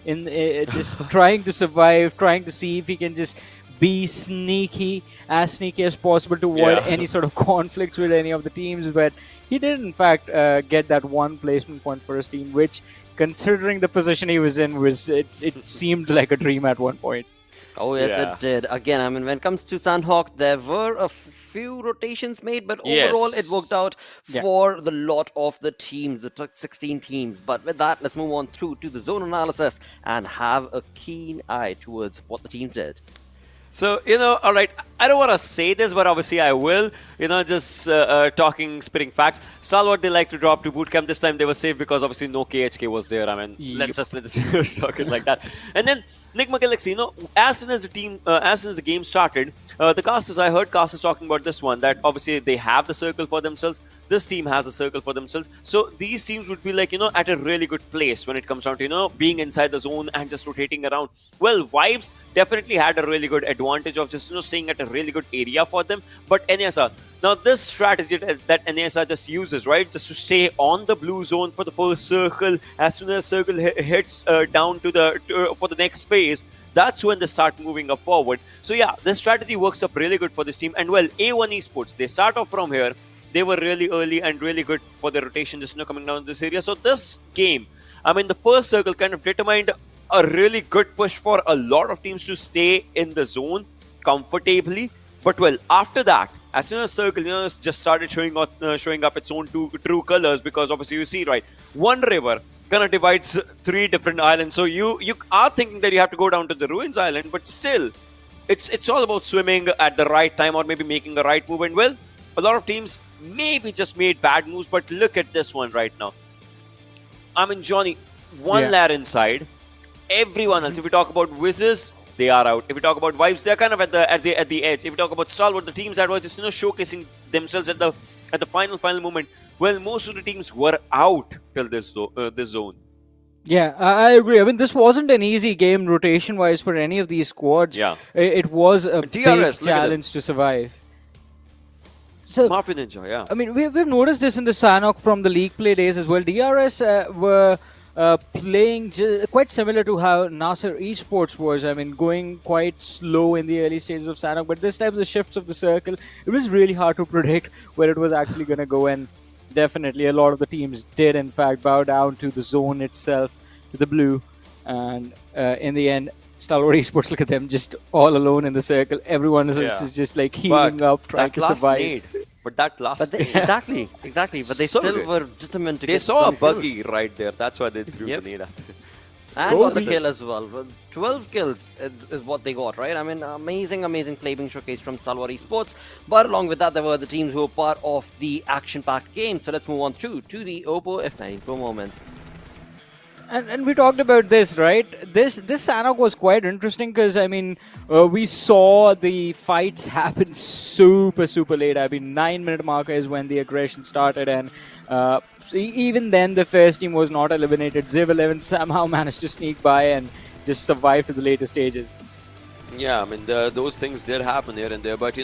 S7: in just trying to survive, trying to see if he can just be sneaky as possible to avoid any sort of conflicts with any of the teams, but he did in fact get that 1 placement point for his team, which, considering the position he was in, it seemed like a dream at one point.
S5: Oh yes, it did. Again, I mean, when it comes to Sanhok, there were a few rotations made, but overall it worked out for the lot of the teams, the 16 teams. But with that, let's move on through to the zone analysis and have a keen eye towards what the teams did.
S6: So, all right, I don't want to say this, but obviously I will, just spitting facts. Stalwart, they like to drop to bootcamp. This time they were safe because obviously no KHK was there. I mean, let's just talk it like that. And then Nigma Galaxy, as soon as the game started, I heard casters talking about this one, that obviously they have the circle for themselves. This team has a circle for themselves. So these teams would be like, at a really good place when it comes down to, being inside the zone and just rotating around. Well, Vibes definitely had a really good advantage of just, staying at a really good area for them. But NASR, now this strategy that NASR just uses, right, just to stay on the blue zone for the first circle, as soon as circle hits down to for the next phase, that's when they start moving up forward. So yeah, this strategy works up really good for this team. And well, A1 Esports, they start off from here. They were really early and really good for the rotation, just coming down this area. So this game, the first circle kind of determined a really good push for a lot of teams to stay in the zone comfortably. But well, after that, as soon as circle just started showing up its own true colors, because obviously you see, right, one river kind of divides 3 different islands. So you are thinking that you have to go down to the Ruins Island, but still, it's all about swimming at the right time or maybe making the right move. And well, a lot of teams maybe just made bad moves, but look at this one right now. Johnny, one layer inside. Everyone else, if we talk about Wizzes, they are out. If we talk about Vibes, they're kind of at the edge. If we talk about Stalwart, the teams that were just showcasing themselves at the final moment, well, most of the teams were out till this zone.
S7: Yeah, I agree. This wasn't an easy game rotation-wise for any of these squads.
S6: Yeah,
S7: it was a
S6: DRS,
S7: big challenge to survive. So,
S6: Mafia Ninja, yeah.
S7: We've noticed this in the Sanhok from the league play days as well. DRS were playing quite similar to how NASR Esports was. Going quite slow in the early stages of Sanhok, but this time the shifts of the circle, it was really hard to predict where it was actually going to go. And definitely a lot of the teams did, in fact, bow down to the zone itself, to the blue. And in the end, Stalwart Esports, look at them, just all alone in the circle. Everyone else is just like healing up, trying to survive.
S6: But that last
S5: exactly. But they still were determined to
S6: They saw a buggy right there. That's why they threw the nade at it.
S5: And got the kill as well. 12 kills is what they got, right? Amazing play being showcased from Stalwart Esports. But along with that, there were the teams who were part of the action-packed game. So let's move on to the Oppo F9 Pro moment.
S7: And we talked about this, right? This Sanhok was quite interesting because, we saw the fights happen super late. 9-minute marker is when the aggression started, and even then the first team was not eliminated. Ziv 11 somehow managed to sneak by and just survive to the later stages.
S6: Yeah, those things did happen here and there, but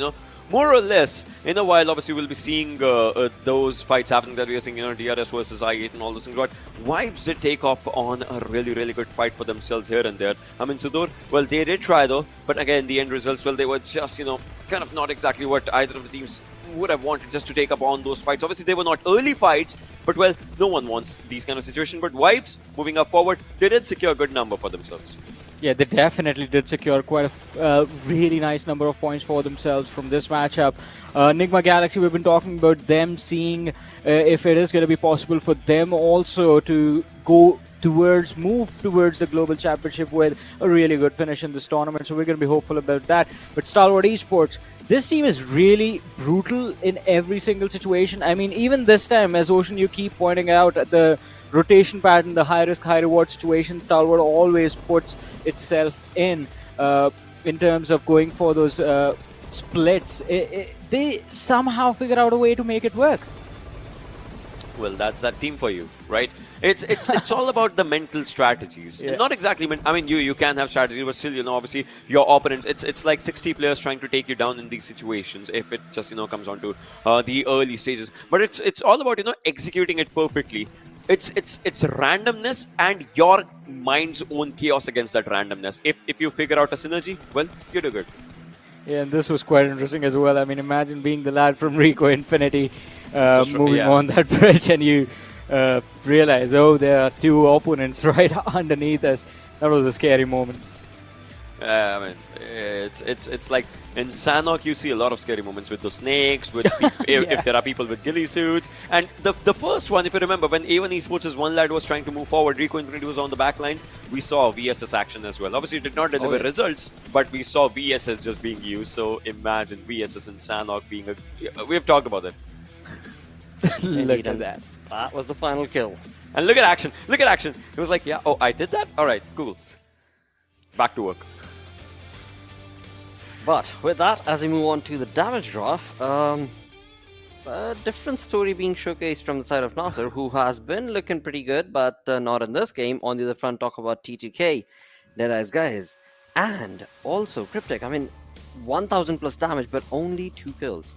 S6: more or less, in a while, obviously, we'll be seeing those fights happening that we are seeing, DRS versus I8 and all those things. But Vibes did take off on a really good fight for themselves here and there. SUDOR, well, they did try though, but again, the end results, well, they were just, kind of not exactly what either of the teams would have wanted, just to take up on those fights. Obviously, they were not early fights, but well, no one wants these kind of situations. But Vibes, moving up forward, they did secure a good number for themselves.
S7: Yeah, they definitely did secure quite a really nice number of points for themselves from this matchup. Nigma Galaxy, we've been talking about them, seeing if it is going to be possible for them also to move towards the Global Championship with a really good finish in this tournament. So we're going to be hopeful about that. But Stalwart Esports, this team is really brutal in every single situation. Even this time, as Ocean, you keep pointing out, the rotation pattern, the high risk, high reward situation, Stalwart always puts itself in terms of going for those splits. They somehow figure out a way to make it work.
S6: Well, that's that team for you, right? It's all about the mental strategies.
S7: Yeah.
S6: Not exactly, you can have strategies, but still, obviously your opponents, it's like 60 players trying to take you down in these situations if it just, comes on to the early stages. But it's all about, executing it perfectly. It's randomness and your mind's own chaos against that randomness. If you figure out a synergy, well, you do good.
S7: Yeah, and this was quite interesting as well. Imagine being the lad from Rico Infinity moving on that bridge, and you realize, oh, there are 2 opponents right underneath us. That was a scary moment.
S6: It's like in Sanhok, you see a lot of scary moments with the snakes, with if there are people with ghillie suits. And the first one, if you remember, when A1 Esports' one lad was trying to move forward, Rico Infinity was on the back lines, we saw VSS action as well. Obviously, it did not deliver results, but we saw VSS just being used. So imagine VSS and Sanhok being we've talked about it.
S7: Look at that.
S5: That was the final kill.
S6: And look at action. It was like, yeah, oh, I did that? All right, cool. back to work.
S5: But with that, as we move on to the damage graph, a different story being showcased from the side of NASR, who has been looking pretty good, but not in this game. On the other front, talk about T2K, DEADEYES guys, and also Cryptic. I mean, 1,000 plus damage, but only 2 kills.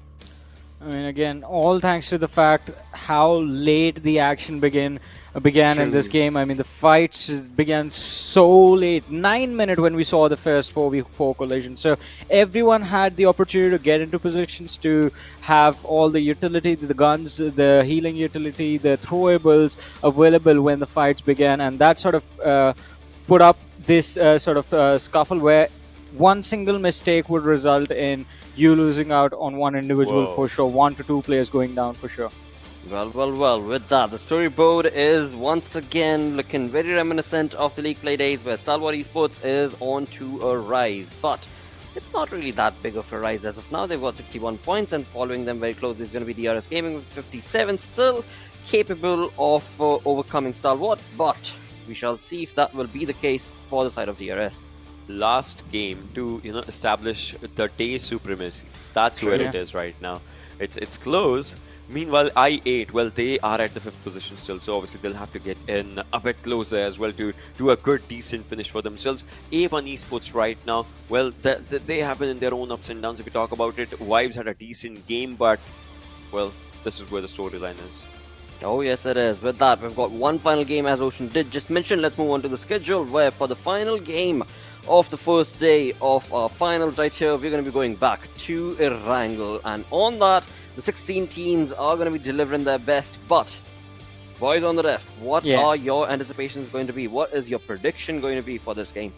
S7: I mean, again, all thanks to the fact how late the action began in this game. I mean, the fights began so late, 9 minutes when we saw the first 4v4 collision. So everyone had the opportunity to get into positions to have all the utility, the guns, the healing utility, the throwables available when the fights began, and that sort of put up this sort of scuffle where one single mistake would result in you losing out on one individual for sure, 1 to 2 players going down for sure.
S5: Well, with that, the storyboard is once again looking very reminiscent of the League Play days where Stalwart Esports is on to a rise. But it's not really that big of a rise as of now. They've got 61 points, and following them very closely is going to be DRS Gaming with 57, still capable of overcoming Stalwart. But we shall see if that will be the case for the side of DRS.
S6: Last game to establish the day supremacy. That's where it is right now. It's close. Meanwhile, I8, well, they are at the 5th position still, so obviously they'll have to get in a bit closer as well to do a good, decent finish for themselves. A1 Esports right now, well, they have been in their own ups and downs if you talk about it. Wives had a decent game, but, well, this is where the storyline is.
S5: Oh yes it is. With that, we've got one final game as Ocean did just mention. Let's move on to the schedule, where for the final game of the first day of our finals right here, we're going to be going back to Erangel, and on that the 16 teams are going to be delivering their best. But boys on the desk, what are your anticipations going to be? What is your prediction going to be for this game?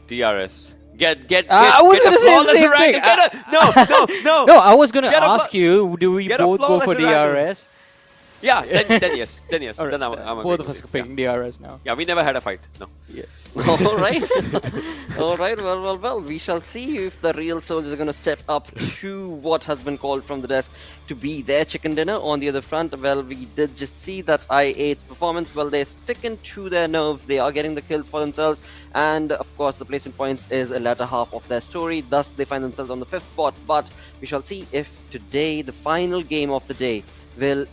S6: DRS. Get
S7: I was going to say the same thing.
S6: No,
S7: I was going to ask you, do we both go for DRS?
S6: Yeah, then yes. Then I'm
S7: both of us picking DRS now.
S6: Yeah, we never had a fight. No.
S7: Yes.
S5: All right. All right. Well. We shall see if the real soldiers are going to step up to what has been called from the desk to be their chicken dinner. On the other front, well, we did just see that I8's performance. Well, they're sticking to their nerves. They are getting the kills for themselves. And, of course, the placement points is a latter half of their story. Thus, they find themselves on the 5th spot. But we shall see if today, the final game of the day, will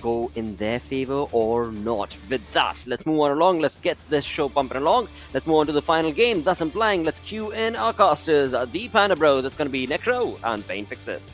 S5: go in their favor or not. With that, let's move on along. Let's get this show pumping along. Let's move on to the final game, thus implying let's cue in our casters, the Panda Bros. That's going to be Necro and Pain Fixes.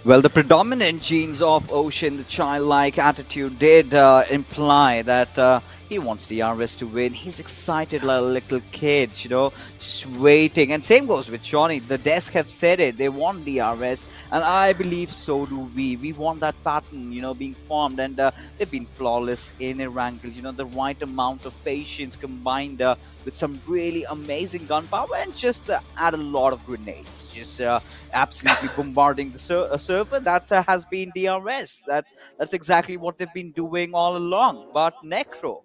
S10: Well, the predominant genes of Ocean, the childlike attitude, did imply that he wants the RS to win. He's excited like a little kid, just waiting. And same goes with Johnny. The desk have said it. They want the RS, and I believe so do we. We want that pattern, being formed, and they've been flawless in Erangel. The right amount of patience combined with some really amazing gunpowder, and just add a lot of grenades. Just absolutely bombarding the server that has been DRS. That's exactly what they've been doing all along. But Necro,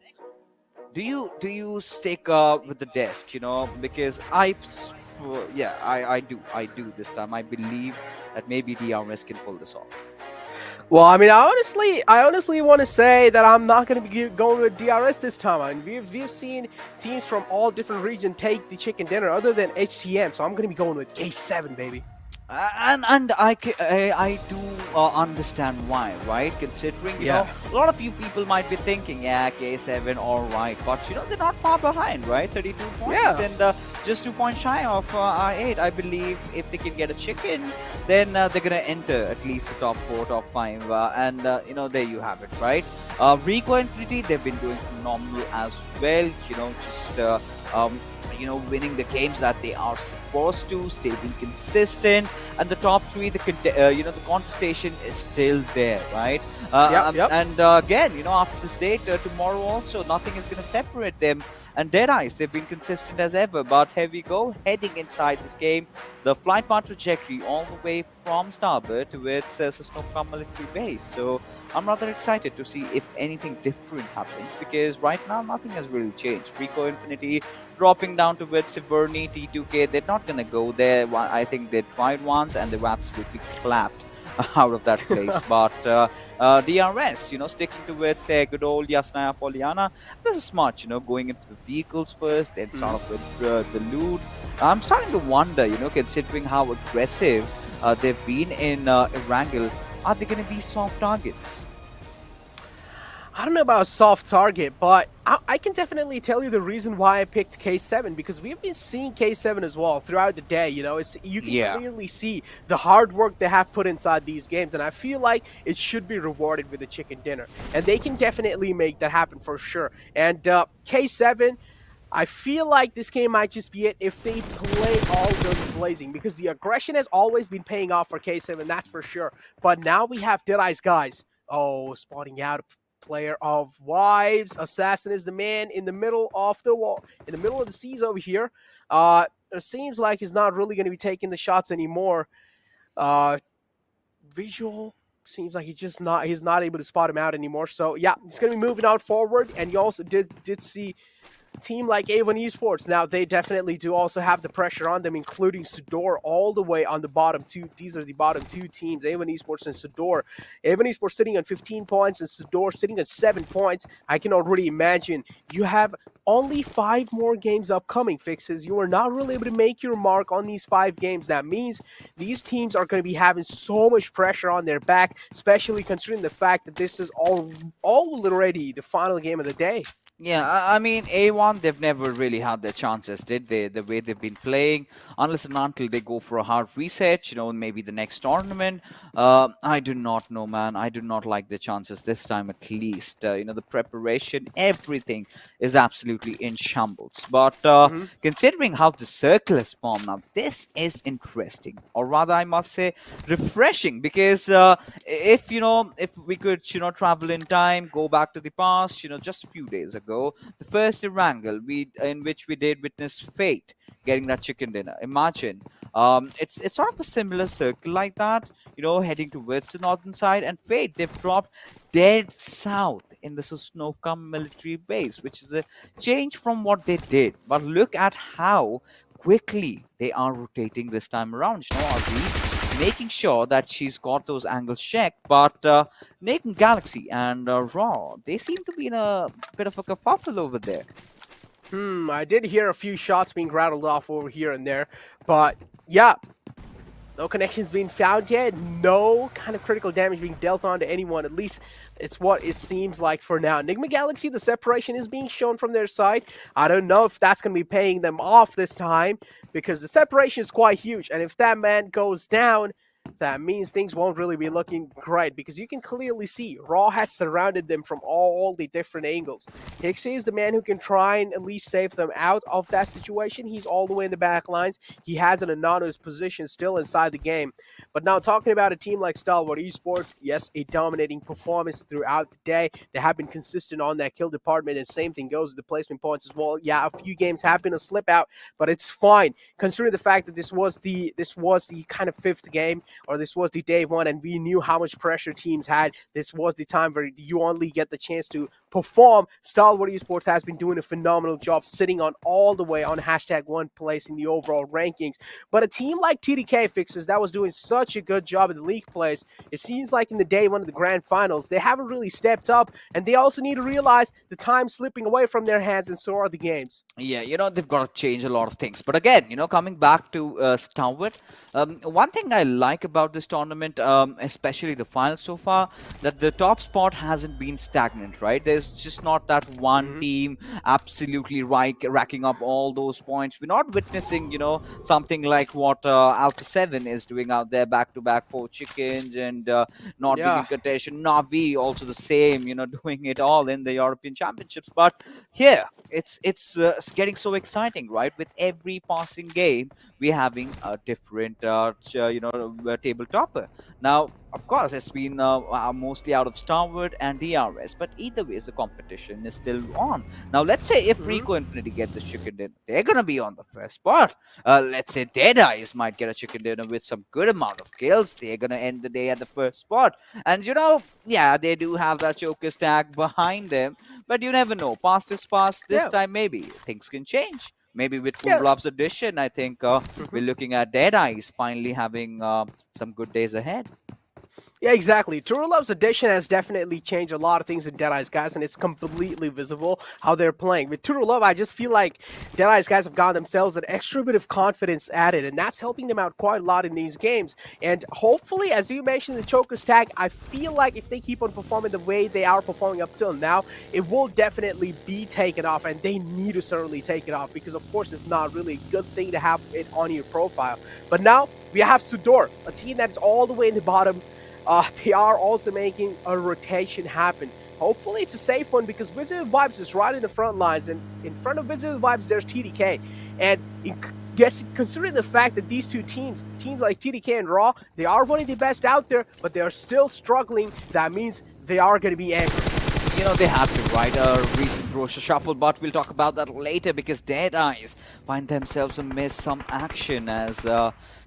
S10: do you stick with the desk? Because I do this time. I believe that maybe DRS can pull this off.
S11: Well, I mean, I honestly want to say that I'm not going to be going with DRS this time. I mean, we've seen teams from all different regions take the chicken dinner other than HTM, so I'm going to be going with K7, baby.
S10: And I do understand why, right? Considering, a lot of you people might be thinking, K7, all right. But, they're not far behind, right? 32 points and just 2 points shy of R8. I believe if they can get a chicken, then they're going to enter at least the top 4, top 5. And, there you have it, right? Rico and Pretty, they've been doing phenomenal as well. Winning the games that they are supposed to, staying consistent, and the top 3, the contestation is still there, right? And again, after this date, tomorrow also, nothing is going to separate them. And DEADEYES, they've been consistent as ever. But here we go, heading inside this game, the flight path trajectory all the way from starboard towards Sanhok military base. So I'm rather excited to see if anything different happens, because right now nothing has really changed. Rico Infinity dropping down towards Severny, T2K, they're not going to go there. I think they tried once and they were absolutely clapped. out of that place. But DRS, sticking to with their good old Yasnaya Poliana. This is smart, going into the vehicles first, then start off with the loot. I'm starting to wonder, considering how aggressive they've been in Erangel, are they going to be soft targets?
S11: I don't know about a soft target, but I can definitely tell you the reason why I picked K7, because we've been seeing K7 as well throughout the day. You can clearly see the hard work they have put inside these games, and I feel like it should be rewarded with a chicken dinner, and they can definitely make that happen for sure. And K7, I feel like this game might just be it if they play all guns blazing, because the aggression has always been paying off for K7, that's for sure. But now we have DEADEYES guys. Oh, spotting out player of Wives. Assassin is the man in the middle of the wall, in the middle of the seas over here. It seems like he's not really going to be taking the shots anymore. Visual seems like he's not able to spot him out anymore. So yeah, he's going to be moving on forward. And you also did see a team like A1 Esports. Now they definitely do also have the pressure on them, including SUDOR all the way on the bottom two. These are the bottom two teams, A1 Esports and SUDOR. A1 Esports sitting on 15 points and SUDOR sitting at 7 points. I can already imagine you have only 5 more games upcoming, Fixes. You are not really able to make your mark on these 5 games. That means these teams are going to be having so much pressure on their back, especially considering the fact that this is all already the final game of the day.
S10: Yeah, I mean, A1, they've never really had their chances, did they? The way they've been playing, unless and until they go for a hard reset, maybe the next tournament. I do not know, man. I do not like the chances this time, at least. The preparation, everything is absolutely in shambles. But considering how the circle is formed now, this is interesting, or rather, I must say, refreshing. Because if we could, travel in time, go back to the past, just a few days ago. The first Erangel in which we did witness Fate getting that chicken dinner. Imagine, it's sort of a similar circle like that, heading towards the northern side, and Fate, they've dropped dead south in the Sanhok military base, which is a change from what they did. But look at how quickly they are rotating this time around. Are we making sure that she's got those angles checked? But Nathan Galaxy and Raw, they seem to be in a bit of a kerfuffle over there.
S11: I did hear a few shots being rattled off over here and there, but yeah, no connections being found yet. No kind of critical damage being dealt on to anyone. At least it's what it seems like for now. Enigma Galaxy, the separation is being shown from their side. I don't know if that's going to be paying them off this time, because the separation is quite huge. And if that man goes down, that means things won't really be looking great, because you can clearly see Raw has surrounded them from all the different angles. Hixie is the man who can try and at least save them out of that situation. He's all the way in the back lines. He has an anonymous position still inside the game. But now talking about a team like Stalwart Esports, yes, a dominating performance throughout the day. They have been consistent on that kill department, and same thing goes with the placement points as well. Yeah, a few games have been a slip out, but it's fine considering the fact that this was the kind of 5th game, or this was the day 1, and we knew how much pressure teams had. This was the time where you only get the chance to perform. Stalwart Esports has been doing a phenomenal job, sitting on all the way on #1 place in the overall rankings. But a team like TDK, Fixes, that was doing such a good job in the league plays, it seems like in the day 1 of the grand finals, they haven't really stepped up, and they also need to realize the time slipping away from their hands, and so are the games.
S10: Yeah, they've got to change a lot of things. But again, coming back to Stalwart, one thing I like about this tournament, especially the final so far, that the top spot hasn't been stagnant, right? There's just not that one team absolutely racking up all those points. We're not witnessing, something like what Alpha 7 is doing out there, back-to-back 4 chickens, and not being in contention. Navi also the same, doing it all in the European Championships. But here, it's getting so exciting, right? With every passing game, we're having a different, table topper. Now, of course, it's been mostly out of Stalwart and DRS, but either way, the competition is still on. Now, let's say if Rico Infinity get the chicken dinner, they're going to be on the first spot. Let's say DEADEYES might get a chicken dinner with some good amount of kills. They're going to end the day at the first spot. And, yeah, they do have that Joker stack behind them, but you never know. Past is past. This time, maybe things can change. Maybe with Full Gloves Edition, I think we're looking at DEADEYES finally having some good days ahead.
S11: Yeah, exactly. True Love's addition has definitely changed a lot of things in Deadeye's guys, and it's completely visible how they're playing. With True Love, I just feel like Deadeye's guys have gotten themselves an extra bit of confidence added, and that's helping them out quite a lot in these games. And hopefully, as you mentioned, the Choker's tag, I feel like if they keep on performing the way they are performing up till now, it will definitely be taken off, and they need to certainly take it off because, of course, it's not really a good thing to have it on your profile. But now we have SUDOR, a team that's all the way in the bottom. They are also making a rotation happen. Hopefully it's a safe one because Wizzes Vibes is right in the front lines, and in front of Wizzes Vibes there's TDK. And considering the fact that these two teams like TDK and Raw, they are one of the best out there, but they are still struggling. That means they are going to be angry.
S10: You know, they have to, right? A recent roster shuffle, but we'll talk about that later because Deadeyes find themselves amidst some action as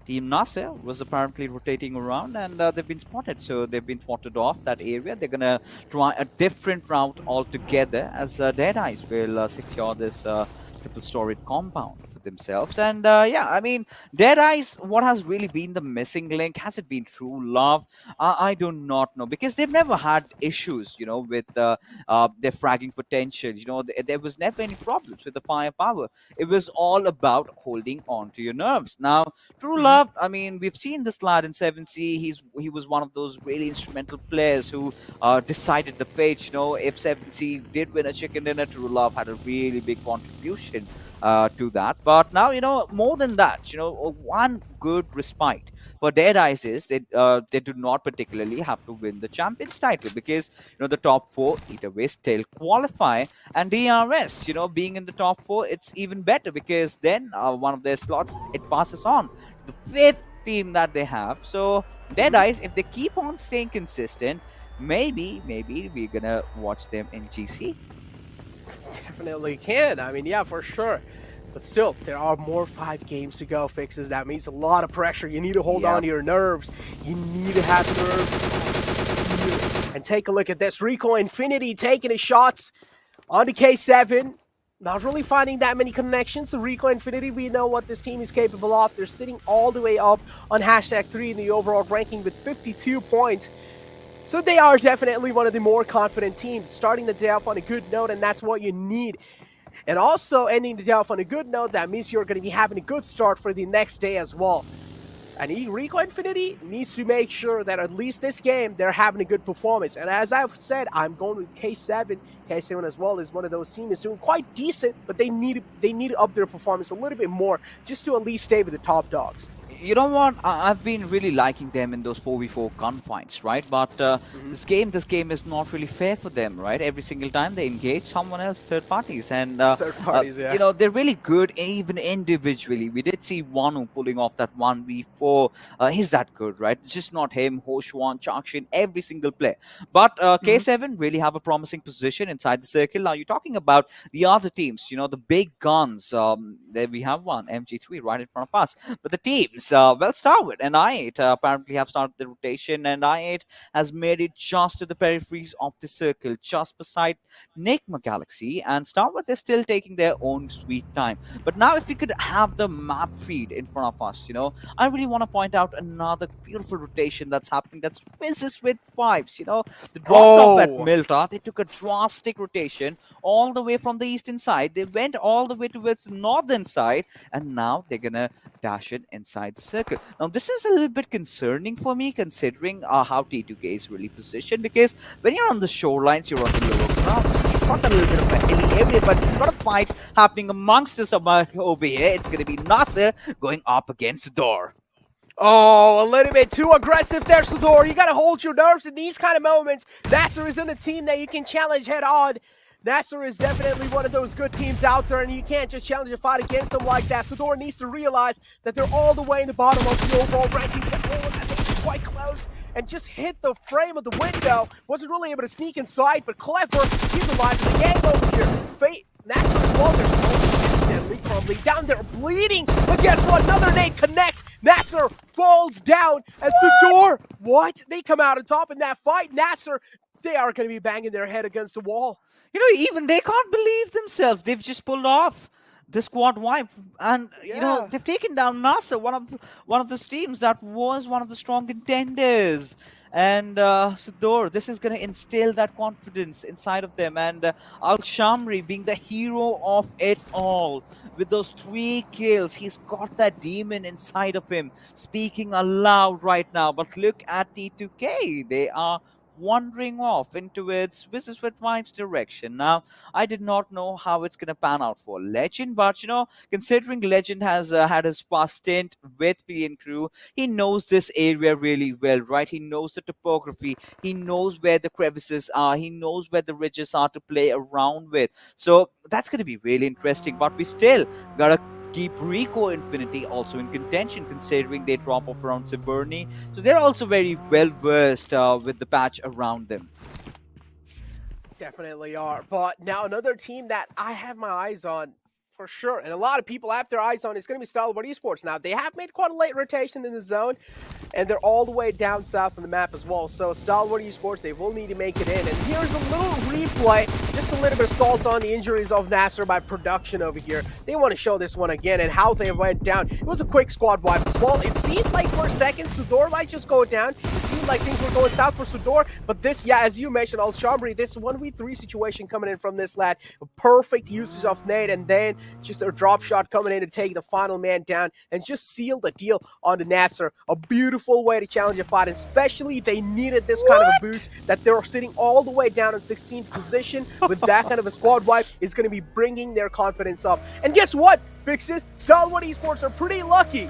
S10: Team NASR was apparently rotating around and they've been spotted. So they've been spotted off that area. They're going to try a different route altogether as Deadeyes will secure this triple-storied compound themselves. And yeah, I mean, Deadeyes, what has really been the missing link? Has it been True Love? I do not know, because they've never had issues, you know, with their fragging potential. You know, there was never any problems with the firepower. It was all about holding on to your nerves. Now, True Love, I mean, we've seen this lad in 7C. He was one of those really instrumental players who decided the fate. You know, if 7C did win a chicken dinner, True Love had a really big contribution to that. But now, you know, more than that, you know, one good respite for Deadeyes is they do not particularly have to win the champions title, because, you know, the top four either way still qualify, and DRS, you know, being in the top four, it's even better, because then one of their slots, it passes on to the fifth team that they have. So Deadeyes, if they keep on staying consistent, maybe we're gonna watch them in GC.
S11: Definitely can. I mean, yeah, for sure. But still, there are more 5 games to go, Fixes. That means a lot of pressure. You need to hold on to your nerves. You need to have nerves. And take a look at this. Rico Infinity taking his shots onto K7. Not really finding that many connections. So Rico Infinity, we know what this team is capable of. They're sitting all the way up on #3 in the overall ranking with 52 points. So they are definitely one of the more confident teams, starting the day off on a good note, and that's what you need. And also ending the day off on a good note, that means you're going to be having a good start for the next day as well. And Rico Infinity needs to make sure that at least this game, they're having a good performance. And as I've said, I'm going with K7. K7 as well is one of those teams doing quite decent, but they need to up their performance a little bit more just to at least stay with the top dogs.
S10: You know what? I've been really liking them in those 4v4 gunfights, right? But this game is not really fair for them, right? Every single time they engage someone else, third parties, and
S11: yeah.
S10: you know, they're really good even individually. We did see Wanu pulling off that 1v4. He's that good, right? It's just not him, Hoshuan, Chakshin, every single player. But K7 really have a promising position inside the circle. Now you're talking about the other teams, you know, the big guns. There we have one, MG3, right in front of us. But the teams, well, Starwood and I8 apparently have started the rotation, and I8 has made it just to the peripheries of the circle, just beside Nigma Galaxy, and Starwood, they're still taking their own sweet time. But now if we could have the map feed in front of us, you know, I really want to point out another beautiful rotation that's happening. That's Wizzes with Vibes, you know, the drop off at Milta. They took a drastic rotation all the way from the eastern side. They went all the way towards the northern side, and now they're gonna dash it inside the circle. Now this is a little bit concerning for me, considering how T2K is really positioned, because when you're on the shorelines, you're on the lower ground. You've got a little bit of a hilly area, but you've got a fight happening amongst us over here. It's going to be NASR going up against SUDOR.
S11: Oh, a little bit too aggressive there, SUDOR. You got to hold your nerves in these kind of moments. NASR is in a team that you can challenge head on. NASR is definitely one of those good teams out there, and you can't just challenge a fight against them like that. SUDOR needs to realize that they're all the way in the bottom of the overall rankings. Oh, I think it's quite close, and just hit the frame of the window. Wasn't really able to sneak inside, but clever. He's alive in the game over here. Fate, NASR as well. They're slowly, steadily crumbling down. They're bleeding, but guess what? Another nade connects. NASR falls down, and SUDOR, what? They come out on top in that fight. NASR, they are going to be banging their head against the wall.
S10: You know, even they can't believe themselves. They've just pulled off the squad wipe, and you know, they've taken down NASR, one of those teams that was one of the strong contenders. And SUDOR, this is going to instill that confidence inside of them. And Al-Shamri being the hero of it all. With those 3 kills, he's got that demon inside of him, speaking aloud right now. But look at T2K. They are wandering off into its Wizzes with Vibes direction. Now, I did not know how it's going to pan out for Legend, but, you know, considering Legend has had his past stint with PN Crew, he knows this area really well, right? He knows the topography. He knows where the crevices are. He knows where the ridges are to play around with. So that's going to be really interesting, but we still got to keep Rico Infinity also in contention, considering they drop off around Siberni. So they're also very well versed with the patch around them.
S11: Definitely are. But now another team that I have my eyes on for sure, and a lot of people have their eyes on, is going to be Stalwart Esports. Now, they have made quite a late rotation in the zone, and they're all the way down south on the map as well. So Stalwart Esports, they will need to make it in. And here's a little replay, just a little bit of salt on the injuries of NASR by production over here. They want to show this one again and how they went down. It was a quick squad wipe as well. It seemed like for a second SUDOR might just go down. It seemed like things were going south for SUDOR, but this, yeah, as you mentioned, Al-Shamri, this 1v3 situation coming in from this lad. A perfect usage of nade, and then just a drop shot coming in to take the final man down and just seal the deal on the NASR. A beautiful way to challenge a fight, especially they needed this kind of a boost that they're sitting all the way down in 16th position with that kind of a squad wipe is going to be bringing their confidence up. And guess what, Fixes? Stalwart Esports are pretty lucky.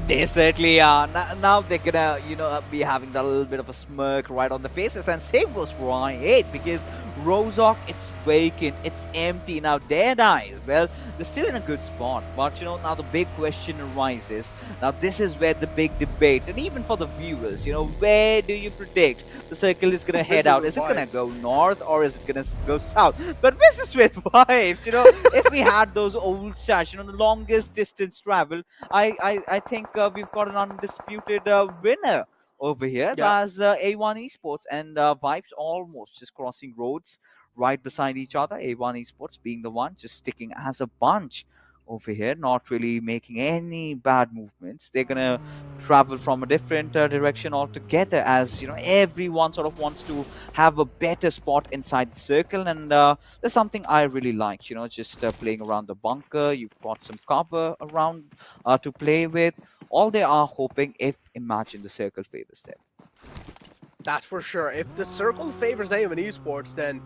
S10: They certainly are. Now they're gonna, you know, be having that little bit of a smirk right on the faces, and same goes for I8 because Rozhok, it's vacant, it's empty. Now DEADEYES, well, they're still in a good spot, but you know, now the big question arises. Now this is where the big debate, and even for the viewers, you know, where do you predict the circle is gonna head out? Is it gonna go north or is it gonna go south? But this is with vibes, you know. If we had those old stats, you know, the longest distance travel, I think we've got an undisputed winner over here.
S11: Yeah.
S10: That's A1 Esports, and Vibes almost just crossing roads right beside each other. A1 Esports being the one just sticking as a bunch over here, not really making any bad movements. They're gonna travel from a different direction altogether, as you know, everyone sort of wants to have a better spot inside the circle. And there's something I really like, you know, just playing around the bunker. You've got some cover around to play with. All they are hoping, if imagine the circle favors them.
S11: That's for sure. If the circle favors A1 Esports, then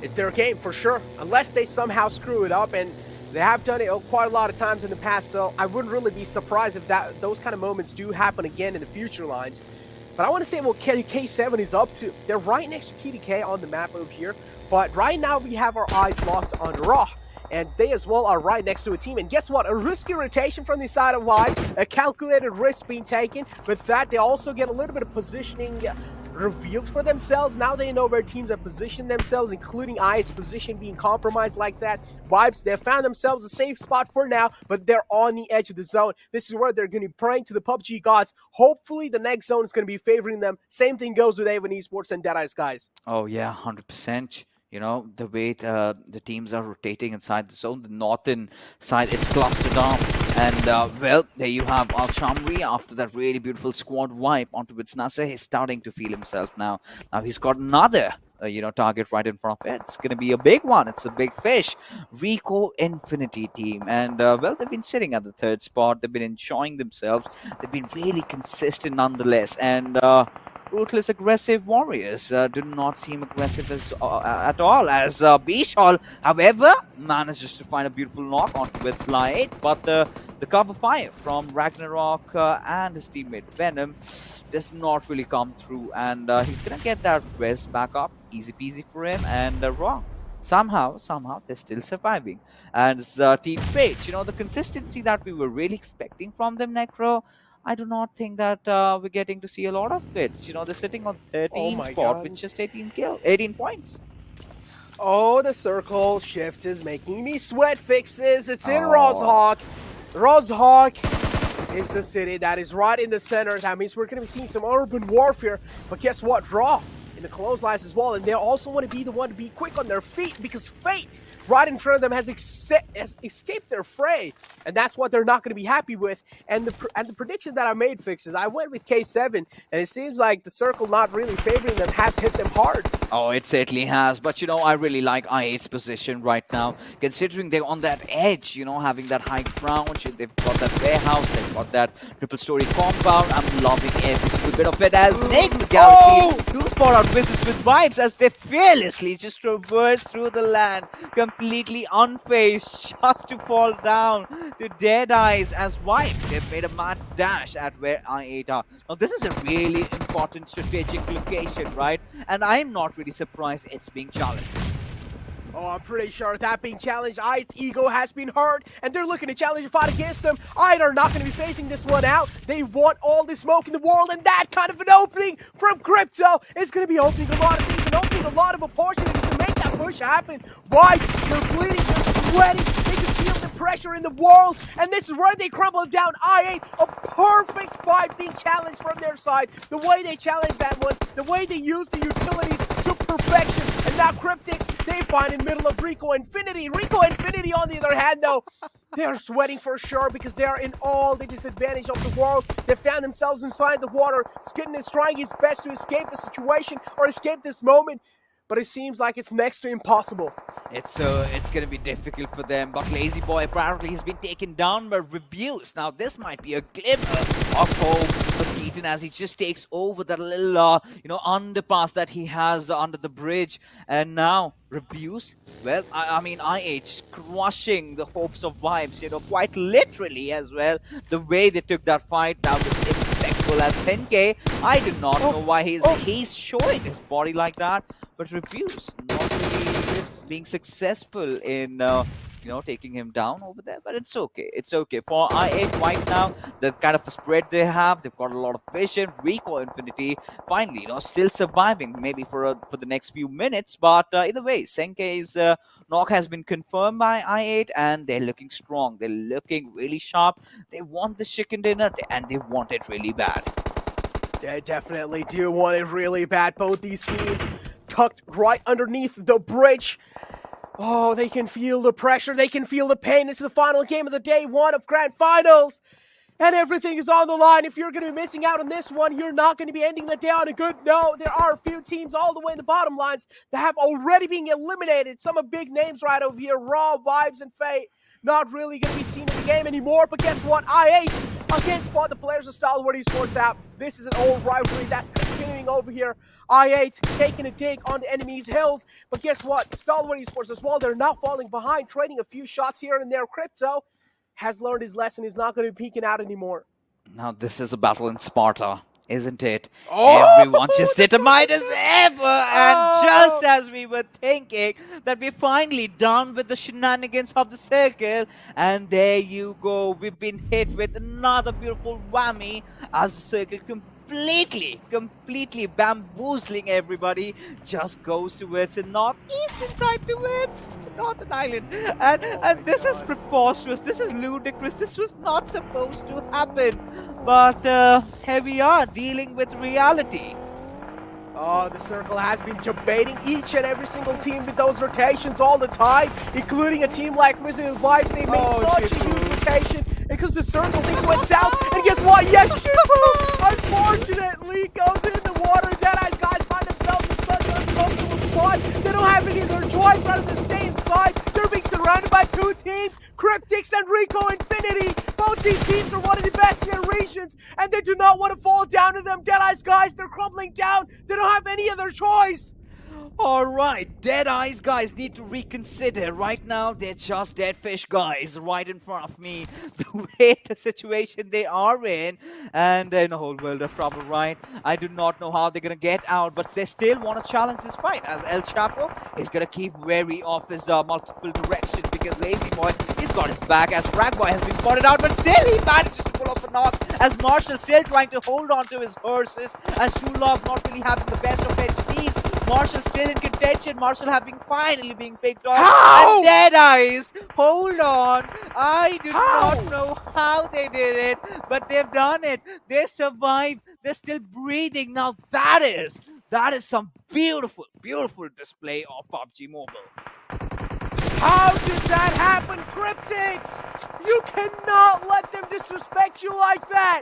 S11: it's their game for sure. Unless they somehow screw it up, and they have done it quite a lot of times in the past, so I wouldn't really be surprised if those kind of moments do happen again in the future lines. But I want to say what K7 is up to. They're right next to TDK on the map over here, but right now we have our eyes locked on Raw. And they as well are right next to a team. And guess what? A risky rotation from the side of Vibes. A calculated risk being taken. With that, they also get a little bit of positioning revealed for themselves. Now they know where teams have positioned themselves, including I8's position being compromised like that. Vibes, they have found themselves a safe spot for now, but they're on the edge of the zone. This is where they're going to be praying to the PUBG gods. Hopefully the next zone is going to be favoring them. Same thing goes with A1 Esports and DEADEYES, guys.
S10: Oh yeah, 100%. You know, the way the teams are rotating inside the zone, the northern side, it's clustered up. And, well, there you have Al-Shamri after that really beautiful squad wipe onto its NASR. He's starting to feel himself now. Now he's got another, you know, target right in front of it. It's going to be a big one. It's a big fish. Rico Infinity team. And, well, they've been sitting at the 3rd spot. They've been enjoying themselves. They've been really consistent nonetheless. And, Ruthless aggressive warriors do not seem aggressive at all, as Bishal, however, manages to find a beautiful knock onto its light, but the cover fire from Ragnarok and his teammate Venom does not really come through, and he's gonna get that res back up, easy peasy for him, and Raw. Somehow, they're still surviving. And it's Team Fate, you know, the consistency that we were really expecting from them, Necro, I do not think that we're getting to see a lot of it. You know, they're sitting on 13th spot with just 18 points.
S11: Oh, the circle shift is making me sweat, Fixes. It's in Rozhok. Rozhok is the city that is right in the center. That means we're going to be seeing some urban warfare. But guess what? Raw in the clotheslines as well. And they also want to be the one to be quick on their feet, because Fate, right in front of them has escaped their fray, and that's what they're not going to be happy with. And the prediction that I made, Fixes, I went with K7, and it seems like the circle not really favoring them has hit them hard.
S10: Oh, it certainly has. But, you know, I really like I8's position right now, considering they're on that edge, you know, having that high ground. They've got that warehouse, they've got that triple-story compound. I'm loving every single bit of it as Nick guaranteed to spot out Wizzes with vibes as they fearlessly just traverse through the land, completely unfazed, just to fall down to Deadeyes as vibes. They've made a mad dash at where I8 are. Now, this is a really important strategic location, right? And I'm not really surprised it's being challenged.
S11: Oh, I'm pretty sure that being challenged, IED's ego has been hurt, and they're looking to challenge a fight against them. IED are not going to be facing this one out. They want all the smoke in the world, and that kind of an opening from Crypto is going to be opening a lot of things and opening a lot of opportunities to make that push happen. Why? They're bleeding, they're sweating, they can feel the pressure in the world, and this is where they crumble down. I8, a perfect fight being challenged from their side. The way they challenged that one, the way they used the utilities to perfection, and now Cryptics, they find in the middle of Rico Infinity. Rico Infinity, on the other hand, though, they are sweating for sure because they are in all the disadvantage of the world. They found themselves inside the water. Skitten is trying his best to escape the situation or escape this moment, but it seems like it's next to impossible.
S10: It's gonna be difficult for them, but Lazy Boy apparently has been taken down by reviews. Now this might be a glimmer of hope for Skeeton as he just takes over that little underpass that he has under the bridge, and now reviews. Well, I mean I8 just crushing the hopes of vibes, you know, quite literally as well. The way they took that fight now was impeccable as 10K. I do not know why he's showing his body like that, but reviews not really being successful in taking him down over there, but it's okay. It's okay for I8 right now. The kind of a spread they have, they've got a lot of vision. Rico Infinity finally, still surviving maybe for the next few minutes, but either way, Senkei's knock has been confirmed by I8, and they're looking strong. They're looking really sharp. They want the chicken dinner, and they want it really bad.
S11: They definitely do want it really bad. Both these teams tucked right underneath the bridge. Oh, they can feel the pressure. They can feel the pain. This is the final game of the day one of Grand Finals. And everything is on the line. If you're going to be missing out on this one, you're not going to be ending the day on a good note. There are a few teams all the way in the bottom lines that have already been eliminated. Some of big names right over here. Raw, Vibes, and Fate. Not really going to be seen in the game anymore. But guess what? I8 again spot the players of Stalwart Esports out. This is an old rivalry that's continuing over here. I8 taking a dig on the enemy's hills. But guess what? Stalwart Esports as well. They're not falling behind, trading a few shots here and there. Crypto has learned his lesson. He's not going to be peeking out anymore.
S10: Now this is a battle in Sparta, isn't it? Everyone just determined as ever, and just as we were thinking that we're finally done with the shenanigans of the circle, and there you go, we've been hit with another beautiful whammy as the circle completely bamboozling everybody, just goes towards the northeastern side, towards Northern Island, and this is preposterous, this is ludicrous, this was not supposed to happen, but here we are dealing with reality.
S11: Oh, the circle has been debating each and every single team with those rotations all the time, including a team like Wizzes Vibes. They made such a huge rotation because the circle things went south. And guess what? Yes, unfortunately, goes in the water. Deadeyes guys find themselves in such an uncomfortable spot. They don't have any other choice rather than stay inside. They're being surrounded by two teams, Cryptics and Rico Infinity. Both these teams are one of the best in their regions, and they do not want to fall down to them. Deadeyes guys, they're crumbling down. They don't have any other choice.
S10: Alright, Deadeyes guys need to reconsider. Right now, they're just dead fish guys right in front of me. The way the situation they are in, and they're in a whole world of trouble, right? I do not know how they're gonna get out, but they still want to challenge this fight, as El Chapo is gonna keep wary of his multiple directions, because Lazy Boy, he's got his back, as Frag Boy has been spotted out, but still he manages to pull off a knock, as Marshall still trying to hold on to his horses, as True Love not really having the best of HDs. Marshall still in contention. Marshall having finally being picked off.
S11: How?
S10: And Deadeyes, hold on. I do not know how they did it, but they've done it. They survived. They're still breathing. Now that is some beautiful, beautiful display of PUBG Mobile.
S11: How did that happen, Cryptics? You cannot let them disrespect you like that.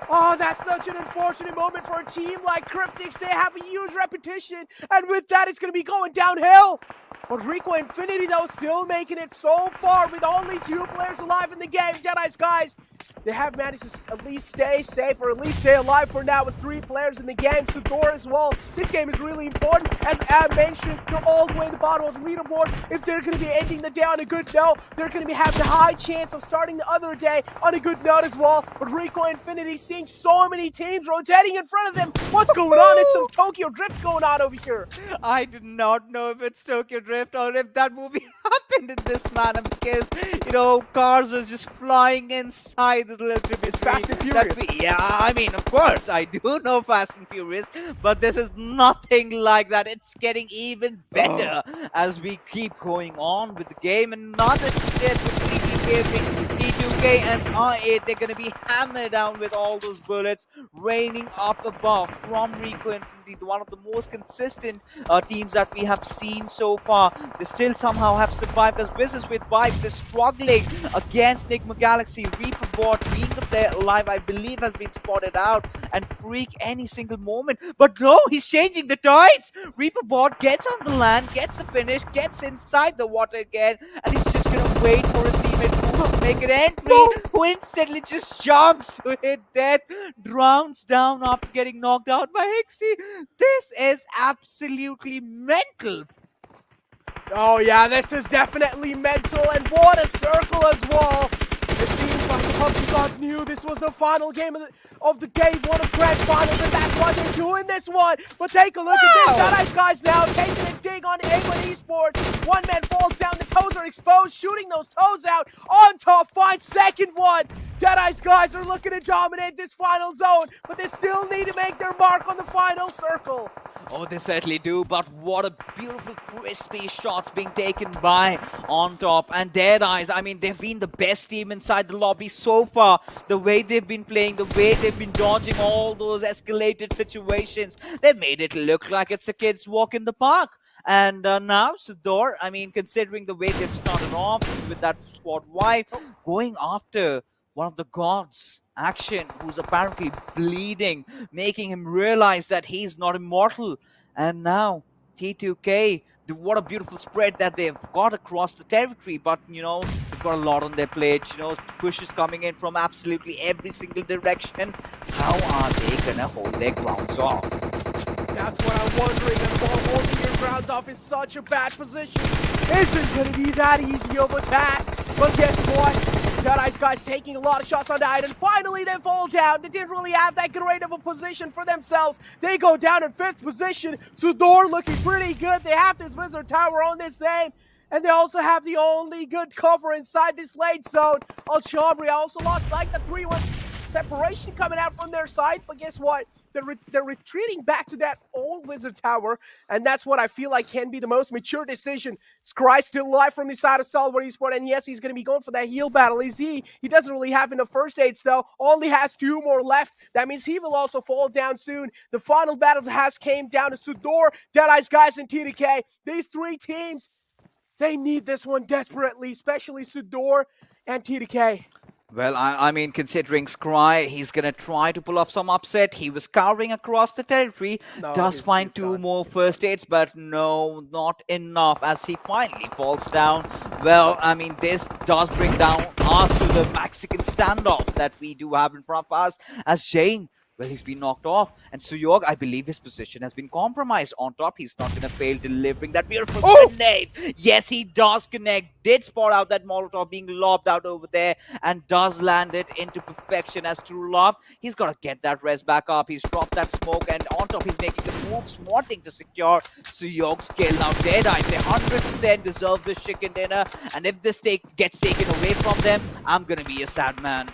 S11: Oh, that's such an unfortunate moment for a team like Cryptics. They have a huge repetition, and with that, it's going to be going downhill. But Rico Infinity, though, still making it so far with only 2 players alive in the game. Deadeye's guys, they have managed to at least stay safe or at least stay alive for now with 3 players in the game. SUDOR as well. This game is really important. As Ab mentioned, they're all the way at the bottom of the leaderboard. If they're going to be ending the day on a good note, they're going to be having a high chance of starting the other day on a good note as well. But Rico Infinity seeing so many teams rotating in front of them. What's going on? It's some Tokyo Drift going on over here.
S10: I do not know if it's Tokyo Drift or if that movie happened in this manner, because, you know, cars are just flying inside this little trip.
S11: It's Fast and Furious.
S10: Yeah, I mean, of course, I do know Fast and Furious, but this is nothing like that. It's getting even better as we keep going on with the game. Another hit between D2K and R8. They're going to be hammered down with all those bullets raining up above from Rico Infinity, one of the most consistent teams that we have seen so far. They still somehow have survived as Wizzes with vibes. They're struggling against Nigma Galaxy. Reaper Bot being the player alive, I believe, has been spotted out and Freak any single moment. But no, he's changing the tides. Reaper Bot gets on the land, gets the finish, gets inside the water again, and he's just gonna wait for his teammate to make an entry, who instantly just jumps to hit death, drowns down after getting knocked out by Hixie. This is absolutely mental.
S11: Oh yeah, this is definitely mental, and what a circle as well. It seems like Pubgm knew this was the final game of the day 1 of Grand Finals, and that's why they're doing this one. But take a look at this. Deadeye's guys now taking a dig on A1 Esports. One man falls down, the toes are exposed, shooting those toes out. On top, finds second one. Deadeye's guys are looking to dominate this final zone, but they still need to make their mark on the final circle.
S10: Oh, they certainly do, but what a beautiful, crispy shots being taken by On Top and Deadeye's. I mean, they've been the best team inside the lobby so far. The way they've been playing, the way they've been dodging all those escalated situations, they've made it look like it's a kid's walk in the park. And now SUDOR, I mean, considering the way they've started off with that squad wipe, going after one of the gods, Action, who's apparently bleeding, making him realize that he's not immortal. And now, T2K, what a beautiful spread that they've got across the territory. But, you know, they've got a lot on their plate. You know, pushes coming in from absolutely every single direction. How are they going to hold their grounds off?
S11: That's what I'm wondering. And while holding your grounds off is such a bad position, isn't going to be that easy of a task. But guess what? Deadeye's guys taking a lot of shots on the and finally they fall down. They didn't really have that great of a position for themselves. They go down in 5th position. SUDOR looking pretty good. They have this Wizard Tower on this name, and they also have the only good cover inside this late zone. Alchambry, I also like the 3-1 separation coming out from their side, but guess what? They're retreating back to that old Wizard Tower, and that's what I feel like can be the most mature decision. Scry's still alive from the side of Stalwart Esports, and yes, he's going to be going for that heal battle. He doesn't really have enough first aids, though. Only has 2 more left. That means he will also fall down soon. The final battle has came down to SUDOR, Deadeye's guys, and T2K. These 3 teams, they need this one desperately, especially SUDOR and T2K.
S10: Well, I mean, considering Scry, he's going to try to pull off some upset. He was cowering across the territory. Does find 2 more first aids, but no, not enough as he finally falls down. Well, I mean, this does bring down us to the Mexican standoff that we do have in front of us as Jane. Well, he's been knocked off. And Suyog, I believe his position has been compromised. On top, he's not going to fail delivering that beautiful grenade. Yes, he does connect. Did spot out that Molotov being lobbed out over there and does land it into perfection as True Love. He's got to get that res back up. He's dropped that smoke, and On Top, he's making the moves, wanting to secure Suyog's kill. Now, Deadeye's, they 100% deserve this chicken dinner. And if this gets taken away from them, I'm going to be a sad man.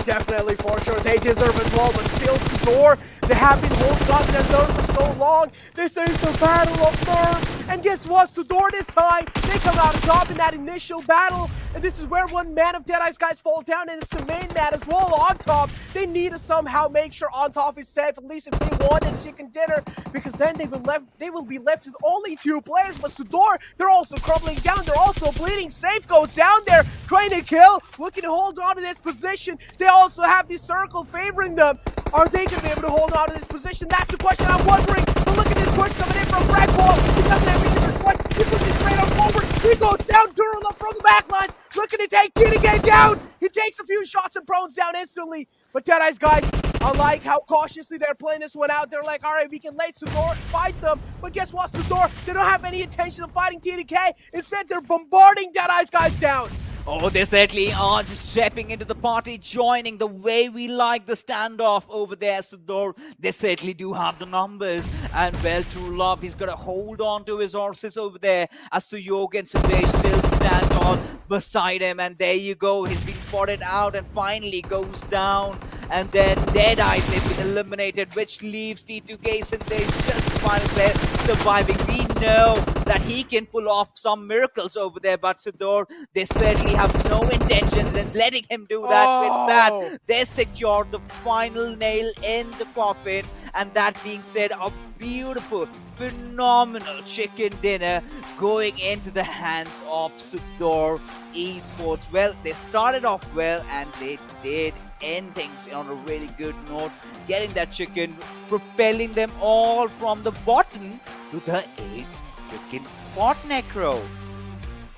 S11: Definitely, for sure, they deserve as well, but still SUDOR, they have been holding on to their nerve for so long. This is the battle of nerve, and guess what? SUDOR this time, they come out on top in that initial battle, and this is where one man of Deadeye's guys fall down, and it's the main man at as well on top. They need to somehow make sure on top is safe, at least if they want a chicken dinner, because then they will be left with only 2 players. But SUDOR, they're also crumbling down, they're also bleeding. Safe goes down there, trying to kill, looking to hold on to this position. They also have the circle favoring them. Are they going to be able to hold on to this position? That's the question I'm wondering. But look at this push coming in from Ragdoll. He doesn't have any request. He pushes straight on forward. He goes down, Durla from the backlines, looking to take DEADEYES down. He takes a few shots and prones down instantly. But DEADEYES, guys, I like how cautiously they're playing this one out. They're like, all right, we can let SUDOR fight them. But guess what, SUDOR, they don't have any intention of fighting DEADEYES. Instead, they're bombarding DEADEYES guys down.
S10: Oh, they certainly are just stepping into the party, joining the way we like the standoff over there, SUDOR. They certainly do have the numbers. And well, True Love, he's got to hold on to his horses over there as Suyog and Sudesh still stand on beside him. And there you go, he's been spotted out and finally goes down. And then DEADEYES, they've been eliminated, which leaves T2K Sandesh just final player surviving. We know that he can pull off some miracles over there, but SUDOR, they certainly have no intentions in letting him do that. With that, they secured the final nail in the coffin. And that being said, a beautiful, phenomenal chicken dinner going into the hands of SUDOR Esports. Well, they started off well and they did end things on a really good note, getting that chicken, propelling them all from the bottom to the 8th chicken spot, Necro.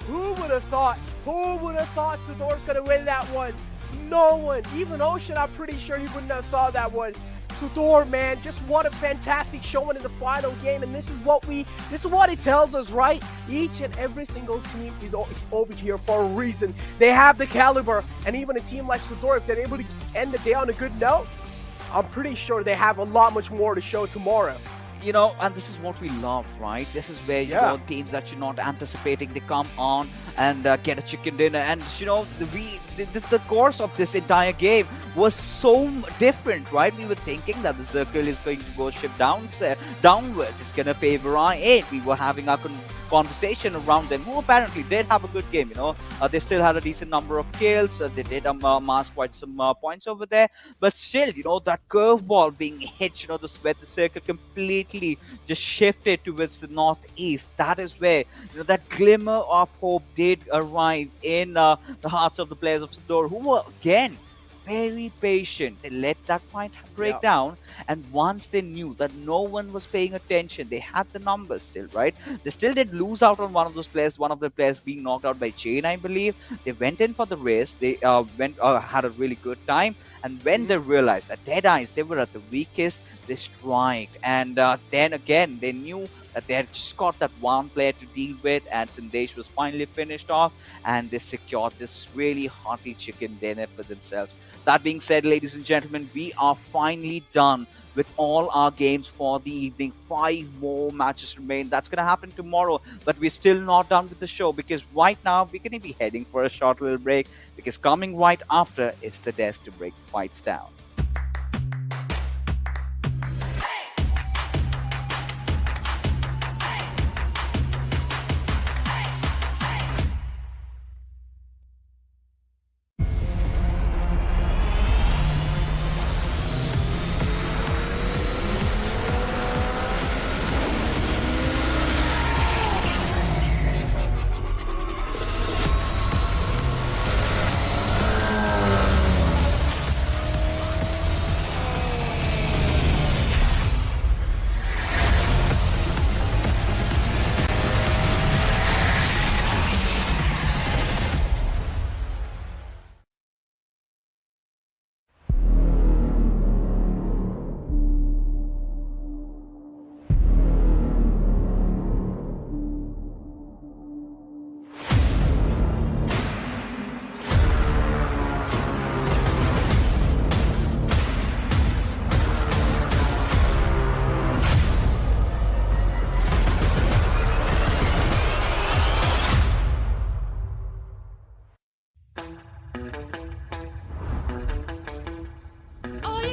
S11: Who would have thought? Who would have thought SUDOR's gonna win that one? No one. Even Ocean, I'm pretty sure he wouldn't have thought that one. SUDOR, man, just what a fantastic showing in the final game, and this is what it tells us, right? Each and every single team is over here for a reason. They have the caliber, and even a team like SUDOR, if they're able to end the day on a good note, I'm pretty sure they have a lot much more to show tomorrow.
S10: You know, and this is what we love, right? This is where, you know, teams that you're not anticipating, they come on and get a chicken dinner. And, you know, the course of this entire game was so different, right? We were thinking that the circle is going to go shift downwards. It's going to favor I8. We were having our conversation around them, who apparently did have a good game, you know. They still had a decent number of kills. They did amass quite some points over there. But still, you know, that curveball being hit, you know, where the circle completely just shifted towards the northeast. That is where, you know, that glimmer of hope did arrive in the hearts of the players of SUDOR, who were, again, very patient. They let that point break down, and once they knew that no one was paying attention, they had the numbers still, right? They still did lose out on one of those players, one of the players being knocked out by Jane, I believe. They went in for the race. They had a really good time, and when they realized that DEADEYES, they were at the weakest, they striked. And then again, they knew that they had just got that one player to deal with, and Sandesh was finally finished off, and they secured this really hearty chicken dinner for themselves. That being said, ladies and gentlemen, we are finally done with all our games for the evening. 5 more matches remain. That's going to happen tomorrow, but we're still not done with the show, because right now we're going to be heading for a short little break, because coming right after is the desk to break the fights down.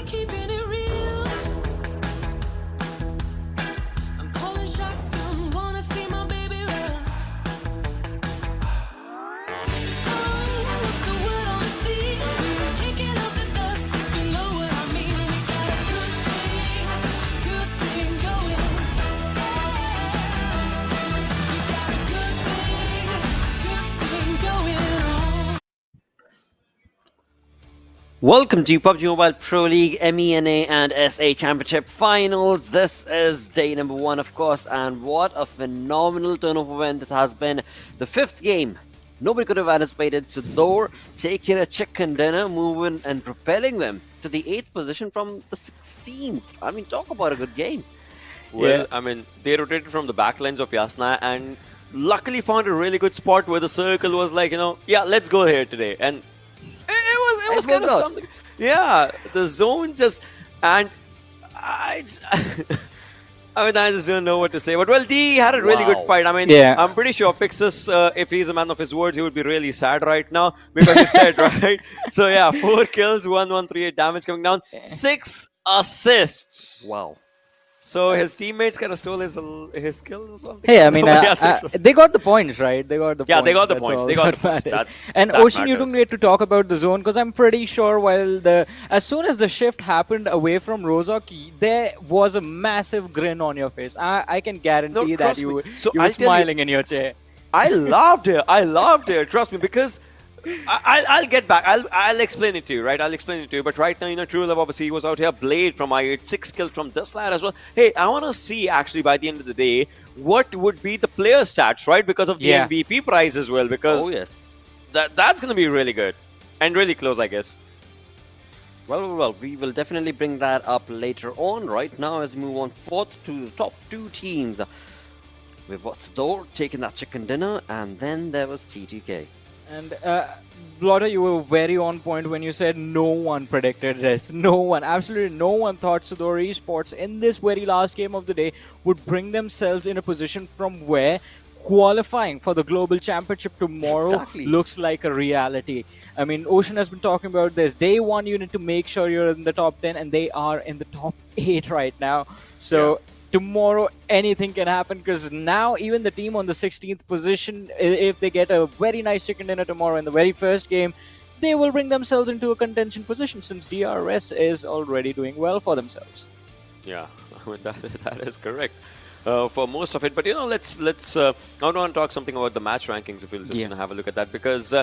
S12: Keeping it real. I'm pulling shotgun, wanna see my baby run. Oh, what's the word on the sea? Kicking
S5: Welcome to PUBG Mobile Pro League MENA and SA Championship Finals. This is day number 1, of course, and what a phenomenal turn of event it has been. The 5th game. Nobody could have anticipated SUDOR taking a chicken dinner, moving and propelling them to the 8th position from the 16th. I mean, talk about a good game.
S6: Well, I mean, they rotated from the backlines of Yasna and luckily found a really good spot where the circle was like, yeah, let's go here today. And it was kind of something. Yeah, the zone just, and I just don't know what to say. But well, D had a really good fight. I mean, I'm pretty sure Pixis, if he's a man of his words, he would be really sad right now because he said, right? So yeah, 4 kills, 1138 damage coming down, 6 assists.
S5: Wow.
S6: So his teammates kind of stole his skills or something.
S7: Hey, I mean, they got the points, right? They got the points.
S6: Yeah, they got the points. They got the points.
S7: And Ocean, you don't need to talk about the zone because I'm pretty sure as soon as the shift happened away from Rozok, there was a massive grin on your face. I can guarantee that you were smiling in your chair.
S6: I loved it. I loved it. Trust me, because I'll get back. I'll explain it to you, right? I'll explain it to you. But right now, True Love obviously he was out here. Blade from I8, 6 kills from this lad as well. Hey, I want to see actually by the end of the day what would be the player stats, right? Because of the MVP prize as well. Because that's going to be really good and really close, I guess.
S5: Well, we will definitely bring that up later on. Right now, as we move on forth to the top 2 teams, we've got SUDOR taking that chicken dinner, and then there was T2K.
S7: And Blotter, you were very on point when you said no one predicted this. No one, absolutely no one thought SUDOR Esports in this very last game of the day would bring themselves in a position from where qualifying for the Global Championship tomorrow looks like a reality. I mean, Ocean has been talking about this. Day 1, you need to make sure you're in the top 10, and they are in the top 8 right now. So tomorrow anything can happen, because now even the team on the 16th position, if they get a very nice chicken dinner tomorrow in the very first game, they will bring themselves into a contention position, since DRS is already doing well for themselves.
S6: Yeah, I mean, that is correct for most of it. But let's I want to talk something about the match rankings, if we'll just have a look at that, because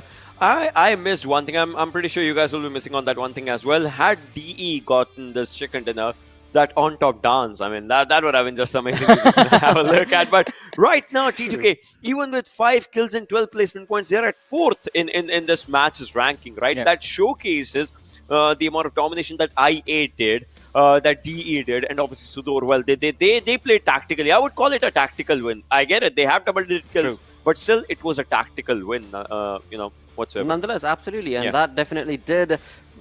S6: I missed one thing. I'm pretty sure you guys will be missing on that one thing as well. Had DE gotten this chicken dinner, that on top dance, I mean, that would have been just amazing to just have a look at. But right now, T2K, even with 5 kills and 12 placement points, they're at 4th in this match's ranking, right? That showcases the amount of domination that I8 did, that DE did, and obviously SUDOR. Well, they played tactically. I would call it a tactical win. I get it. They have double-digit kills, but still, it was a tactical win, whatsoever.
S5: Nonetheless, absolutely. And that definitely did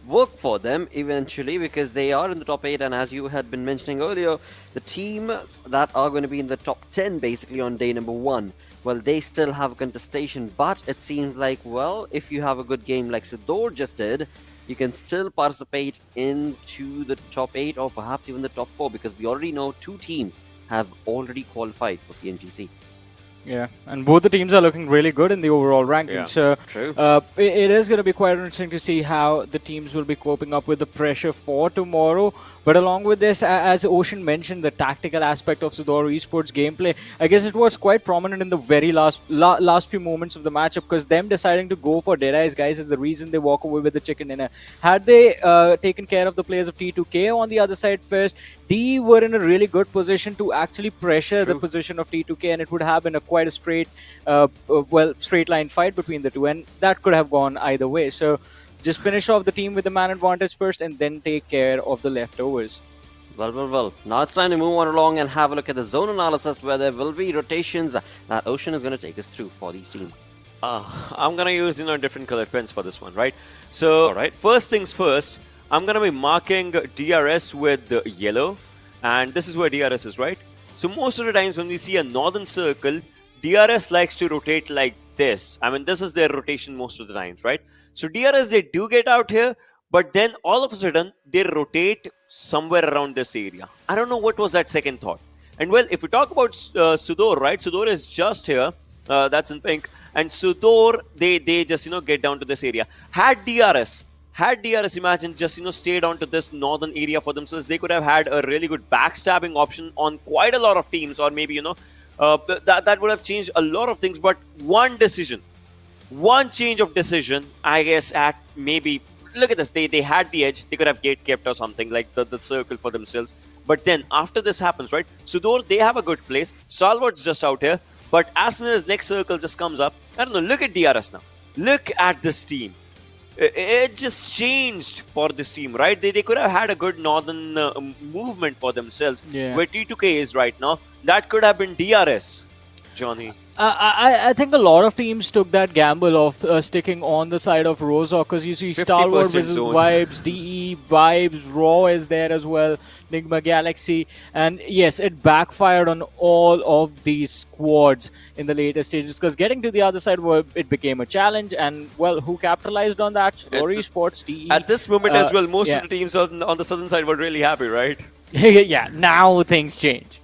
S5: work for them eventually, because they are in the top 8, and as you had been mentioning earlier, the team that are going to be in the top 10 basically on day number 1, well, they still have a contestation, but it seems like, well, if you have a good game like SUDOR just did, you can still participate into the top 8 or perhaps even the top 4, because we already know 2 teams have already qualified for PMGC.
S7: Yeah, and both the teams are looking really good in the overall rankings. So it is going to be quite interesting to see how the teams will be coping up with the pressure for tomorrow. But along with this, as Ocean mentioned, the tactical aspect of SUDOR Esports gameplay, I guess it was quite prominent in the very last few moments of the matchup, because them deciding to go for DEADEYES, guys, is the reason they walk away with the chicken dinner. Had they taken care of the players of T2K on the other side first, D were in a really good position to actually pressure the position of T2K, and it would have been quite a straight line fight between the two, and that could have gone either way. So just finish off the team with the man advantage first, and then take care of the leftovers.
S5: Well. Now it's time to move on along and have a look at the zone analysis, where there will be rotations that Ocean is going to take us through for these teams.
S6: I'm going to use different colored pens for this one, right? So first things first, I'm going to be marking DRS with yellow, and this is where DRS is, right? So most of the times when we see a northern circle, DRS likes to rotate like this. I mean, this is their rotation most of the times, right? So DRS, they do get out here, but then all of a sudden, they rotate somewhere around this area. I don't know what was that second thought. And well, if we talk about SUDOR, right? SUDOR is just here. That's in pink. And SUDOR, they just, get down to this area. Had DRS, imagine, just, stayed on to this northern area for themselves, they could have had a really good backstabbing option on quite a lot of teams, or maybe, that would have changed a lot of things. But one change of decision, I guess, at maybe, look at this. They had the edge. They could have gate kept or something like the circle for themselves. But then after this happens, right? SUDOR, they have a good place. Stalwart's just out here. But as soon as next circle just comes up, I don't know. Look at DRS now. Look at this team. It just changed for this team, right? They could have had a good northern movement for themselves.
S7: Yeah.
S6: Where T2K is right now, that could have been DRS, Johnny.
S7: I think a lot of teams took that gamble of sticking on the side of Rosa, because you see Star Wars
S6: 50%
S7: versus
S6: zone.
S7: Vibes, DE, Vibes, Raw is there as well, Nigma Galaxy, and yes, it backfired on all of these squads in the later stages, because getting to the other side, well, it became a challenge, and well, who capitalized on that? SUDOR Esports, DE.
S6: At this moment as well, most
S7: yeah.
S6: of the teams on the southern side were really happy, right?
S7: Yeah, now things change.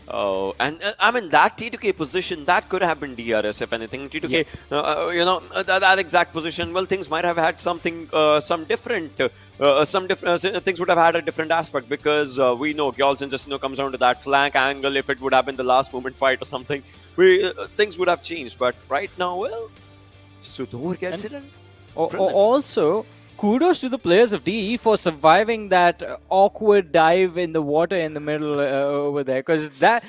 S6: Oh, and I mean that T2K position, that could have been DRS if anything. T2K, that exact position. Well, things might have had something, some different things would have had a different aspect, because we know Gyaltsen just comes down to that flank angle. If it would have been the last moment fight or something, things would have changed. But right now, well, SUDOR gets it.
S7: Also, kudos to the players of DE for surviving that awkward dive in the water in the middle over there, because that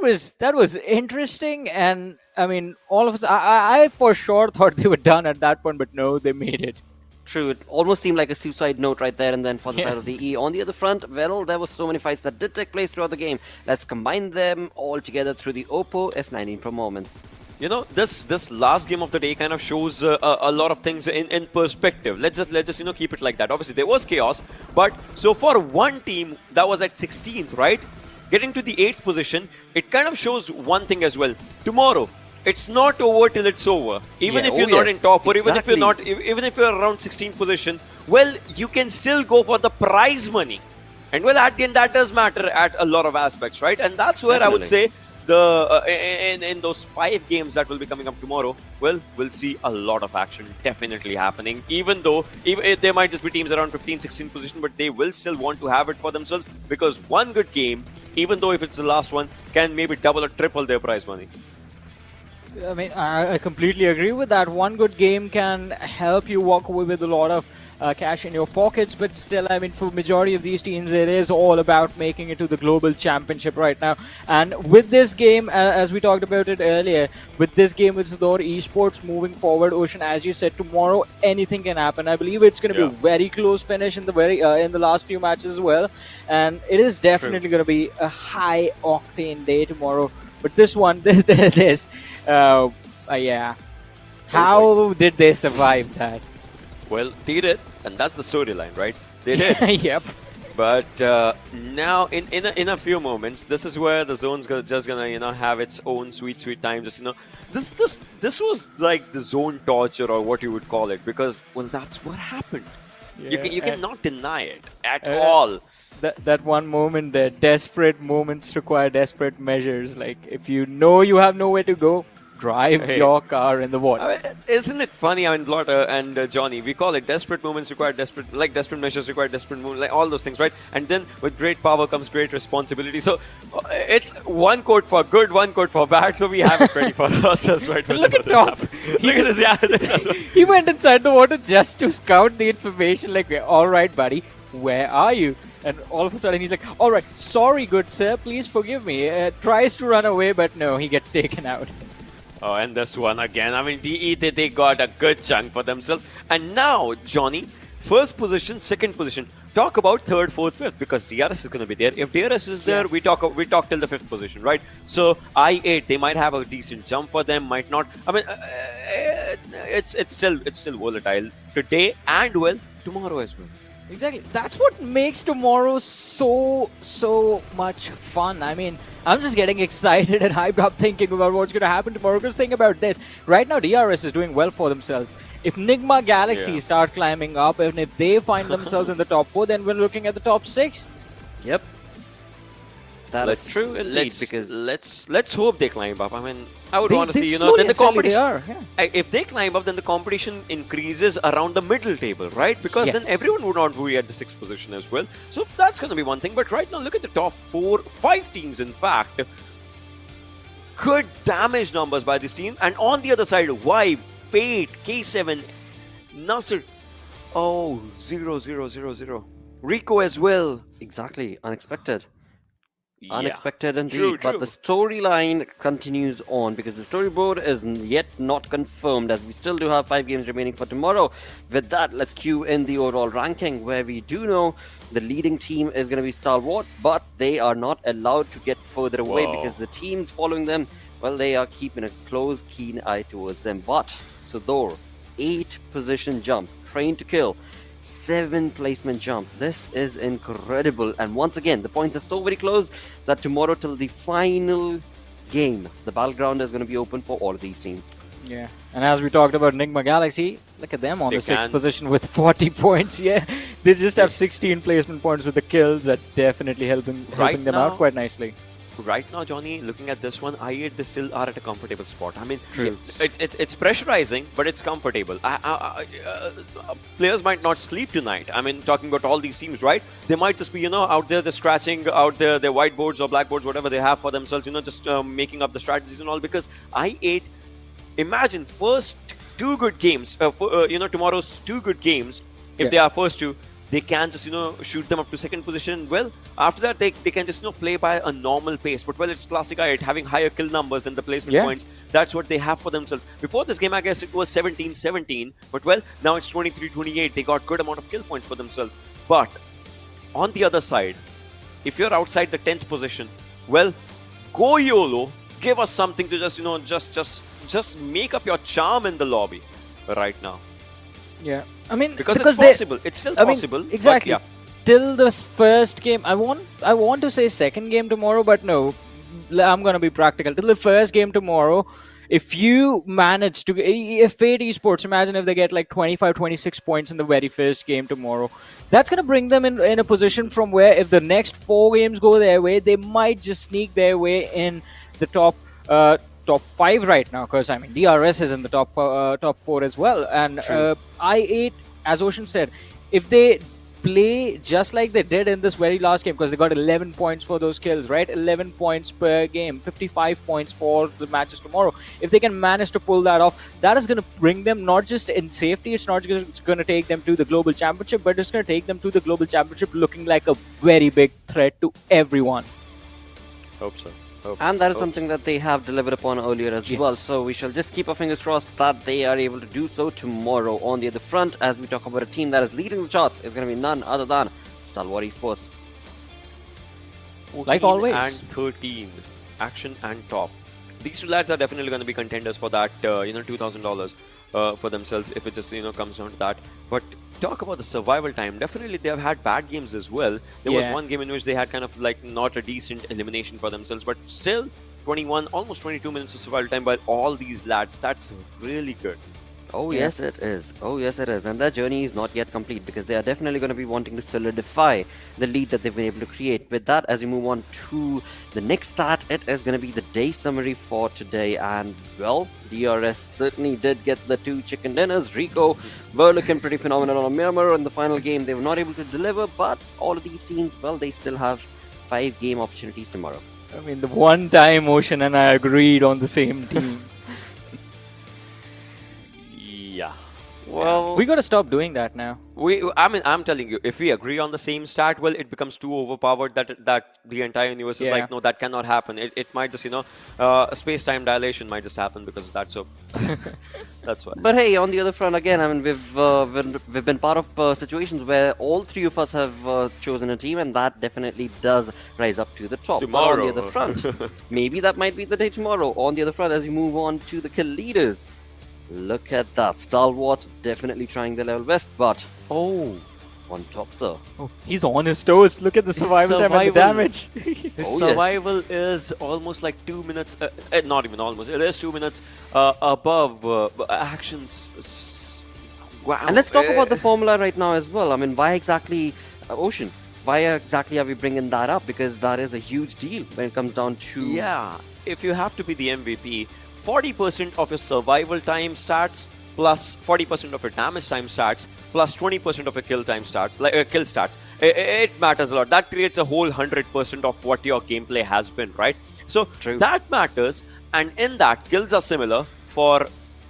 S7: was interesting. And I mean, all of us, I for sure thought they were done at that point, but no, they made it.
S5: True, it almost seemed like a suicide note right there and then for the side of DE. On the other front, well, there were so many fights that did take place throughout the game. Let's combine them all together through the Oppo F19 Pro moments.
S6: You know, this last game of the day kind of shows a lot of things in perspective. Let's just keep it like that. Obviously, there was chaos, but so for one team that was at 16th, right, getting to the 8th position, it kind of shows one thing as well. Tomorrow, it's not over till it's over. Even if you're not in top, or even if you're not, even if you're around 16th position, well, you can still go for the prize money. And well, at the end, that does matter at a lot of aspects, right? And that's where I would say, in those 5 games that will be coming up tomorrow, well, we'll see a lot of action definitely happening. Even though there might just be teams around 15, 16 position, but they will still want to have it for themselves, because one good game, even though if it's the last one, can maybe double or triple their prize money.
S7: I mean, I completely agree with that. One good game can help you walk away with a lot of cash in your pockets, but still, I mean, for majority of these teams, it is all about making it to the global championship right now. And with this game, as we talked about it earlier, with this game with SUDOR Esports moving forward, Ocean, as you said, tomorrow anything can happen. I believe it's going to be a very close finish in the last few matches as well, and it is definitely going to be a high octane day tomorrow. But this one, yeah. How did they survive that?
S6: Well, they did, and that's the storyline, right? They did.
S7: Yep.
S6: But now, in a few moments, this is where the zone's just gonna have its own sweet time. Just this was like the zone torture, or what you would call it, because well, that's what happened.
S7: Yeah,
S6: you cannot deny it at all.
S7: That one moment there, desperate moments require desperate measures. Like, if you know you have nowhere to go, drive your car in the water.
S6: I mean, isn't it funny? I mean, Blotter and Johnny, we call it desperate moments require desperate measures require desperate moments, like all those things, right? And then with great power comes great responsibility. So it's one code for good, one code for bad. So we have it ready for ourselves, right?
S7: Look at Tom.
S6: Look at this. Yeah,
S7: he went inside the water just to scout the information. Like, all right, buddy, where are you? And all of a sudden he's like, all right, sorry, good sir, please forgive me. Tries to run away, but no, he gets taken out.
S6: Oh, and this one again. I mean, DE, they got a good chunk for themselves. And now, Johnny, first position, second position. Talk about third, fourth, fifth, because DRS is going to be there. If DRS is there, we talk till the fifth position, right? So I8, they might have a decent jump for them, might not. I mean, it's still volatile today and well tomorrow as well.
S7: Exactly. That's what makes tomorrow so much fun. I mean, I'm just getting excited and hyped up thinking about what's going to happen tomorrow. Because think about this. Right now, DRS is doing well for themselves. If Nigma Galaxy start climbing up, and if they find themselves in the top 4, then we're looking at the top 6.
S5: Yep. That's true indeed, because
S6: let's hope they climb up. I mean, I would want to see, then the competition. If they climb up, then the competition increases around the middle table, right? Because then everyone would not be at the 6th position as well. So that's going to be one thing. But right now, look at the top 5 teams, in fact. Good damage numbers by this team. And on the other side, Vibe, Fate, K7, NASR. Oh, 0-0-0-0. Rico as well.
S5: Exactly, unexpected.
S6: Yeah.
S5: Unexpected indeed,
S6: True,
S5: but
S6: true.
S5: the storyline continues on because the storyboard is yet not confirmed as we still do have 5 games remaining for tomorrow. With that, let's cue in the overall ranking where we do know the leading team is going to be Stalwart, but they are not allowed to get further away
S6: Whoa.
S5: because the teams following them, well, they are keeping a close, keen eye towards them. But SUDOR, 8 position jump, train to kill. 7 placement jump. This is incredible. And once again, the points are so very close that tomorrow till the final game, the battleground is going to be open for all of these teams.
S7: Yeah, and as we talked about Enigma Galaxy, look at them on
S6: They
S7: the 6th
S6: can.
S7: position with 40 points. Yeah, they just have 16 placement points with the kills that definitely helping them out
S6: now-
S7: quite nicely.
S6: Right now, Johnny, looking at this one, I8 they still are at a comfortable spot. I mean,
S5: True.
S6: it's pressurizing, but it's comfortable. Players might not sleep tonight. I mean, talking about all these teams, right? They might just be, out there, they're scratching out their whiteboards or blackboards, whatever they have for themselves, just making up the strategies and all. Because I8, imagine first 2 good games, tomorrow's 2 good games. If
S7: Yeah.
S6: they are first 2. They can just, shoot them up to 2nd position. Well, after that, they can just, play by a normal pace. But, well, it's classic I8 having higher kill numbers than the placement
S7: Yeah.
S6: points. That's what they have for themselves. Before this game, I guess it was 17-17. But, well, now it's 23-28. They got good amount of kill points for themselves. But, on the other side, if you're outside the 10th position, well, go YOLO. Give us something to just make up your charm in the lobby right now.
S7: Yeah, I mean
S6: Because it's
S7: they-
S6: possible. It's still possible. but
S7: exactly.
S6: yeah.
S7: Till this first game, I want to say second game tomorrow, but no, I'm gonna be practical. Till the first game tomorrow, if you manage to, if Fate Esports, imagine if they get like 25, 26 points in the very first game tomorrow, that's gonna bring them in a position from where if the next 4 games go their way, they might just sneak their way in the top 5 right now, because I mean DRS is in the top 4 as well, and I8, as Ocean said, if they play just like they did in this very last game, because they got 11 points for those kills, right? 11 points per game, 55 points for the matches tomorrow. If they can manage to pull that off, that is going to bring them not just in safety, it's not just going to take them to the global championship, but it's going to take them to the global championship looking like a very big threat to everyone.
S6: Hope so.
S5: And that is something that they have delivered upon earlier as well. So we shall just keep our fingers crossed that they are able to do so tomorrow. On the other front, as we talk about a team that is leading the charts, is going to be none other than Stalwart Esports.
S7: Like always.
S6: And 13. Action and top. These 2 lads are definitely going to be contenders for that, $2,000 for themselves if it just, comes down to that. But talk about the survival time. Definitely they have had bad games as well. There was one game in which they had kind of like not a decent elimination for themselves, but still 21, almost 22 minutes of survival time by all these lads. That's really good.
S5: Oh yes it is. Oh yes it is. And their journey is not yet complete because they are definitely going to be wanting to solidify the lead that they've been able to create. With that, as we move on to the next start, it is going to be the day summary for today. And well, DRS certainly did get the 2 chicken dinners. Rico were looking pretty phenomenal on Miramar in the final game. They were not able to deliver, but all of these teams, well, they still have 5 game opportunities tomorrow.
S7: I mean, the one time Ocean and I agreed on the same team.
S6: Yeah. Well,
S7: We gotta stop doing that now.
S6: I'm telling you, if we agree on the same stat, well, it becomes too overpowered that the entire universe is like, no, that cannot happen. It might just, space-time dilation might just happen because of that. So that's why.
S5: But hey, on the other front, again, I mean, we've been part of situations where all 3 of us have chosen a team, and that definitely does rise up to the top.
S6: Tomorrow.
S5: But on the other front, maybe that might be the day tomorrow. On the other front, as we move on to the kill leaders. Look at that. Stalwart definitely trying their level best, but on top, sir.
S7: Oh, he's on his toes. Look at the survival time and the damage.
S6: His survival is almost like 2 minutes, not even almost, it is 2 minutes above actions. Wow.
S5: And let's talk about the formula right now as well. I mean, why exactly Ocean? Why exactly are we bringing that up? Because that is a huge deal when it comes down to...
S6: Yeah, if you have to be the MVP, 40% of your survival time stats plus 40% of your damage time stats plus 20% of your kill time stats, kill stats. It matters a lot. That creates a whole 100% of what your gameplay has been, right? So that matters, and in that, kills are similar for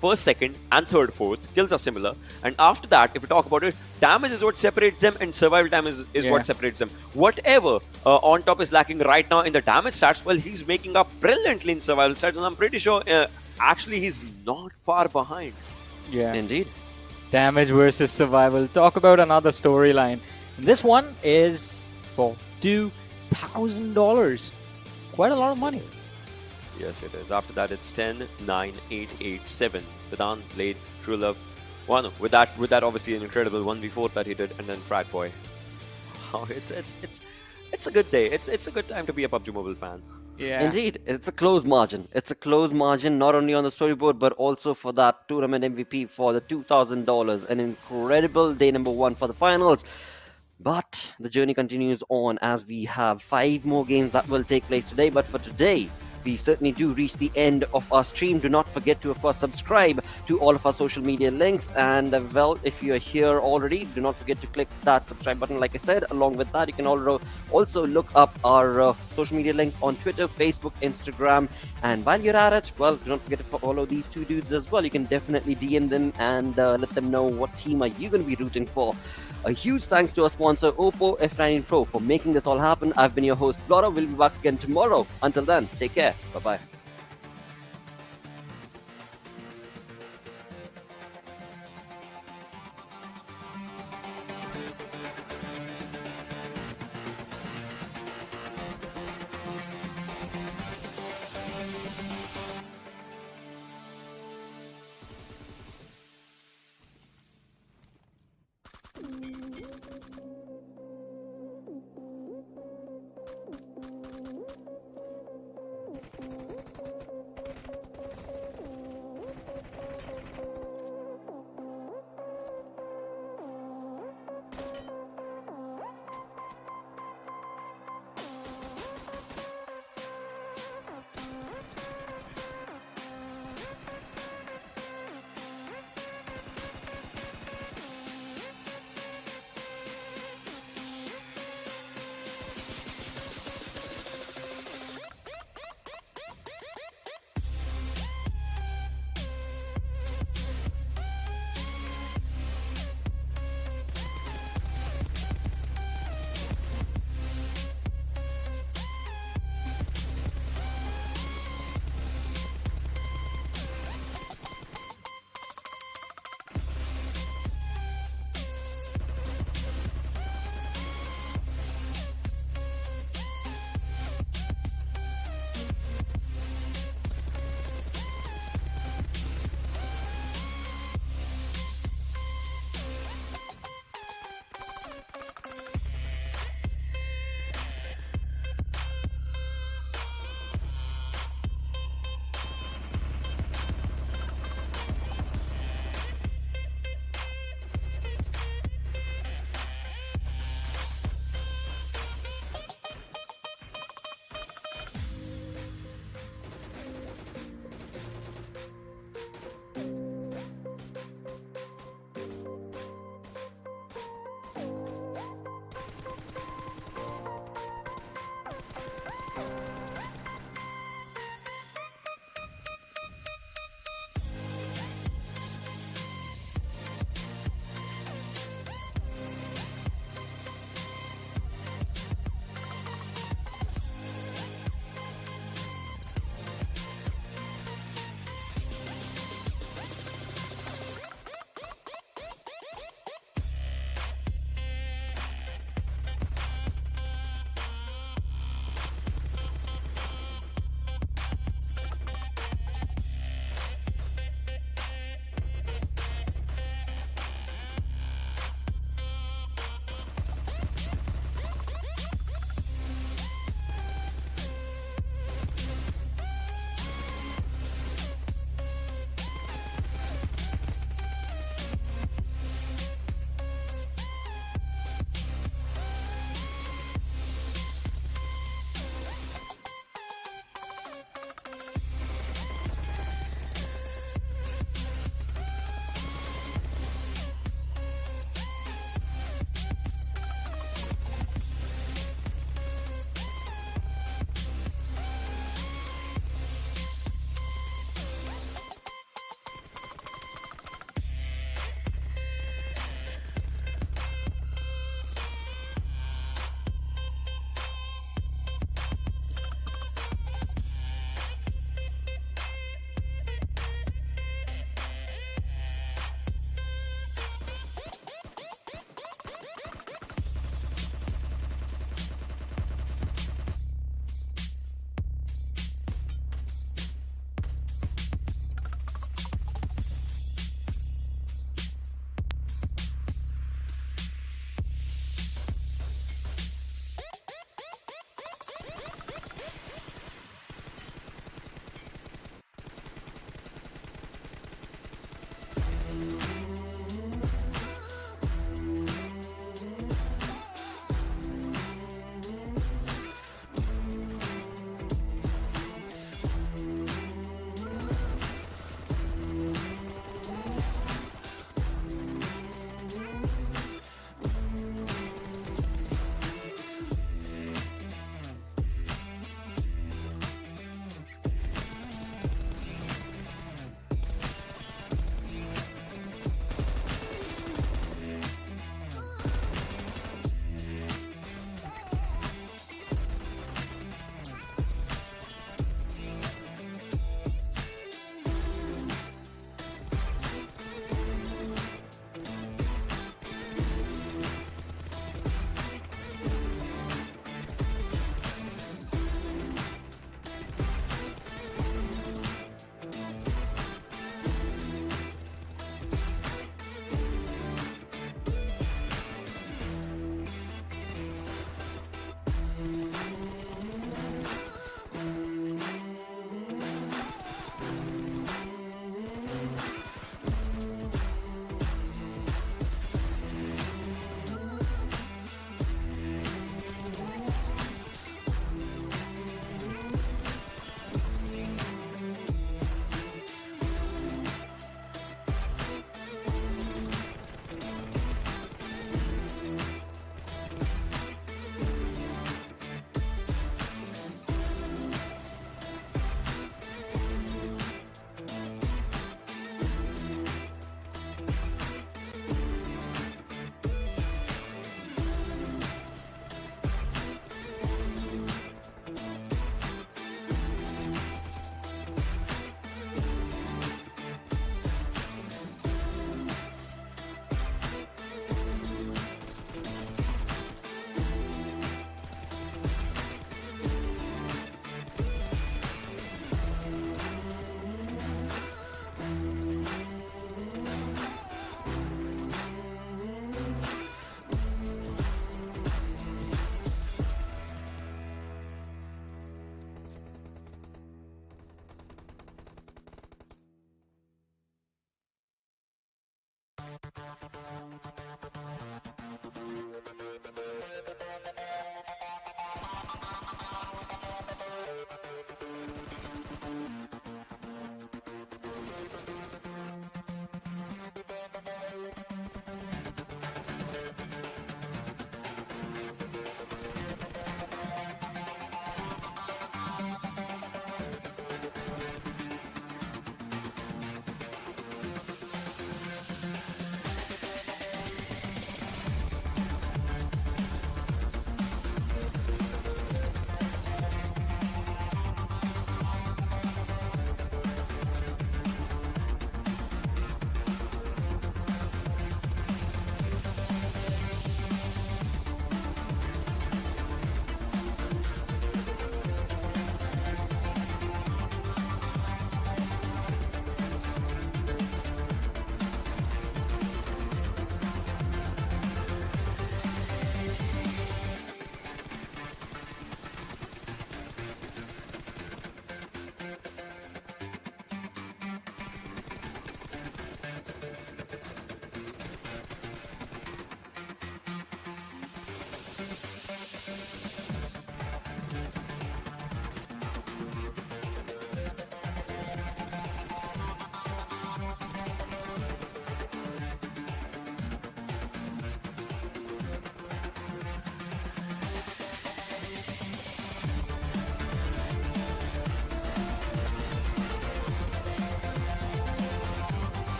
S6: first, second, and third, fourth. Kills are similar. And after that, if we talk about it, damage is what separates them, and survival time is what separates them. Whatever on top is lacking right now in the damage stats, well, he's making up brilliantly in survival stats, and I'm pretty sure actually he's not far behind.
S7: Yeah.
S5: Indeed.
S7: Damage versus survival. Talk about another storyline. This one is for $2,000. Quite a lot of money.
S6: Yes, it is. After that, it's 10, 9, 8, 8, 7. Vedant, Blade, True Love. One with that obviously an incredible 1v4 that he did, and then Frat Boy. Wow, it's a good day. It's a good time to be a PUBG Mobile fan.
S7: Yeah.
S5: Indeed, it's a close margin. It's a close margin, not only on the storyboard, but also for that tournament MVP for the $2,000. An incredible day number 1 for the finals. But the journey continues on as we have 5 more games that will take place today. But for today, we certainly do reach the end of our stream. Do not forget to, of course, subscribe to all of our social media links. And, well, if you are here already, do not forget to click that subscribe button, like I said. Along with that, you can also look up our social media links on Twitter, Facebook, Instagram. And while you're at it, well, do not forget to follow these 2 dudes as well. You can definitely DM them and let them know what team are you going to be rooting for. A huge thanks to our sponsor, Oppo F19 Pro, for making this all happen. I've been your host, Laura. We'll be back again tomorrow. Until then, take care. Bye-bye.